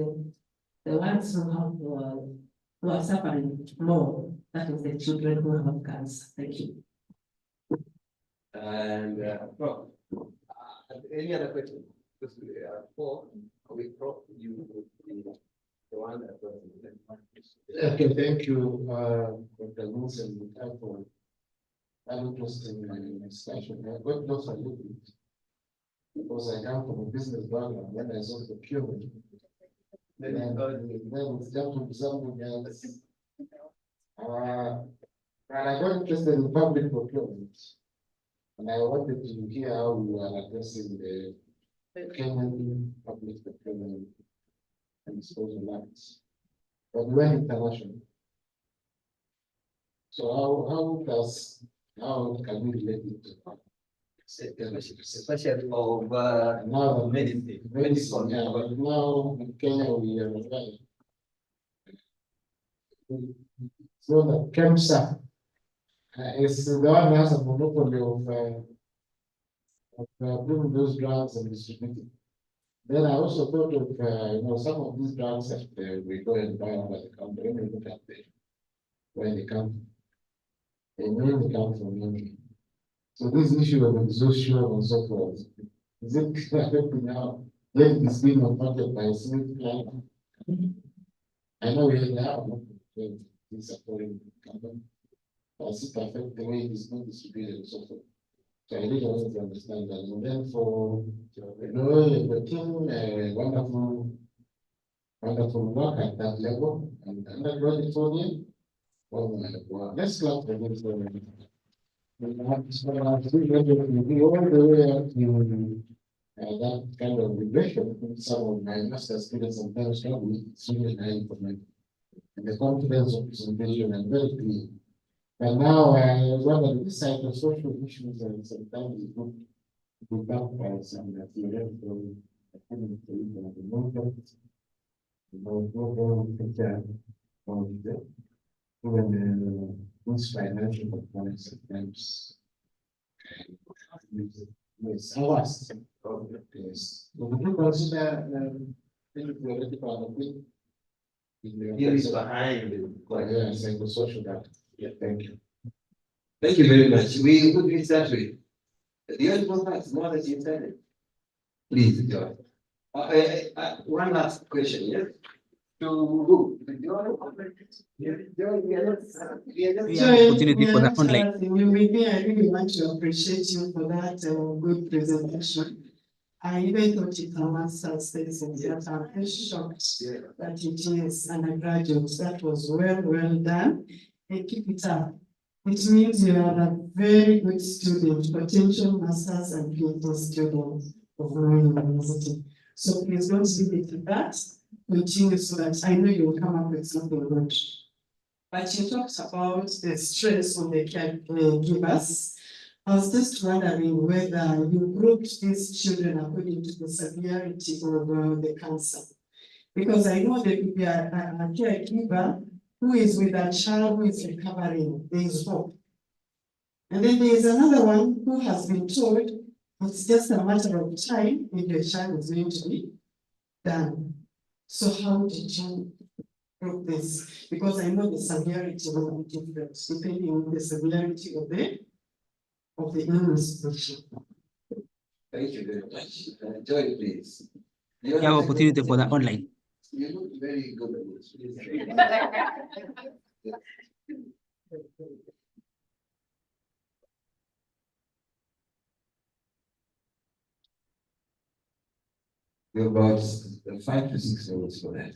the ones who are suffering more? That is the children who have cancer. Thank you. And any other questions? Paul, you the one that was. Okay, thank you, Dr. Wilson, for an interesting discussion. I got lost a little bit because I come from a business background. When I saw the procurement, then it's jumped to something else. And I got interested in public procurement. And I wanted to hear how you are addressing the Kenyan public procurement and disposal acts. But we went international. So how can we relate it to especially of now medicine? Yeah, but now in Kenya we are so the KEMSA is the one who has a monopoly of bringing those drugs and distributing. Then I also thought of some of these drugs that we go and buy over the counter. When we look at where they come, they mainly come from India. So this issue of exhaustion and so forth, is it affecting now? Then it is being affected by a single client. I know we have this foreign company. Does it affect the way it is being distributed and so forth? So I really wanted to understand that. And then for the team, wonderful work at that level and undergraduate audience. Oh my God, let's clap for this one. We all the way up to that kind of regression. Some of my master students sometimes tell me it's really high for me. And the confidence of presentation and very clear. But now I one of the psychosocial issues and sometimes it's not to back by some theoretical academic at the moment. No picture of the even those financial components sometimes. Yes, I was. Yes. Would you consider any theoretical of it? Here is behind it. Yeah, psychosocial that. Yeah, thank you. Thank you very much. We would be started. The other part is more that you said it. Please, John. One last question, yes? To who? Opportunity for the online. I really want to appreciate you for that good presentation. I even thought it was success in that. I'm shocked that it is undergraduates. That was well done. And keep it up. It means you are a very good student, potential masters and PhD student of Moi University. So please don't leave it at that. Continue so that I know you will come up with something good. But you talked about the stress on the caregivers. I was just wondering whether you grouped these children according to the severity of the cancer. Because I know there could be a caregiver who is with a child who is recovering. There is hope. And then there is another one who has been told it's just a matter of time if the child is going to be done. So how did you group this? Because I know the severity will be different depending on the severity of the illness. Thank you very much. Joy, please. You have opportunity for the online. You look very good at this. We're about 5 to 6 minutes for that.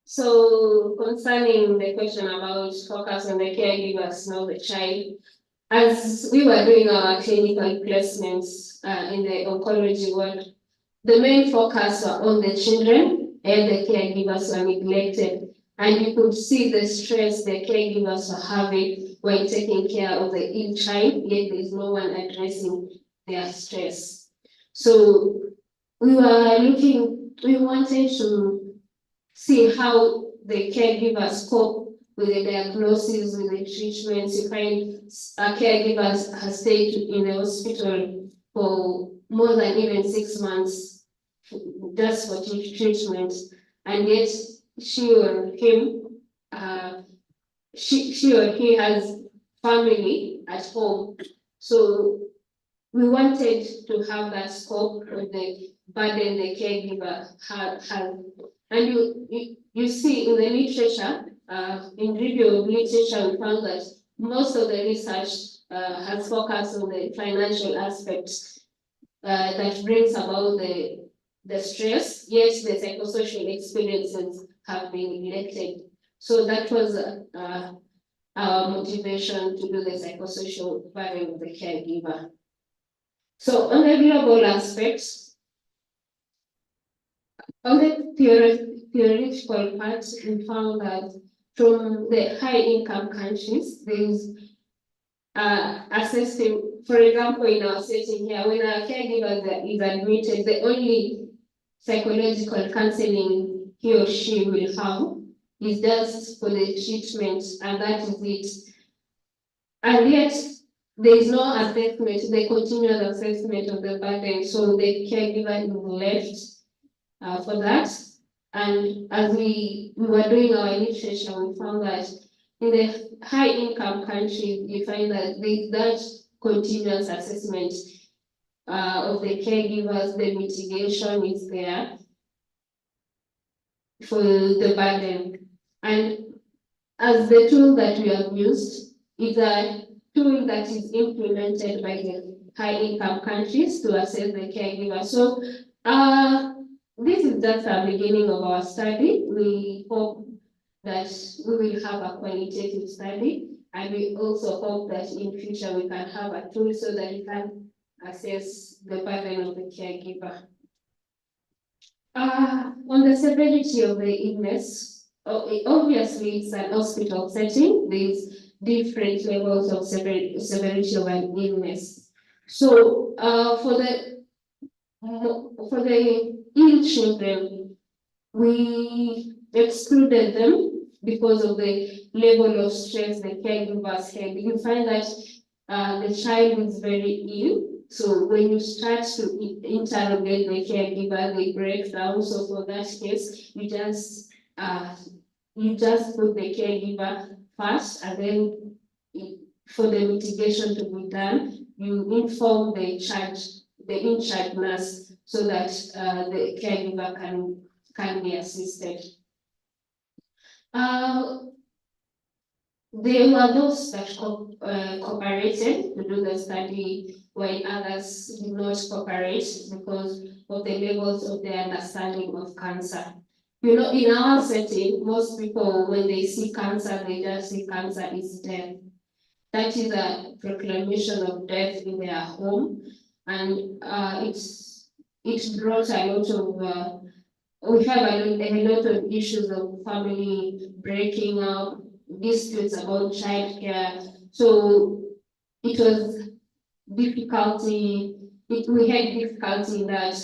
So concerning the question about focus on the caregivers, not the child, as we were doing our clinical placements in the oncology world, the main focus were on the children and the caregivers were neglected. And you could see the stress the caregivers were having when taking care of the ill child, yet there is no one addressing their stress. So we wanted to see how the caregivers cope with the diagnosis, with the treatments. You find a caregiver has stayed in the hospital for more than even 6 months just for treatment, and yet she or he has family at home. So we wanted to have that scope of the burden the caregiver has. And you see in the literature, in review of literature, we found that most of the research has focused on the financial aspects that brings about the stress, yet the psychosocial experiences have been neglected. So that was our motivation to do the psychosocial burden of the caregiver. So on the global aspects, on the theoretical part, we found that from the high-income countries, there is assessing, for example, in our setting here, when a caregiver is admitted, the only psychological counseling he or she will have is just for the treatment, and that is it. And yet, there is no assessment, the continuous assessment of the burden, so the caregiver is left for that. And as we were doing our literature, we found that in the high-income countries, you find that there's that continuous assessment of the caregivers, the mitigation is there for the burden. And as the tool that we have used is a tool that is implemented by the high-income countries to assess the caregiver. So this is just the beginning of our study. We hope that we will have a qualitative study, and we also hope that in future we can have a tool so that we can assess the burden of the caregiver. On the severity of the illness, obviously it's an hospital setting. There's different levels of severity of an illness. So for the ill children, we excluded them because of the level of stress the caregivers had. You find that the child is very ill. So when you start to interrogate the caregiver, they break down. So for that case, you just put the caregiver first, and then for the mitigation to be done, you inform the in-charge nurse so that the caregiver can be assisted. There were those that cooperated to do the study, while others did not cooperate because of the levels of their understanding of cancer. You know, in our setting, most people, when they see cancer, they just see cancer is death. That is a proclamation of death in their home, and it brought a lot of we have a lot of issues of family breaking up, disputes about childcare. So it was difficulty. We had difficulty in that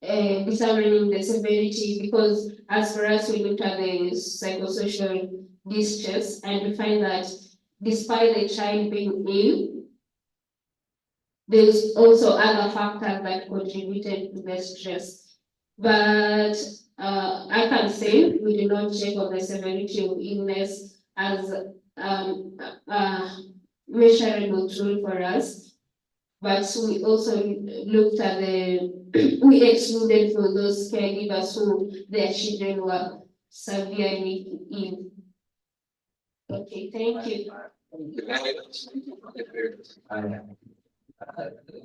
determining the severity, because as for us, we looked at the psychosocial distress, and we find that despite the child being ill, there's also other factors that contributed to the stress. But I can say we did not check on the severity of illness as a measurable tool for us. But we also looked at we excluded for those caregivers who their children were severely ill. Okay, thank you.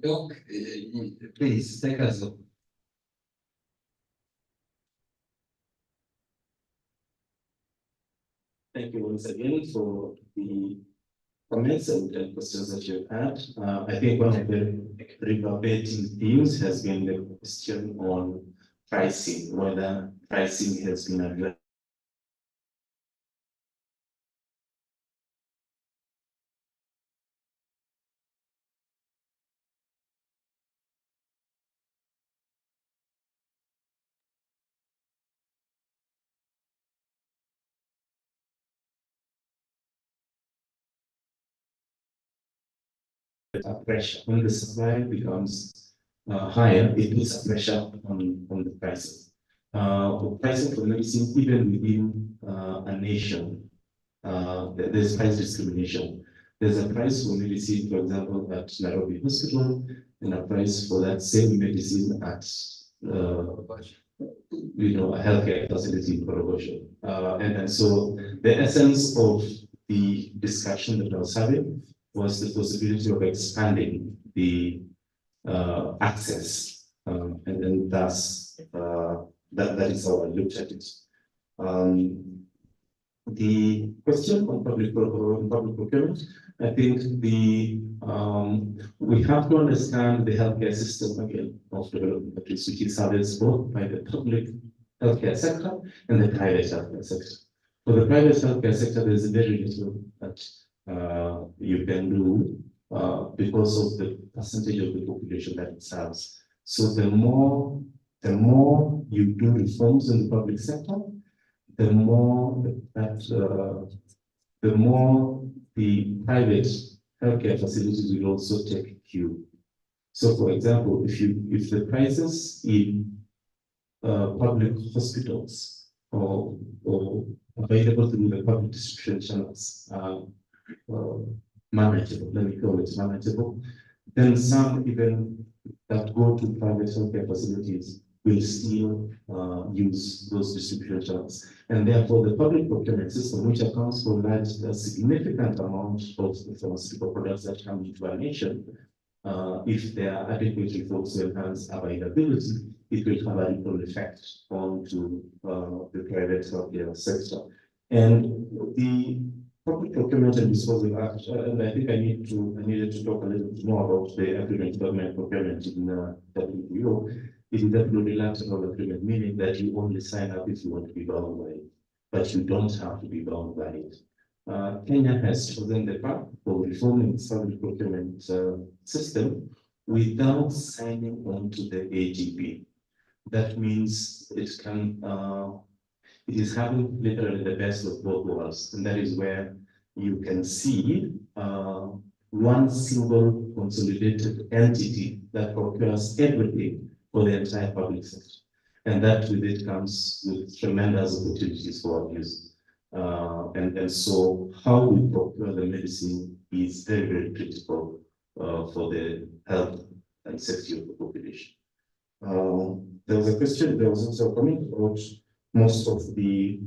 Doc, please take us up. Thank you once again for the comments and questions that you've had. I think one of the reverberating themes has been the question on pricing, whether pricing has been addressed. Pressure. When the supply becomes higher, it puts pressure on the prices. Pricing for medicine, even within a nation, there's price discrimination. There's a price for medicine, for example, at Nairobi Hospital, and a price for that same medicine at a healthcare facility in Korogosho. And so the essence of the discussion that I was having was the possibility of expanding the access, and then thus that is how I looked at it. The question on public procurement, I think we have to understand the healthcare system again of developing countries, which is surveys both by the public healthcare sector and the private healthcare sector. For the private healthcare sector, there is very little that you can do because of the percentage of the population that it serves. So the more you do reforms in the public sector, the more the private healthcare facilities will also take cue. So, for example, if the prices in public hospitals or available through the public distribution channels manageable, let me call it manageable, then some even that go to private healthcare facilities will still use those distribution channels. And therefore, the public procurement system, which accounts for a significant amount of the pharmaceutical products that come into our nation, if there are adequate reforms to enhance availability, it will have a ripple effect onto the private healthcare sector. And the Public Procurement and Disposal Act, and I think I needed to talk a little bit more about the agreement, government procurement in WTO. It is a plurilateral agreement, meaning that you only sign up if you want to be bound by it, but you don't have to be bound by it. Kenya has chosen the path for reforming its public procurement system without signing on to the AGP. That means it is having literally the best of both worlds, and that is where you can see one single consolidated entity that procures everything for the entire public sector. And that with it comes with tremendous opportunities for abuse. And so how we procure the medicine is very, very critical for the health and safety of the population. There was a question, there was also a comment about most of the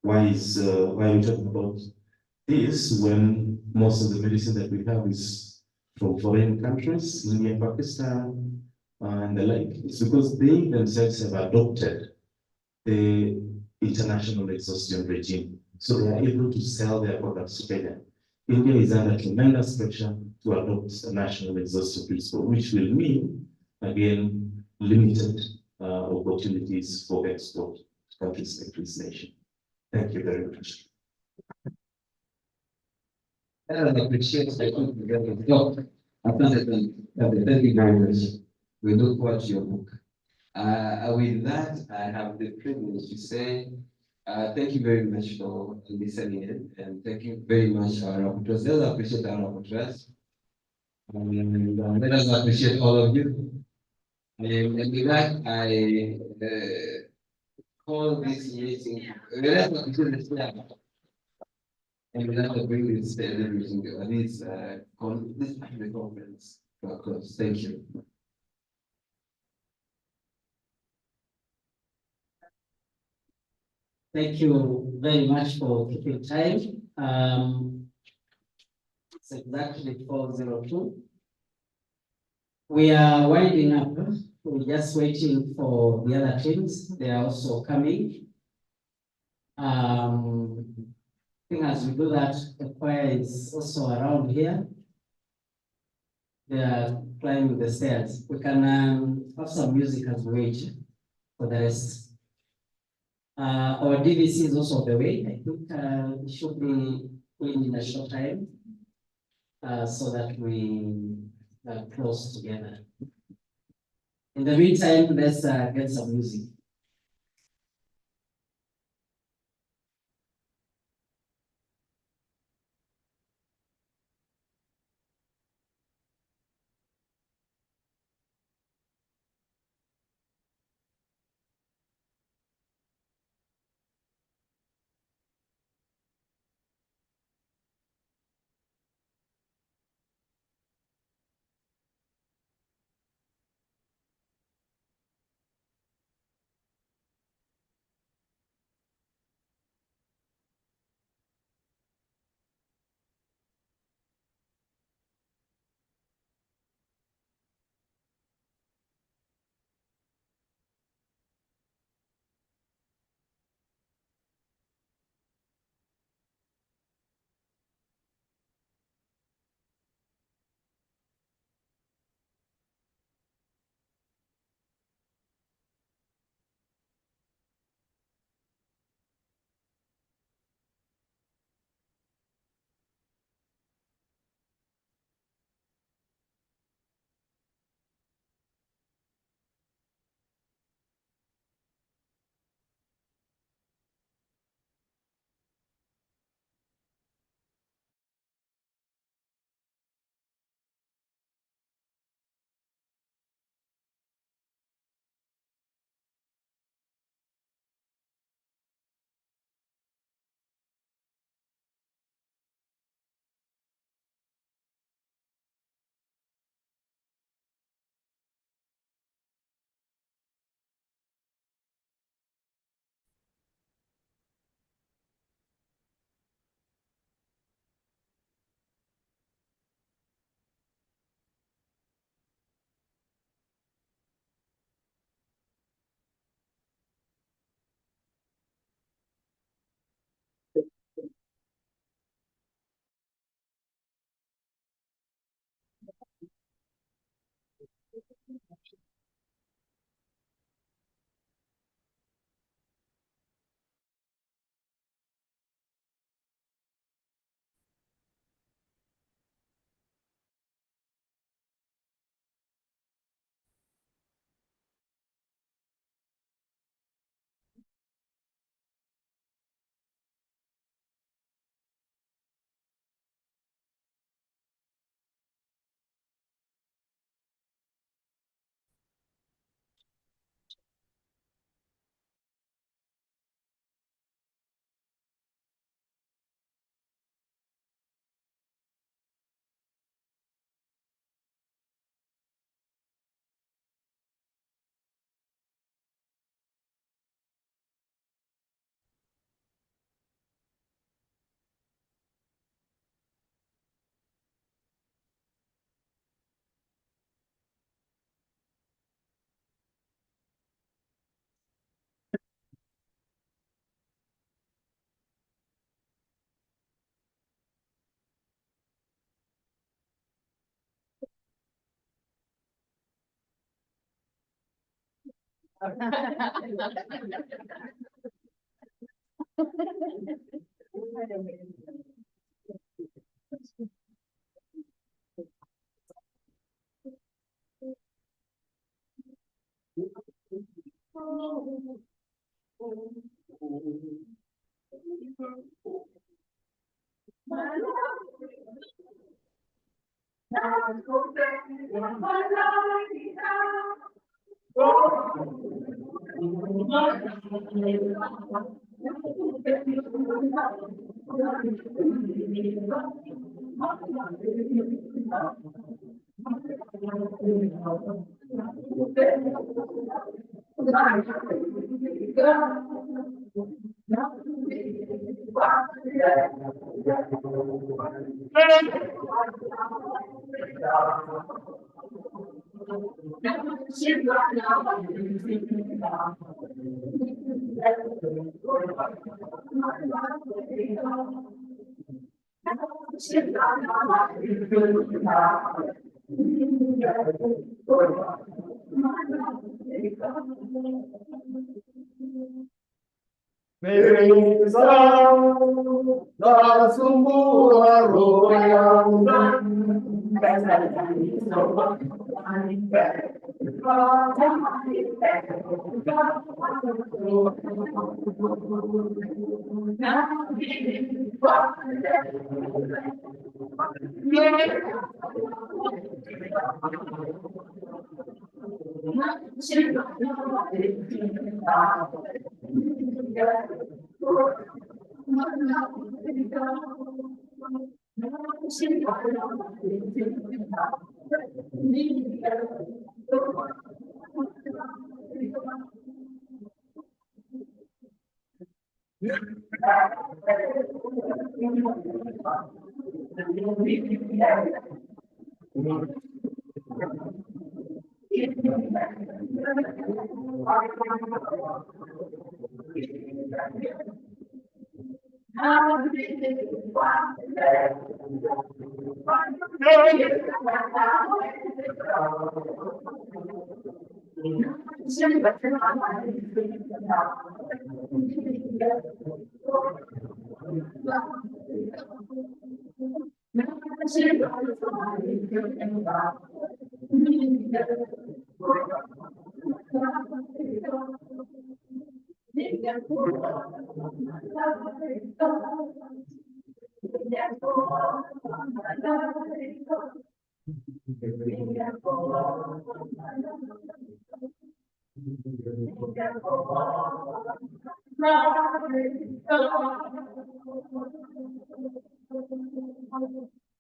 why are we talking about this when most of the medicine that we have is from foreign countries, India, Pakistan, and the like. It's because they themselves have adopted the international exhaustion regime. So they are able to sell their products to Kenya. India is under tremendous pressure to adopt a national exhaustion principle, which will mean, again, limited opportunities for export to countries like this nation. Thank you very much. I appreciate the talk. Thank you very much. We look forward to your book. With that, I have the privilege to say thank you very much for listening in, and thank you very much our rapporteurs. Let us appreciate our rapporteurs. And let us appreciate all of you. And with that, I call this meeting. Let us appreciate the staff. And we have to bring this meeting, this conference to a close. Thank you. Thank you very much for taking time. It's exactly 4:02. We are winding up. We're just waiting for the other teams. They are also coming. I think as we do that, the choir is also around here. They are climbing the stairs. We can have some music as we wait for the rest. Our DVC is also on the way. I think it should be in a short time so that we are close together. In the meantime, let's get some music.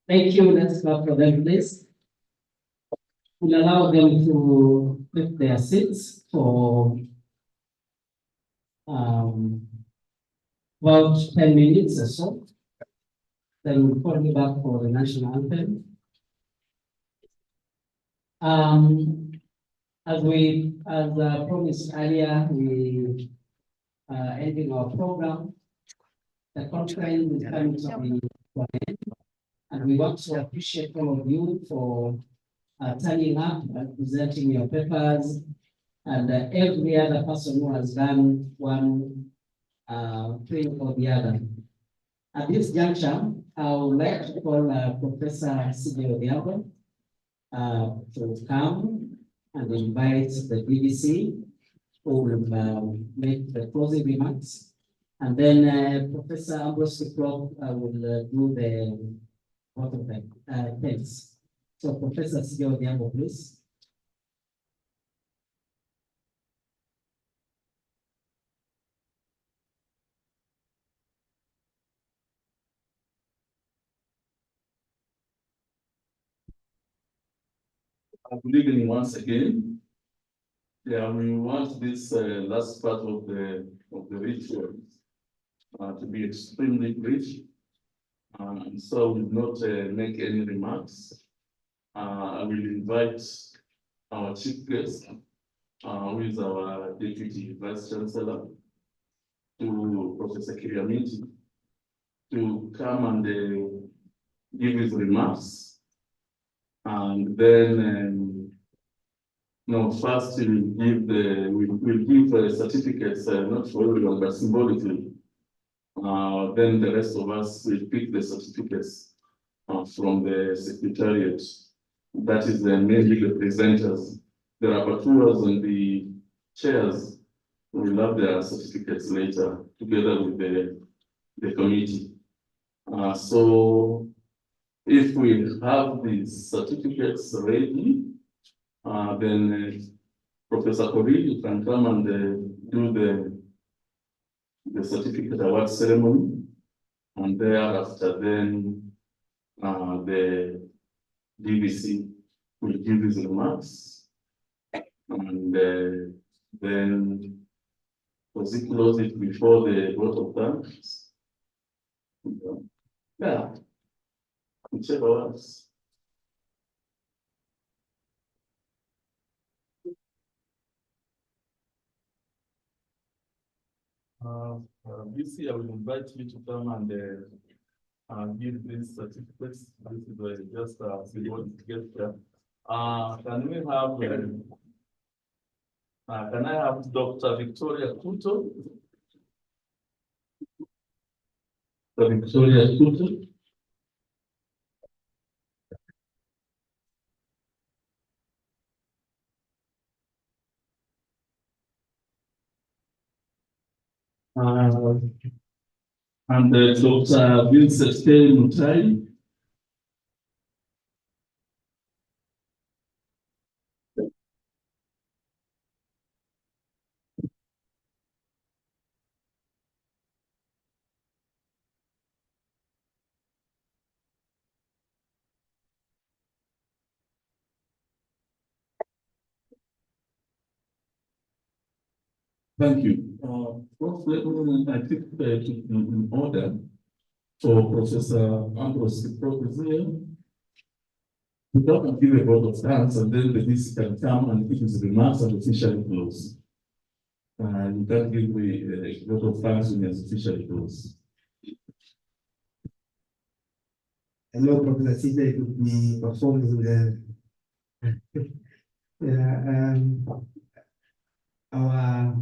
Thank you. Let's clap for them, please. We'll allow them to take their seats for about 10 minutes or so. Then we'll call you back for the national anthem. As promised earlier, we are ending our program. The conference is coming to an end, and we want to appreciate all of you for turning up and presenting your papers, and every other person who has done one thing or the other. At this juncture, I would like to call Professor C.J. Odhiambo to come and invite the BBC, who will make the closing remarks. And then Professor Ambrose Kiprop will do the vote of thanks. So Professor C.J. Odhiambo, please. Good evening once again. Yeah, we want this last part of the ritual to be extremely brief. So we will not make any remarks. I will invite our chief guest, who is our Deputy Vice Chancellor, to Professor Kiriamiti, to come and give his remarks. And then No, first we'll give certificates, not for everyone, but symbolically. Then the rest of us will pick the certificates from the secretariat. That is mainly the presenters. The rapporteurs and the chairs will have their certificates later, together with the committee. So if we have these certificates ready, then Professor Kori, you can come and do the certificate award ceremony, and thereafter then the DVC will give his remarks, and then was it close it before the vote of thanks? Yeah, whichever works. This year I will invite you to come and give these certificates. This is just symbolic gesture. Can we have can I have Dr. Victoria Kuto? Dr. Victoria Kuto. And Dr. Vincent K. Mutai. Thank you. First, I think in order for Professor Ambrose to we come and give a vote of thanks, and then the DC can come and give his remarks and officially close. You can give a vote of thanks when it's officially close. Hello, Professor CJ, could be performing the our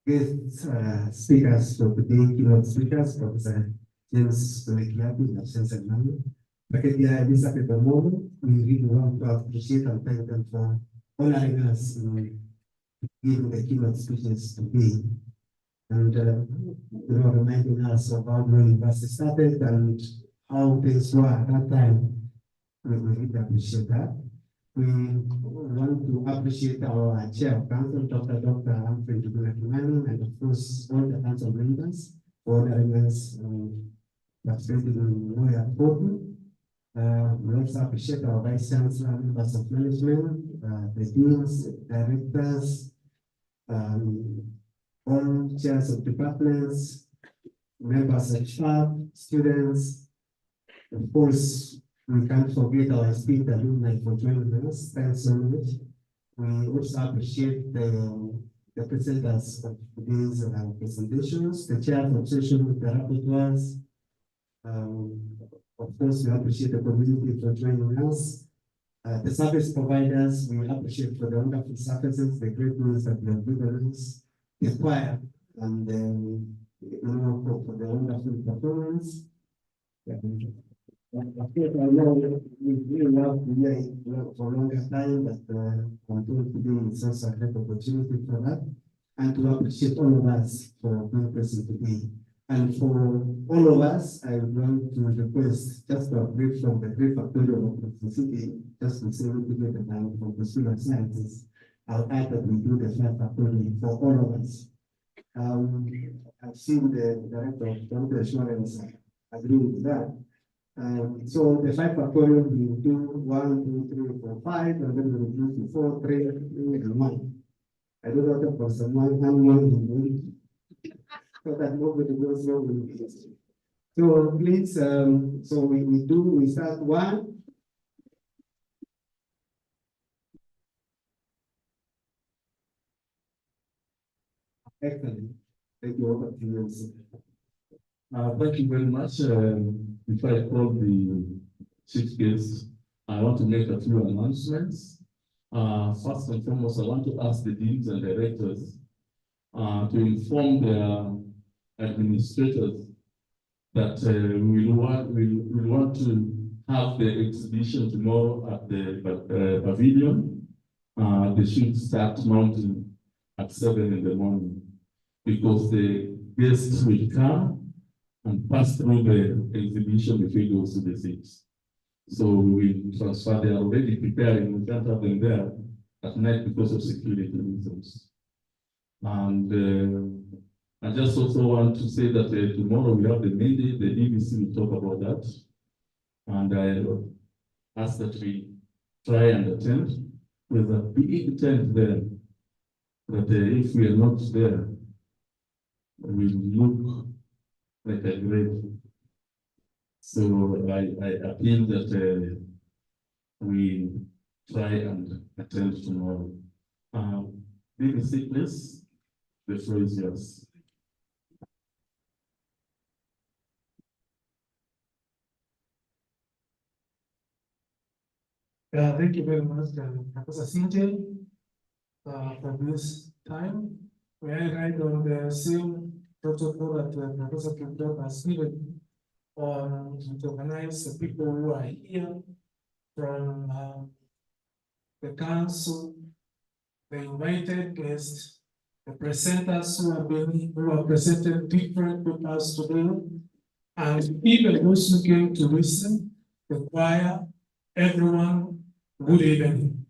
guest speakers for today, keynote speakers, Professor James Olekiabi and Sensei Manu. But at this at the moment, we really want to appreciate and thank them for honoring us in giving the keynote speeches today. And reminding us of how Moi University started and how things were at that time. We really appreciate that. We want to appreciate our chair of council, Dr. Humphrey Kimani, and of course all the council members for honoring us participating in Moi University. We also appreciate our vice chancellor, members of management, the deans, directors, all chairs of departments, members of staff, students. Of course, we can't forget our esteemed alumni for joining us. Thanks so much. We also appreciate the presenters of today's presentations, the chair of session, the rapporteurs. Of course, we appreciate the community for joining us. The service providers, we appreciate for the wonderful services, the great news that we have given us, the choir, and for the wonderful performance. Of course, I know we really love to hear it for a longer time, but I'm told today is also a great opportunity for that, and to appreciate all of us for being present today. And for all of us, I would want to request just a brief from the brief factorial of the city, just to say we get the time from the student sciences. I'll add that we do the 5 factorial for all of us. I've seen the director of quality assurance agree with that. So the 5 factorial we do 1, 2, 3, 4, 5, and then we reduce to 4, 3, and 1. I don't know if for someone and so that nobody goes wrong with this. So please, so we start 1. Excellent. Thank you all for Thank you very much. Before I call the chief guest, I want to make a few announcements. First and foremost, I want to ask the deans and directors to inform their administrators that we want to have the exhibition tomorrow at the pavilion. They should start mounting at 7 in the morning because the guests will come and pass through the exhibition before it goes to the seats. So we will transfer. They are already preparing. We can't have them there at night because of security reasons. And I just also want to say that tomorrow we have the main day. The DVC will talk about that. And I ask that we try and attend. There's a big tent there that if we are not there, we look like a grave. So I appeal that we try and attend tomorrow. DVC, please, the floor is yours. Thank you very much, Professor Cynthia, for this time. We are right on the same protocol that Professor Keynote has given to organize the people who are here from the council, the invited guests, the presenters who have presented different papers today, and even those who came to listen, the choir, everyone. Good evening.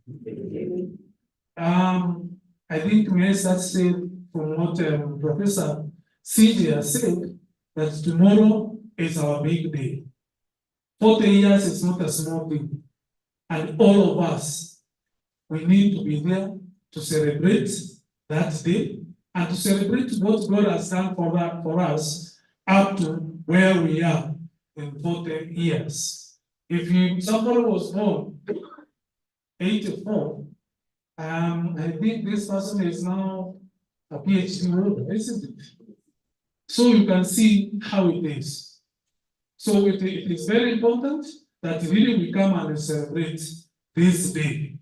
I think we start saying from what Professor Cynthia said, that tomorrow is our big day. 40 years is not a small thing. And all of us, we need to be there to celebrate that day and to celebrate what God has done for us up to where we are in 40 years. If somebody was born 84, I think this person is now a PhD holder, isn't it? So you can see how it is. So it is very important that really we come and celebrate this day.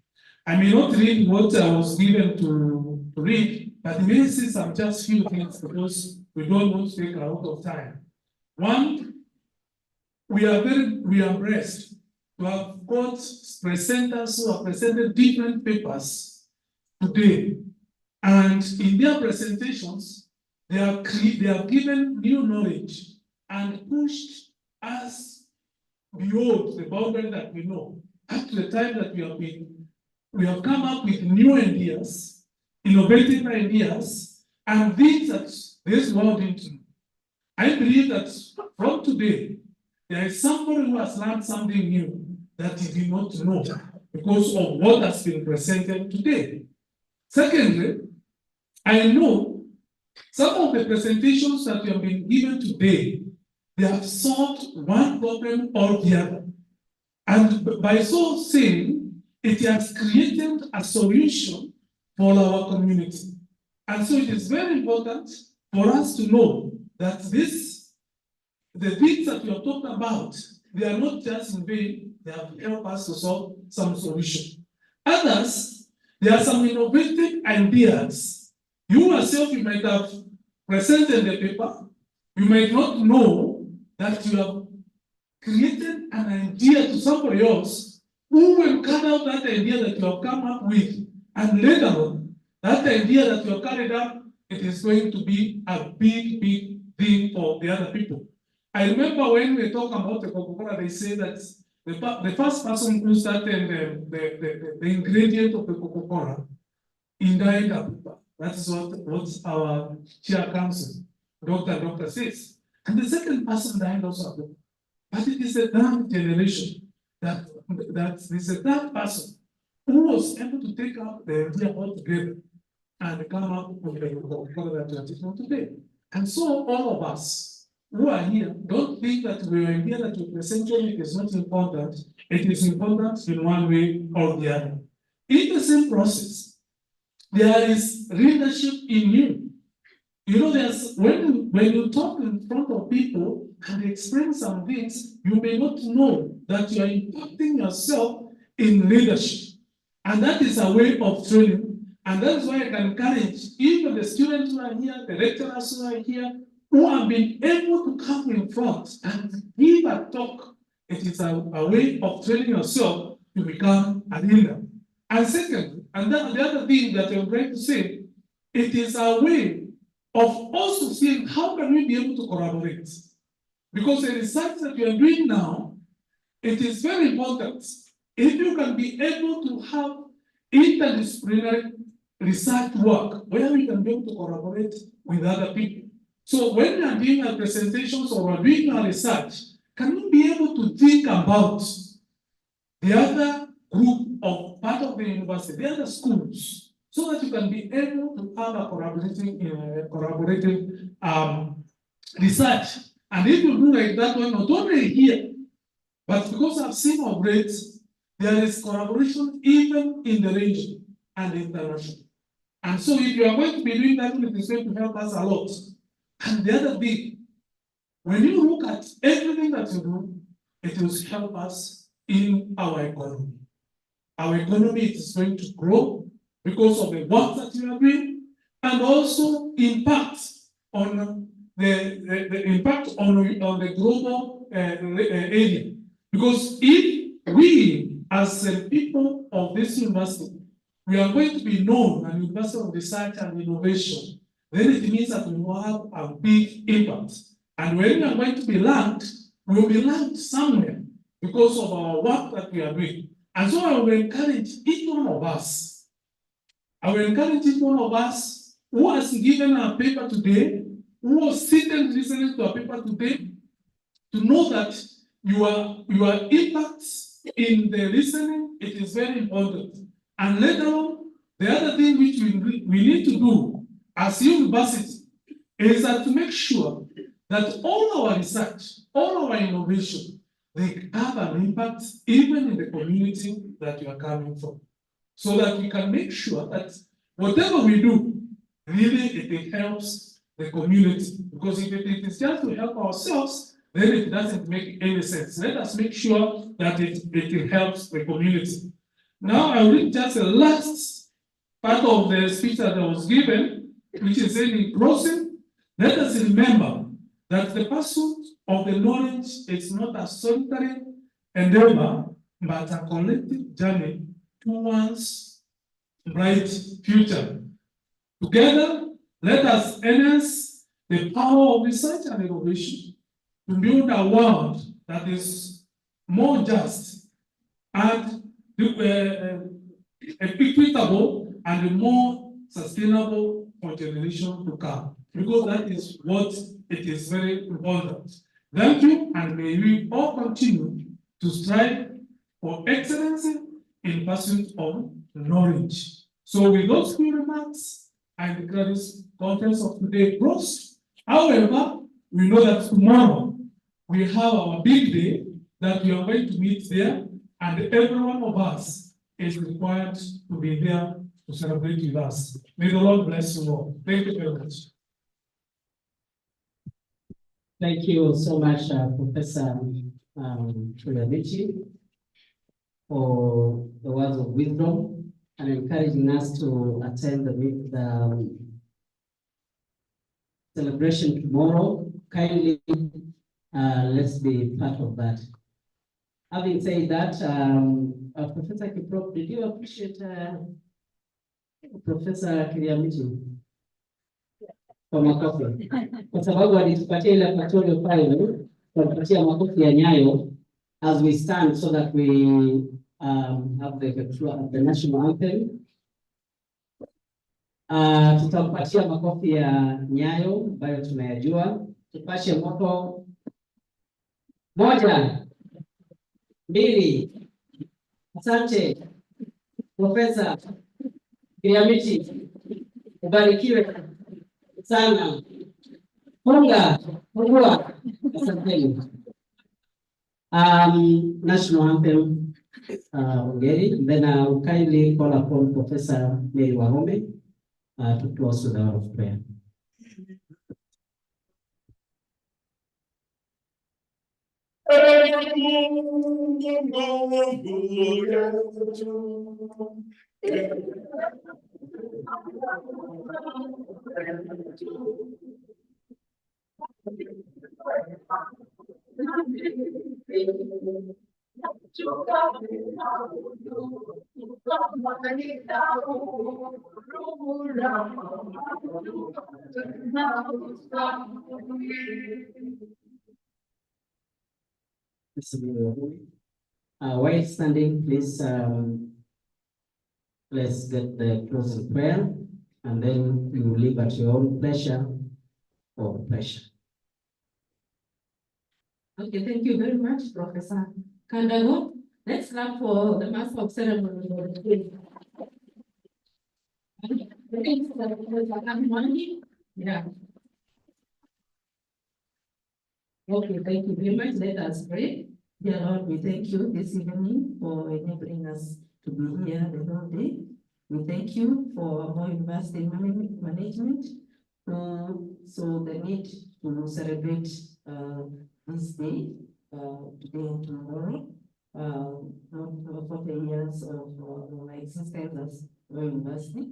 I may not read what I was given to read, but maybe some just few things because we don't want to take a lot of time. One, we are blessed to have got presenters who have presented different papers today. And in their presentations, they have given new knowledge and pushed us beyond the boundary that we know. Up to the time that we have come up with new ideas, innovative ideas, and things that this world didn't know. I believe that from today, there is somebody who has learned something new that he did not know because of what has been presented today. Secondly, I know some of the presentations that have been given today, they have solved one problem or the other. And by so saying, it has created a solution for our community. And so it is very important for us to know that the things that we have talked about, they are not just in vain, they have helped us to solve some solution. Others, there are some innovative ideas. You yourself, you might have presented the paper, you might not know that you have created an idea to somebody else who will carry out that idea that you have come up with. And later on, that idea that you have carried out, it is going to be a big, big thing for the other people. I remember when we talk about the Coca-Cola, they say that the first person who started the ingredient of the Coca-Cola in diet. That's what our chair council, Dr. says. And the second person died also. But it is the third generation that is the third person who was able to take up the idea altogether and come up with the Coca-Cola that we are taking today. And so all of us who are here don't think that we are here that we present it is not important. It is important in one way or the other. In the same process, there is leadership in you. You know, there's when you talk in front of people and explain some things, you may not know that you are impacting yourself in leadership. And that is a way of training. And that's why I can encourage even the students who are here, the lecturers who are here, who have been able to come in front and give a talk. It is a way of training yourself to become a leader. And second, and then the other thing that I'm trying to say, it is a way of also seeing how can we be able to collaborate. Because the research that we are doing now, it is very important. If you can be able to have interdisciplinary research work where we can be able to collaborate with other people. So when we are doing our presentations or we're doing our research, can we be able to think about the other group of part of the university, the other schools, so that you can be able to have a collaborative research. And if you do like that one, not only here, but because I've seen of late, there is collaboration even in the region and international. And so if you are going to be doing that, it is going to help us a lot. And the other thing, when you look at everything that you do, it will help us in our economy. Our economy is going to grow because of the work that you are doing, and also impact on the impact on the global area. Because if we, as people of this university, we are going to be known as University of Research and Innovation, then it means that we will have a big impact. And when we are going to be ranked, we will be ranked somewhere because of our work that we are doing. And so I will encourage each one of us. I will encourage each one of us who has given a paper today, who was sitting listening to a paper today, to know that your impact in the listening, it is very important. And later on, the other thing which we need to do as university is that to make sure that all our research, all our innovation, they have an impact even in the community that you are coming from. So that we can make sure that whatever we do, really it helps the community. Because if it is just to help ourselves, then it doesn't make any sense. Let us make sure that it helps the community. Now I will read just the last part of the speech that I was given, which is saying in closing, let us remember that the pursuit of the knowledge is not a solitary endeavor, but a collective journey towards a bright future. Together, let us harness the power of research and innovation to build a world that is more just and equitable and more sustainable for generations to come. Because that is what it is very important. Thank you, and may we all continue to strive for excellence in pursuit of knowledge. So with those few remarks, I declare this conference of today closed. However, we know that tomorrow we have our big day that we are going to meet there, and every one of us is required to be there to celebrate with us. May the Lord bless you all. Thank you very much. Thank you so much, Professor Kiyamichi, for the words of wisdom and encouraging us to attend the celebration tomorrow. Kindly, let's be part of that. Having said that, Professor Kiprop, did you appreciate Professor Kiyamichi? Kwa makofi. Kwa sababu alitupatia ile pictorial file, walitupatia makofi ya nyayo as we stand so that we have the national anthem. Tutampatia makofi ya nyayo ambayo tunayajua. Tupashe moto. 1, 2. Asante Profesa Kiyamichi, ubarikiwe sana. Fungua. Asanteni. National anthem, Ongeri. Then I'll kindly call upon Professor Mary Wahome to close with the word of prayer. While standing, please, let's get the closing prayer, and then you will leave at your own pleasure or pressure. Okay, thank you very much, Professor Kandago. Let's clap for the master of ceremony. Yeah. Okay, thank you very much. Let us pray. Dear Lord, we thank you this evening for enabling us to be here the whole day. We thank you for Moi University management, so the need to celebrate this day, today and tomorrow, 40 years of my existence as Moi University.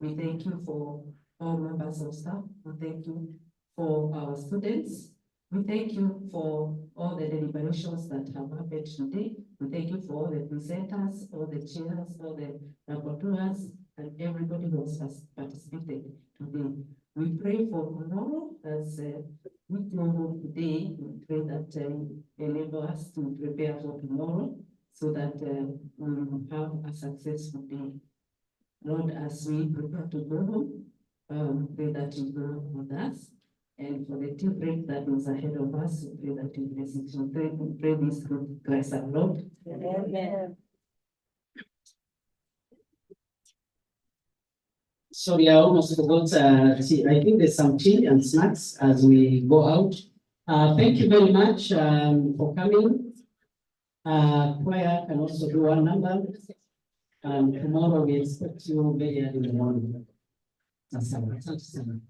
We thank you for all members of staff. We thank you for our students. We thank you for all the deliberations that have happened today. We thank you for all the presenters, all the chairs, all the rapporteurs, and everybody who has participated today. We pray for tomorrow as we go home today. We pray that enable us to prepare for tomorrow so that we will have a successful day. Lord, as we prepare to go home, pray that you go with us. And for the tea break that is ahead of us, we pray that you bless it. We pray this through Christ our Lord. Amen. Sorry, I almost forgot. I think there's some tea and snacks as we go out. Thank you very much for coming. Choir can also do one number. Tomorrow we expect you very early in the morning. Asante sana.